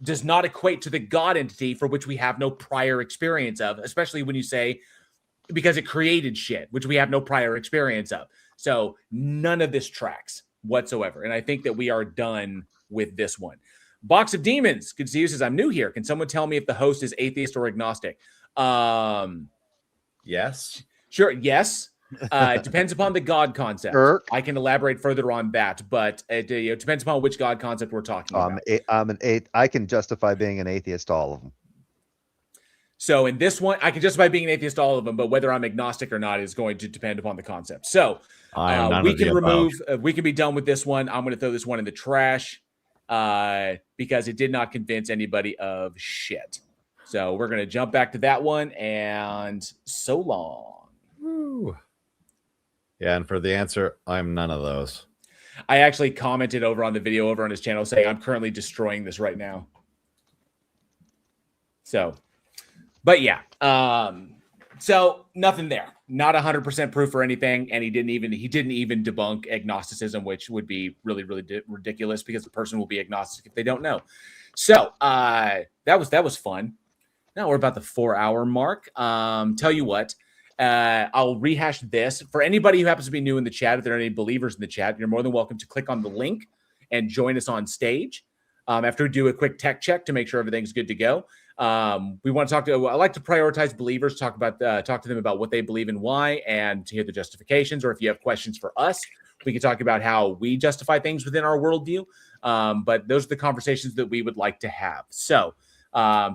does not equate to the God entity for which we have no prior experience of, especially when you say because it created shit, which we have no prior experience of. So none of this tracks whatsoever. And I think that we are done with this one. Box of Demons, good to see you, says, I'm new here. Can someone tell me if the host is atheist or agnostic? Yes. Sure, yes. It depends upon the God concept. I can elaborate further on that, but it depends upon which God concept we're talking about. I can justify being an atheist to all of them. So in this one, I can justify being an atheist to all of them, but whether I'm agnostic or not is going to depend upon the concept. So we can remove, we can be done with this one. I'm going to throw this one in the trash because it did not convince anybody of shit. So we're going to jump back to that one, and so long. Woo. Yeah, and for the answer, I'm none of those. I actually commented over on the video over on his channel saying I'm currently destroying this right now. So, but yeah, so nothing there. Not 100% proof or anything, and he didn't even debunk agnosticism, which would be really, really ridiculous because the person will be agnostic if they don't know. So that was fun. Now we're about the 4-hour mark. Tell you what. I'll rehash this. For anybody who happens to be new in the chat, if there are any believers in the chat, you're more than welcome to click on the link and join us on stage. After we do a quick tech check to make sure everything's good to go. We want to I like to prioritize believers, talk to them about what they believe and why, and to hear the justifications. Or if you have questions for us, we can talk about how we justify things within our worldview. But those are the conversations that we would like to have. So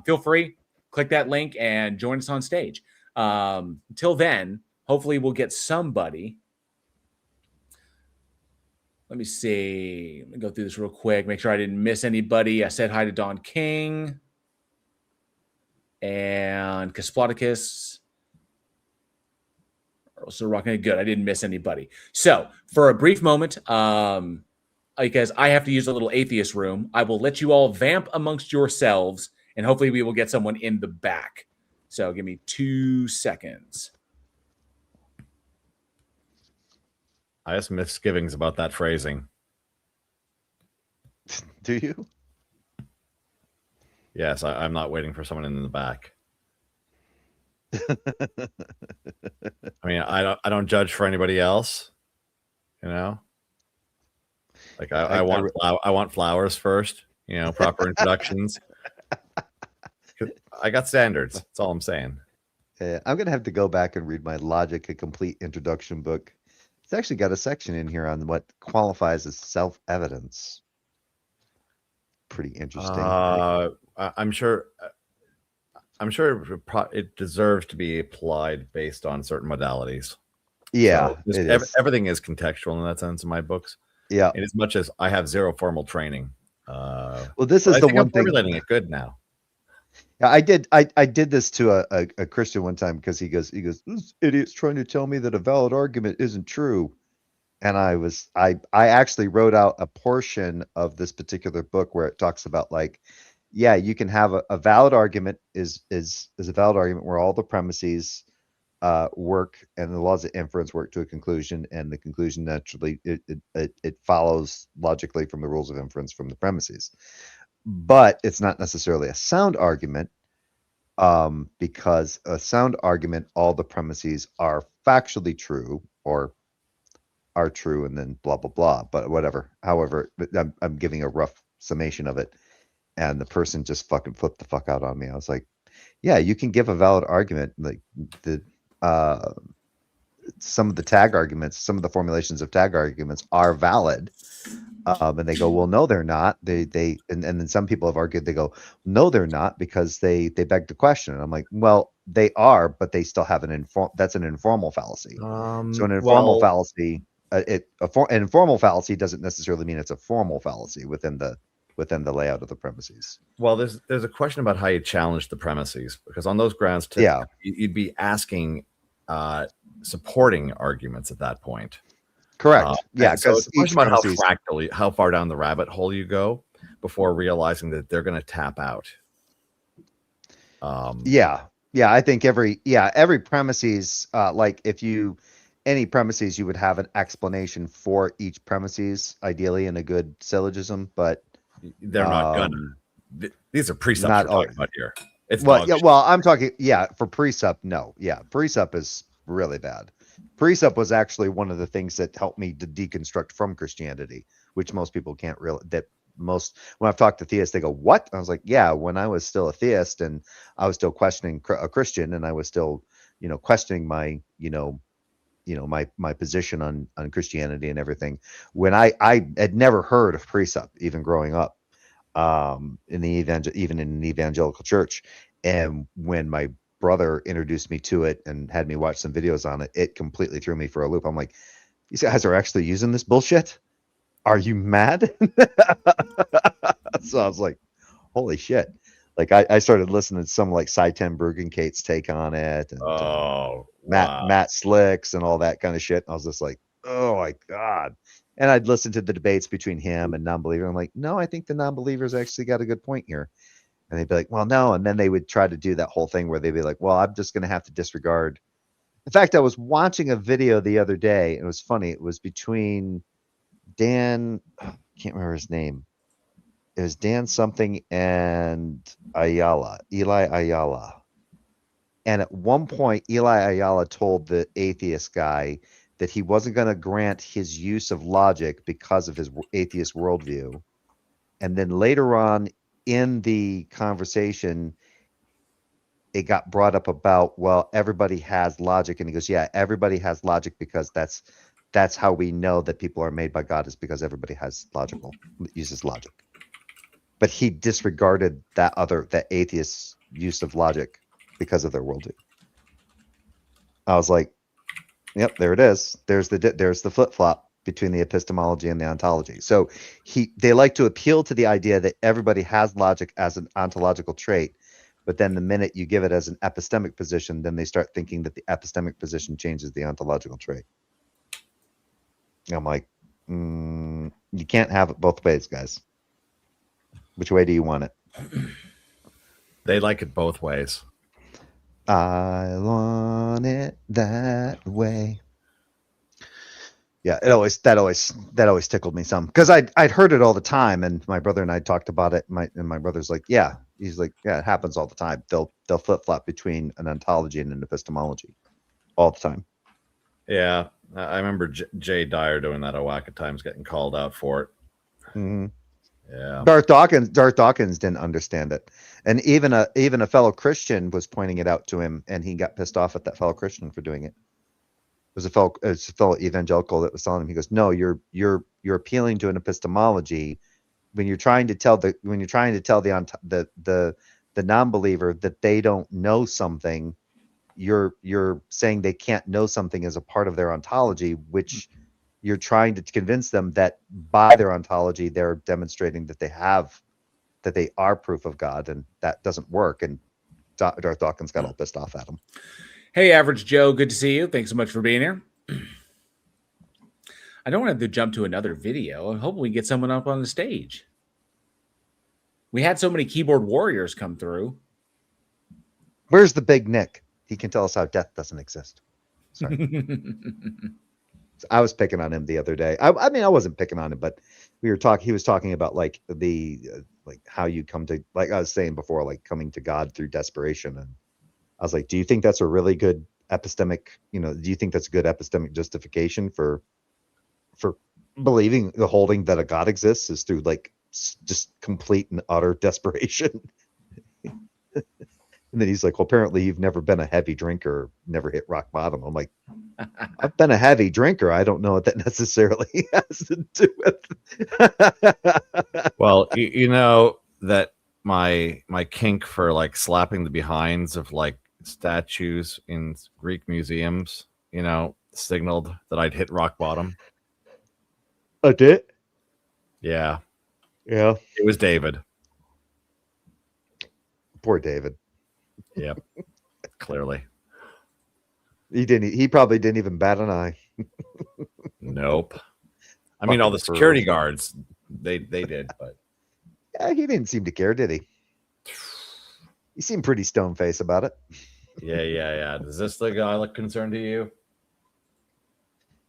feel free, click that link and join us on stage. Until then, hopefully we'll get somebody. Let me see. Let me go through this real quick. Make sure I didn't miss anybody. I said hi to Don King and Kasplaticus. Also rocking it good. I didn't miss anybody. So for a brief moment, because I have to use a little atheist room, I will let you all vamp amongst yourselves, and hopefully we will get someone in the back. So give me 2 seconds. I have some misgivings about that phrasing. Do you? Yes, I'm not waiting for someone in the back. I mean, I don't judge for anybody else, you know. Like I want flowers first, you know, proper introductions. I got standards. That's all I'm saying. I'm going to have to go back and read my Logic, a Complete Introduction book. It's actually got a section in here on what qualifies as self-evidence. Pretty interesting. I'm sure it deserves to be applied based on certain modalities. Yeah, so everything is contextual in that sense in my books. Yeah. And as much as I have zero formal training. Well, this is the one I'm thing. formulating it good now. Yeah, I did this to a Christian one time because he goes, this idiot's trying to tell me that a valid argument isn't true. And I actually wrote out a portion of this particular book where it talks about, like, yeah, you can have a valid argument is a valid argument where all the premises work and the laws of inference work to a conclusion, and the conclusion naturally it follows logically from the rules of inference from the premises. But it's not necessarily a sound argument, because a sound argument, all the premises are factually true or are true, and then blah, blah, blah. But whatever. However, I'm giving a rough summation of it. And the person just fucking flipped the fuck out on me. I was like, yeah, you can give a valid argument. Like some of the tag arguments, some of the formulations of tag arguments are valid. And they go, well, no, they're not. And then some people have argued, they go, no, they're not, because they beg the question. And I'm like, well, they are, but they still have that's an informal fallacy. So an informal fallacy, an informal fallacy doesn't necessarily mean it's a formal fallacy within the layout of the premises. Well, there's a question about how you challenge the premises, because on those grounds, you'd be asking supporting arguments at that point. Correct. Yeah, And so because it's a question about how premises. fractally, how far down the rabbit hole you go before realizing that they're going to tap out. Yeah, I think every premises, like if you any premises, you would have an explanation for each premises, ideally in a good syllogism, but they're not gonna. These are precepts not we're talking about here. It's well, dog yeah, shit. well, I'm talking, for precept, no, precept is really bad. Precept was actually one of the things that helped me to deconstruct from Christianity, which most people can't really, when I've talked to theists, they go, what? I was like, yeah, when I was still a theist and I was still questioning a Christian, and I was still, questioning my, my position on Christianity and everything, when I had never heard of precept even growing up, in the even in an evangelical church. And when my brother introduced me to it and had me watch some videos on it, it completely threw me for a loop. I'm like, these guys are actually using this bullshit? Are you mad? So I was like, holy shit. Like I started listening to some like Saitem Bruggenkate's take on it, and Matt Slicks and all that kind of shit. And I was just like, oh my God. And I'd listen to the debates between him and non-believer. I'm like, no, I think the non-believers actually got a good point here. And they'd be like, well, no. And then they would try to do that whole thing where they'd be like, well, I'm just going to have to disregard. In fact, I was watching a video the other day, and it was funny. It was between Dan, I can't remember his name. It was Dan something and Eli Ayala. And at one point, Eli Ayala told the atheist guy that he wasn't going to grant his use of logic because of his atheist worldview. And then later on in the conversation, it got brought up about, well, everybody has logic. And he goes, yeah, everybody has logic because that's how we know that people are made by God, is because everybody uses logic. But he disregarded that atheist use of logic because of their worldview. I was like, yep, there it is. There's the flip-flop between the epistemology and the ontology. So they like to appeal to the idea that everybody has logic as an ontological trait, but then the minute you give it as an epistemic position, then they start thinking that the epistemic position changes the ontological trait. I'm like, you can't have it both ways, guys. Which way do you want it? They like it both ways. I want it that way. Yeah, that always tickled me some, because I'd heard it all the time, and my brother and I talked about it. My brother's like, yeah, he's like, yeah, it happens all the time. They'll flip flop between an ontology and an epistemology all the time. Yeah, I remember Jay Dyer doing that a whack of times, getting called out for it. Mm-hmm. Yeah, Darth Dawkins didn't understand it, and even a fellow Christian was pointing it out to him, and he got pissed off at that fellow Christian for doing it. It was a fellow evangelical that was telling him. He goes, no, you're appealing to an epistemology when you're trying to tell the non-believer that they don't know something. You're saying they can't know something as a part of their ontology, which you're trying to convince them that by their ontology they're demonstrating that they are proof of God, and that doesn't work. And Darth Dawkins got all pissed off at him. Hey, Average Joe, good to see you. Thanks so much for being here. I don't want to jump to another video. I'm hoping we get someone up on the stage. We had so many keyboard warriors come through. Where's the big Nick? He can tell us how death doesn't exist. Sorry. I was picking on him the other day. I mean, I wasn't picking on him, but he was talking about like like how you come to, like I was saying before, like coming to God through desperation. And I was like, do you think that's a really good epistemic, do you think that's a good epistemic justification for believing, the holding that a God exists is through like just complete and utter desperation? And then he's like, well, apparently you've never been a heavy drinker, never hit rock bottom. I'm like, I've been a heavy drinker. I don't know what that necessarily has to do with. Well, you know that my kink for like slapping the behinds of like statues in Greek museums, signaled that I'd hit rock bottom. I did? Yeah. Yeah. It was David. Poor David. Yep. Clearly. He probably didn't even bat an eye. No. Nope. I mean, all the security guards, they did, but Yeah, he didn't seem to care, did he? He seemed pretty stone faced about it. yeah. Does this the guy look concerned to you?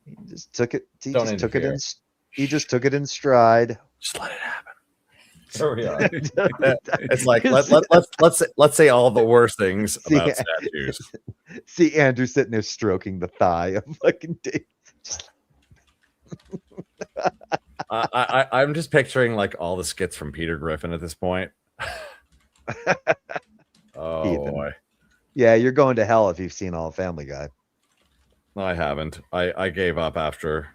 He just took it. He Don't just took it in. interfere. He just took it in stride. Just let it happen. There we are. It's like let's say all the worst things about statues. See Andrew sitting there stroking the thigh of fucking Dave. I'm just picturing like all the skits from Peter Griffin at this point. Oh Ethan. boy. Yeah, you're going to hell if you've seen all Family Guy. No, I haven't. I gave up after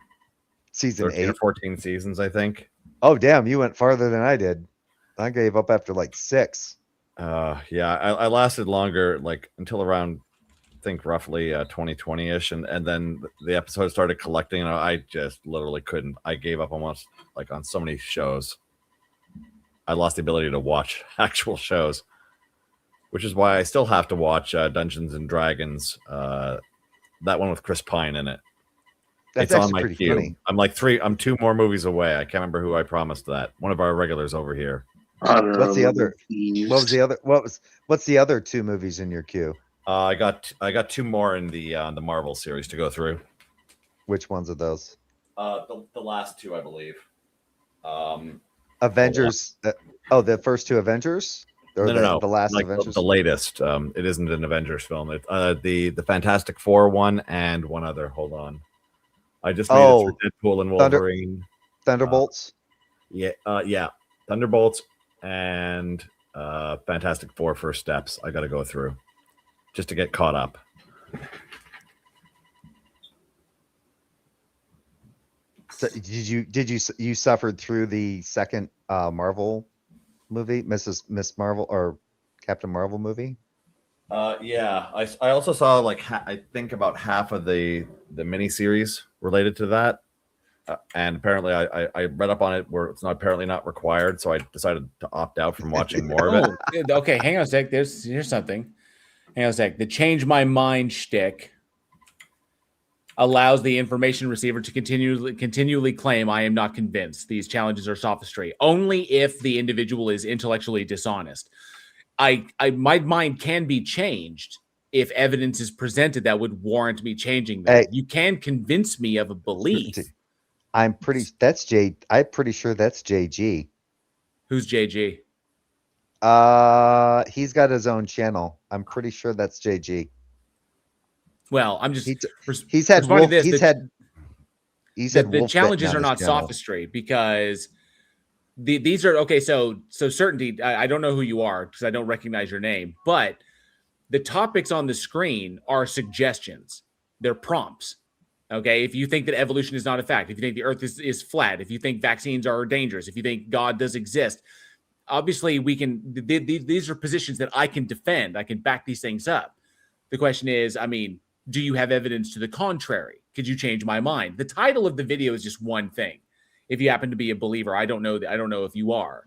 Season 13 or 8. 14 seasons, I think. Oh, damn, you went farther than I did. I gave up after like 6. Yeah, I lasted longer, like until around, I think roughly 2020-ish, and then the episode started collecting, and I just literally couldn't. I gave up almost like on so many shows. I lost the ability to watch actual shows, which is why I still have to watch Dungeons and Dragons, that one with Chris Pine in it. That's it's on actually my pretty queue. funny. I'm 2 more movies away. I can't remember who I promised that. One of our regulars over here. What's the other? What was the other? What's the other 2 movies in your queue? I got 2 more in the Marvel series to go through. Which ones are those? The last 2, I believe. Avengers. The first 2 Avengers. Or No. The last like Avengers. the latest. It isn't an Avengers film. It the Fantastic Four one and one other. Hold on. I just made it through Deadpool and Wolverine. Thunderbolts. Yeah. Thunderbolts and Fantastic Four First Steps. I got to go through just to get caught up. So did you suffered through the second Marvel movie, Miss Marvel or Captain Marvel movie? Yeah, I also saw like I think about half of the miniseries related to that, and apparently I read up on it where it's apparently not required, so I decided to opt out from watching more of it. Okay, hang on a sec. Here's something. Hang on a sec. The change my mind shtick allows the information receiver to continually claim I am not convinced. These challenges are sophistry. Only if the individual is intellectually dishonest. My mind can be changed if evidence is presented that would warrant me changing that. Hey. You can convince me of a belief. I'm pretty sure that's JG. Who's JG? He's got his own channel. I'm pretty sure that's JG. Well, I'm just he's had responding wolf, to this. He's had the wolf challenges bitten are on not his channel. sophistry because these are okay. So certainty. I don't know who you are because I don't recognize your name, but the topics on the screen are suggestions. They're prompts. Okay, if you think that evolution is not a fact, if you think the Earth is flat, if you think vaccines are dangerous, if you think God does exist, obviously we can. These are positions that I can defend. I can back these things up. The question is, I mean, do you have evidence to the contrary? Could you change my mind? The title of the video is just one thing. If you happen to be a believer, I don't know if you are,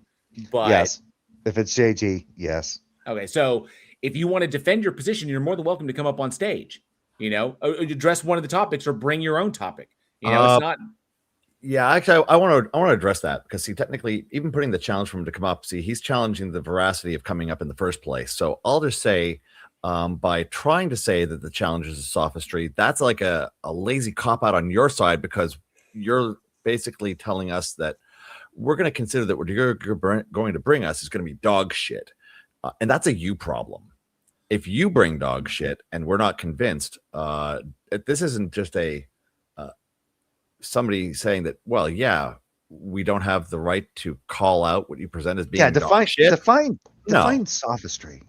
but yes, if it's JG, yes. Okay, so if you want to defend your position, you're more than welcome to come up on stage. You know, address one of the topics or bring your own topic. You know, it's not. Yeah, actually, I want to address that because technically, even putting the challenge for him to come up, he's challenging the veracity of coming up in the first place. So I'll just say, by trying to say that the challenge is a sophistry, that's like a lazy cop out on your side because you're basically telling us that we're going to consider that what you're going to bring us is going to be dog shit, and that's a you problem. If you bring dog shit and we're not convinced, this isn't just somebody saying that, well, yeah, we don't have the right to call out what you present as being dog shit. Define sophistry.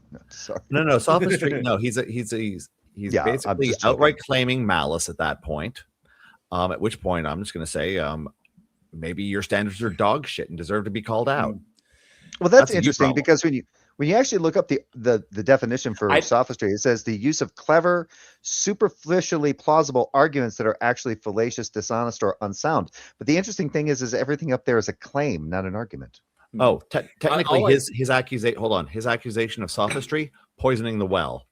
No, sophistry. No, he's basically outright claiming malice at that point. At which point I'm just going to say, maybe your standards are dog shit and deserve to be called out. Well, that's interesting because when you actually look up the definition for sophistry, it says the use of clever, superficially plausible arguments that are actually fallacious, dishonest, or unsound. But the interesting thing is everything up there is a claim, not an argument. Oh, technically, his accusation. Hold on, his accusation of sophistry, poisoning the well.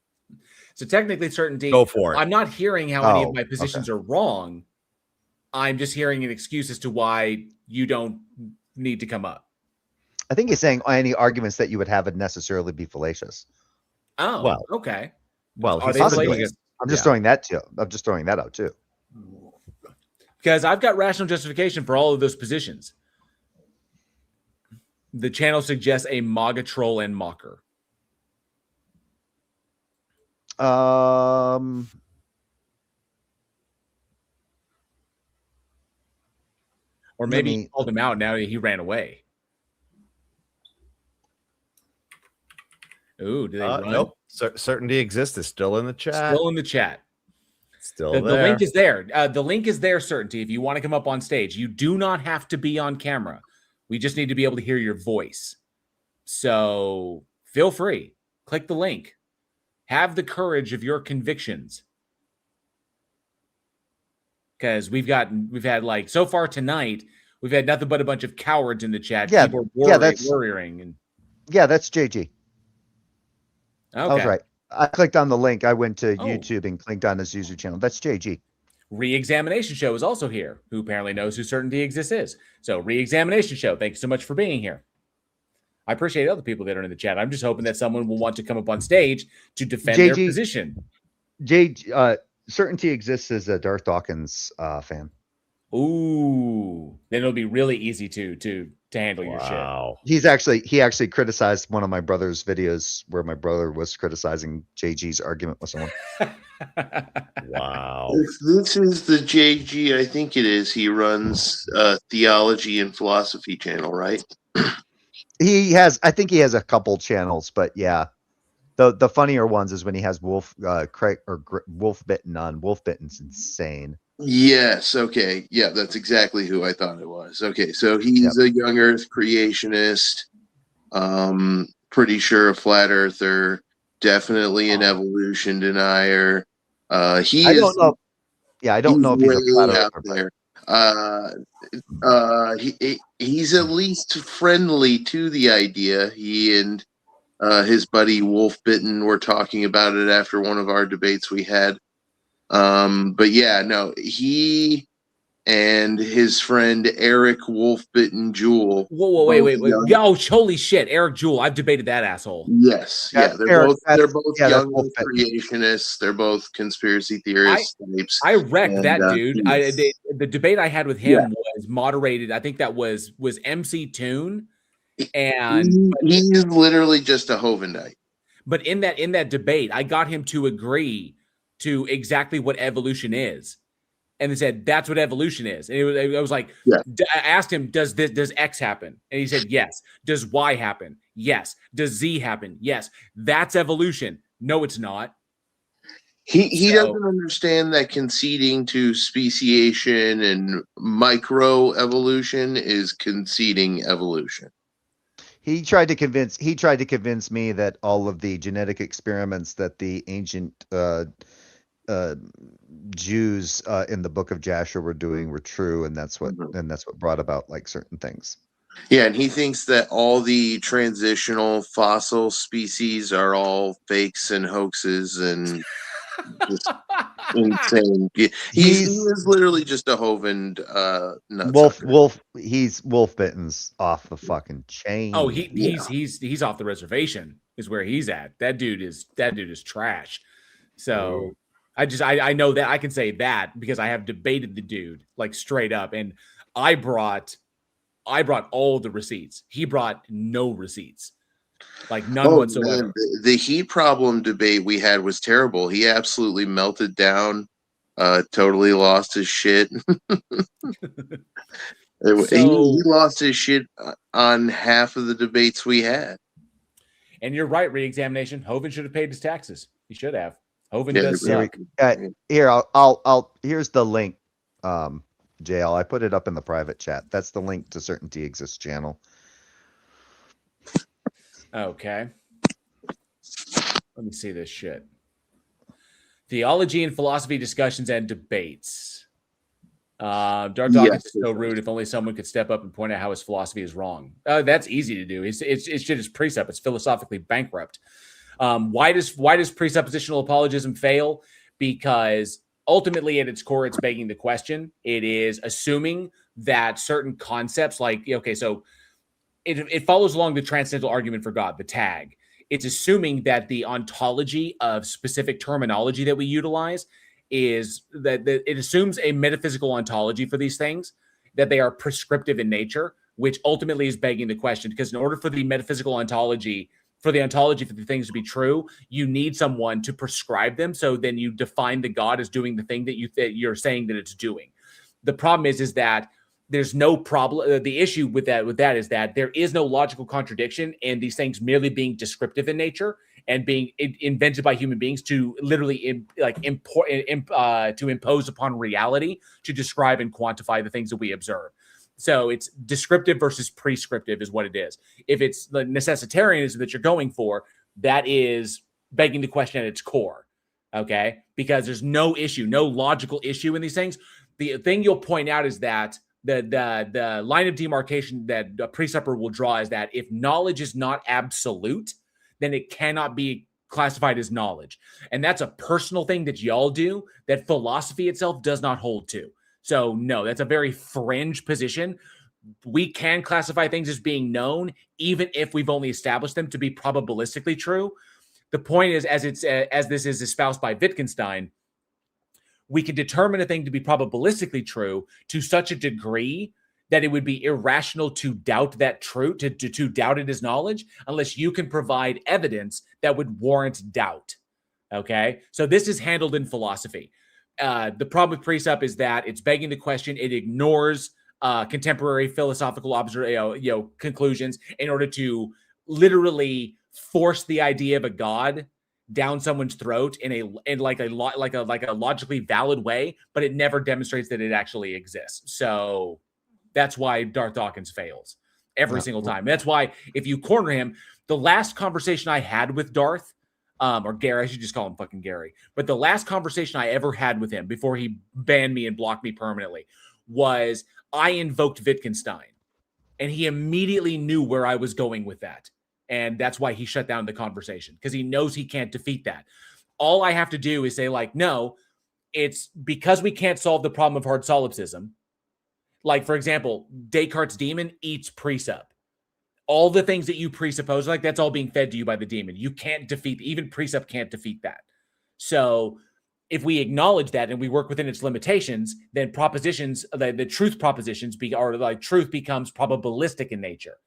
So technically, certainty. Go for it. I'm not hearing how any of my positions are wrong. I'm just hearing an excuse as to why you don't need to come up. I think he's saying any arguments that you would have would necessarily be fallacious. Oh, Well, okay. Well, Are he's they also doing fallacious? it. I'm just Yeah. throwing that too. I'm just throwing that out too. Because I've got rational justification for all of those positions. The channel suggests a MAGA troll and mocker. Or maybe he called him out. Now he ran away. Ooh, do they run? Nope. Certainty exists is still in the chat. Still in the chat. Still The there. link is there. The link is there, Certainty. If you want to come up on stage, you do not have to be on camera. We just need to be able to hear your voice. So feel free. Click the link. Have the courage of your convictions. Because we've had like so far tonight, we've had nothing but a bunch of cowards in the chat. Yeah, People that's worrying. And yeah, that's JG. okay. I was right. I clicked on the link. I went to YouTube and clicked on his user channel. That's JG. Re-Examination Show is also here, who apparently knows who Certainty Exists is. So Re-Examination Show, thank you so much for being here. I appreciate other people that are in the chat. I'm just hoping that someone will want to come up on stage to defend their position. Certainty Exists is a Darth Dawkins fan. Ooh, then it'll be really easy to handle your shit. He actually criticized one of my brother's videos where my brother was criticizing JG's argument with someone. Wow. If this is the JG, I think it is. He runs theology and philosophy channel, right? I think he has a couple channels, but yeah. The funnier ones is when he has Wolf Bitten on. Wolf Bitten's insane. Yes. Okay. Yeah, that's exactly who I thought it was. Okay, so he's a young Earth creationist. Pretty sure a flat earther. Definitely an evolution denier. I don't know. Yeah, I don't know if he's a flat earther. He's at least friendly to the idea. He and his buddy Wolf Bitten were talking about it after one of our debates we had. But yeah, no, he and his friend Eric Wolf-Bitten Jewell. Whoa, wait. Yo, holy shit, Eric Jewell. I've debated that asshole. Yes, yeah, they're both young creationists. They're both conspiracy theorists. I wrecked that dude. The debate I had with him was moderated. I think that was MC Toon, and he's literally just a Hovendite. But in that debate, I got him to agree to exactly what evolution is. And they said, that's what evolution is. And I was like, I asked him, does X happen? And he said, yes. Does Y happen? Yes. Does Z happen? Yes. That's evolution. No, it's not. He doesn't understand that conceding to speciation and microevolution is conceding evolution. He tried to convince me that all of the genetic experiments that the ancient Jews in the Book of Jasher were doing were true, and that's what brought about like certain things. Yeah, and he thinks that all the transitional fossil species are all fakes and hoaxes and just insane. He is literally just a Hovind He's Wolf Bitten's off the fucking chain. Oh, he's off the reservation is where he's at. That dude is trash. So I know that I can say that because I have debated the dude like straight up, and I brought all the receipts. He brought no receipts, like none whatsoever. Man, the heat problem debate we had was terrible. He absolutely melted down, totally lost his shit. He lost his shit on half of the debates we had. And you're right, re-examination. Hovind should have paid his taxes. He should have. Hovind does suck. Here, I'll here's the link. JL, I put it up in the private chat. That's the link to Certainty Exists channel. Okay. Let me see this shit. Theology and philosophy discussions and debates. Dark Dawkins is so rude. If only someone could step up and point out how his philosophy is wrong. That's easy to do. It's shit is precept. It's philosophically bankrupt. Why does presuppositional apologism fail? Because ultimately at its core, it's begging the question. It is assuming that certain concepts like, okay, so it follows along the transcendental argument for God, the tag. It's assuming that the ontology of specific terminology that we utilize is that it assumes a metaphysical ontology for these things, that they are prescriptive in nature, which ultimately is begging the question, because in order for the metaphysical ontology, for the ontology for the things to be true, you need someone to prescribe them. So then you define the God as doing the thing that you're saying that it's doing. The problem is that there's no problem. The issue with that is that there is no logical contradiction in these things merely being descriptive in nature and being invented by human beings to literally to impose upon reality to describe and quantify the things that we observe. So it's descriptive versus prescriptive is what it is. If it's the necessitarianism that you're going for, that is begging the question at its core, okay? Because there's no issue, no logical issue in these things. The thing you'll point out is that the line of demarcation that a preceptor will draw is that if knowledge is not absolute, then it cannot be classified as knowledge. And that's a personal thing that y'all do that philosophy itself does not hold to. So no, that's a very fringe position. We can classify things as being known, even if we've only established them to be probabilistically true. The point is, as this is espoused by Wittgenstein, we can determine a thing to be probabilistically true to such a degree that it would be irrational to doubt that truth, to doubt it as knowledge, unless you can provide evidence that would warrant doubt. Okay, so this is handled in philosophy. The problem with precept is that it's begging the question. It ignores contemporary philosophical conclusions in order to literally force the idea of a God down someone's throat in like a logically valid way, but it never demonstrates that it actually exists. So that's why Darth Dawkins fails every single time. That's why if you corner him, the last conversation I had with Darth, or Gary, I should just call him fucking Gary, but the last conversation I ever had with him before he banned me and blocked me permanently was I invoked Wittgenstein, and he immediately knew where I was going with that. And that's why he shut down the conversation, because he knows he can't defeat that. All I have to do is say, like, no, it's because we can't solve the problem of hard solipsism. Like, for example, Descartes' demon eats precept. All the things that you presuppose, like, that's all being fed to you by the demon. You can't defeat, even precept can't defeat that. So if we acknowledge that and we work within its limitations, then propositions, the truth propositions, truth becomes probabilistic in nature.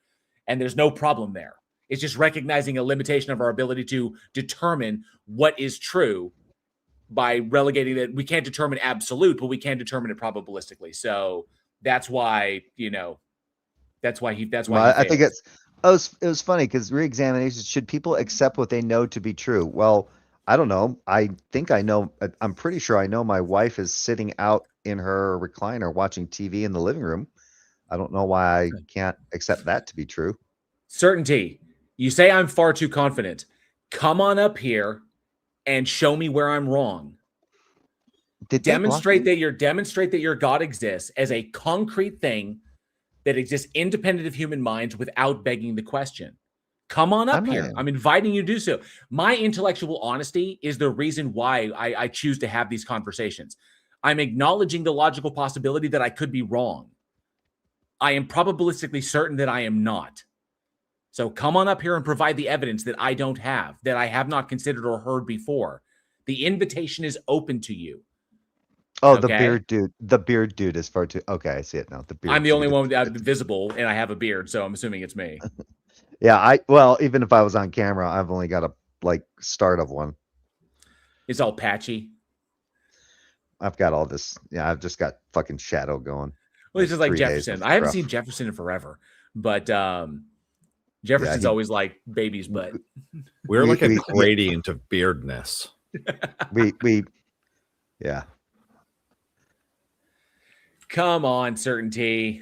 And there's no problem there. It's just recognizing a limitation of our ability to determine what is true by relegating that. We can't determine absolute, but we can determine it probabilistically. So that's why, that's why he I think it was funny because re-examinations, should people accept what they know to be true? Well, I don't know. I think I know. I'm pretty sure I know my wife is sitting out in her recliner watching TV in the living room. I don't know why I can't accept that to be true. Certainty. You say I'm far too confident. Come on up here and show me where I'm wrong. Demonstrate that your God exists as a concrete thing that exists independent of human minds without begging the question. Come on up here. I'm inviting you to do so. My intellectual honesty is the reason why I choose to have these conversations. I'm acknowledging the logical possibility that I could be wrong. I am probabilistically certain that I am not. So come on up here and provide the evidence that I don't have, that I have not considered or heard before. The invitation is open to you. Oh, okay? The beard dude is far too. Okay, I see it now. I'm the only one visible, and I have a beard, so I'm assuming it's me. Yeah, well, even if I was on camera, I've only got a start of one. It's all patchy. I've got all this. Yeah, I've just got fucking shadow going. Well, it's just like Jefferson. I haven't seen Jefferson in forever, but Jefferson's always like baby's butt. We're like a gradient of beardness. Yeah. Come on, certainty.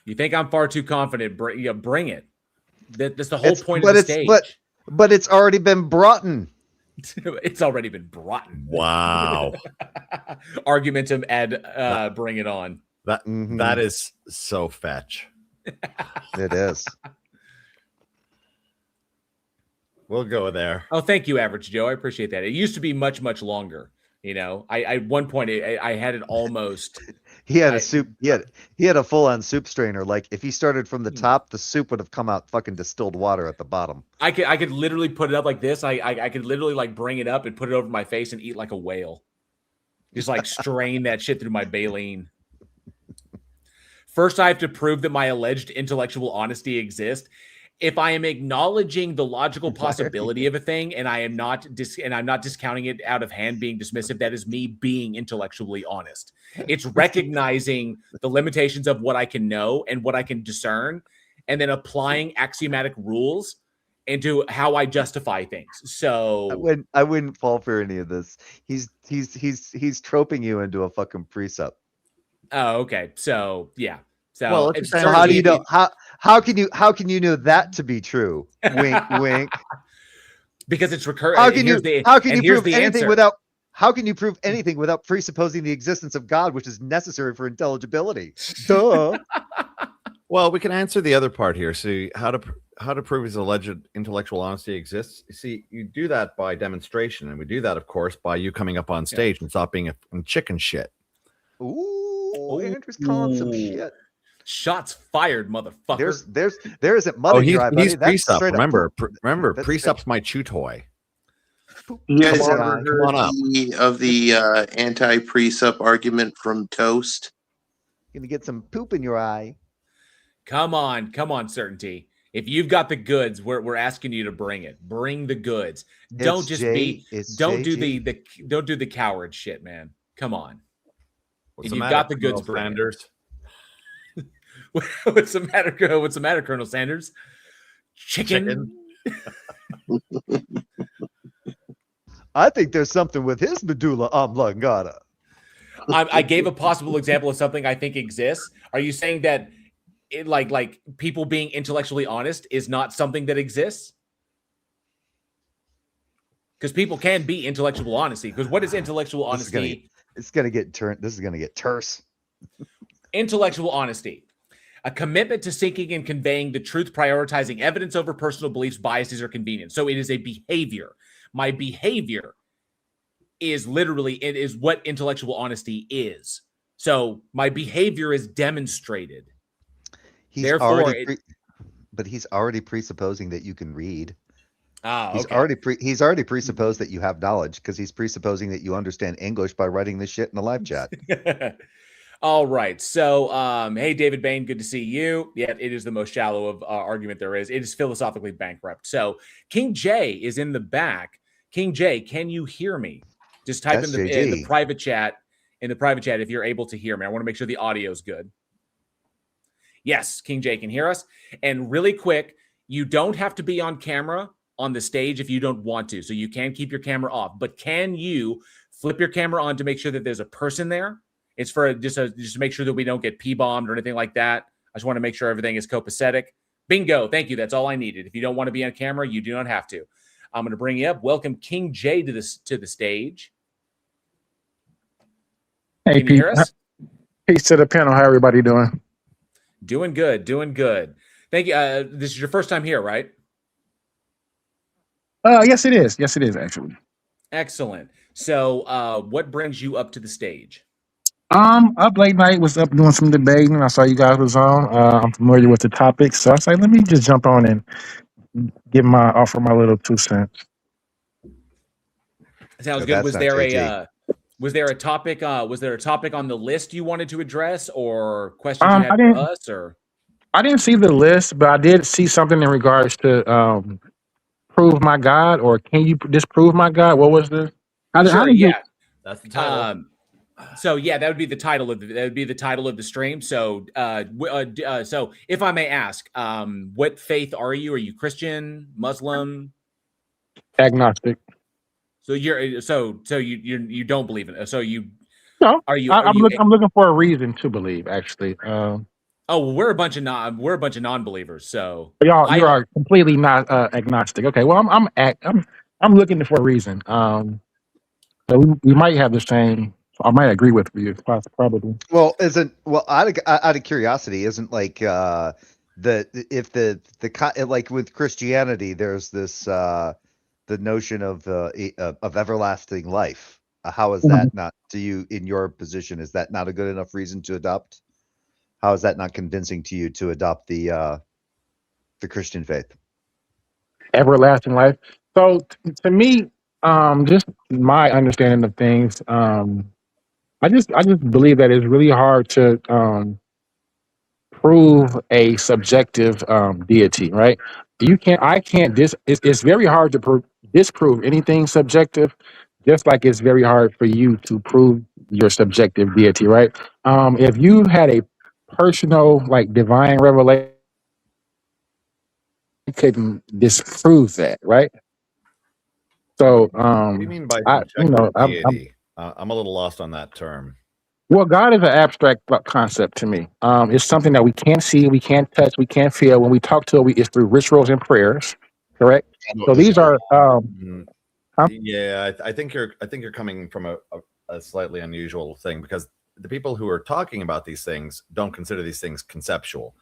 You think I'm far too confident? Bring it. That's the whole point of the stage. But it's already been brought in. It's already been brought in. Wow. Argumentum ad bring it on. That is so fetch. It is. We'll go there. Oh, thank you, Average Joe. I appreciate that. It used to be much, much longer. You know, I at one point I had it almost. He had a soup. He had a full on soup strainer. Like if he started from the top, the soup would have come out fucking distilled water at the bottom. I could literally put it up like this. I could literally like bring it up and put it over my face and eat like a whale. Just like strain that shit through my baleen. First, I have to prove that my alleged intellectual honesty exists. If I am acknowledging the logical possibility of a thing and I am not I'm not discounting it out of hand, being dismissive, that is me being intellectually honest. It's recognizing the limitations of what I can know and what I can discern, and then applying axiomatic rules into how I justify things. So I wouldn't fall for any of this. He's troping you into a fucking precept. Oh, okay. So yeah. So well, how do you know how can you know that to be true? Wink, wink. Because it's recurring. How can you prove anything without presupposing the existence of God, which is necessary for intelligibility? Duh. Well, we can answer the other part here. See how to prove his alleged intellectual honesty exists. You see, you do that by demonstration, and we do that, of course, by you coming up on stage and stop being a chicken shit. Ooh, Andrew's calling some shit. Shots fired, motherfucker. There isn't mother. He's precept. Remember, precept's my chew toy. You guys ever heard of the anti-precept argument from Toast? Gonna get some poop in your eye. Come on, certainty. If you've got the goods, we're asking you to bring it. Bring the goods. Don't do the coward shit, man. Come on. If you've got the goods, bring it. What's the matter? What's the matter, Colonel Sanders? Chicken. I think there's something with his medulla oblongata. I gave a possible example of something I think exists. Are you saying that like people being intellectually honest is not something that exists? Because people can be intellectual honesty. Because what is intellectual honesty? This is gonna get terse. Intellectual honesty. A commitment to seeking and conveying the truth, prioritizing evidence over personal beliefs, biases, or convenience. So it is a behavior. My behavior is what intellectual honesty is. So my behavior is demonstrated. He's already presupposing that you can read. He's already presupposed that you have knowledge because he's presupposing that you understand English by writing this shit in the live chat. All right. So, hey, David Bain, good to see you. Yeah, it is the most shallow of argument there is. It is philosophically bankrupt. So, King J is in the back. King J, can you hear me? Just type in the private chat. In the private chat, if you're able to hear me, I want to make sure the audio is good. Yes, King J can hear us. And really quick, you don't have to be on camera on the stage if you don't want to. So you can keep your camera off. But can you flip your camera on to make sure that there's a person there? It's for just to make sure that we don't get P-bombed or anything like that. I just want to make sure everything is copacetic. Bingo. Thank you. That's all I needed. If you don't want to be on camera, you do not have to. I'm going to bring you up. Welcome King J to the stage. Hey, Can you hear us? Peace to the panel. How everybody doing? Doing good. Doing good. Thank you. This is your first time here, right? Yes, it is. Yes, it is, actually. Excellent. So what brings you up to the stage? Up late night, was up doing some debating. I saw you guys was on. I'm familiar with the topic, so I was like, let me just jump on and offer my little 2 cents. Sounds good. Was there a topic on the list you wanted to address, or questions you had for us? Or I didn't see the list, but I did see something in regards to prove my God, or can you disprove my God? What was this? That's the title. So yeah, that would be the title of the stream. So so if I may ask, what faith are you? Are you Christian, Muslim? Agnostic. So you don't believe in it. So you no? I'm looking for a reason to believe. Actually. Oh, well, we're a bunch of non-believers. So you are completely not agnostic. Okay. Well, I'm looking for a reason. So we might have the same. I might agree with you, probably. Well, out of curiosity, isn't like like with Christianity, there's this the notion of everlasting life. How is Mhm. that not to you in your position? Is that not a good enough reason to adopt? How is that not convincing to you to adopt the Christian faith? Everlasting life. So to me, just my understanding of things, I just believe that it's really hard to prove a subjective deity, right? You can't. I can't. It's very hard to disprove anything subjective, just like it's very hard for you to prove your subjective deity, right? If you had a personal, like, divine revelation, you couldn't disprove that, right? So, What do you mean by I, you know, subjective deity? I'm a little lost on that term. well, God is an abstract concept to me. It's something that we can't see, we can't touch, we can't feel. When we talk to it, it's through rituals and prayers, correct? So these are, Mm, huh? yeah, I think you're coming from a slightly unusual thing, because the people who are talking about these things don't consider these things conceptual.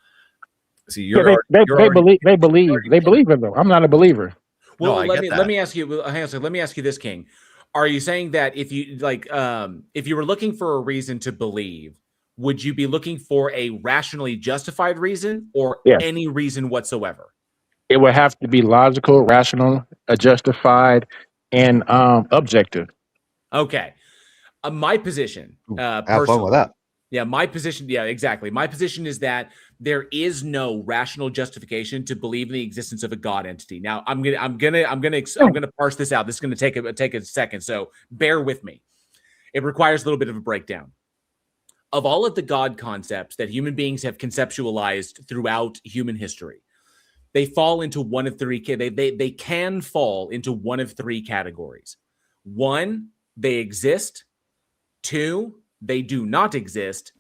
See, Yeah, you're they believe it though. I'm not a believer. No, Well, I let get me that. ask you. Hang on a second, let me ask you this, King. Are you saying that if you if you were looking for a reason to believe, would you be looking for a rationally justified reason or Yes, any reason whatsoever? it would have to be logical, rational, justified, and objective. Okay. My position, Have fun with personally, that. yeah, my position, yeah, exactly. My position is that there is no rational justification to believe in the existence of a God entity. Now, I'm gonna parse this out. This is gonna take a second, so bear with me. It requires a little bit of a breakdown. Of all of the God concepts that human beings have conceptualized throughout human history, they fall into one of three. They can fall into one of three categories. One, they exist. Two, they do not exist.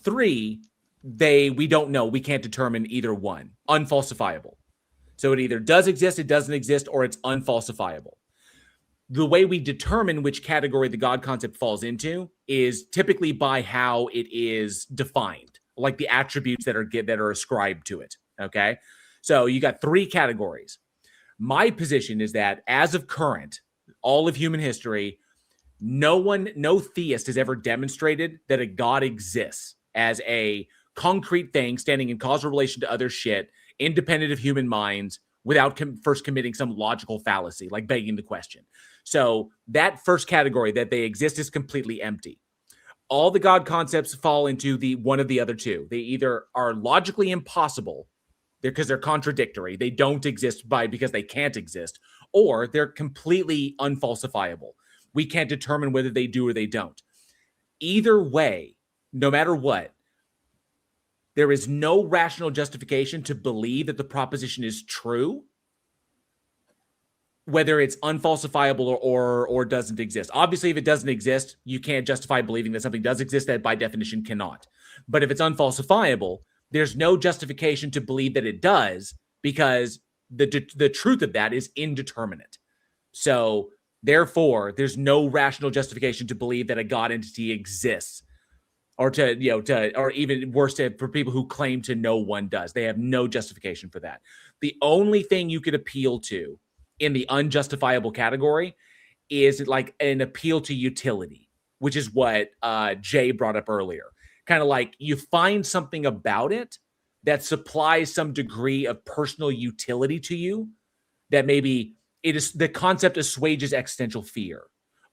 Three, we don't know. We can't determine either one. Unfalsifiable. So it either does exist, it doesn't exist, or it's unfalsifiable. The way we determine which category the God concept falls into is typically by how it is defined, like the attributes that are ascribed to it. Okay. So you got three categories. My position is that as of current, all of human history, no theist has ever demonstrated that a God exists as a concrete thing standing in causal relation to other shit, independent of human minds, without first committing some logical fallacy, like begging the question. So that first category, that they exist, is completely empty. All the God concepts fall into the one of the other two. They either are logically impossible because they're contradictory, they don't exist because they can't exist, or they're completely unfalsifiable. We can't determine whether they do or they don't. Either way, no matter what, there is no rational justification to believe that the proposition is true, whether it's unfalsifiable or doesn't exist. Obviously, if it doesn't exist, you can't justify believing that something does exist that by definition cannot. But if it's unfalsifiable, there's no justification to believe that it does, because the truth of that is indeterminate. So therefore, there's no rational justification to believe that a God entity exists, or or even worse, for people who claim to know one does. They have no justification for that. The only thing you could appeal to in the unjustifiable category is like an appeal to utility, which is what Jay brought up earlier. Kind of like you find something about it that supplies some degree of personal utility to you, that maybe it is the concept assuages existential fear,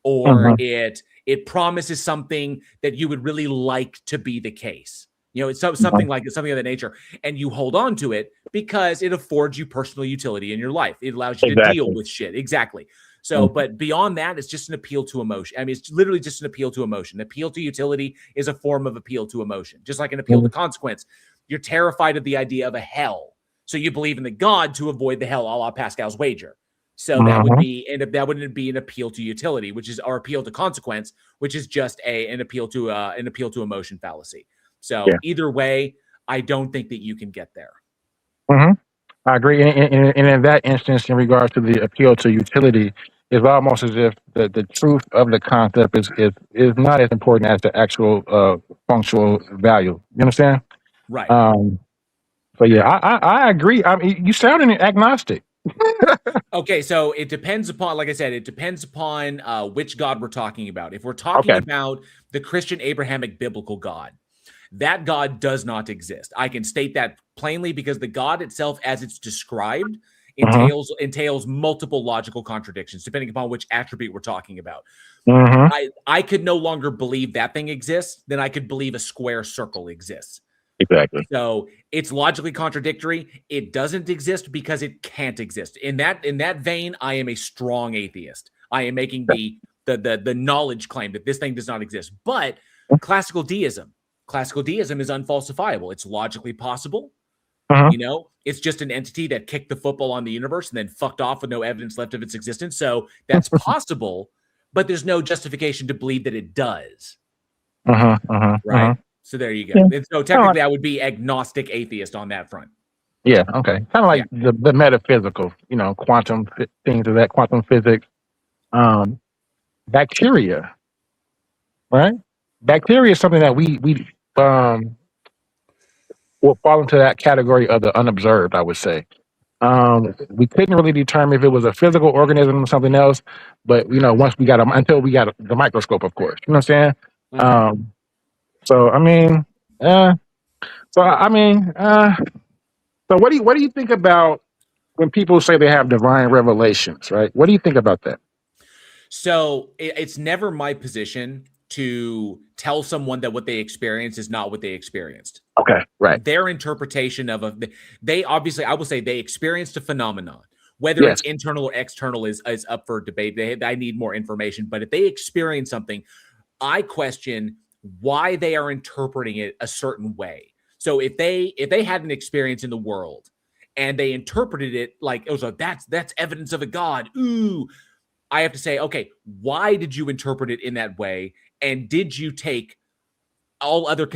or it promises something that you would really like to be the case. It's something like something of that nature, and you hold on to it because it affords you personal utility in your life. It allows you to deal with shit. Exactly. So, but beyond that, it's just an appeal to emotion. I mean, it's literally just an appeal to emotion. Appeal to utility is a form of appeal to emotion, just like an appeal to consequence. You're terrified of the idea of a hell, so you believe in the God to avoid the hell, a la Pascal's wager. So that wouldn't be an appeal to utility, which is our appeal to consequence, which is just an appeal to emotion fallacy. So either way, I don't think that you can get there. I agree. And in that instance, in regards to the appeal to utility, it's almost as if the truth of the concept is not as important as the actual functional value. You understand? Right. So yeah, I agree. I mean, you sounded agnostic. Okay, so it depends upon, like I said, it depends upon which God we're talking about. If we're talking Okay. about the Christian Abrahamic biblical God, that God does not exist. I can state that plainly because the God itself, as it's described, entails multiple logical contradictions, depending upon which attribute we're talking about. I could no longer believe that thing exists than I could believe a square circle exists. Exactly. So it's logically contradictory. It doesn't exist because it can't exist. In that vein, I am a strong atheist. I am making the knowledge claim that this thing does not exist. But classical deism is unfalsifiable. It's logically possible. You know, it's just an entity that kicked the football on the universe and then fucked off with no evidence left of its existence. So that's possible, but there's no justification to believe that it does. Right? So there you go. Yeah. And so technically, I would be agnostic atheist on that front. Yeah. Okay. Kind of like the metaphysical, you know, quantum things of that, quantum physics. Bacteria, right? Bacteria is something that we will fall into that category of the unobserved, I would say. We couldn't really determine if it was a physical organism or something else, but you know, until we got the microscope, of course. You know what I'm saying? So I mean, so what do you think about when people say they have divine revelations, right? What do you think about that? So it's never my position to tell someone that what they experience is not what they experienced. Okay, right. Their interpretation they obviously, I will say, they experienced a phenomenon. Whether it's internal or external is up for debate. I need more information. But if they experience something, I question why they are interpreting it a certain way. So if they had an experience in the world and they interpreted it like it was that's evidence of a God. Ooh, I have to say, okay, why did you interpret it in that way? And did you take all other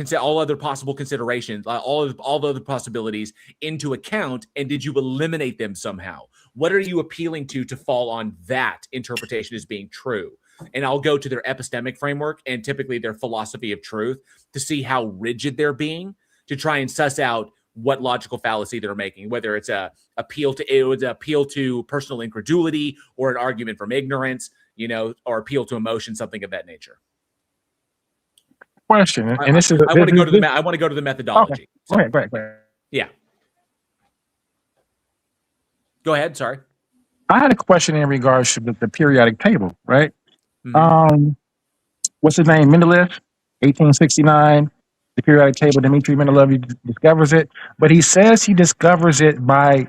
possible considerations, all the other possibilities into account? And did you eliminate them somehow? What are you appealing to fall on that interpretation as being true? And I'll go to their epistemic framework and typically their philosophy of truth to see how rigid they're being, to try and suss out what logical fallacy they're making, whether it's a appeal to personal incredulity or an argument from ignorance, you know, or appeal to emotion, something of that nature. Question, and this is I want to go to the methodology. Okay. Right. Yeah. Go ahead. Sorry. I had a question in regards to the periodic table, right? What's his name? Mendeleev, 1869. The periodic table. Dmitry Mendeleev discovers it, but he says he discovers it by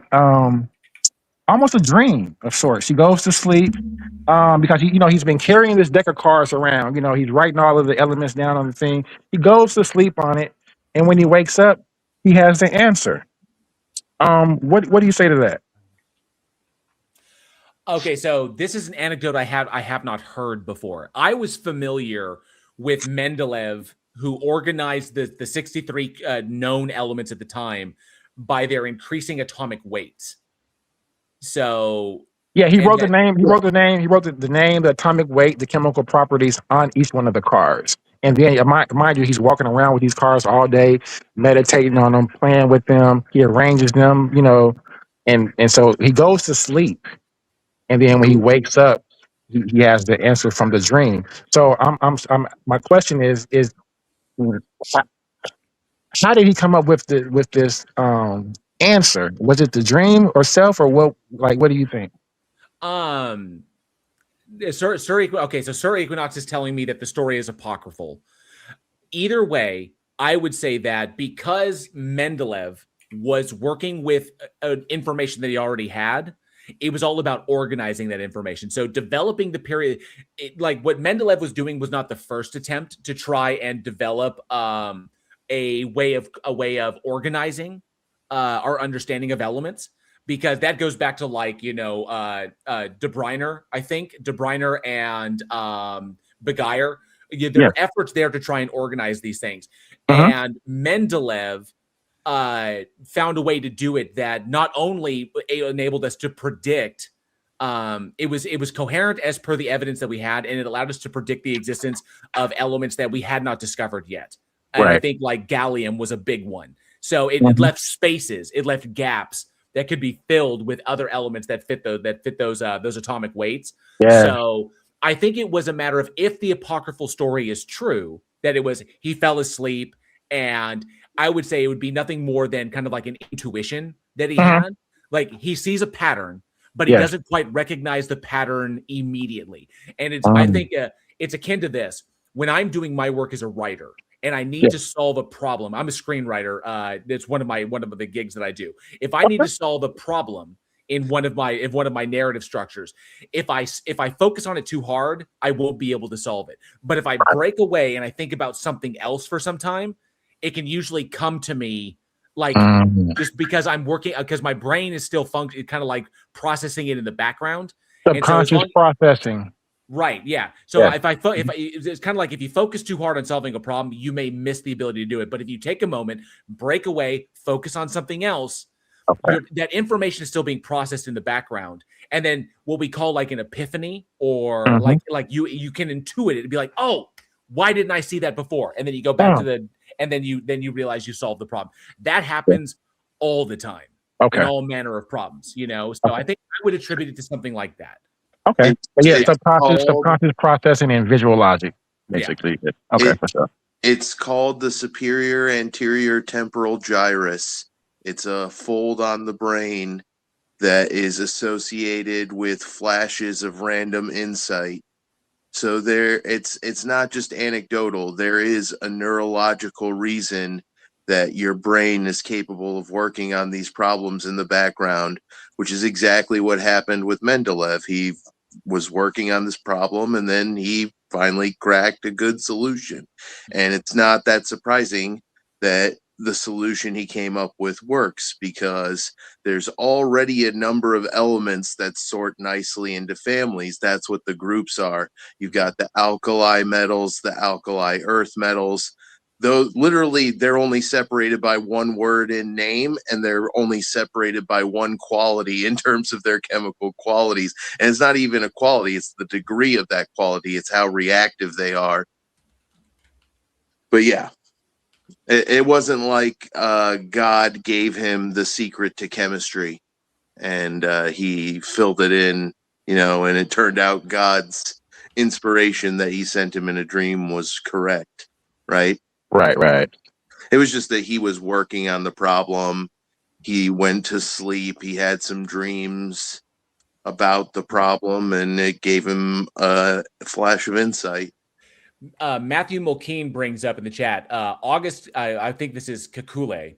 almost a dream of sorts. He goes to sleep because he's been carrying this deck of cards around. You know, he's writing all of the elements down on the thing. He goes to sleep on it, and when he wakes up, he has the answer. What do you say to that? Okay, so this is an anecdote I have not heard before. I was familiar with Mendeleev, who organized the 63 known elements at the time by their increasing atomic weights. So yeah, he wrote the name, the atomic weight, the chemical properties on each one of the cards. And then mind you, he's walking around with these cards all day, meditating on them, playing with them. He arranges them, you know, and so he goes to sleep. And then when he wakes up, he has the answer from the dream. So my question is how did he come up with this answer? Was it the dream or self, or what? Like, what do you think? Sir Equinox is telling me that the story is apocryphal. Either way, I would say that because Mendeleev was working with information that he already had, it was all about organizing that information. So developing the period, like what Mendeleev was doing was not the first attempt to try and develop a way of organizing our understanding of elements, because that goes back to De Bruyne, I think De Bruyne and Beguire. There are efforts there to try and organize these things, and Mendeleev found a way to do it that not only enabled us to predict, it was coherent as per the evidence that we had, and it allowed us to predict the existence of elements that we had not discovered yet. And I think like gallium was a big one. So it left spaces, it left gaps that could be filled with other elements that fit those atomic weights. Yeah. So I think it was a matter of, if the apocryphal story is true, that it was he fell asleep, and I would say it would be nothing more than kind of like an intuition that he had. Like, he sees a pattern, but he doesn't quite recognize the pattern immediately. And it's I think it's akin to this. When I'm doing my work as a writer and I need to solve a problem, I'm a screenwriter. It's one of the gigs that I do. If I need to solve a problem in one of my narrative structures, if I focus on it too hard, I won't be able to solve it. But if I break away and I think about something else for some time, it can usually come to me, like, just because I'm working, because my brain is still functioning, kind of like processing it in the background. Subconscious processing. Right. Yeah. So if it's kind of like, if you focus too hard on solving a problem, you may miss the ability to do it. But if you take a moment, break away, focus on something else, that information is still being processed in the background. And then what we call like an epiphany, or like you can intuit it and be like, oh, why didn't I see that before? And then you go back to and then you realize you solved the problem. That happens all the time in all manner of problems, you know? So I think I would attribute it to something like that. Okay. Subconscious processing and visual logic, basically. Okay, for sure. It's called the superior anterior temporal gyrus. It's a fold on the brain that is associated with flashes of random insight. So it's not just anecdotal. There is a neurological reason that your brain is capable of working on these problems in the background, which is exactly what happened with Mendeleev. He was working on this problem, and then he finally cracked a good solution. And it's not that surprising that the solution he came up with works, because there's already a number of elements that sort nicely into families. That's what the groups are. You've got the alkali metals, the alkali earth metals. Those literally, they're only separated by one word in name, and they're only separated by one quality in terms of their chemical qualities. And it's not even a quality, it's the degree of that quality. It's how reactive they are. But yeah, it wasn't like God gave him the secret to chemistry and he filled it in, you know, and it turned out God's inspiration that he sent him in a dream was correct, right? Right. It was just that he was working on the problem. He went to sleep. He had some dreams about the problem, and it gave him a flash of insight. Matthew Mulkeen brings up in the chat, I think this is Kekule,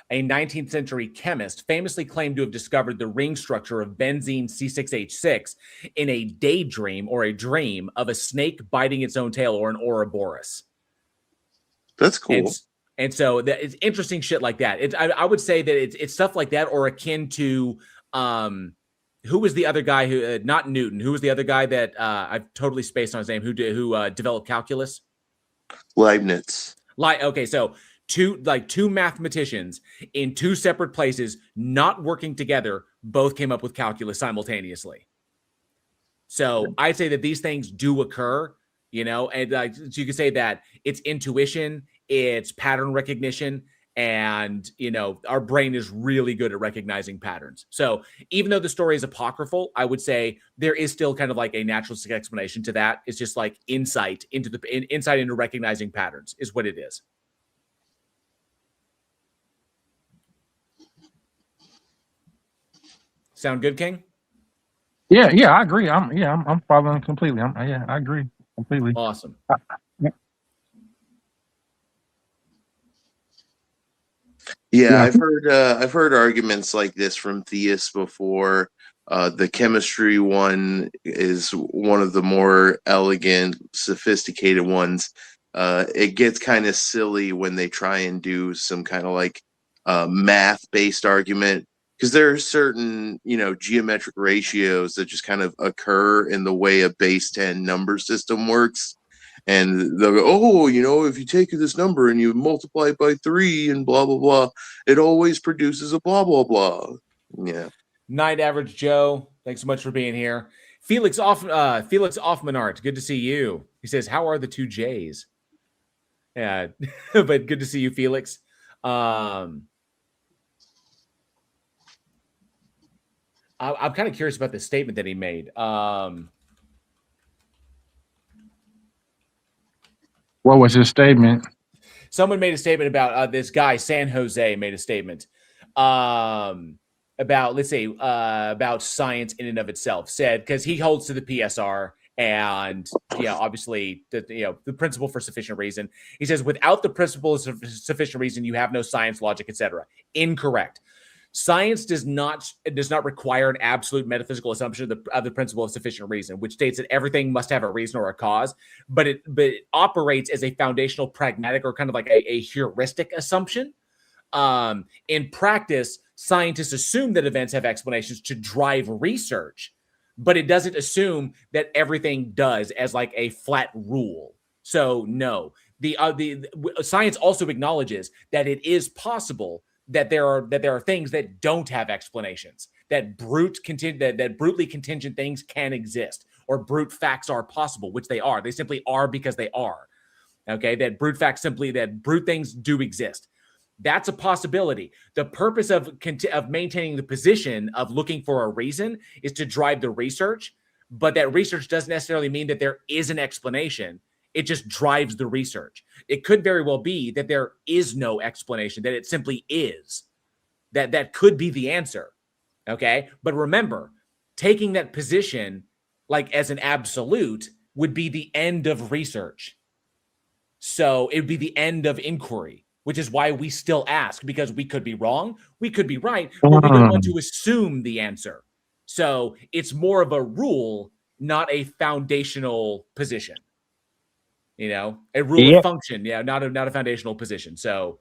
a 19th century chemist, famously claimed to have discovered the ring structure of benzene C6H6 in a daydream or a dream of a snake biting its own tail, or an Ouroboros. That's cool. And so it's interesting shit like that. I would say that it's stuff like that, or akin to who was the other guy who not Newton? Who was the other guy that I've totally spaced on his name? Who developed calculus? Leibniz. Okay, so two mathematicians in two separate places, not working together, both came up with calculus simultaneously. So I'd say that these things do occur, you know, and so you could say that it's intuition, it's pattern recognition, and, you know, our brain is really good at recognizing patterns. So even though the story is apocryphal, I would say there is still kind of like a naturalistic explanation to that. It's just like insight into recognizing patterns is what it is. Sound good, King? Yeah, I agree. I'm following completely. I agree completely. Awesome. Yeah, I've heard arguments like this from theists before. The chemistry one is one of the more elegant, sophisticated ones. It gets kind of silly when they try and do some kind of like math-based argument, because there are certain, you know, geometric ratios that just kind of occur in the way a base 10 number system works. And they'll go, oh, you know, if you take this number and you multiply it by 3 and blah, blah, blah, it always produces a blah, blah, blah. Yeah. Night Average Joe, thanks so much for being here. Felix Offmanart, good to see you. He says, how are the two J's? Yeah, but good to see you, Felix. I'm kind of curious about the statement that he made. What was his statement? Someone made a statement about this guy, San Jose, made a statement about, let's say, about science in and of itself. Said, because he holds to the PSR and, obviously, the principle for sufficient reason. He says, without the principle of sufficient reason, you have no science, logic, etc. Incorrect. Science does not require an absolute metaphysical assumption of the principle of sufficient reason, which states that everything must have a reason or a cause, but it operates as a foundational pragmatic or kind of like a heuristic assumption. In practice, scientists assume that events have explanations to drive research, but it doesn't assume that everything does as like a flat rule. So no, the science also acknowledges that it is possible that there are things that don't have explanations, that brutally contingent things can exist, or brute facts are possible, which they are. They simply are because they are. Okay, that brute things do exist. That's a possibility. The purpose of maintaining the position of looking for a reason is to drive the research, but that research doesn't necessarily mean that there is an explanation. It just drives the research. It could very well be that there is no explanation, that it simply is. That could be the answer. Okay? But remember, taking that position like as an absolute would be the end of research. So it would be the end of inquiry, which is why we still ask, because we could be wrong, we could be right, but we don't want to assume the answer. So it's more of a rule, not a foundational position. A rule of function, not a foundational position. So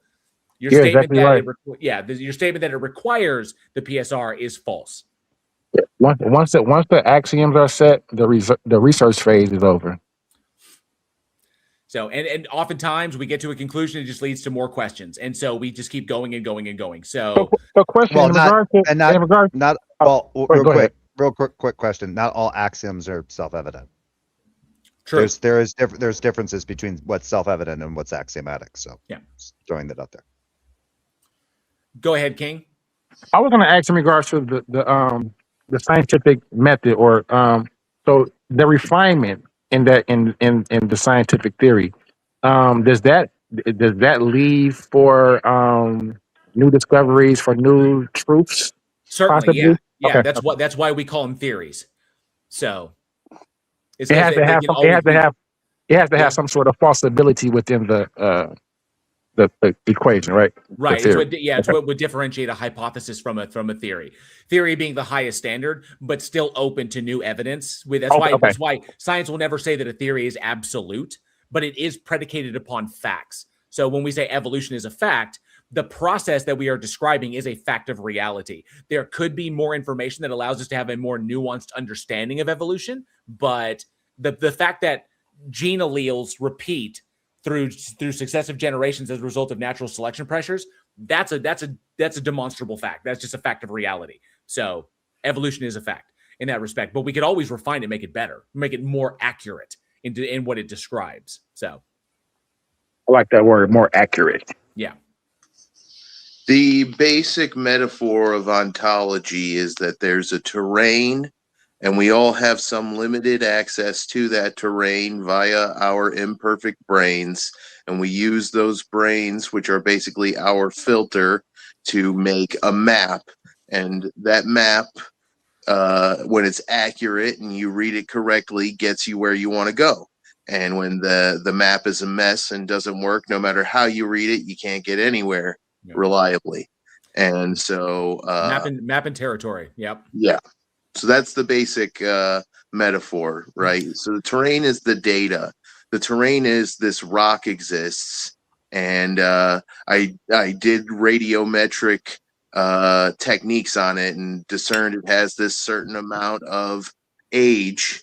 your statement your statement that it requires the PSR is false. Once the axioms are set, the research phase is over. So and oftentimes we get to a conclusion, it just leads to more questions, and so we just keep going and going and going. So the question real quick question. Not all axioms are self-evident. True. There's differences between what's self-evident and what's axiomatic. So just throwing that out there. Go ahead, King. I was going to ask in regards to the scientific method, or so the refinement in the scientific theory. Does that leave for new discoveries, for new truths? Certainly, possibly? Yeah. Okay. That's why we call them theories. So it has to have some sort of falsibility within the equation, right? Right. It's what would differentiate a hypothesis from a theory. Theory being the highest standard, but still open to new evidence. That's why science will never say that a theory is absolute, but it is predicated upon facts. So when we say evolution is a fact, the process that we are describing is a fact of reality. There could be more information that allows us to have a more nuanced understanding of evolution, but the fact that gene alleles repeat through successive generations as a result of natural selection pressures, that's a demonstrable fact. That's just a fact of reality. So evolution is a fact in that respect, but we could always refine it, make it better, make it more accurate in what it describes. So I like that word, more accurate. Yeah. The basic metaphor of ontology is that there's a terrain, and we all have some limited access to that terrain via our imperfect brains. And we use those brains, which are basically our filter, to make a map. And that map, when it's accurate and you read it correctly, gets you where you want to go. And when the map is a mess and doesn't work, no matter how you read it, you can't get anywhere reliably. And so map and territory. Yep. Yeah. So that's the basic metaphor, right? So the terrain is the data. The terrain is this rock exists, and I did radiometric techniques on it and discerned it has this certain amount of age,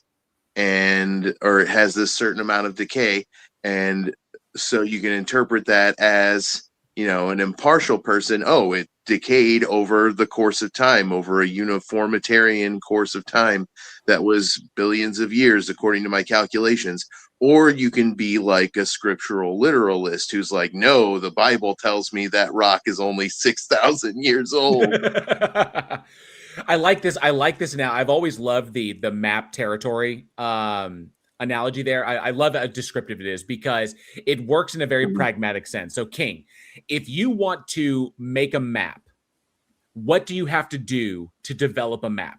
or it has this certain amount of decay, and so you can interpret that as, an impartial person. Oh, it decayed over the course of time, over a uniformitarian course of time that was billions of years, according to my calculations. Or you can be like a scriptural literalist who's like, no, the Bible tells me that rock is only 6,000 years old. I like this. I like this now. I've always loved the map territory analogy there. I love how descriptive it is because it works in a very pragmatic sense. So, King, if you want to make a map, what do you have to do to develop a map?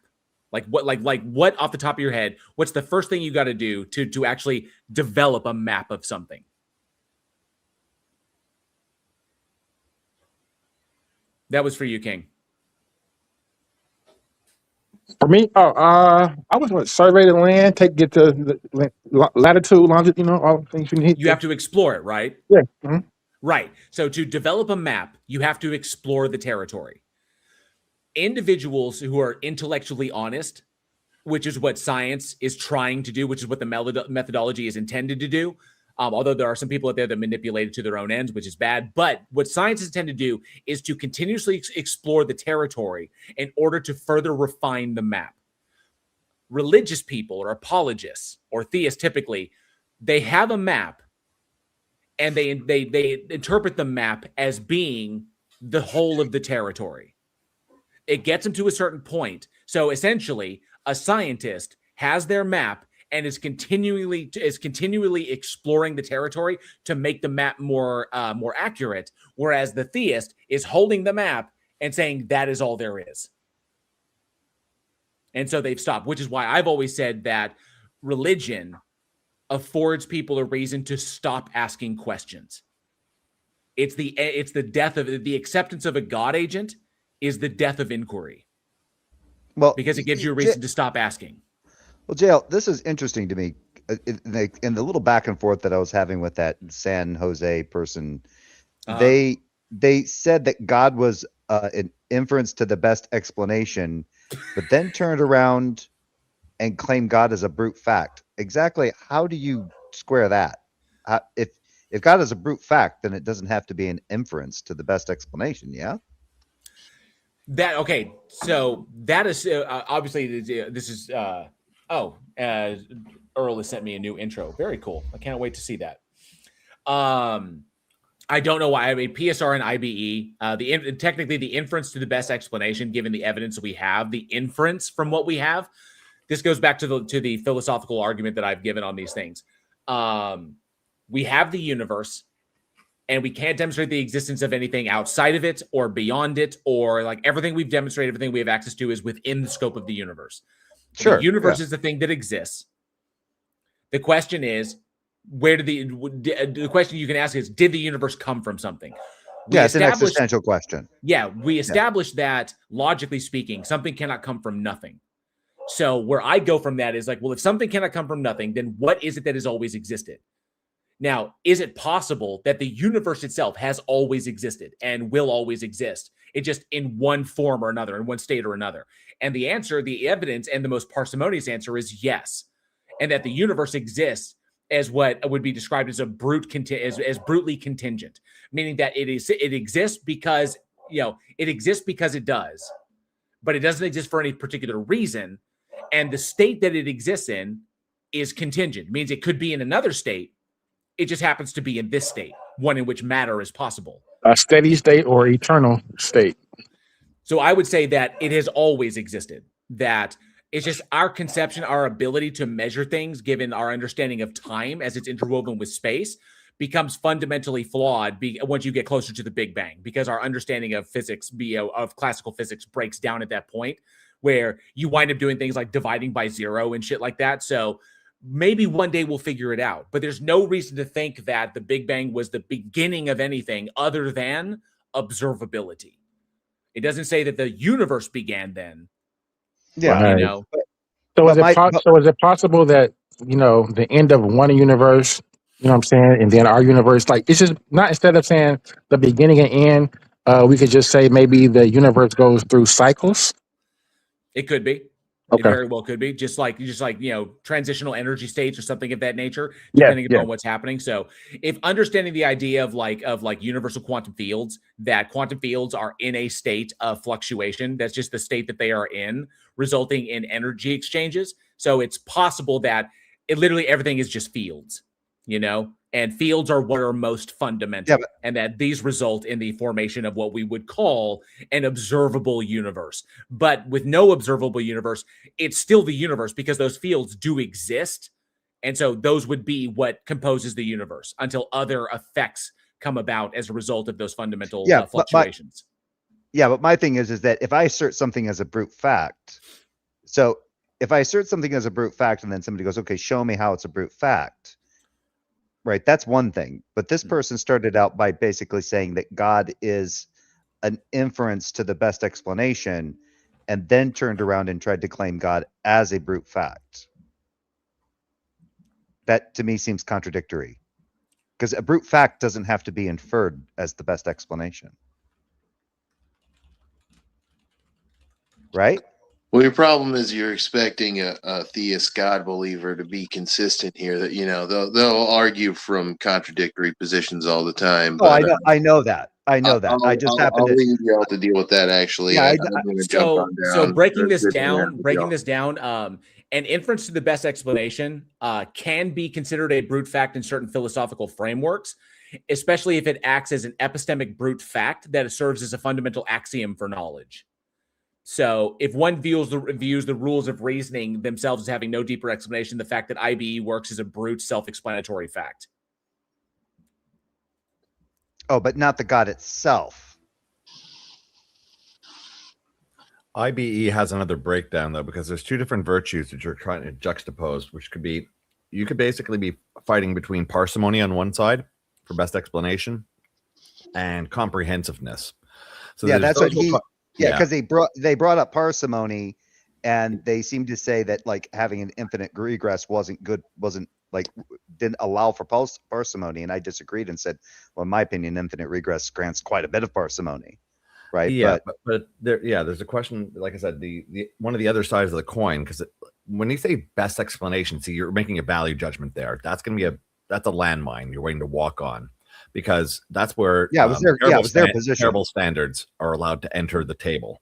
Like what off the top of your head, what's the first thing you got to do to actually develop a map of something? That was for you, King. For me, I was going to survey the land, get the latitude, longitude, all the things you need. You have to explore it, right? Yeah. Mm-hmm. Right. So to develop a map, you have to explore the territory. Individuals who are intellectually honest, which is what science is trying to do, which is what the methodology is intended to do. Although there are some people out there that manipulate it to their own ends, which is bad. But what science is intended to do is to continuously explore the territory in order to further refine the map. Religious people or apologists or theists, typically, they have a map and they interpret the map as being the whole of the territory. It gets them to a certain point. So essentially, a scientist has their map and is continually exploring the territory to make the map more accurate, whereas the theist is holding the map and saying that is all there is. And so they've stopped, which is why I've always said that religion affords people a reason to stop asking questions. It's the death of the acceptance of a God agent is the death of inquiry. Well, because it gives you a reason to stop asking. Well, JL, this is interesting to me. In the little back and forth that I was having with that San Jose person, they said that God was an inference to the best explanation, but then turned around and claimed God as a brute fact. Exactly. How do you square that? If God is a brute fact, then it doesn't have to be an inference to the best explanation. Yeah. So that is obviously this is Earl has sent me a new intro. Very cool. I can't wait to see that. I don't know why. I mean, PSR and IBE, technically the inference to the best explanation, given the evidence we have, the inference from what we have. This goes back to the philosophical argument that I've given on these things. We have the universe. And we can't demonstrate the existence of anything outside of it or beyond it, or like everything we've demonstrated, everything we have access to is within the scope of the universe. Sure, the universe is the thing that exists. The question is, the question you can ask is, did the universe come from something? It's an existential question. Yeah, we established that logically speaking, something cannot come from nothing. So where I go from that is like, well, if something cannot come from nothing, then what is it that has always existed? Now, is it possible that the universe itself has always existed and will always exist? It just in one form or another, in one state or another. And the answer, the evidence, and the most parsimonious answer is yes. And that the universe exists as what would be described as as brutally contingent, meaning that it exists because it exists because it does, but it doesn't exist for any particular reason. And the state that it exists in is contingent, means it could be in another state. It just happens to be in this state, one in which matter is possible. A steady state or eternal state. So I would say that it has always existed, that it's just our conception, our ability to measure things, given our understanding of time as it's interwoven with space, becomes fundamentally flawed once you get closer to the Big Bang, because our understanding of physics, of classical physics, breaks down at that point where you wind up doing things like dividing by zero and shit like that. So maybe one day we'll figure it out, but there's no reason to think that the Big Bang was the beginning of anything other than observability. It doesn't say that the universe began then. Yeah. So is it possible that, the end of one universe, what I'm saying, and then our universe, like, it's just not, instead of saying the beginning and end, we could just say maybe the universe goes through cycles? It could be. It very well could be just like transitional energy states or something of that nature, depending upon what's happening. So, if understanding the idea of universal quantum fields, that quantum fields are in a state of fluctuation, that's just the state that they are in, resulting in energy exchanges. So it's possible that literally everything is just fields, and fields are what are most fundamental, Yeah, but- and that these result in the formation of what we would call an observable universe. But with no observable universe, it's still the universe because those fields do exist. And so those would be what composes the universe until other effects come about as a result of those fundamental fluctuations. But my thing is that if I assert something as a brute fact, so if I assert something as a brute fact and then somebody goes, okay, show me how it's a brute fact, right? That's one thing. But this person started out by basically saying that God is an inference to the best explanation and then turned around and tried to claim God as a brute fact. That to me seems contradictory because a brute fact doesn't have to be inferred as the best explanation. Right? Well, your problem is you're expecting a theist God believer to be consistent here. That they'll argue from contradictory positions all the time. Oh, I know that. I that. I just happen to leave y'all to deal with that. Actually, Yeah, so breaking this down, an inference to the best explanation can be considered a brute fact in certain philosophical frameworks, especially if it acts as an epistemic brute fact that serves as a fundamental axiom for knowledge. So if one views the rules of reasoning themselves as having no deeper explanation, the fact that IBE works as a brute self-explanatory fact. Oh, but not the God itself. IBE has another breakdown though, because there's two different virtues that you're trying to juxtapose, which could be, you could basically be fighting between parsimony on one side for best explanation and comprehensiveness. So yeah, that's what he. Yeah, because they brought up parsimony, and they seem to say that like having an infinite regress didn't allow for parsimony, and I disagreed and said, well, in my opinion, infinite regress grants quite a bit of parsimony, right? Yeah, but there's a question. Like I said, the one of the other sides of the coin, because when you say best explanation, see, you're making a value judgment there. That's going to be that's a landmine you're waiting to walk on. Because that's where it was their position. Terrible standards are allowed to enter the table.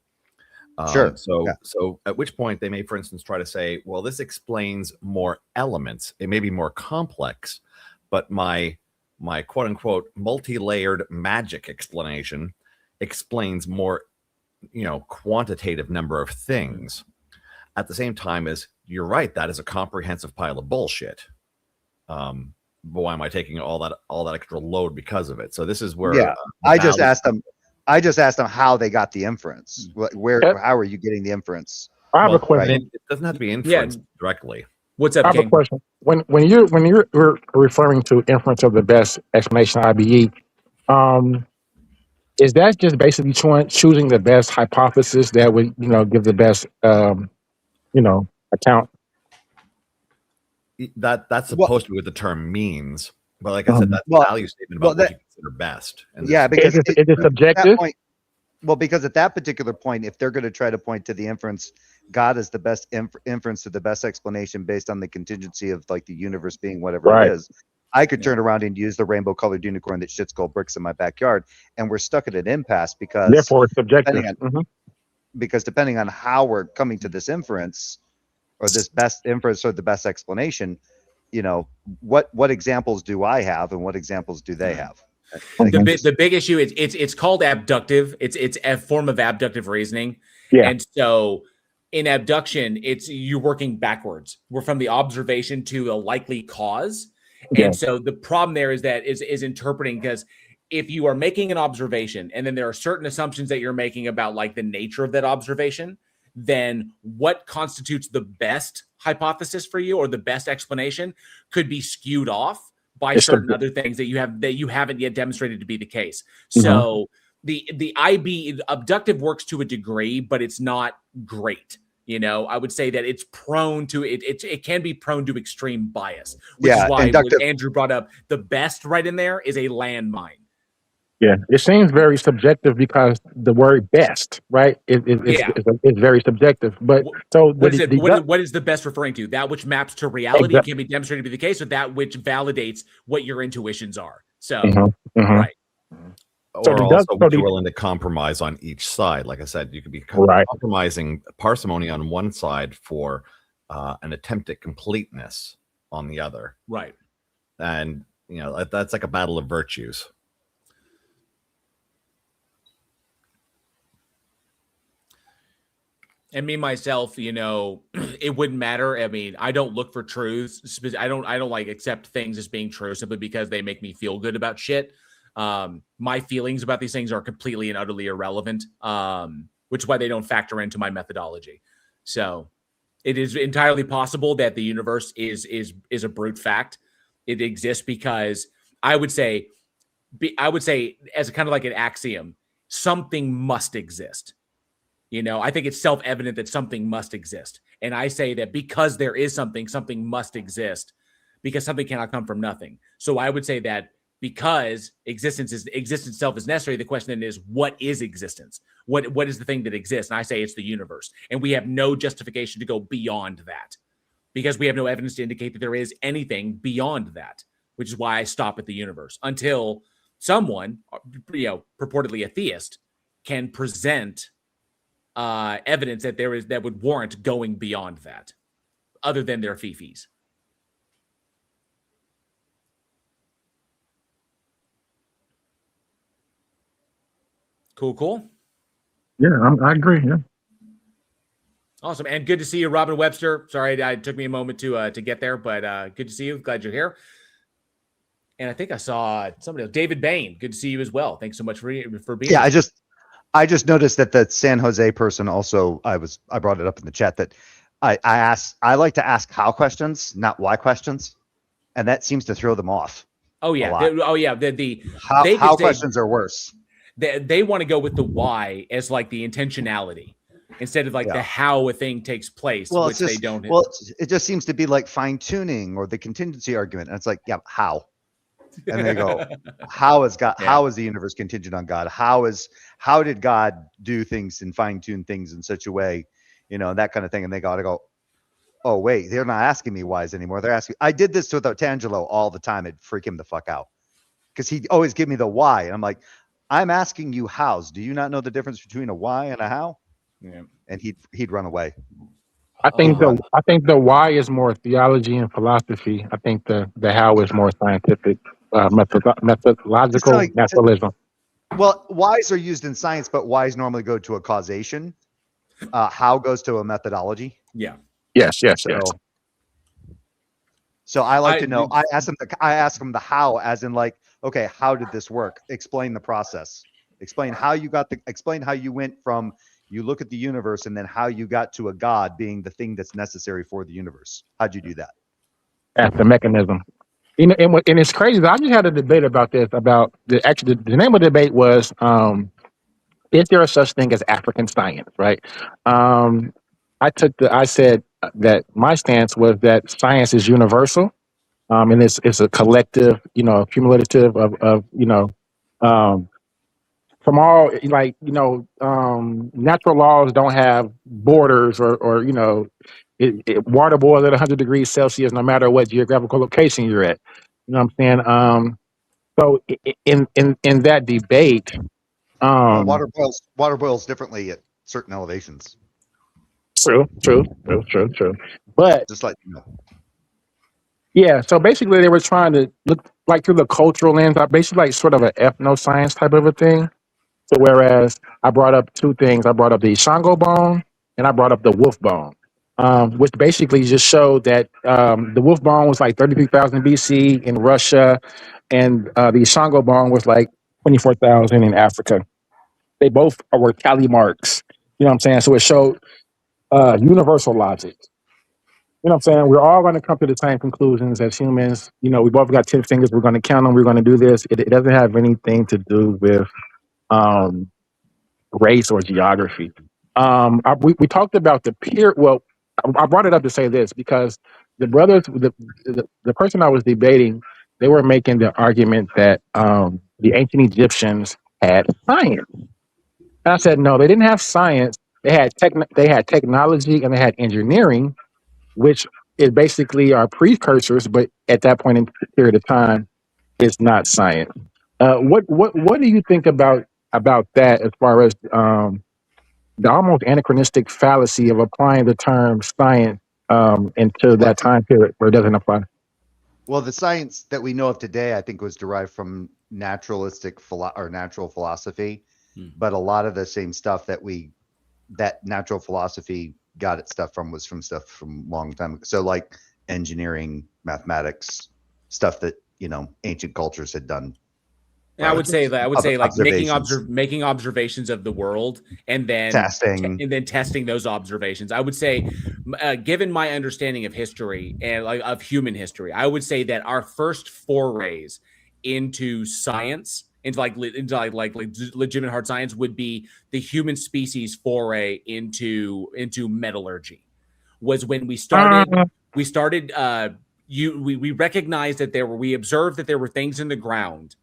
Sure. So at which point they may, for instance, try to say, well, this explains more elements. It may be more complex, but my quote unquote multi-layered magic explanation explains more, quantitative number of things. At the same time as you're right, that is a comprehensive pile of bullshit. But why am I taking all that extra load because of it? So this is where I just asked them how they got the inference. How are you getting the inference? I have a question. It doesn't have to be inference directly. What's up, I have King? a question. When you're referring to inference of the best explanation IBE, is that just basically choosing the best hypothesis that would give the best account? That's supposed to be what the term means, but like I said, that's a value statement about what you consider best. And because is it subjective? Because at that particular point, if they're going to try to point to the inference, God is the best inference to the best explanation based on the contingency of like the universe being whatever it is. I could turn around and use the rainbow-colored unicorn that shits gold bricks in my backyard, and we're stuck at an impasse because therefore it's subjective. Because depending on how we're coming to this inference, or this best inference or the best explanation, what examples do I have and what examples do they have? The big issue is it's called abductive. It's a form of abductive reasoning. Yeah. And so in abduction, you're working backwards. We're from the observation to a likely cause. Yeah. And so the problem there is that is interpreting, because if you are making an observation and then there are certain assumptions that you're making about like the nature of that observation, then what constitutes the best hypothesis for you or the best explanation could be skewed off by certain other things that you haven't yet demonstrated to be the case. So the abductive works to a degree, but it's not great. I would say that it's prone to it can be prone to extreme bias, which is why Andrew brought up the best right in there is a landmine. Yeah, it seems very subjective because the word "best," right? It's very subjective. But so what is the best referring to? That which maps to reality and can be demonstrated to be the case, or that which validates what your intuitions are. So, right. Or also be willing to compromise on each side. Like I said, you could be compromising parsimony on one side for an attempt at completeness on the other. Right. And that's like a battle of virtues. And me myself, it wouldn't matter. I mean, I don't look for truths. I don't like accept things as being true simply because they make me feel good about shit. My feelings about these things are completely and utterly irrelevant, which is why they don't factor into my methodology. So it is entirely possible that the universe is a brute fact. It exists because I would say as a kind of like an axiom, something must exist. I think it's self-evident that something must exist. And I say that because there is something must exist, because something cannot come from nothing. So I would say that because existence itself is necessary, the question then is, what is existence? What is the thing that exists? And I say it's the universe. And we have no justification to go beyond that because we have no evidence to indicate that there is anything beyond that, which is why I stop at the universe until someone, purportedly a theist, can present evidence that would warrant going beyond that, other than their fifis. Cool. Yeah, I agree. Yeah. Awesome, and good to see you, Robin Webster. Sorry, it took me a moment to get there, but good to see you. Glad you're here. And I think I saw somebody else, David Bain. Good to see you as well. Thanks so much for being Yeah, here. I just noticed that the San Jose person also, I brought it up in the chat that I like to ask how questions, not why questions. And that seems to throw them off. Oh yeah. How questions are worse. They want to go with the why as like the intentionality instead of like the how a thing takes place, which they don't. Well, it just seems to be like fine tuning or the contingency argument. And it's like, yeah, how? And they go, how is God? How is the universe contingent on God? How did God do things and fine tune things in such a way, that kind of thing? And they got to go, oh wait, they're not asking me whys anymore. They're asking. I did this with Tangelo all the time. It'd freak him the fuck out because he'd always give me the why, and I'm like, I'm asking you hows. Do you not know the difference between a why and a how? Yeah. And he'd run away. I think the why is more theology and philosophy. I think the how is more scientific, methodological naturalism. Well, whys are used in science, but whys normally go to a causation. How goes to a methodology. Yeah. Yes. So I like to know. I ask them the how, as in like, okay, how did this work? Explain the process. Explain how you went from you look at the universe and then how you got to a God being the thing that's necessary for the universe. How'd you do that? That's the mechanism. And it's crazy. I just had a debate about this. About the name of the debate was, is there a such thing as African science? Right. I said that my stance was that science is universal, and it's a collective, cumulative of from all natural laws don't have borders or water boils at 100 degrees Celsius no matter what geographical location you're at. You know what I'm saying? So in that debate, Water boils differently at certain elevations. True. But just like yeah, so basically they were trying to look like through the cultural lens, basically like sort of an ethnoscience type of a thing. So whereas I brought up two things, I brought up the Shango bone and I brought up the wolf bone, which basically just showed that the wolf bone was like 33,000 BC in Russia, and the Shango bone was like 24,000 in Africa. They both were tally marks. You know what I'm saying? So it showed universal logic. You know what I'm saying? We're all going to come to the same conclusions as humans. We both got 10 fingers. We're going to count them. We're going to do this. It doesn't have anything to do with race or geography. We talked about the peer. Well, I brought it up to say this because the brothers, the person I was debating, they were making the argument that the ancient Egyptians had science. And I said no, they didn't have science. They had technology and they had engineering, which is basically our precursors, but at that point in period of time, it's not science. What do you think about that as far as the almost anachronistic fallacy of applying the term science into that time period where it doesn't apply? Well, the science that we know of today, I think, was derived from naturalistic or natural philosophy, but a lot of the same stuff that natural philosophy got its stuff from was from stuff from a long time ago. So like engineering, mathematics, stuff that, ancient cultures had done. And I would say like Observations. making observations of the world and then testing those observations. I would say, given my understanding of history and of human history, I would say that our first forays into science, into legitimate hard science, would be the human species foray into metallurgy. Was when we started we recognized that we observed that there were things in the ground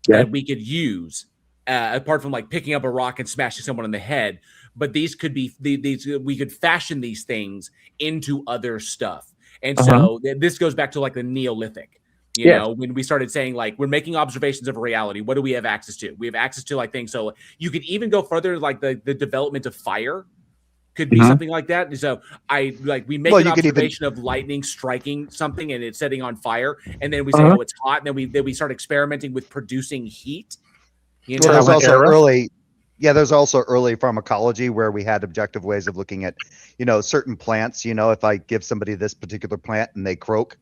that we could use, apart from like picking up a rock and smashing someone in the head. But these could be we could fashion these things into other stuff. And so this goes back to like the Neolithic, you know, when we started saying like we're making observations of reality. What do we have access to? We have access to like things. So you could even go further, like the development of fire could be something like that. So we make an observation of lightning striking something and it's setting on fire, and then we say, oh, it's hot, and then we start experimenting with producing heat. Well, there's also early pharmacology where we had objective ways of looking at, certain plants. If I give somebody this particular plant and they croak,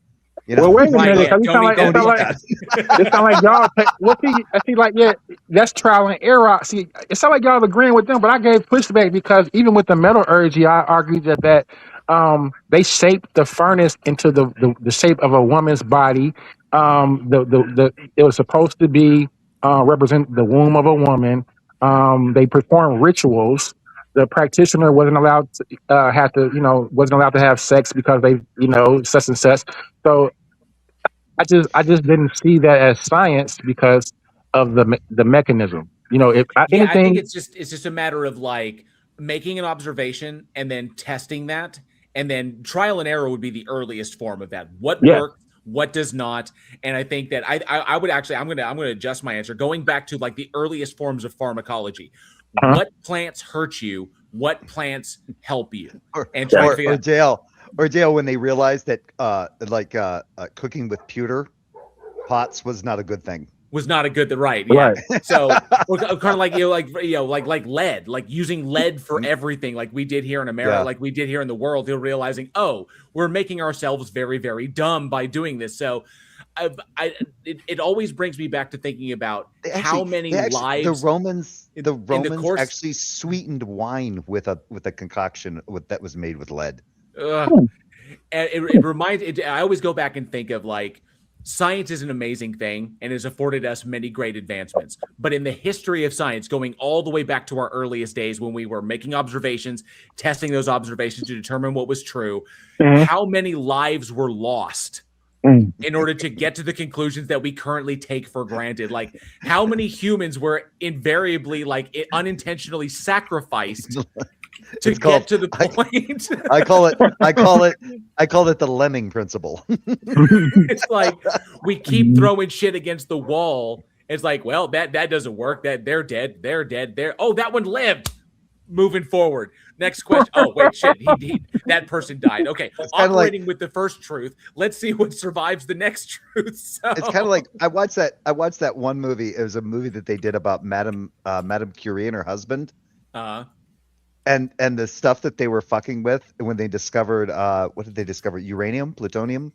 well, wait a minute. It sound like y'all. That's trial and error. See, it sounds like y'all agreeing with them, but I gave pushback because even with the metallurgy, I argued that they shaped the furnace into the shape of a woman's body. It was supposed to be represent the womb of a woman. They performed rituals. The practitioner wasn't allowed to wasn't allowed to have sex because they such and such. So I just didn't see that as science because of the mechanism. I think it's just a matter of like making an observation and then testing that, and then trial and error would be the earliest form of that. What works, what does not. And I think that I would actually I'm gonna adjust my answer going back to like the earliest forms of pharmacology. What plants hurt you? What plants help you? And try to figure out. Or jail when they realized that cooking with pewter pots was not a good thing. Was not a good right. Yeah. Right. So we're kind of like like lead, like using lead for everything, like we did here in America, like we did here in the world. They're realizing, we're making ourselves very, very dumb by doing this. So it always brings me back to thinking about how many lives the Romans actually sweetened wine with a concoction that was made with lead. And it reminds. I always go back and think of like science is an amazing thing and has afforded us many great advancements. But in the history of science, going all the way back to our earliest days when we were making observations, testing those observations to determine what was true, how many lives were lost in order to get to the conclusions that we currently take for granted? Like how many humans were invariably unintentionally sacrificed to get to the point. I call it the lemming principle. It's like we keep throwing shit against the wall. It's like, well, that doesn't work. That they're dead. Oh, that one lived. Moving forward. Next question. Oh, wait, shit. That person died. Okay. Operating with the first truth. Let's see what survives the next truth. So. It's kind of like I watched that one movie. It was a movie that they did about Madame Curie and her husband. And the stuff that they were fucking with when they discovered what did they discover? Uranium, plutonium?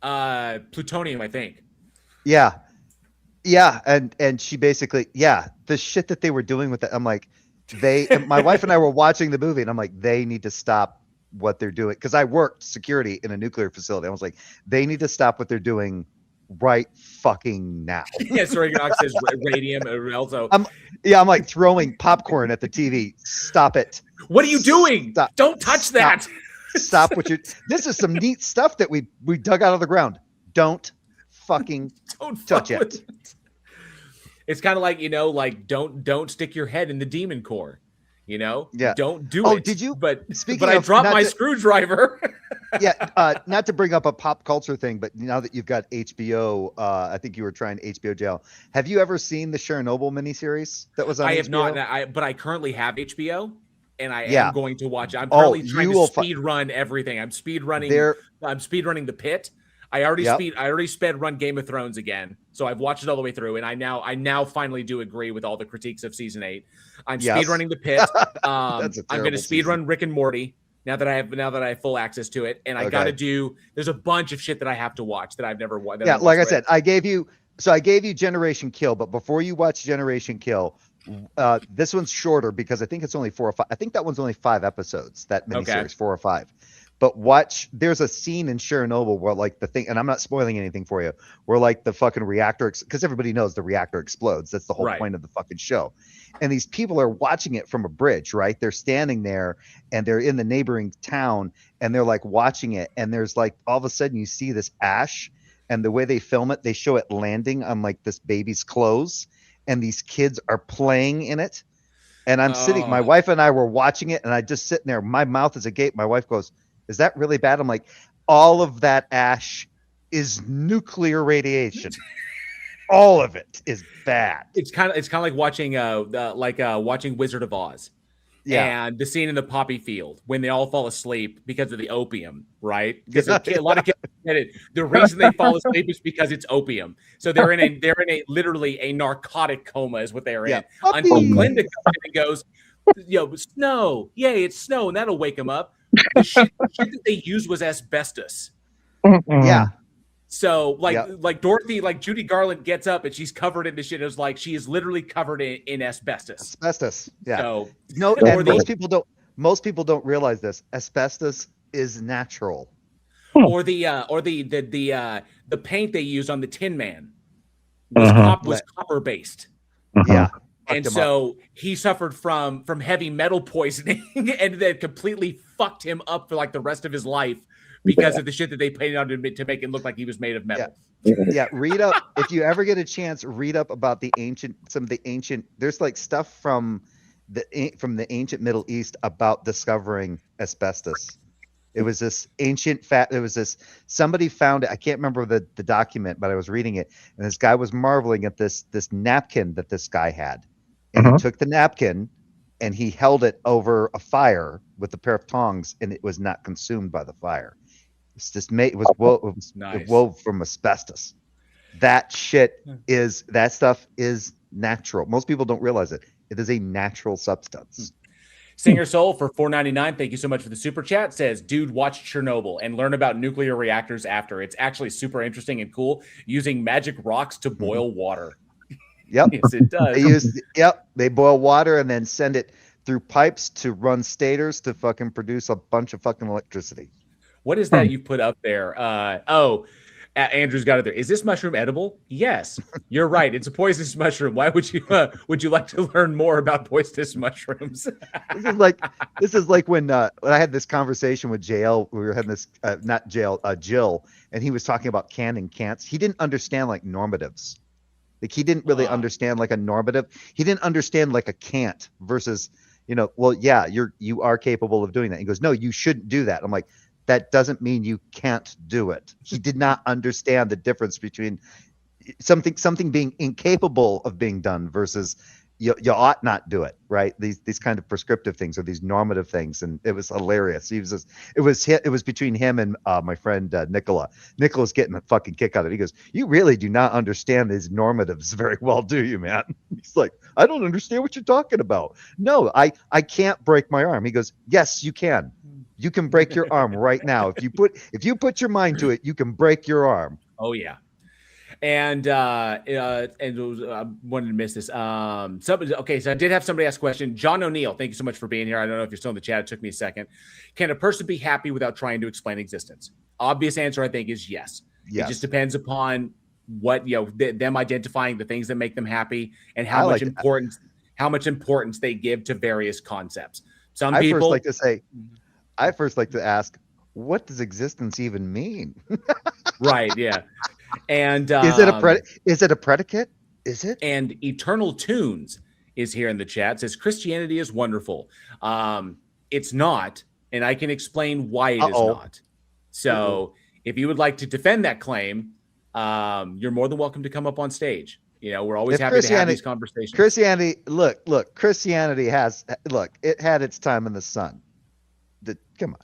Plutonium, I think. Yeah. And she basically, the shit that they were doing with it. I'm like, my wife and I were watching the movie and I'm like, they need to stop what they're doing. Cause I worked security in a nuclear facility. I was like, they need to stop what they're doing right fucking now. Yes, Reagan says radium also. I'm like throwing popcorn at the TV. Stop it. What are you doing? Stop. Don't touch that. Stop what you this is some neat stuff that we dug out of the ground. Don't fucking touch it. It's kind of like, don't stick your head in the demon core. Don't do it. Oh, did you? But I dropped my screwdriver. Not to bring up a pop culture thing, but now that you've got HBO, I think you were trying HBO jail. Have you ever seen the Chernobyl miniseries that was on HBO? I have not, but I currently have HBO, and I am going to watch it. I'm currently trying to speed run everything. I'm speed running The Pit. I already sped run Game of Thrones again. So I've watched it all the way through, and I now finally do agree with all the critiques of season 8. I'm speed running The Pit. I'm going to speed run Rick and Morty now that I have full access to it, and I got to do. There's a bunch of shit that I have to watch that I've never watched. Yeah, like I said, I gave you Generation Kill, but before you watch Generation Kill, this one's shorter because I think it's only 4 or 5. I think that one's only 5 episodes. That miniseries, 4 or 5. But there's a scene in Chernobyl where like the thing, and I'm not spoiling anything for you, where like the fucking reactor, because everybody knows the reactor explodes. That's the whole point of the fucking show. And these people are watching it from a bridge, right? They're standing there and they're in the neighboring town and they're like watching it. And there's like, all of a sudden you see this ash, and the way they film it, they show it landing on like this baby's clothes, and these kids are playing in it. And I'm sitting, my wife and I were watching it, and I just sitting there, my mouth is agape. My wife goes, "Is that really bad?" I'm like, all of that ash is nuclear radiation. All of it is bad. It's kind of like watching watching Wizard of Oz. Yeah. And the scene in the poppy field when they all fall asleep because of the opium, right? Because a lot of kids get it. The reason they fall asleep is because it's opium. So they're in a literally a narcotic coma is what they're in. Until Glenda comes in and goes, snow, yay, it's snow, and that'll wake them up. The shit that they used was asbestos. Yeah. So like Dorothy, like Judy Garland gets up and she's covered in the shit. It was like she is literally covered in asbestos. Asbestos. Yeah. So most people don't realize this. Asbestos is natural. Or the paint they used on the Tin Man was copper based. Yeah. And so he suffered from heavy metal poisoning and that completely fucked him up for like the rest of his life because of the shit that they painted on to make it look like he was made of metal. Yeah. Read up if you ever get a chance. Read up about some of the ancient. There's like stuff from the ancient Middle East about discovering asbestos. It was this ancient fact. It was this somebody found it. I can't remember the document, but I was reading it, and this guy was marveling at this napkin that this guy had, and he took the napkin and he held it over a fire with a pair of tongs, and it was not consumed by the fire. It wove from asbestos. That stuff is natural. Most people don't realize it. It is a natural substance. Singer Soul for $4.99. Thank you so much for the super chat. Says, dude, watch Chernobyl and learn about nuclear reactors after. It's actually super interesting and cool using magic rocks to boil water. Yep. Yes, it does. They boil water and then send it through pipes to run stators to fucking produce a bunch of fucking electricity. What is that you put up there? Andrew's got it there. Is this mushroom edible? Yes, you're right. It's a poisonous mushroom. Why would you like to learn more about poisonous mushrooms? This is like when I had this conversation with JL. We were having this not JL, Jill, and he was talking about can and can'ts. He didn't understand like normatives. Like he didn't really understand like a normative. He didn't understand like a can't versus, you are capable of doing that. He goes, no, you shouldn't do that. I'm like, that doesn't mean you can't do it. He did not understand the difference between something being incapable of being done versus you ought not do it, right? These kind of prescriptive things or these normative things, and it was hilarious. It was between him and my friend Nicola. Nicola's getting a fucking kick out of it. He goes, "You really do not understand these normatives very well, do you, man?" He's like, "I don't understand what you're talking about." No, I can't break my arm. He goes, "Yes, you can. You can break your arm right now. If you put your mind to it, you can break your arm." Oh yeah. And I wanted to miss this. So I did have somebody ask a question. John O'Neill, thank you so much for being here. I don't know if you're still in the chat. It took me a second. Can a person be happy without trying to explain existence? Obvious answer, I think, is yes. It just depends upon what them identifying the things that make them happy and how much importance they give to various concepts. I first like to ask, what does existence even mean? Right. Yeah. And is it a predicate? Is it? And Eternal Tunes is here in the chat. Says Christianity is wonderful. It's not, and I can explain why it is not. So if you would like to defend that claim, you're more than welcome to come up on stage. We're always happy to have these conversations. Christianity, Christianity it had its time in the sun. Come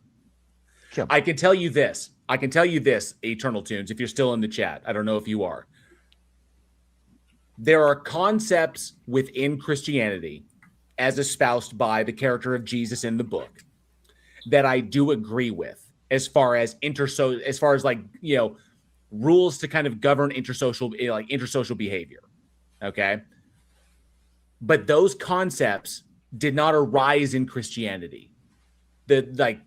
on. I can tell you this. I can tell you this, Eternal Tunes, if you're still in the chat. I don't know if you are. There are concepts within Christianity, as espoused by the character of Jesus in the book, that I do agree with, as far as like, you know, rules to kind of govern intersocial behavior. Okay. But those concepts did not arise in Christianity. The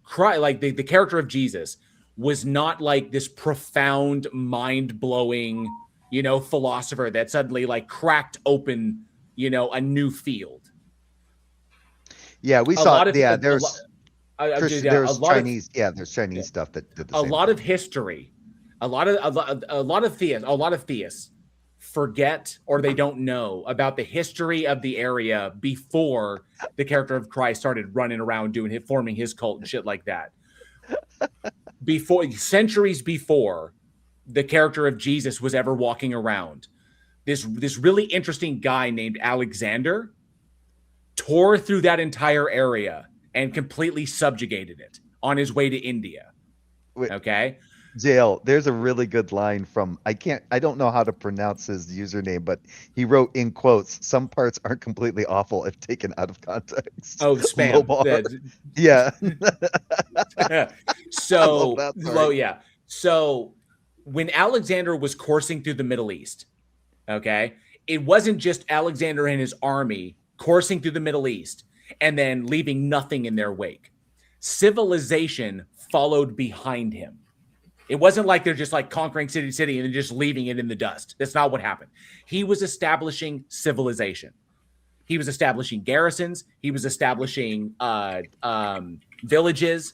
character of Jesus was not like this profound, mind-blowing, you know, philosopher that suddenly like cracked open, you know, a new field. Yeah, we saw. There's Chinese. There's Chinese stuff that did the same lot of history, a lot of theists forget, or they don't know about the history of the area before the character of Christ started running around forming his cult and shit like that. Centuries before the character of Jesus was ever walking around, this really interesting guy named Alexander tore through that entire area and completely subjugated it on his way to India. Okay. Jail, there's a really good line from I don't know how to pronounce his username, but he wrote in quotes, "Some parts aren't completely awful if taken out of context." Oh, spam. Yeah. So when Alexander was coursing through the Middle East, okay, it wasn't just Alexander and his army coursing through the Middle East and then leaving nothing in their wake. Civilization followed behind him. It wasn't like they're just like conquering city to city and then just leaving it in the dust. That's not what happened. He was establishing civilization. He was establishing garrisons. He was establishing villages,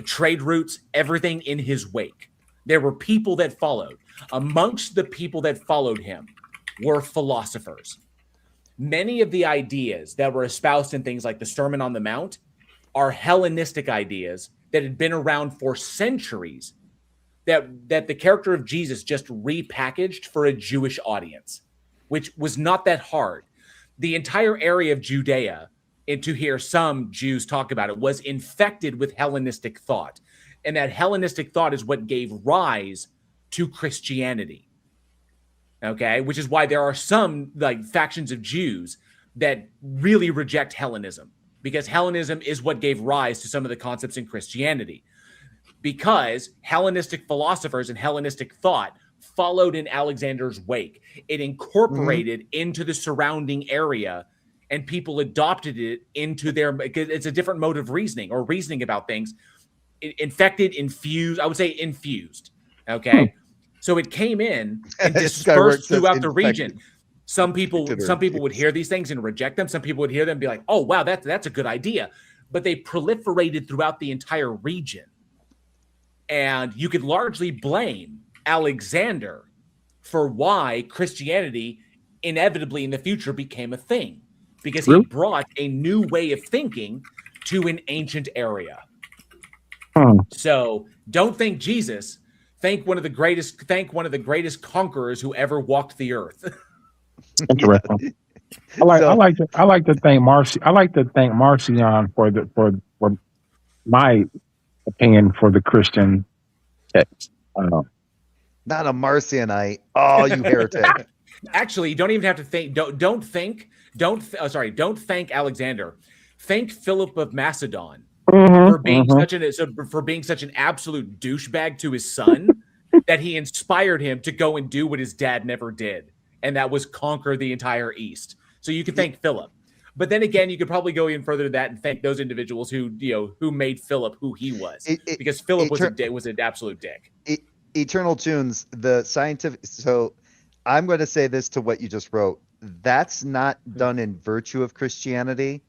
trade routes, everything in his wake. There were people that followed. Amongst the people that followed him were philosophers. Many of the ideas that were espoused in things like the Sermon on the Mount are Hellenistic ideas that had been around for centuries, that the character of Jesus just repackaged for a Jewish audience, which was not that hard. The entire area of Judea, and to hear some Jews talk about it, was infected with Hellenistic thought. And that Hellenistic thought is what gave rise to Christianity. Okay, which is why there are some like factions of Jews that really reject Hellenism, because Hellenism is what gave rise to some of the concepts in Christianity. Because Hellenistic philosophers and Hellenistic thought followed in Alexander's wake. It incorporated into the surrounding area, and people adopted it into their, because it's a different mode of reasoning or reasoning about things. Infused, I would say infused. Okay. So it came in and dispersed throughout the region. Some people would hear these things and reject them. Some people would hear them and be like, oh, wow, that's a good idea. But they proliferated throughout the entire region. And you could largely blame Alexander for why Christianity inevitably in the future became a thing, because he brought a new way of thinking to an ancient area. So don't think Jesus, thank one of the greatest conquerors who ever walked the earth. Interesting. I like to thank Marcion for my opinion for the Christian text. I don't know. Not a Marcionite. Oh, you heretic. Actually, you don't even have to think. Don't thank Alexander. Thank Philip of Macedon for being such an absolute douchebag to his son that he inspired him to go and do what his dad never did, and that was conquer the entire East. So you can thank Philip. But then again, you could probably go even further than that and thank those individuals who made Philip who he was, because Philip was an absolute dick. Eternal Tunes, the scientific. So I'm going to say this to what you just wrote. That's not done in virtue of Christianity.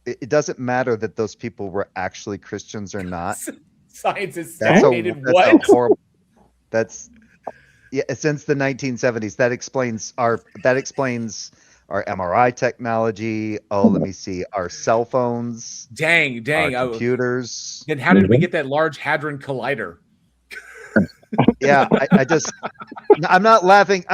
It doesn't matter that those people were actually Christians or not. Science is stagnated. What? That's since the 1970s. That explains our MRI technology. Oh, let me see. Our cell phones. Dang. Our computers. Then how did we get that Large Hadron Collider? Yeah, I'm not laughing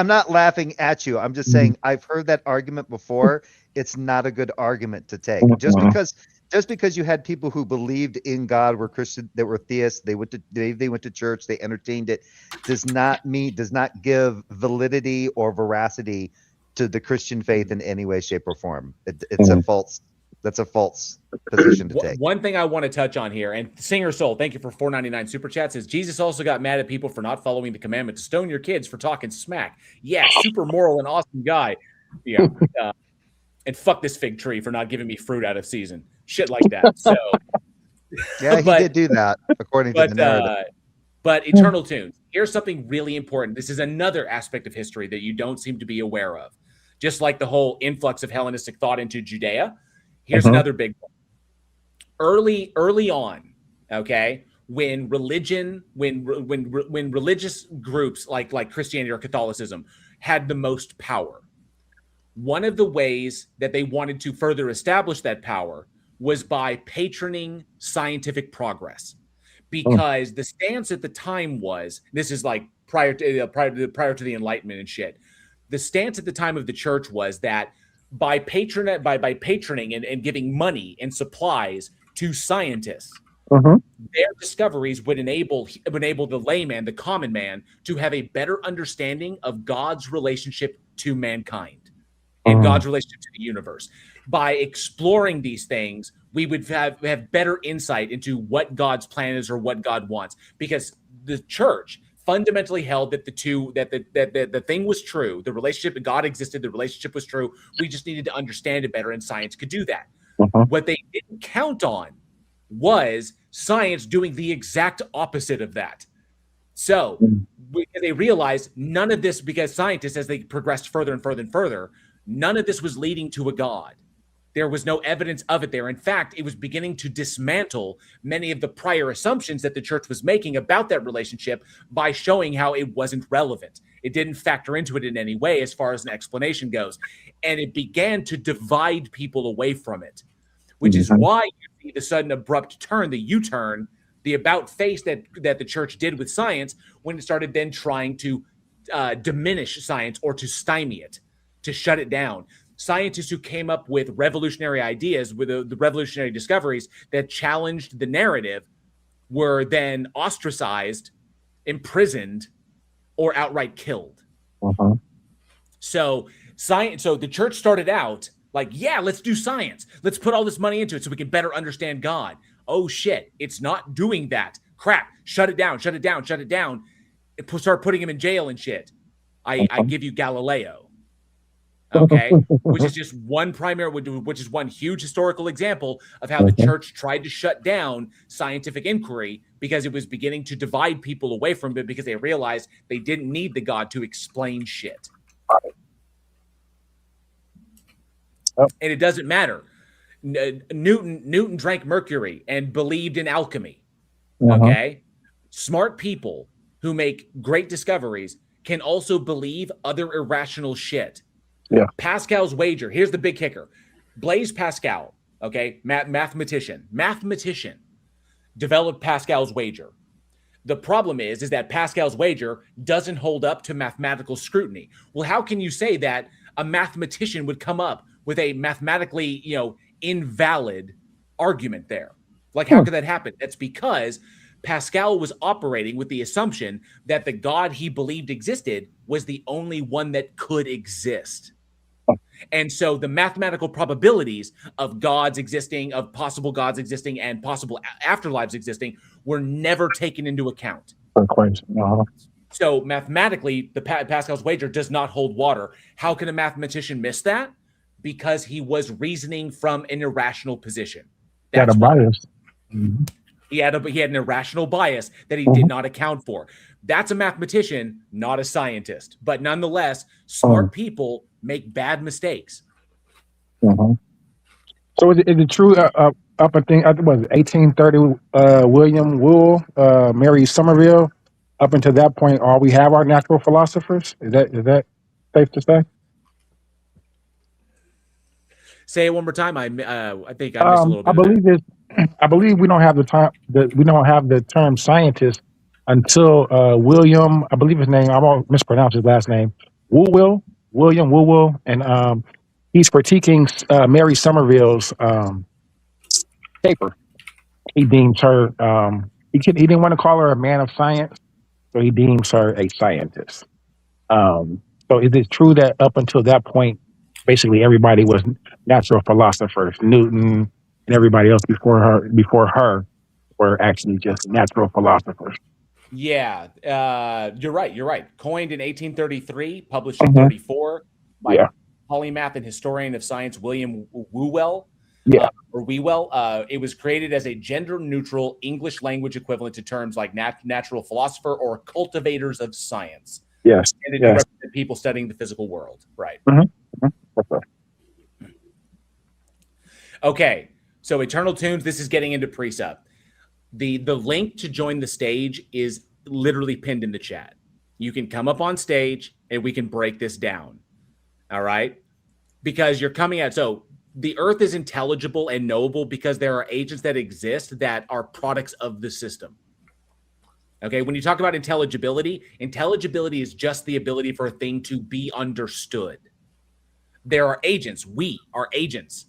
at you. I'm just saying I've heard that argument before. It's not a good argument to take. Just because just because you had people who believed in God, were Christian, that were theists, they went to church, they entertained it, does not give validity or veracity to the Christian faith in any way, shape, or form. It's a false. That's a false position to take. One thing I want to touch on here, and Singer Soul, thank you for $4.99 super chats, is Jesus also got mad at people for not following the commandment to stone your kids for talking smack. Yeah, super moral and awesome guy. Yeah, and fuck this fig tree for not giving me fruit out of season. Shit like that. So yeah, he did do that according to the narrative. But Eternal Tunes, here's something really important. This is another aspect of history that you don't seem to be aware of. Just like the whole influx of Hellenistic thought into Judea, here's another big one. Early on, okay, when religion, when religious groups like Christianity or Catholicism had the most power, one of the ways that they wanted to further establish that power was by patroning scientific progress. Because the stance at the time was, this is like prior to the Enlightenment and shit. The stance at the time of the church was that by patroning and giving money and supplies to scientists, their discoveries would enable the layman, the common man, to have a better understanding of God's relationship to mankind and God's relationship to the universe. By exploring these things, we would have better insight into what God's plan is or what God wants, because the church fundamentally held that the thing was true. The relationship that God existed, the relationship was true. We just needed to understand it better, and science could do that. What they didn't count on was science doing the exact opposite of that. So they realized none of this, because scientists, as they progressed further and further and further, none of this was leading to a God. There was no evidence of it there. In fact, it was beginning to dismantle many of the prior assumptions that the church was making about that relationship by showing how it wasn't relevant. It didn't factor into it in any way as far as an explanation goes. And it began to divide people away from it, which is why you see the sudden abrupt turn, the U-turn, the about face that the church did with science when it started then trying to diminish science or to stymie it, to shut it down. Scientists who came up with revolutionary ideas, with the revolutionary discoveries that challenged the narrative, were then ostracized, imprisoned, or outright killed. So the church started out like, yeah, let's do science. Let's put all this money into it so we can better understand God. Oh shit, it's not doing that. Crap, shut it down. Start putting him in jail and shit. I give you Galileo. Okay, which is one huge historical example of how the church tried to shut down scientific inquiry, because it was beginning to divide people away from it, because they realized they didn't need the God to explain shit. And it doesn't matter. Newton drank mercury and believed in alchemy. Okay, smart people who make great discoveries can also believe other irrational shit. Yeah. Pascal's wager. Here's the big kicker. Blaise Pascal, okay, mathematician, developed Pascal's wager. The problem is that Pascal's wager doesn't hold up to mathematical scrutiny. Well, how can you say that a mathematician would come up with a mathematically, invalid argument there? Like, how could that happen? That's because Pascal was operating with the assumption that the God he believed existed was the only one that could exist. And so the mathematical probabilities of gods existing, of possible gods existing, and possible afterlives existing were never taken into account. So mathematically, the Pascal's wager does not hold water. How can a mathematician miss that? Because he was reasoning from an irrational position. That's bias. He had an irrational bias that he did not account for. That's a mathematician, not a scientist. But nonetheless, smart people make bad mistakes. So is it true up I think 1830 William Wool, Mary Somerville, up until that point all we have are natural philosophers? Is that safe to say? Say it one more time. I think I missed a little bit. I believe we don't have the term scientist until William, I believe his name, I won't mispronounce his last name, William Woolwell, and he's critiquing Mary Somerville's paper. He deems her. He didn't want to call her a man of science, so he deems her a scientist. So is it true that up until that point, basically everybody was natural philosophers? Newton and everybody else before her were actually just natural philosophers. Yeah, you're right. You're right. Coined in 1833, published in 34 by polymath and historian of science William Whewell. It was created as a gender-neutral English language equivalent to terms like natural philosopher or cultivators of science. Yes. And to represent people studying the physical world. Right. Okay. So Eternal Tunes, this is getting into precept. The link to join the stage is literally pinned in the chat. You can come up on stage and we can break this down. All right. Because you're coming at, so the earth is intelligible and knowable because there are agents that exist that are products of the system. Okay, when you talk about intelligibility, intelligibility is just the ability for a thing to be understood. There are agents, we are agents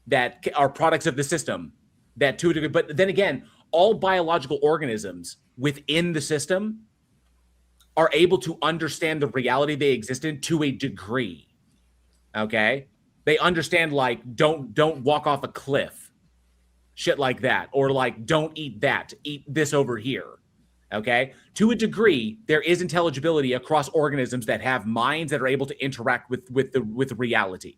that are products of the system that to a degree, but then again, all biological organisms within the system are able to understand the reality they exist in to a degree. Okay? They understand like don't walk off a cliff. Shit like that. Or like don't eat that. Eat this over here. Okay? To a degree, there is intelligibility across organisms that have minds that are able to interact with reality.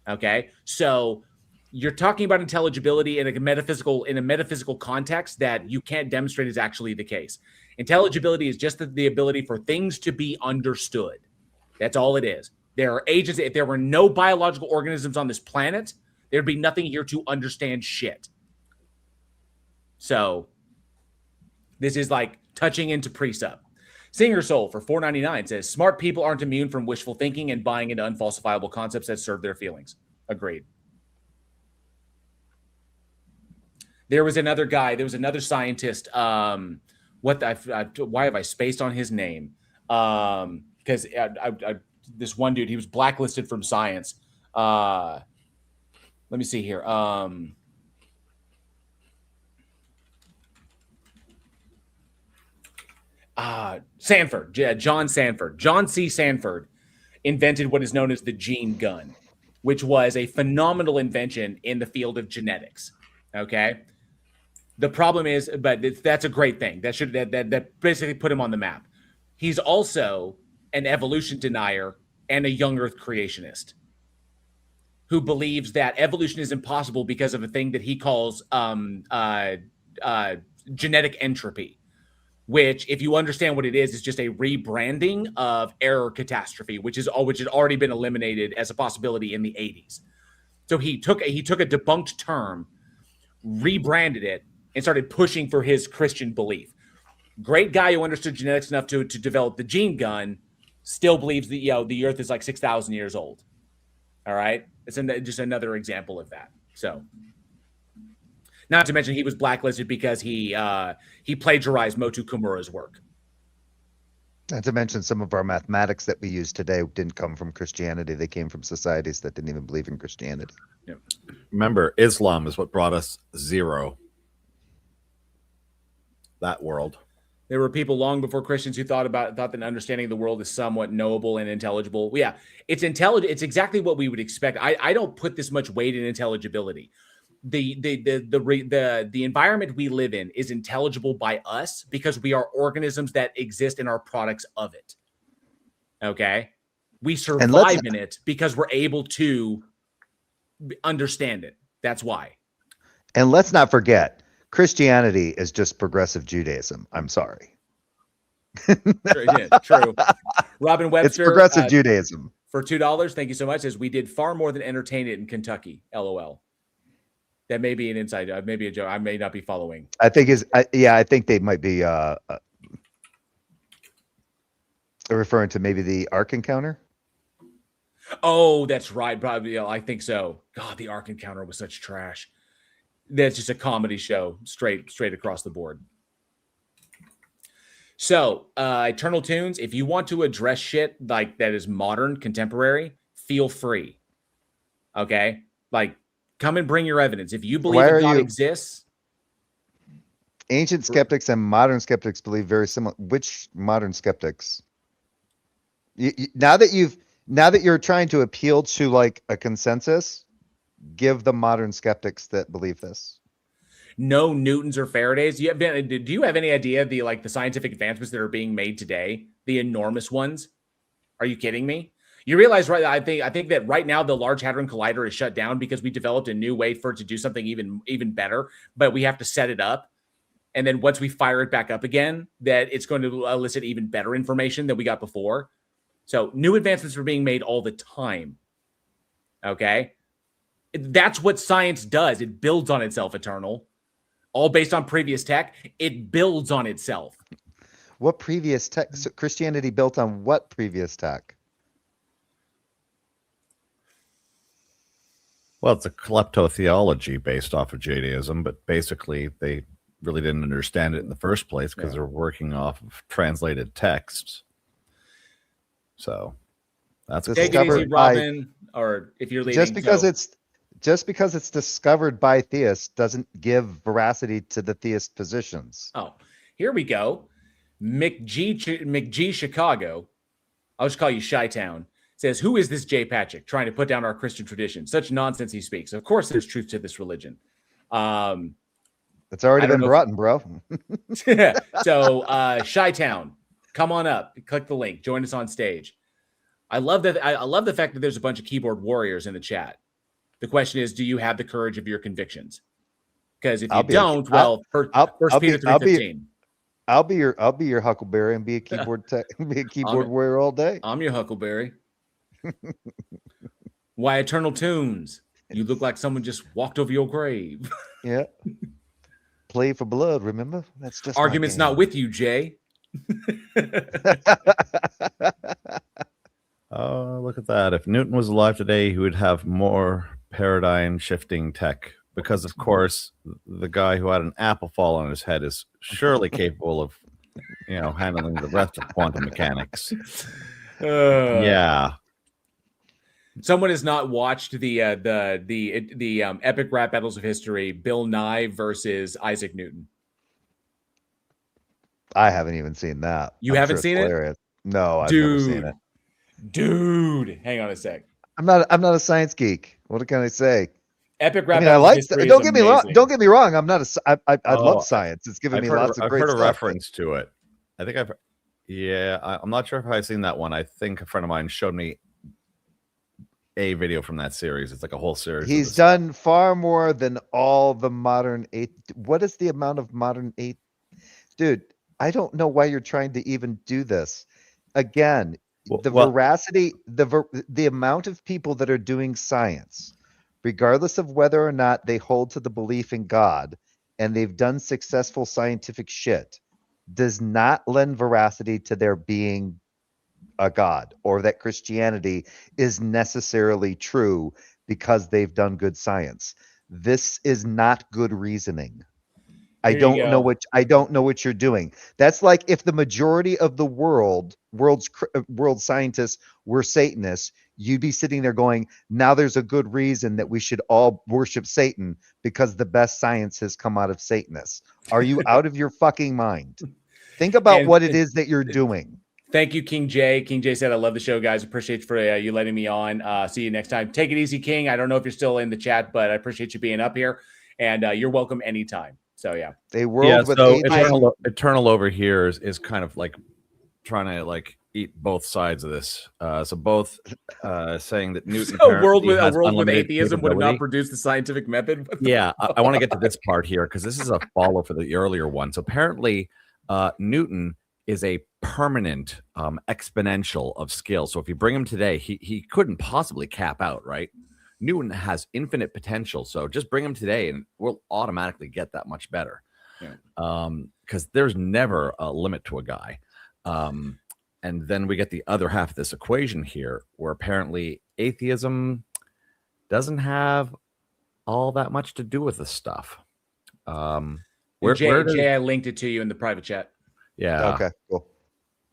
Okay? So you're talking about intelligibility in a metaphysical context that you can't demonstrate is actually the case. Intelligibility is just the ability for things to be understood. That's all it is. There are agents. If there were no biological organisms on this planet, there'd be nothing here to understand shit. So this is like touching into precept. Singer Soul for $4.99 says, smart people aren't immune from wishful thinking and buying into unfalsifiable concepts that serve their feelings. Agreed. There was another guy. There was another scientist. Why have I spaced on his name? Because this one dude, he was blacklisted from science. Let me see here. Sanford, John Sanford. John C. Sanford invented what is known as the gene gun, which was a phenomenal invention in the field of genetics. Okay. The problem is, but that's a great thing. That basically put him on the map. He's also an evolution denier and a young Earth creationist who believes that evolution is impossible because of a thing that he calls genetic entropy, which, if you understand what it is just a rebranding of error catastrophe, which had already been eliminated as a possibility in the 80s. So he took a debunked term, rebranded it, and started pushing for his Christian belief. Great guy who understood genetics enough to develop the gene gun, still believes that the Earth is like 6,000 years old. All right, it's just another example of that. So, not to mention he was blacklisted because he plagiarized Motu Kumura's work. Not to mention some of our mathematics that we use today didn't come from Christianity; they came from societies that didn't even believe in Christianity. Yeah. Remember, Islam is what brought us zero. That world. There were people long before Christians who thought that understanding the world is somewhat knowable and intelligible. Yeah, it's intelligent. It's exactly what we would expect. I don't put this much weight in intelligibility. The environment we live in is intelligible by us because we are organisms that exist and are products of it. Okay, we survive in it because we're able to understand it. That's why. And let's not forget, Christianity is just progressive Judaism. I'm sorry. True. Robin Webster. It's progressive Judaism. For $2, thank you so much. Says we did far more than entertain it in Kentucky. LOL. That may be an inside, maybe a joke. I may not be following. I think I think they might be referring to maybe the Ark Encounter. Oh, that's right. Probably. I think so. God, the Ark Encounter was such trash. That's just a comedy show, straight across the board. So, Eternal Tunes, if you want to address shit like that is modern, contemporary, feel free. Okay? Like, Come and bring your evidence. If you believe Why that are God you- exists, Ancient skeptics and modern skeptics believe very similar. Which modern skeptics? Now that you're trying to appeal to like a consensus, give the modern skeptics that believe this. no Newtons or Faradays. Do you have any idea the scientific advancements that are being made today? The enormous ones. Are you kidding me? You realize, right? I think that right now the Large Hadron Collider is shut down because we developed a new way for it to do something even better, but we have to set it up. And then once we fire it back up again, that it's going to elicit even better information than we got before. So new advancements are being made all the time. Okay. That's what science does. It builds on itself, Eternal. All based on previous tech. It builds on itself. What previous tech? So Christianity built on what previous tech? Well, it's a kleptotheology based off of Judaism, but basically they really didn't understand it in the first place because they're working off of translated texts. So that's take it easy, Robin. Or if you're leaving, just because it's discovered by theists doesn't give veracity to the theist positions. Oh, here we go. McG Chicago. I'll just call you Chi-Town. Says, who is this Jay Patrick trying to put down our Christian tradition? Such nonsense he speaks. Of course, there's truth to this religion. It's already been brought in, bro. So, Chi-Town, come on up. Click the link. Join us on stage. I love that. I love the fact that there's a bunch of keyboard warriors in the chat. The question is, do you have the courage of your convictions? Because if you don't, well, First Peter 3:15. I'll be your Huckleberry and be a keyboard warrior all day. I'm your Huckleberry. Why Eternal Tunes? You look like someone just walked over your grave. Yeah. Play for blood, remember? That's just arguments not with you, Jay. Oh, look at that. If Newton was alive today, he would have more paradigm shifting tech because, of course, the guy who had an apple fall on his head is surely capable of, handling the rest of quantum mechanics. Yeah. Someone has not watched the epic rap battles of history, Bill Nye versus Isaac Newton. I haven't even seen that. You haven't seen it? No, I've never seen it. Dude, hang on a sec. I'm not a science geek. What can I say? Epic rap. Don't get me wrong. I'm not I love science. It's given me lots of great stuff. I've heard a reference to it. I think I'm not sure if I've seen that one. I think a friend of mine showed me a video from that series. It's like a whole series. He's done far more than all the modern What is the amount of modern Dude, I don't know why you're trying to even do this. Again, veracity, the amount of people that are doing science, regardless of whether or not they hold to the belief in God and they've done successful scientific shit, does not lend veracity to their being a God or that Christianity is necessarily true because they've done good science. This is not good reasoning. I don't know what you're doing. That's like if the majority of the world scientists were Satanists, you'd be sitting there going, now there's a good reason that we should all worship Satan because the best science has come out of Satanists. Are you out of your fucking mind? Think about what it is that you're doing. Thank you, King Jay. King Jay said, I love the show, guys. Appreciate for you letting me on. See you next time. Take it easy, King. I don't know if you're still in the chat, but I appreciate you being up here. And you're welcome anytime. So, yeah. Eternal over here is kind of like trying to like eat both sides of this. So both saying that Newton a world with atheism would have not produced the scientific method. Yeah, I want to get to this part here because this is a follow for the earlier one. So apparently Newton is a permanent exponential of skill. So if you bring him today, he couldn't possibly cap out, right? Newton has infinite potential. So just bring him today and we'll automatically get that much better. Because there's never a limit to a guy. And then we get the other half of this equation here, where apparently atheism doesn't have all that much to do with this stuff. Jay, I linked it to you in the private chat. Yeah. Okay, cool.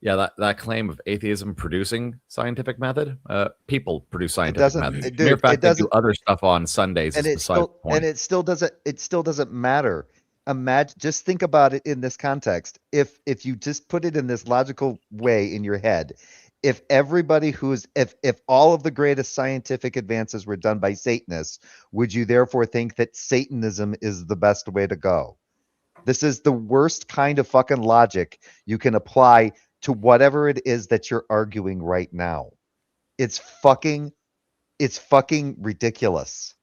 Yeah, that claim of atheism producing scientific method, people produce scientific doesn't- methods. dude, Mere fact it they do doesn't- other stuff on Sundays and is beside the point. it still doesn't matter. Imagine, just think about it in this context. If you just put it in this logical way in your head, if all of the greatest scientific advances were done by Satanists, would you therefore think that Satanism is the best way to go? This is the worst kind of fucking logic you can apply to whatever it is that you're arguing right now. It's fucking ridiculous.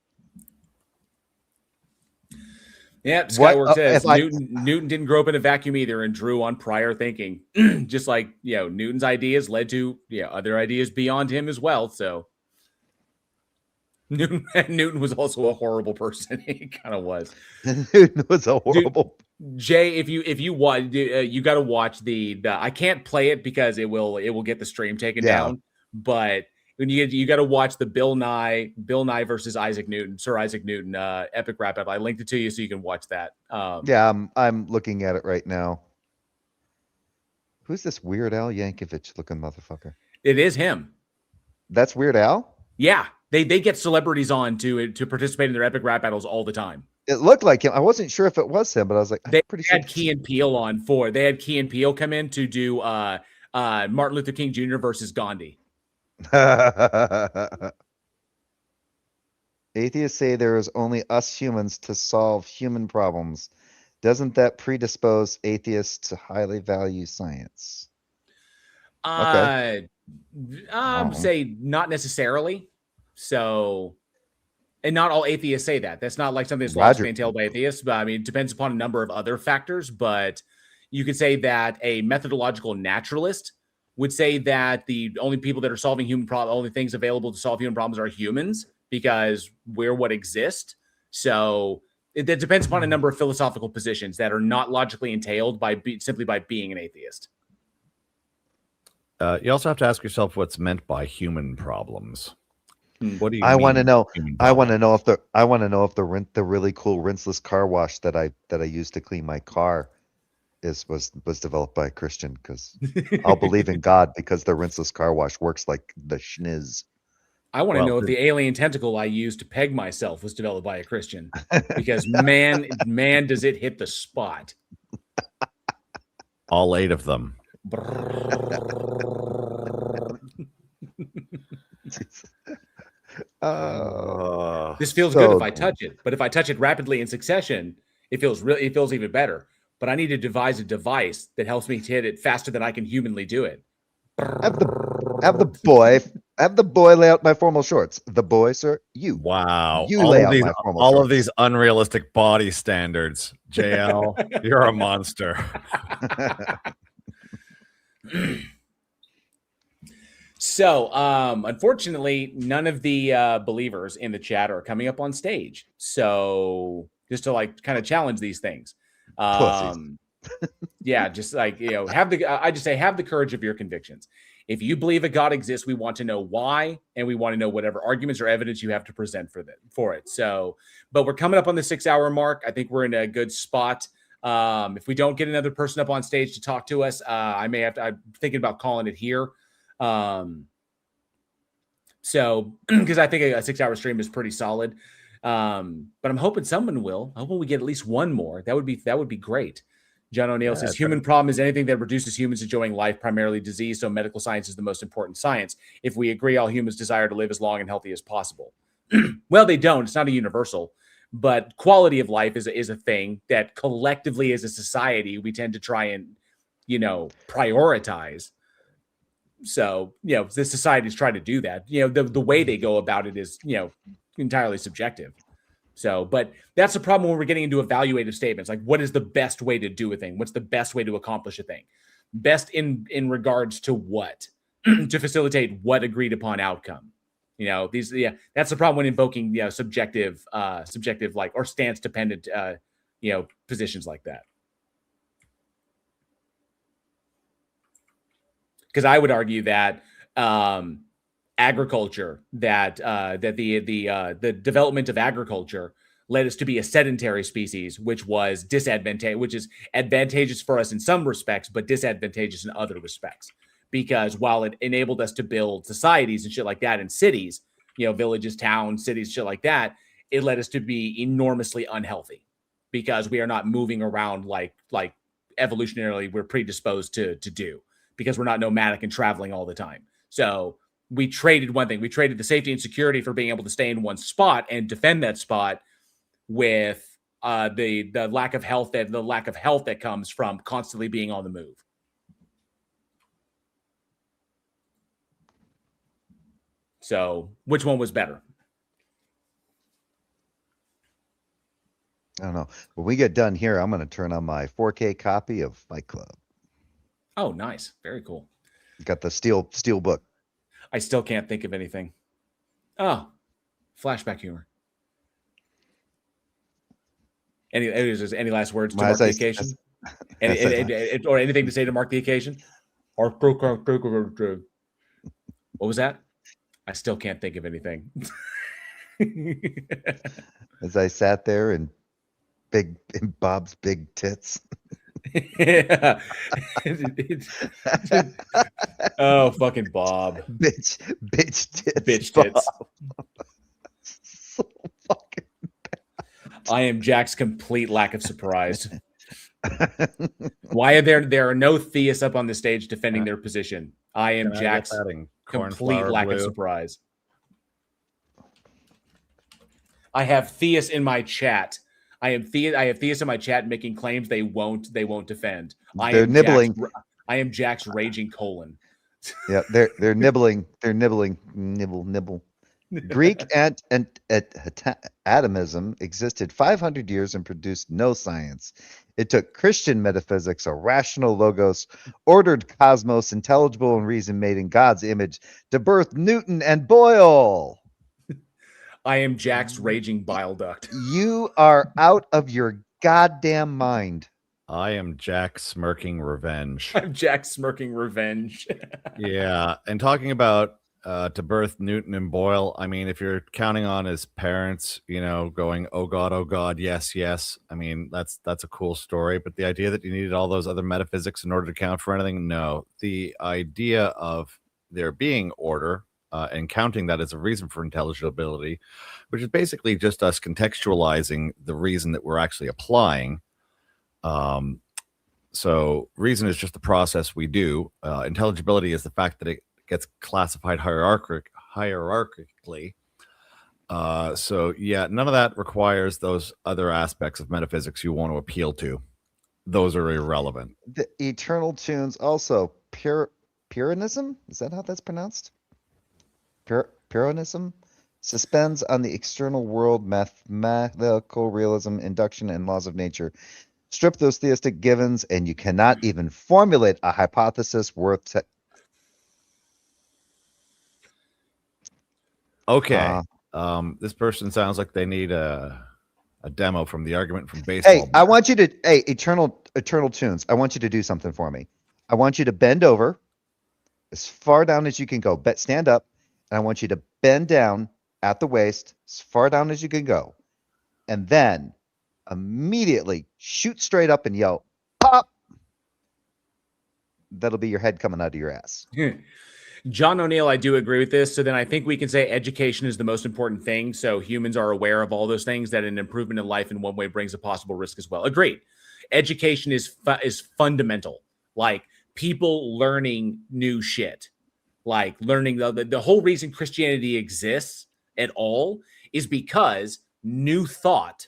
Yeah, What, Skywork says if I- Newton didn't grow up in a vacuum either and drew on prior thinking. Just like, Newton's ideas led to other ideas beyond him as well. So Newton was also a horrible person. He kind of was. Newton was a horrible. Jay, if you watch, you got to watch the. I can't play it because it will get the stream taken down. But when you got to watch the Bill Nye versus Sir Isaac Newton epic rap battle. I linked it to you so you can watch that. I'm looking at it right now. Who's this Weird Al Yankovic looking motherfucker? It is him. That's Weird Al? Yeah, they get celebrities on to participate in their epic rap battles all the time. It looked like him. I wasn't sure if it was him, but I was like, They had Key and Peele on They had Key and Peele come in to do Martin Luther King Jr. versus Gandhi. Atheists say there is only us humans to solve human problems. Doesn't that predispose atheists to highly value science? Okay. Say not necessarily. So, and not all atheists say that. That's not like something that's logically entailed by atheists, but I mean, it depends upon a number of other factors. But you could say that a methodological naturalist would say that the only people that are solving human problems, only things available to solve human problems are humans because we're what exist. So it depends upon a number of philosophical positions that are not logically entailed simply by being an atheist. You also have to ask yourself what's meant by human problems. What do you? I want to know. I want to know if the really cool rinseless car wash that I used to clean my car was developed by a Christian, because I'll believe in God because the rinseless car wash works like the schniz. I want to know if the alien tentacle I used to peg myself was developed by a Christian, because man, does it hit the spot. All 8 of them. This feels good if I touch it, but if I touch it rapidly in succession, it feels even better. But I need to devise a device that helps me hit it faster than I can humanly do it. Have the boy lay out my formal shorts. The boy, sir, you. Wow. You lay out my formal shorts. All of these unrealistic body standards. JL, you're a monster. So, unfortunately, none of the believers in the chat are coming up on stage. So, just to kind of challenge these things. Yeah, just I just say have the courage of your convictions. If you believe a God exists, we want to know why, and we want to know whatever arguments or evidence you have to present for it. So, but we're coming up on the 6-hour mark. I think we're in a good spot. If we don't get another person up on stage to talk to us, I'm thinking about calling it here. So, because I think a 6-hour stream is pretty solid. But I'm hoping someone will. I hope we get at least one more. That would be great. John O'Neill says, human problem is anything that reduces humans enjoying life, primarily disease. So medical science is the most important science. If we agree, all humans desire to live as long and healthy as possible. Well, they don't. It's not a universal. But quality of life is a thing that collectively as a society, we tend to try and, prioritize. So, the societies try to do that. The way they go about it is, entirely subjective. So, but that's the problem when we're getting into evaluative statements. Like, what is the best way to do a thing? What's the best way to accomplish a thing? Best in regards to what? To facilitate what agreed upon outcome. That's the problem when invoking, subjective or stance dependent, positions like that. Because I would argue that agriculture, that the development of agriculture led us to be a sedentary species, which is advantageous for us in some respects, but disadvantageous in other respects. Because while it enabled us to build societies and shit like that in cities, villages, towns, cities, shit like that, it led us to be enormously unhealthy because we are not moving around like evolutionarily we're predisposed to do, because we're not nomadic and traveling all the time. So we traded one thing. We traded the safety and security for being able to stay in one spot and defend that spot with the lack of health that comes from constantly being on the move. So which one was better? I don't know. When we get done here, I'm going to turn on my 4K copy of Fight Club. Oh, nice. Very cool. Got the steel book. I still can't think of anything. Oh, flashback humor. Any last words to mark the occasion? Or anything to say to mark the occasion? What was that? I still can't think of anything. As I sat there in Bob's big tits. Oh, fucking Bob. Bitch tits. Bitch Bob. tits. So fucking bad. I am Jack's complete lack of surprise. Why are there are no theists up on the stage defending their position? I am Jack's complete lack of surprise. I have theists in my chat. I have theists in my chat making claims they won't defend. They're nibbling. I am Jack's raging colon. Yeah, they're nibbling. They're nibbling. Nibble. Greek and atomism existed 500 years and produced no science. It took Christian metaphysics, a rational logos, ordered cosmos, intelligible and reason made in God's image, to birth Newton and Boyle. I am Jack's raging bile duct. You are out of your goddamn mind. I am Jack smirking revenge. I'm Jack smirking revenge. Yeah, and talking about to birth Newton and Boyle, I mean, if you're counting on his parents, going, oh God, yes. I mean, that's a cool story. But the idea that you needed all those other metaphysics in order to count for anything, no. The idea of there being order and counting that as a reason for intelligibility, which is basically just us contextualizing the reason that we're actually applying. So reason is just the process we do. Intelligibility is the fact that it gets classified hierarchically. So yeah, none of that requires those other aspects of metaphysics you want to appeal to. Those are irrelevant. The eternal tunes also Pyrrhonism? Is that how that's pronounced? Pyrrhonism suspends on the external world mathematical realism, induction, and laws of nature. Strip those theistic givens, and you cannot even formulate a hypothesis worth. Okay. This person sounds like they need a demo from the argument from baseball. Hey, I want you to. Hey, eternal tunes. I want you to do something for me. I want you to bend over as far down as you can go. Stand up, and I want you to bend down at the waist as far down as you can go, and then immediately shoot straight up and yell, "Pop!" That'll be your head coming out of your ass. John O'Neill, I do agree with this. So then I think we can say education is the most important thing. So humans are aware of all those things, that an improvement in life in one way brings a possible risk as well. Agreed. Education is fundamental. Like people learning new shit, like learning the whole reason Christianity exists at all is because new thought,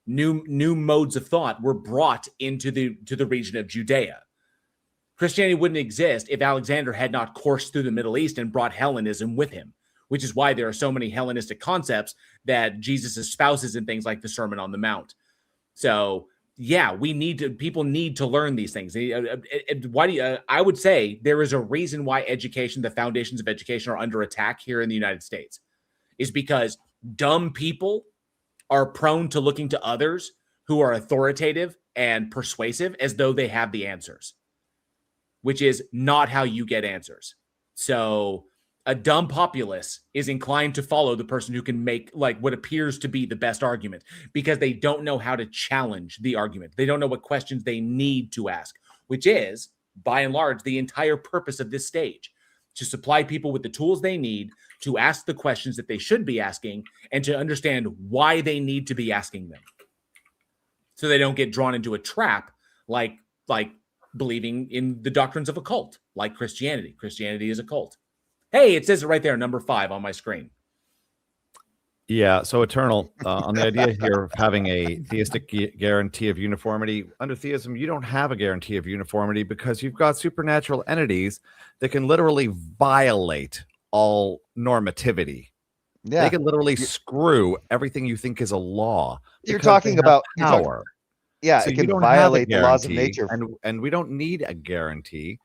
new modes of thought were brought into the region of Judea. Christianity wouldn't exist if Alexander had not coursed through the Middle East and brought Hellenism with him, which is why there are so many Hellenistic concepts that Jesus espouses in things like the Sermon on the Mount. So yeah, people need to learn these things. I would say there is a reason why the foundations of education are under attack here in the United States, is because dumb people are prone to looking to others who are authoritative and persuasive as though they have the answers, which is not how you get answers. So a dumb populace is inclined to follow the person who can make like what appears to be the best argument because they don't know how to challenge the argument. They don't know what questions they need to ask, which is by and large the entire purpose of this stage, to supply people with the tools they need to ask the questions that they should be asking and to understand why they need to be asking them, so they don't get drawn into a trap like believing in the doctrines of a cult, like Christianity. Christianity is a cult. Hey, it says it right there, number 5 on my screen. Yeah, so Eternal, on the idea here of having a theistic guarantee of uniformity, under theism, you don't have a guarantee of uniformity because you've got supernatural entities that can literally violate all normativity. Yeah. They can literally screw everything you think is a law. You're because talking they have about power. Yeah, So it you can don't have a violate the laws of guarantee, nature. and we don't need a guarantee.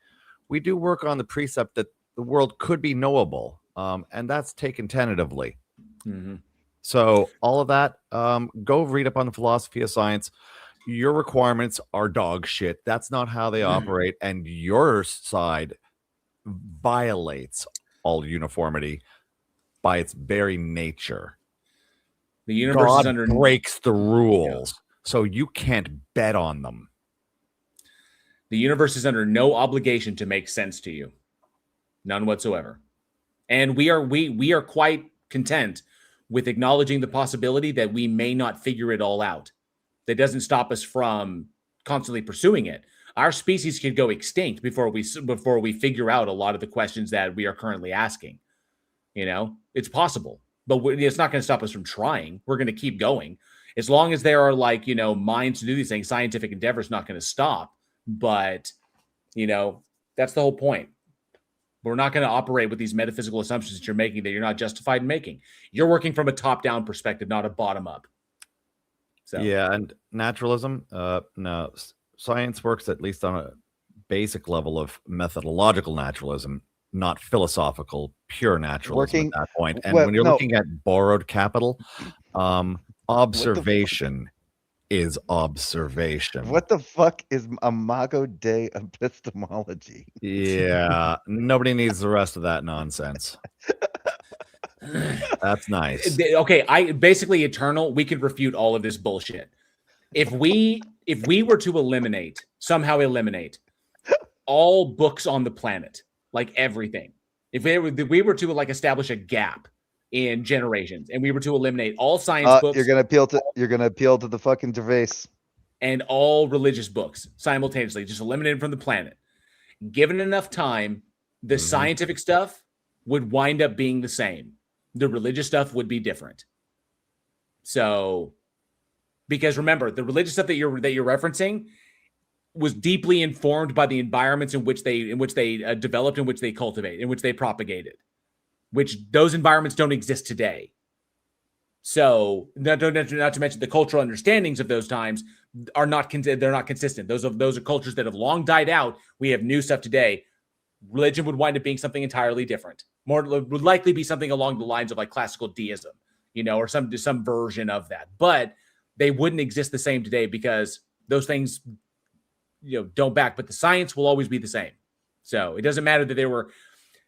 We do work on the precept that the world could be knowable, and that's taken tentatively. Mm-hmm. So all of that, go read up on the philosophy of science. Your requirements are dog shit. That's not how they operate, and your side violates all uniformity by its very nature. The universe God is under breaks the rules, so you can't bet on them. The universe is under no obligation to make sense to you. None whatsoever. And we are quite content with acknowledging the possibility that we may not figure it all out. That doesn't stop us from constantly pursuing it. Our species could go extinct before we figure out a lot of the questions that we are currently asking. You know, it's possible, but it's not going to stop us from trying. We're going to keep going. As long as there are minds to do these things, scientific endeavor is not going to stop. But, that's the whole point. We're not going to operate with these metaphysical assumptions that you're making that you're not justified in making. You're working from a top-down perspective, not a bottom-up. So Yeah, and naturalism, no, science works at least on a basic level of methodological naturalism, not philosophical, pure naturalism at that point. And when you're looking at borrowed capital, observation is observation. What the fuck is Imago Dei epistemology? Yeah, nobody needs the rest of that nonsense. That's nice. Okay, Eternal, we could refute all of this bullshit. If we were to somehow eliminate all books on the planet, like everything, if we were to establish a gap in generations, and we were to eliminate all science books, you're gonna appeal to the fucking Gervais, and all religious books simultaneously, just eliminate them from the planet. Given enough time, the scientific stuff would wind up being the same. The religious stuff would be different. So, because remember, the religious stuff that you're referencing was deeply informed by the environments in which they developed, in which they cultivate, in which they propagated, which those environments don't exist today. So, not to mention the cultural understandings of those times are they're not consistent. Those are cultures that have long died out. We have new stuff today. Religion would wind up being something entirely different. Would likely be something along the lines of classical deism, or some version of that. But they wouldn't exist the same today because those things, don't back. But the science will always be the same. So it doesn't matter that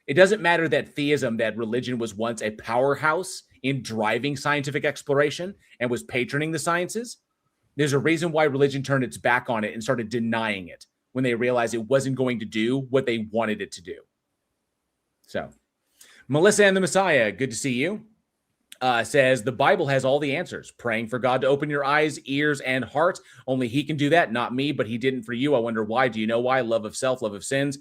it doesn't matter that theism, that religion was once a powerhouse in driving scientific exploration and was patroning the sciences. There's a reason why religion turned its back on it and started denying it when they realized it wasn't going to do what they wanted it to do. So, Melissa and the Messiah, good to see you. Says the Bible has all the answers. Praying for God to open your eyes, ears, and heart. Only He can do that, not me, but He didn't for you. I wonder why. Do you know why? Love of self, love of sins.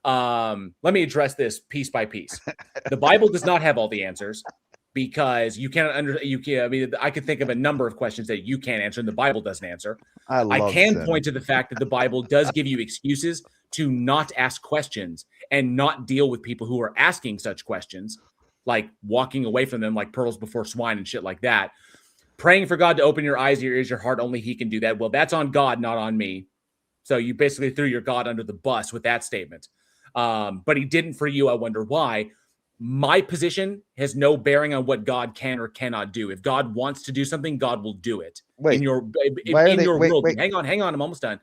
Let me address this piece by piece. The Bible does not have all the answers because you cannot I could think of a number of questions that you can't answer and the Bible doesn't answer. I can point to the fact that the Bible does give you excuses to not ask questions and not deal with people who are asking such questions, like walking away from them like pearls before swine and shit like that. Praying for God to open your eyes, your ears, your heart, only He can do that. Well, that's on God, not on me. So you basically threw your God under the bus with that statement. But He didn't for you. I wonder why. My position has no bearing on what God can or cannot do. If God wants to do something, God will do it. Wait, in your world. Hang on, I'm almost done.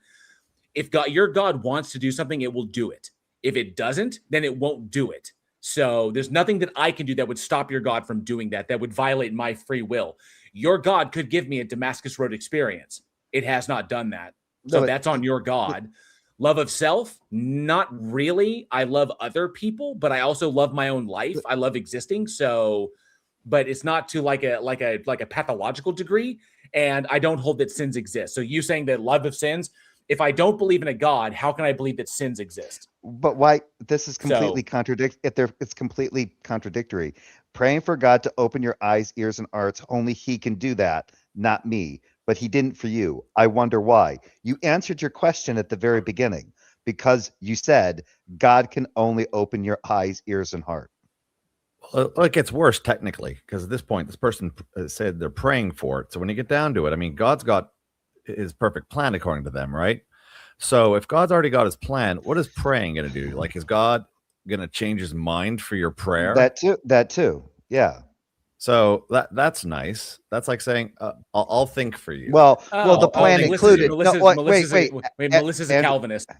If your God wants to do something, it will do it. If it doesn't, then it won't do it. So there's nothing that I can do that would stop your God from doing that, that would violate my free will. Your God could give me a Damascus Road experience. It has not done that. So that's on your God. Love of self? Not really. I love other people, but I also love my own life. I love existing. So, but it's not to like a pathological degree. And I don't hold that sins exist. So you saying that love of sins, if I don't believe in a God, how can I believe that sins exist? But why? This is completely it's completely contradictory. Praying for God to open your eyes, ears, and hearts, only He can do that, not me. But He didn't for you. I wonder why. You answered your question at the very beginning because you said God can only open your eyes, ears, and heart. Well, it gets worse technically because at this point, this person said they're praying for it. So when you get down to it, I mean, God's got his perfect plan according to them, right? So if God's already got his plan, what is praying going to do? Like, is God going to change his mind for your prayer? That too. Yeah. So that's nice. That's like saying, I'll think for you. Well, the plan included. Melissa's a Calvinist.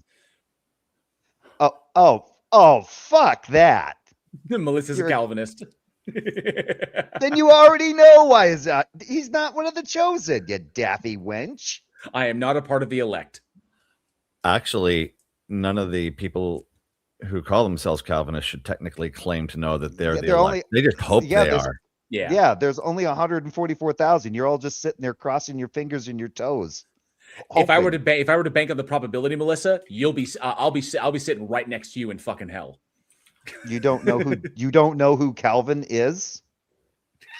Oh, fuck that. Melissa's a Calvinist. Then you already know why he's not one of the chosen, you daffy wench. I am not a part of the elect. Actually, none of the people who call themselves Calvinists should technically claim to know that they're the elect. They just hope they are. Yeah, there's only 144,000. You're all just sitting there crossing your fingers and your toes. Hoping. If I were to bank on the probability, Melissa, I'll be sitting right next to you in fucking hell. You don't know who Calvin is?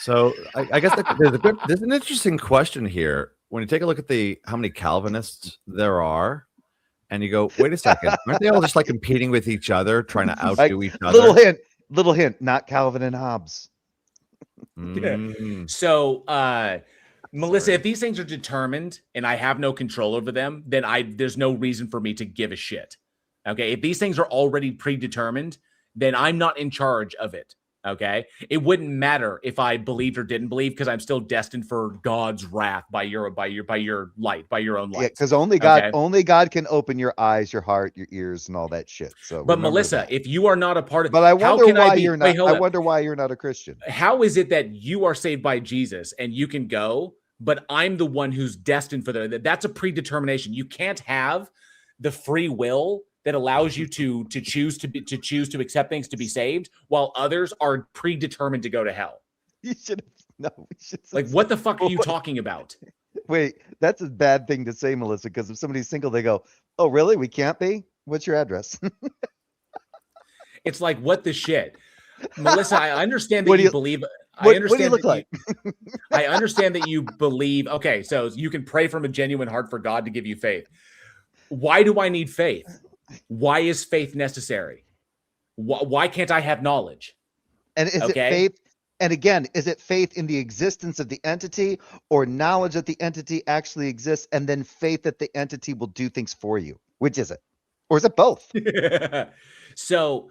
So I guess there's an interesting question here. When you take a look at how many Calvinists there are, and you go, wait a second, aren't they all just like competing with each other, trying to outdo each other? Little hint, not Calvin and Hobbes. So, Melissa, if these things are determined and I have no control over them, then there's no reason for me to give a shit. Okay, if these things are already predetermined, then I'm not in charge of it. Okay, it wouldn't matter if I believed or didn't believe because I'm still destined for God's wrath by your light, by your own light. Yeah, because only God can open your eyes, your heart, your ears, and all that shit. So, but Melissa, if you are not a part of, but I wonder why you're not. I wonder why you're not a Christian. How is it that you are saved by Jesus and you can go, but I'm the one who's destined for that's a predetermination. You can't have the free will that allows you to choose to accept things to be saved, while others are predetermined to go to hell. You should no. Like, what the fuck are you talking about? Wait, that's a bad thing to say, Melissa. Because if somebody's single, they go, "Oh, really? We can't be? What's your address?" It's like, what the shit, Melissa? I understand that you believe. What do you look like? I understand that you believe. Okay, so you can pray from a genuine heart for God to give you faith. Why do I need faith? Why is faith necessary? Why can't I have knowledge? And is it faith? And again, is it faith in the existence of the entity or knowledge that the entity actually exists and then faith that the entity will do things for you? Which is it? Or is it both? So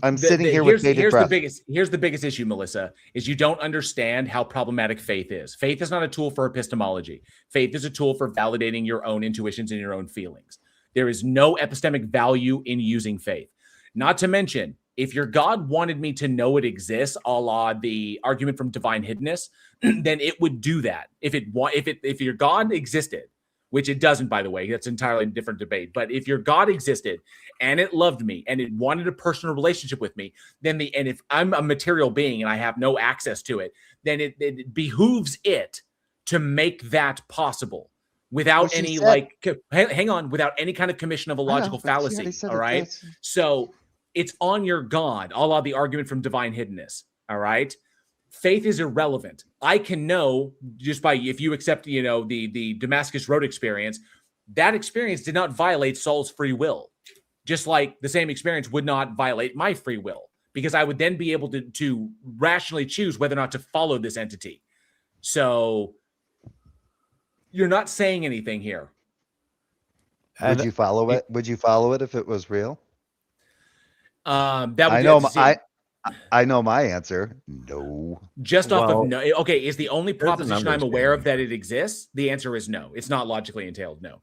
I'm sitting here with bated breath. Here's the biggest issue, Melissa, is you don't understand how problematic faith is. Faith is not a tool for epistemology. Faith is a tool for validating your own intuitions and your own feelings. There is no epistemic value in using faith. Not to mention, if your God wanted me to know it exists, a la the argument from divine hiddenness, then it would do that. If your God existed, which it doesn't, by the way, that's entirely a different debate. But if your God existed and it loved me and it wanted a personal relationship with me, and if I'm a material being and I have no access to it, then it behooves it to make that possible. Without any without any kind of commission of a logical fallacy. All right. So it's on your God, a la the argument from divine hiddenness. All right. Faith is irrelevant. I can know just by, if you accept, the Damascus Road experience, that experience did not violate Saul's free will. Just like the same experience would not violate my free will, because I would then be able to rationally choose whether or not to follow this entity. So you're not saying anything here. Would you follow it? Would you follow it if it was real? I know my answer. No. Just off of no. Okay, is the only proposition I'm aware of that it exists? The answer is no. It's not logically entailed. No.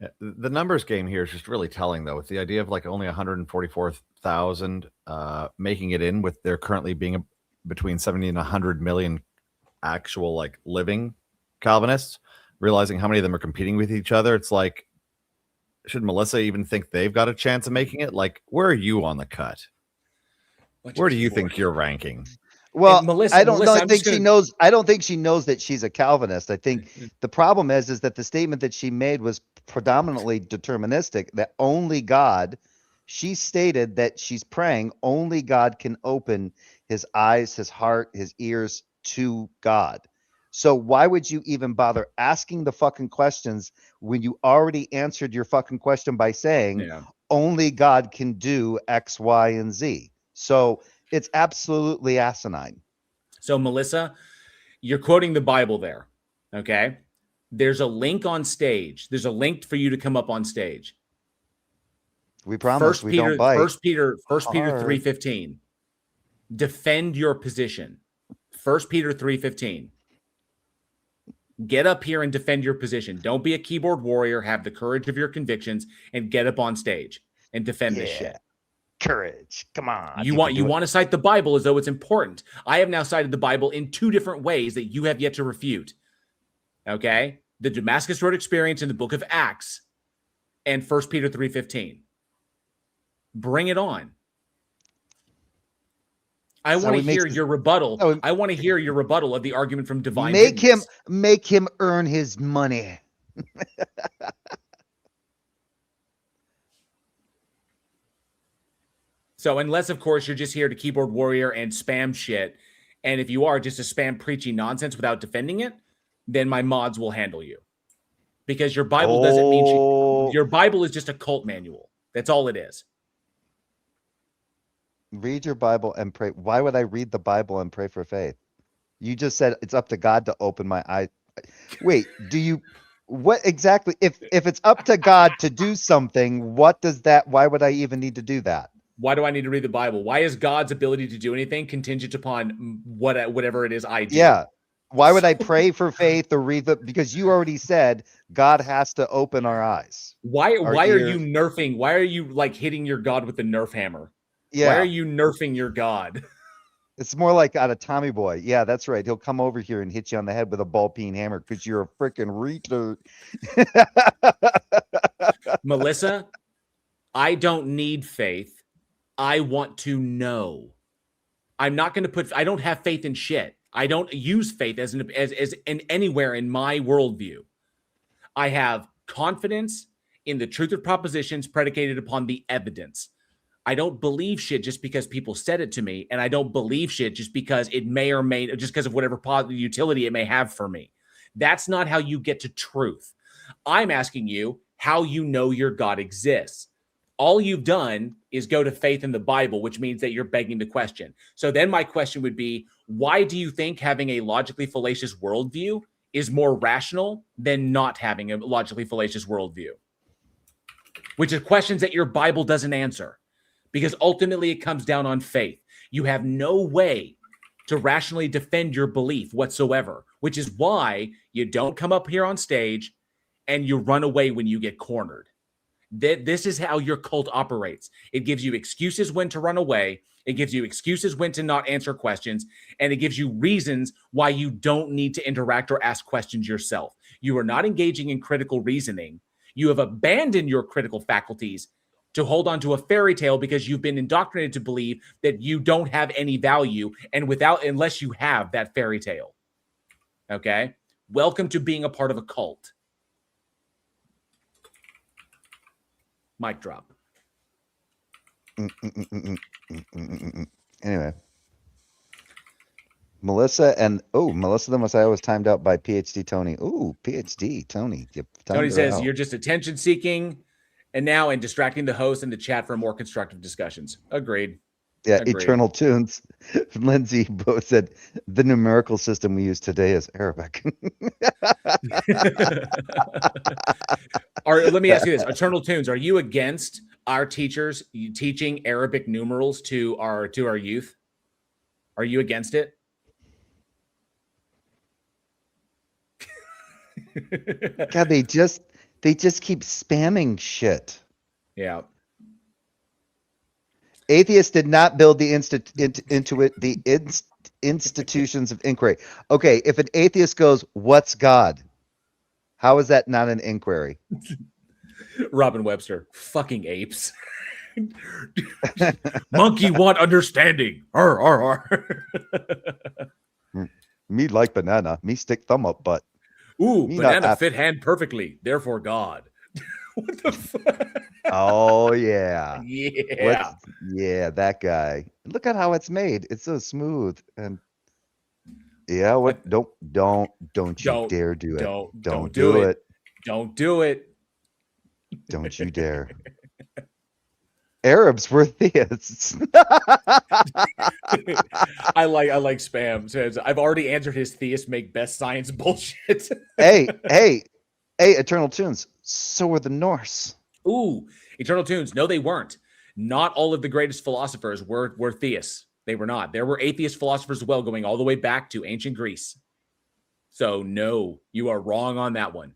The numbers game here is just really telling, though, with the idea of like only 144,000 making it in, with there currently being between 70 and 100 million actual like living Calvinists, realizing how many of them are competing with each other. It's like, should Melissa even think they've got a chance of making it? Like, where are you on the cut? Where do you think you're ranking? Well, Melissa, I don't know. I I'm think just she knows. I don't think she knows that she's a Calvinist. I think the problem is that the statement that she made was predominantly deterministic. That only God. She stated that she's praying only God can open his eyes, his heart, his ears to God. So why would you even bother asking the fucking questions when you already answered your fucking question by saying only God can do X, Y, and Z? So it's absolutely asinine. So, Melissa, you're quoting the Bible there. Okay. There's a link on stage. There's a link for you to come up on stage. We promise we don't bite. First Peter 3:15. Defend your position. 1 Peter 3:15. Get up here and defend your position. Don't be a keyboard warrior. Have the courage of your convictions and get up on stage and defend this shit. Courage. Come on. You want to cite the Bible as though it's important. I have now cited the Bible in 2 different ways that you have yet to refute. Okay? The Damascus Road experience in the book of Acts and 1 Peter 3:15. Bring it on. I want to hear your rebuttal. I want to hear your rebuttal of the argument from divine. Make him earn his money. So unless, of course, you're just here to keyboard warrior and spam shit, and if you are just to spam preachy nonsense without defending it, then my mods will handle you. Because your Bible doesn't mean your Bible is just a cult manual. That's all it is. Read your Bible and pray. Why would I read the Bible and pray for faith? You just said it's up to God to open my eyes. Wait, what exactly? If it's up to God to do something, why would I even need to do that? Why do I need to read the Bible? Why is God's ability to do anything contingent upon whatever it is I do? Yeah. Why would I pray for faith or read because you already said God has to open our eyes. Why are you nerfing? Why are you like hitting your God with the Nerf hammer? Yeah. Why are you nerfing your God? It's more like out of Tommy Boy. Yeah, that's right. He'll come over here and hit you on the head with a ball-peen hammer because you're a freaking retard. Melissa, I don't need faith. I want to know. I'm not going to I don't have faith in shit. I don't use faith as in anywhere in my worldview. I have confidence in the truth of propositions predicated upon the evidence. I don't believe shit just because people said it to me, and I don't believe shit just because it may or may just because of whatever positive utility it may have for me. That's not how you get to truth. I'm asking you how you know your God exists. All you've done is go to faith in the Bible, which means that you're begging the question. So then my question would be, why do you think having a logically fallacious worldview is more rational than not having a logically fallacious worldview? Which are questions that your Bible doesn't answer. Because ultimately it comes down on faith. You have no way to rationally defend your belief whatsoever, which is why you don't come up here on stage and you run away when you get cornered. This is how your cult operates. It gives you excuses when to run away. It gives you excuses when to not answer questions. And it gives you reasons why you don't need to interact or ask questions yourself. You are not engaging in critical reasoning. You have abandoned your critical faculties to hold on to a fairy tale because you've been indoctrinated to believe that you don't have any value unless you have that fairy tale. Okay? Welcome to being a part of a cult. Mic drop. Anyway. Melissa the Messiah was timed out by PhD Tony. Ooh, PhD Tony. Tony says you're just attention seeking and distracting the host and the chat for more constructive discussions. Agreed. Yeah, Agreed. Eternal Tunes. Lindsay both said the numerical system we use today is Arabic. Let me ask you this. Eternal Tunes, are you against our teachers teaching Arabic numerals to our youth? Are you against it? God, they just They just keep spamming shit. Yeah. Atheists did not build the institutions of inquiry. Okay, if an atheist goes, "What's God?" How is that not an inquiry? Robin Webster, fucking apes. Monkey want understanding. Arr, arr, arr. Me like banana. Me stick thumb up butt. Ooh, Me banana not fit hand perfectly. Therefore, God. What the fuck? Oh yeah. Yeah. Yeah, that guy. Look at how it's made. It's so smooth and yeah. What? Don't you dare do it. Don't do it. Don't do it. Don't you dare. Arabs were theists. I like spam. Says I've already answered his theists make best science bullshit. hey, Eternal Tunes. So were the Norse. Ooh, Eternal Tunes. No, they weren't. Not all of the greatest philosophers were theists. They were not. There were atheist philosophers as well, going all the way back to ancient Greece. So no, you are wrong on that one.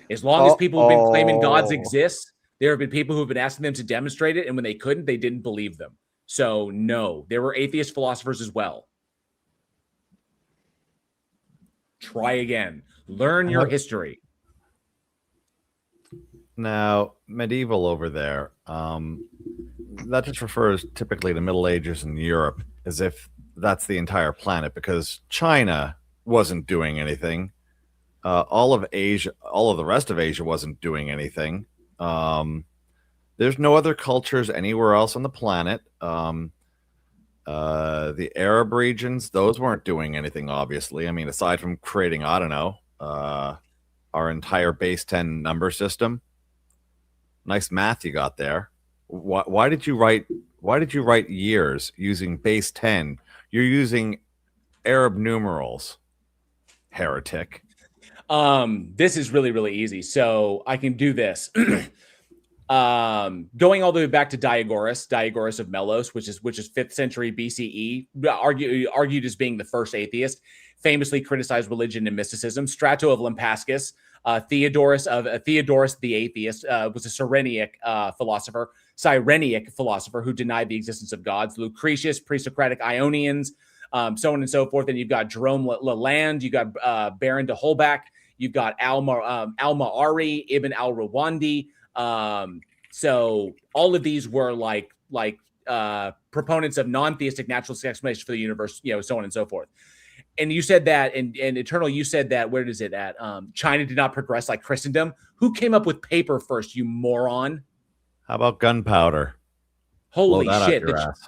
As long as people have been claiming gods exist, there have been people who have been asking them to demonstrate it, and when they couldn't, they didn't believe them. So no, there were atheist philosophers as well. Try again. Learn your history. Now, medieval over there, that just refers typically to Middle Ages in Europe, as if that's the entire planet, because China wasn't doing anything. All of Asia, all of the rest of Asia wasn't doing anything. There's no other cultures anywhere else on the planet. The Arab regions, those weren't doing anything, obviously. I mean, aside from creating, I don't know, our entire base 10 number system. Nice math you got there. Why did you write years using base 10? You're using Arab numerals, heretic. This is really, really easy. So I can do this. Going all the way back to Diagoras of Melos, which is 5th century BCE, argued as being the first atheist, famously criticized religion and mysticism. Strato of Lampascus, Theodorus the atheist, was a Cyreniac philosopher who denied the existence of gods. Lucretius, pre-Socratic Ionians, so on and so forth. And you've got Jerome Lalande, you got Baron de Holbach, you've got Al-Ma'ari, Ibn al-Rawandi. So all of these were like proponents of non-theistic natural explanation for the universe, so on and so forth. And you said that, and Eternal, you said that, where is it at? China did not progress like Christendom. Who came up with paper first, you moron? How about gunpowder? Holy shit.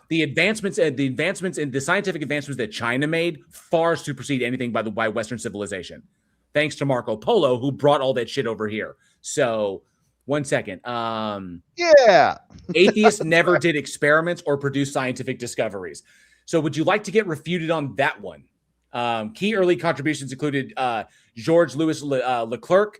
The advancements and the scientific advancements that China made far supersede anything by Western civilization. Thanks to Marco Polo, who brought all that shit over here. So 1 second. Yeah. Atheists never did experiments or produced scientific discoveries. So would you like to get refuted on that one? Key early contributions included Georges Louis Leclerc,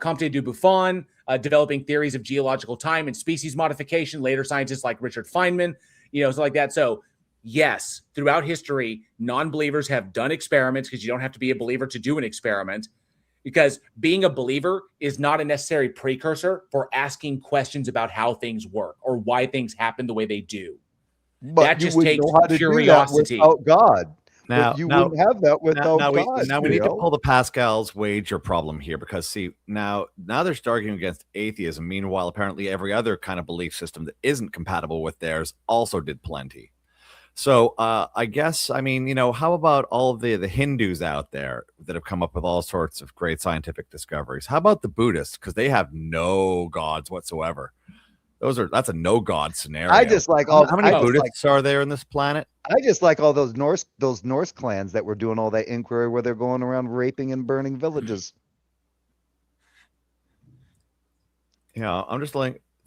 Comte du Buffon, developing theories of geological time and species modification. Later scientists like Richard Feynman, stuff like that. So yes, throughout history, non-believers have done experiments, because you don't have to be a believer to do an experiment, because being a believer is not a necessary precursor for asking questions about how things work or why things happen the way they do. But that just takes curiosity. Without God. Now, you wouldn't have that without God. Now we need to pull the Pascal's wager problem here, because see, now they're arguing against atheism. Meanwhile, apparently every other kind of belief system that isn't compatible with theirs also did plenty. So I guess, I mean, how about all of the Hindus out there that have come up with all sorts of great scientific discoveries? How about the Buddhists? Because they have no gods whatsoever. That's a no god scenario. I just like all. How many Buddhists are there in this planet? I just like all those Norse clans that were doing all that inquiry where they're going around raping and burning villages. I'm just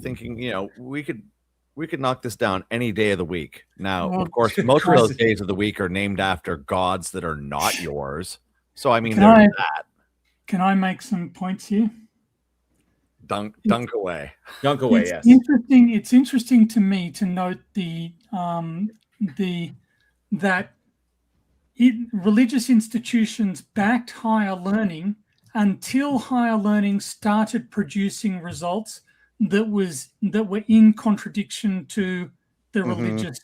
thinking, we could knock this down any day of the week. Now, of course, most of those days of the week are named after gods that are not yours. So I mean, there's that. Can I make some points here? Dunk away. Yes. It's interesting to me to note that religious institutions backed higher learning until higher learning started producing results that were in contradiction to the religious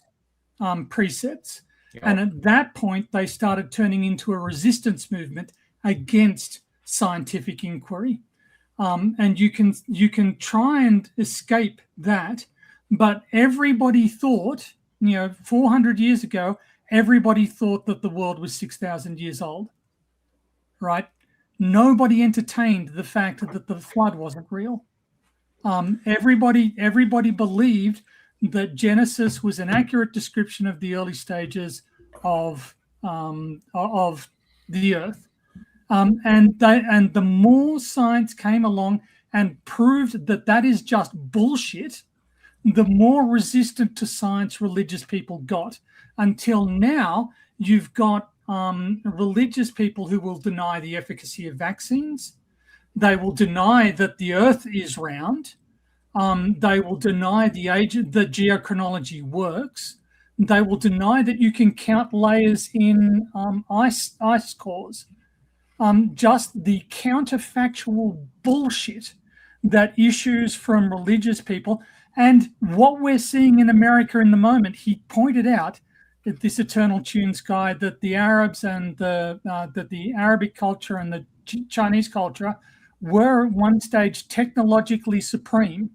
precepts. And at that point, they started turning into a resistance movement against scientific inquiry. And you can try and escape that, but everybody thought, 400 years ago, everybody thought that the world was 6,000 years old, right? Nobody entertained the fact that the flood wasn't real. Everybody believed that Genesis was an accurate description of the early stages of the earth. And the more science came along and proved that is just bullshit, the more resistant to science religious people got, until now you've got religious people who will deny the efficacy of vaccines. They will deny that the earth is round. They will deny the age that geochronology works. They will deny that you can count layers in ice cores. Just the counterfactual bullshit that issues from religious people. And what we're seeing in America in the moment, he pointed out that this Eternal Tunes guy, that the Arabs and that the Arabic culture and the Chinese culture were at one stage technologically supreme.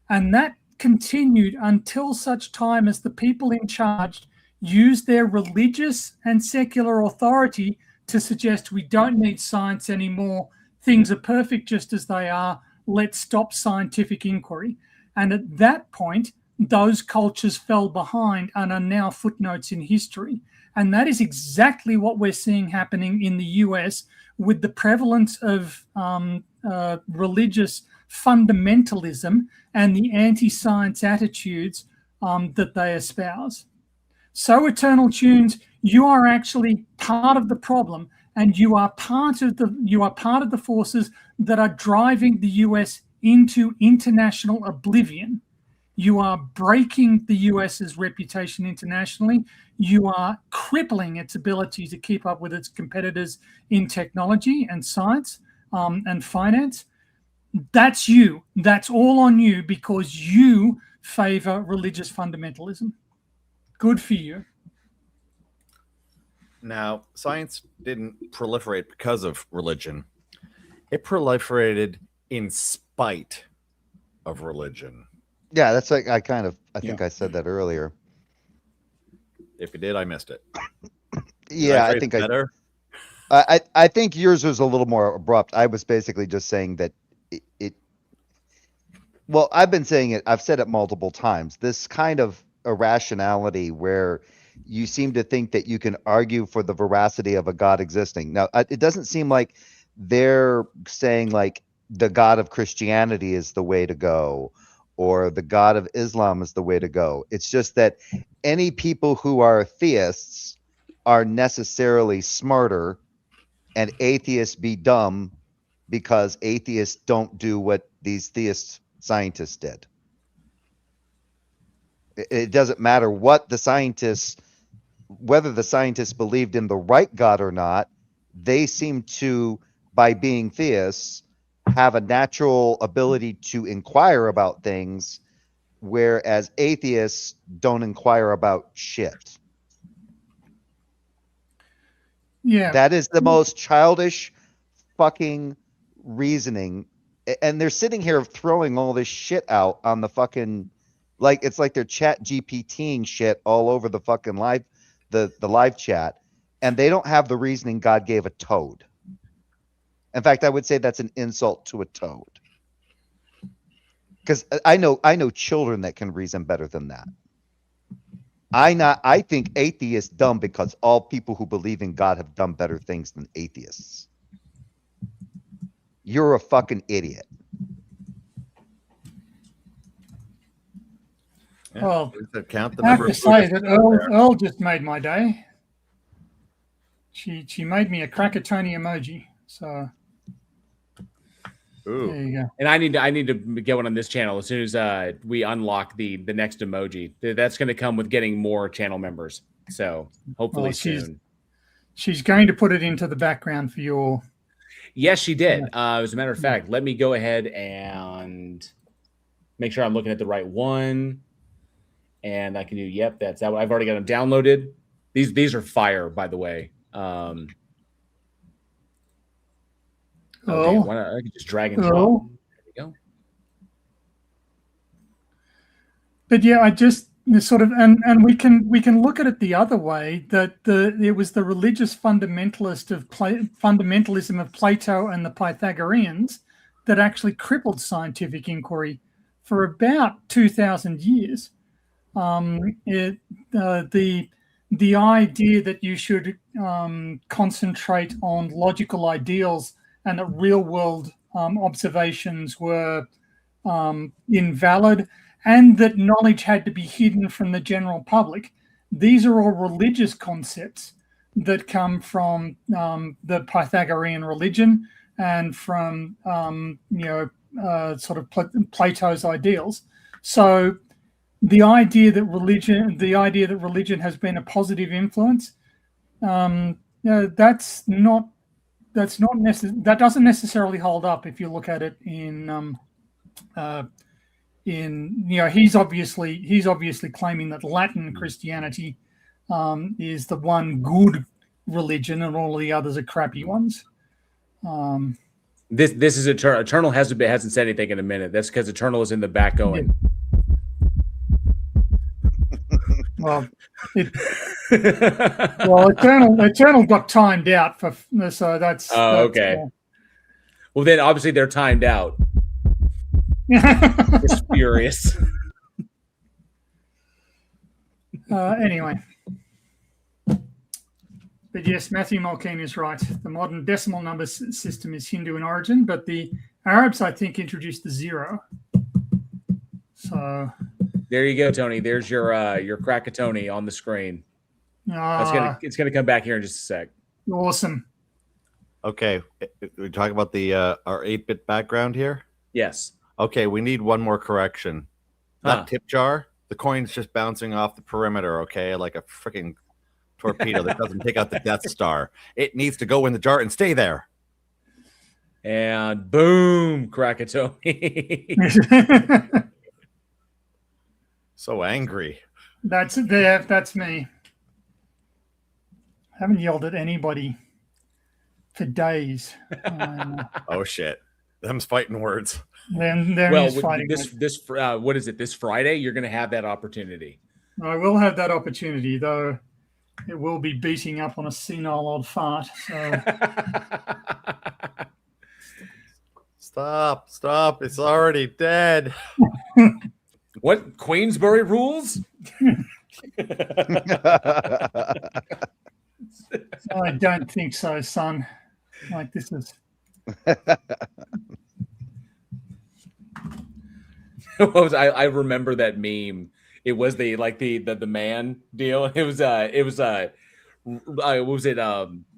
And that continued until such time as the people in charge used their religious and secular authority to suggest we don't need science anymore. Things are perfect just as they are. Let's stop scientific inquiry. And at that point, those cultures fell behind and are now footnotes in history. And that is exactly what we're seeing happening in the US with the prevalence of religious fundamentalism and the anti-science attitudes that they espouse. So, Eternal Tunes, you are actually part of the problem, and you are part of the forces that are driving the US into international oblivion. You are breaking the US's reputation internationally. You are crippling its ability to keep up with its competitors in technology and science and finance. That's you. That's all on you because you favor religious fundamentalism. Good for you. Now, science didn't proliferate because of religion. It proliferated in spite of religion. Yeah, that's like I think I said that earlier. If you did, I missed it. Yeah, I think better. I think yours was a little more abrupt. I was basically just saying that well, I've been saying it, I've said it multiple times. This kind of irrationality where you seem to think that you can argue for the veracity of a God existing. Now, it doesn't seem like they're saying like the God of Christianity is the way to go or the God of Islam is the way to go. It's just that any people who are theists are necessarily smarter and atheists be dumb because atheists don't do what these theist scientists did. It doesn't matter what the scientists, whether the scientists believed in the right God or not, they seem to, by being theists, have a natural ability to inquire about things, whereas atheists don't inquire about shit. Yeah. That is the most childish fucking reasoning. And they're sitting here throwing all this shit out on the fucking, like, it's like they're chat GPTing shit all over the fucking live, the live chat. And they don't have the reasoning God gave a toad. In fact, I would say that's an insult to a toad. Because I know children that can reason better than that. I think atheists dumb because all people who believe in God have done better things than atheists. You're a fucking idiot. Yeah. Well, count the I have number to of say Buddhists that Earl just made my day. She made me a Krakatoni emoji. So Ooh. there you go. And I need to get one on this channel as soon as we unlock the next emoji. That's going to come with getting more channel members. So hopefully soon. She's going to put it into the background for your. Yes, she did. As a matter of fact, let me go ahead and make sure I'm looking at the right one. And I can do, yep, that's that one. I've already got them downloaded. These are fire, by the way. Damn, why not? I can just drag and drop. There we go. But yeah, I just sort of, and we can look at it the other way, that it was the religious fundamentalism of Plato and the Pythagoreans that actually crippled scientific inquiry for about 2,000 years. The idea that you should concentrate on logical ideals and that real world observations were invalid, and that knowledge had to be hidden from the general public. These are all religious concepts that come from the Pythagorean religion and from sort of Plato's ideals. So the idea that religion has been a positive influence, that doesn't necessarily hold up if you look at it he's obviously claiming that Latin Christianity is the one good religion and all the others are crappy ones. This is Eternal. Eternal hasn't said anything in a minute. That's because Eternal is in the back going. Well, Eternal got timed out so that's. Oh, okay. Well, then obviously they're timed out. Just furious. Anyway, but yes, Matthew Mulcahy is right. The modern decimal number system is Hindu in origin, but the Arabs, I think, introduced the zero. So there you go, Tony. There's your Krakatoni on the screen. It's gonna come back here in just a sec. Awesome. Okay, we talk about the our 8-bit background here. Yes. Okay, we need one more correction. That tip jar, the coin's just bouncing off the perimeter, okay, like a freaking torpedo that doesn't take out the Death Star. It needs to go in the jar and stay there. And boom, Krakatoni. So angry. That's me. I haven't yelled at anybody for days. Oh shit. Them's fighting words. Well, this what is it? This Friday, you're going to have that opportunity. I will have that opportunity, though. It will be beating up on a senile old fart. So. Stop! It's already dead. What, Queensbury rules? I don't think so, son. Like this is. I remember that meme. It was the man deal. It was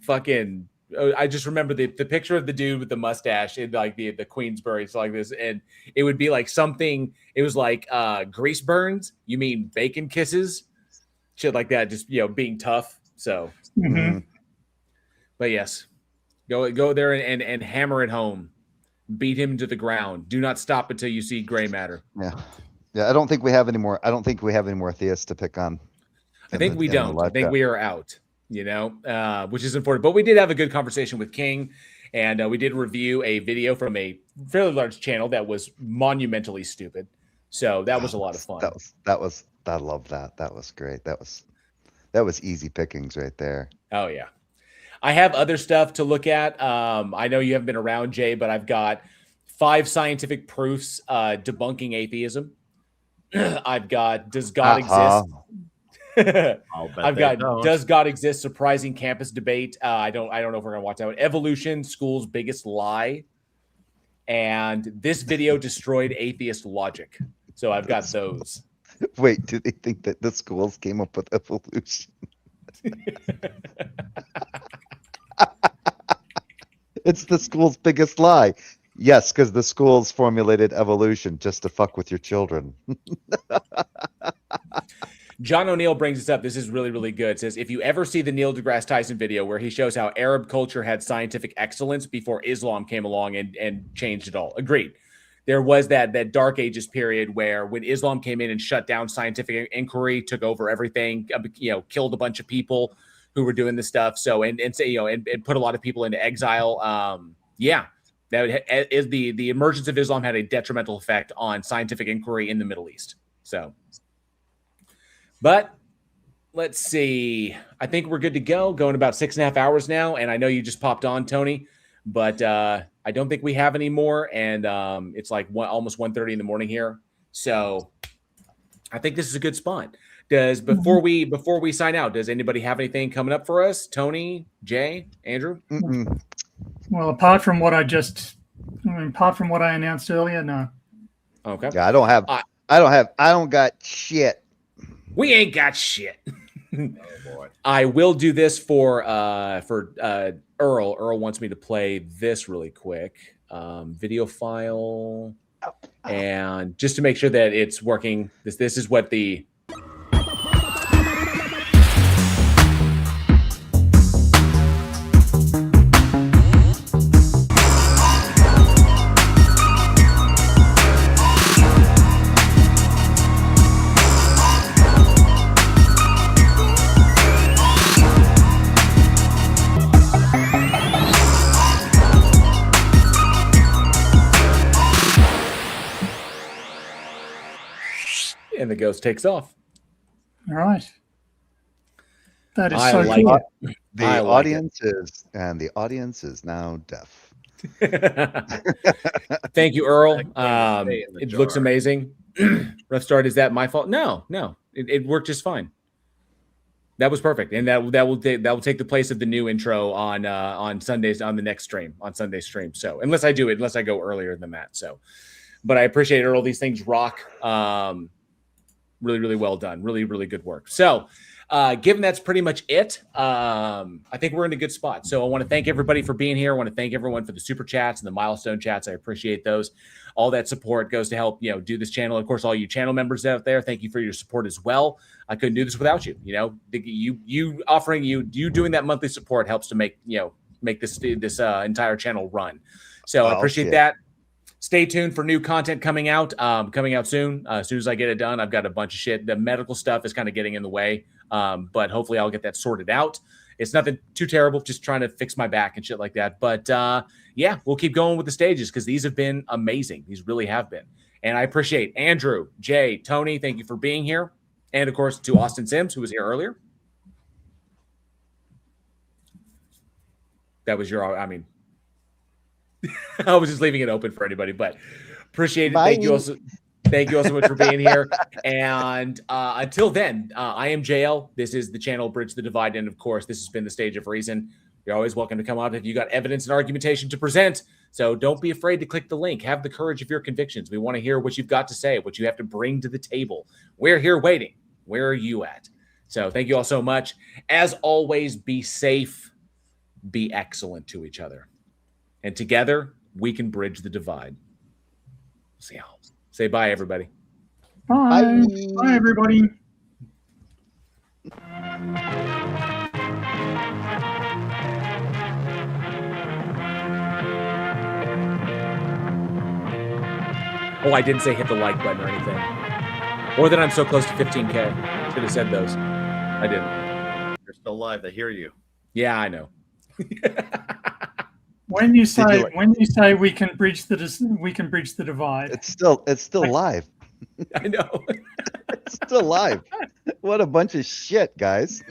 fucking. I just remember the picture of the dude with the mustache in like the Queensbury, so like this, and it would be like something. It was like grease burns. You mean bacon kisses? Shit like that. Just being tough. So, but yes, go there and hammer it home. Beat him to the ground. Do not stop until you see gray matter. Yeah. I don't think we have any more. I don't think we have any more theists to pick on. I think we don't. I think we are out. Which is important. But we did have a good conversation with King, and we did review a video from a fairly large channel that was monumentally stupid. So that was a lot of fun. I love that. That was great. That was easy pickings right there. Oh yeah. I have other stuff to look at. I know you haven't been around, Jay, but I've got 5 scientific proofs debunking atheism. I've got does God exist? I've got does God exist? Surprising campus debate. I don't know if we're gonna watch that one. Evolution, school's biggest lie, and this video destroyed atheist logic. So I've got those. Wait, do they think that the schools came up with evolution? It's the school's biggest lie. Yes, because the schools formulated evolution just to fuck with your children. John O'Neill brings this up. This is really, really good. It says, if you ever see the Neil deGrasse Tyson video where he shows how Arab culture had scientific excellence before Islam came along and changed it all. Agreed. There was that Dark Ages period where when Islam came in and shut down scientific inquiry, took over everything, killed a bunch of people who were doing this stuff. So, and put a lot of people into exile. That is the emergence of Islam had a detrimental effect on scientific inquiry in the Middle East. So, but let's see. I think we're good to go. Going about 6.5 hours now. And I know you just popped on, Tony, but I don't think we have any more. And it's like almost 1:30 in the morning here. So I think this is a good spot. Before we sign out, does anybody have anything coming up for us? Tony, Jay, Andrew? Mm-mm. Well, apart from what I announced earlier, no. Okay. Yeah, I don't got shit. We ain't got shit. Oh boy. I will do this for Earl. Earl wants me to play this really quick. Video file. And just to make sure that it's working, this is what the and the ghost takes off. All right. That is I so like cool. it. The I like audience is now deaf. Thank you, Earl. Stay in the It looks jar. amazing. Rough start. Is that my fault? No. It worked just fine. That was perfect, and that will take the place of the new intro on Sundays on the next stream on Sunday's stream. So unless I go earlier than that. So, but I appreciate it, Earl. These things rock. Really, really well done. Really, really good work. So, given that's pretty much it, I think we're in a good spot. So I want to thank everybody for being here. I want to thank everyone for the super chats and the milestone chats. I appreciate those. All that support goes to help, do this channel. Of course, all you channel members out there, thank you for your support as well. I couldn't do this without you. You offering you doing that monthly support helps to make this entire channel run. So I appreciate that. Stay tuned for new content coming out soon. As soon as I get it done, I've got a bunch of shit. The medical stuff is kind of getting in the way, but hopefully I'll get that sorted out. It's nothing too terrible, just trying to fix my back and shit like that. But we'll keep going with the stages because these have been amazing. These really have been. And I appreciate Andrew, Jay, Tony, thank you for being here. And of course, to Austin Sims, who was here earlier. That was I was just leaving it open for anybody, but appreciate it. Bye. Thank you all so much for being here. And until then, I am JL. This is the channel Bridge the Divide. And of course, this has been the Stage of Reason. You're always welcome to come out if you got evidence and argumentation to present. So don't be afraid to click the link. Have the courage of your convictions. We want to hear what you've got to say, what you have to bring to the table. We're here waiting. Where are you at? So thank you all so much. As always, be safe, be excellent to each other. And together, we can bridge the divide. See y'all. Say bye, everybody. Bye. Bye, everybody. Oh, I didn't say hit the like button or anything. Or that I'm so close to 15K. Should have said those. I didn't. You're still live. They hear you. Yeah, I know. When you say we can bridge the divide, It's still live. I know. It's still live. What a bunch of shit, guys.